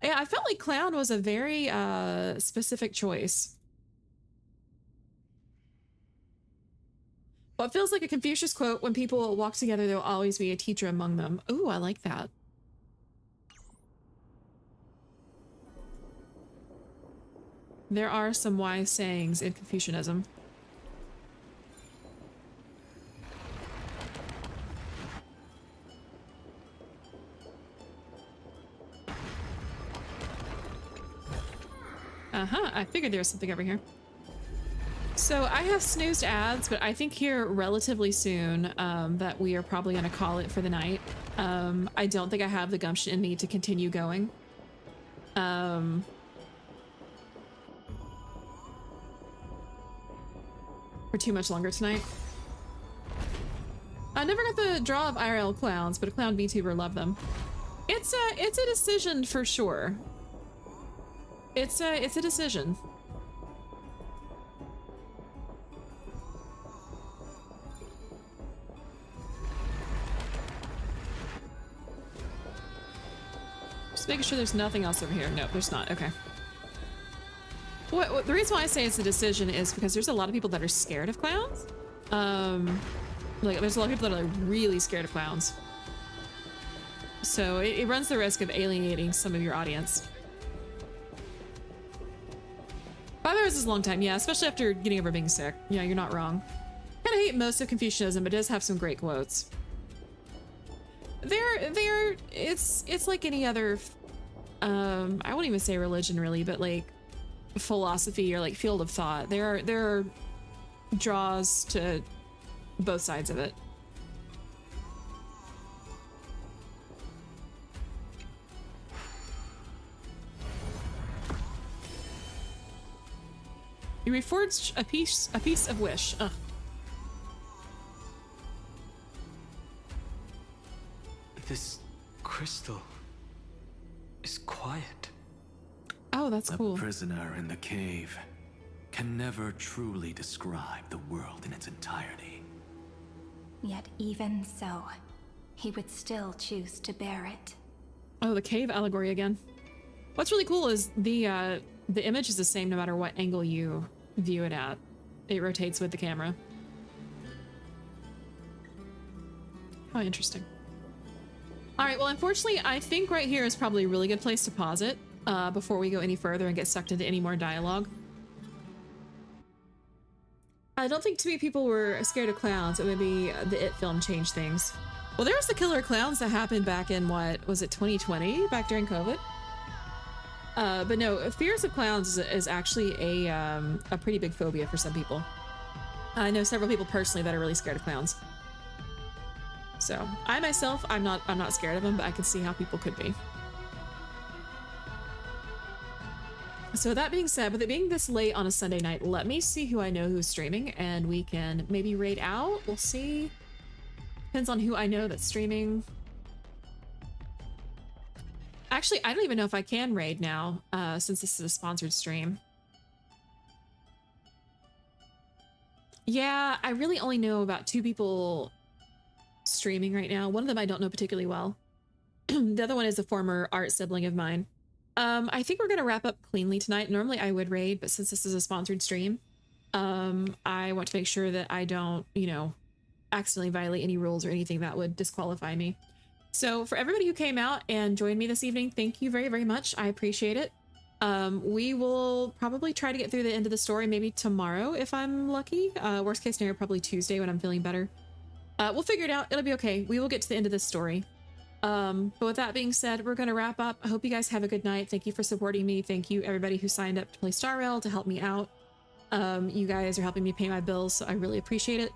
Yeah, I felt like clown was a very specific choice. What feels like a Confucius quote: when people walk together, there will always be a teacher among them. Ooh, I like that. There are some wise sayings in Confucianism. I figured there was something over here. So I have snoozed ads, but I think here relatively soon that we are probably going to call it for the night. I don't think I have the gumption in me to continue going. For too much longer tonight. I never got the draw of IRL clowns, but a clown VTuber loved them. It's a decision for sure. It's a decision. Just making sure there's nothing else over here. Nope, there's not. Okay. The reason why I say it's a decision is because there's a lot of people that are scared of clowns. Like there's a lot of people that are like really scared of clowns. So it runs the risk of alienating some of your audience. 5 hours is a long time, yeah, especially after getting over being sick. Yeah, you're not wrong. Kind of hate most of Confucianism, but it does have some great quotes. It's like any other, I won't even say religion really, but like philosophy or like field of thought. There are draws to both sides of it. You reforged a piece of wish. Ugh. This crystal is quiet. Oh, that's cool. A prisoner in the cave can never truly describe the world in its entirety. Yet even so, he would still choose to bear it. Oh, the cave allegory again. What's really cool is the image is the same no matter what angle you view it at. It rotates with the camera. How interesting. All right, well, unfortunately, I think right here is probably a really good place to pause it before we go any further and get sucked into any more dialogue. I don't think too many people were scared of clowns, but maybe the It film changed things. Well, there was the killer clowns that happened back in, what, was it 2020? Back during COVID? But no, fears of clowns is actually a pretty big phobia for some people. I know several people personally that are really scared of clowns. So I myself, I'm not scared of them, but I can see how people could be. So that being said, with it being this late on a Sunday night, let me see who I know who's streaming and we can maybe raid out. We'll see. Depends on who I know that's streaming. Actually, I don't even know if I can raid now, since this is a sponsored stream. Yeah, I really only know about 2 people streaming right now. One of them I don't know particularly well. The other one is a former art sibling of mine. I think we're gonna wrap up cleanly tonight. Normally I would raid, but since this is a sponsored stream, I want to make sure that I don't, you know, accidentally violate any rules or anything that would disqualify me. So for everybody who came out and joined me this evening, thank you very, very much. I appreciate it. We will probably try to get through the end of the story maybe tomorrow if I'm lucky. Worst case scenario, probably Tuesday when I'm feeling better. We'll figure it out. It'll be okay. We will get to the end of this story. But with that being said, we're going to wrap up. I hope you guys have a good night. Thank you for supporting me. Thank you everybody who signed up to play Star Rail to help me out. You guys are helping me pay my bills, so I really appreciate it.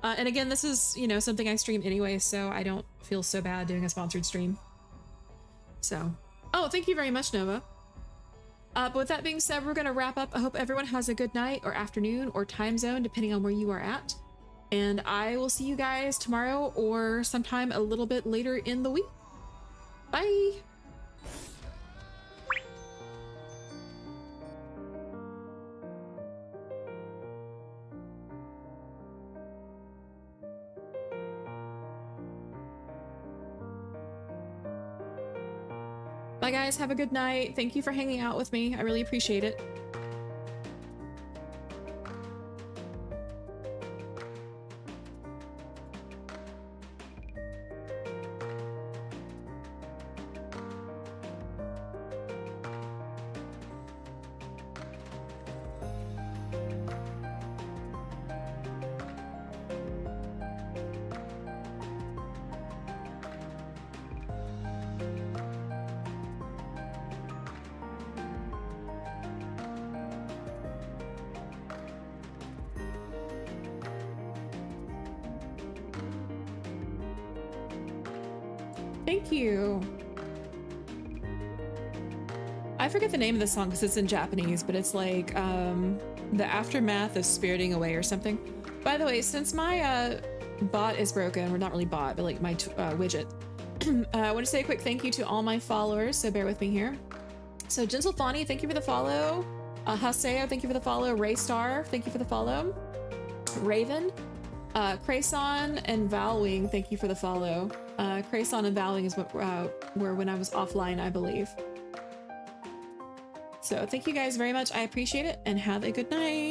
And again, this is, you know, something I stream anyway, so I don't feel so bad doing a sponsored stream. So, oh, thank you very much, Nova. But with that being said, we're going to wrap up. I hope everyone has a good night or afternoon or time zone, depending on where you are at. And I will see you guys tomorrow or sometime a little bit later in the week. Bye! Bye guys, have a good night. Thank you for hanging out with me. I really appreciate it. Thank you. I forget the name of the song because it's in Japanese, but it's like the aftermath of spiriting away or something. By the way, since my bot is broken, or not really bot, but like my widget, I want to say a quick thank you to all my followers, so bear with me here. So Gentle Fawny, thank you for the follow. Haseo, thank you for the follow. Raystar, thank you for the follow. Raven, Crayson and Valwing, thank you for the follow. Crayson and Valwing is what were when I was offline, I believe. So thank you guys very much. I appreciate it and have a good night.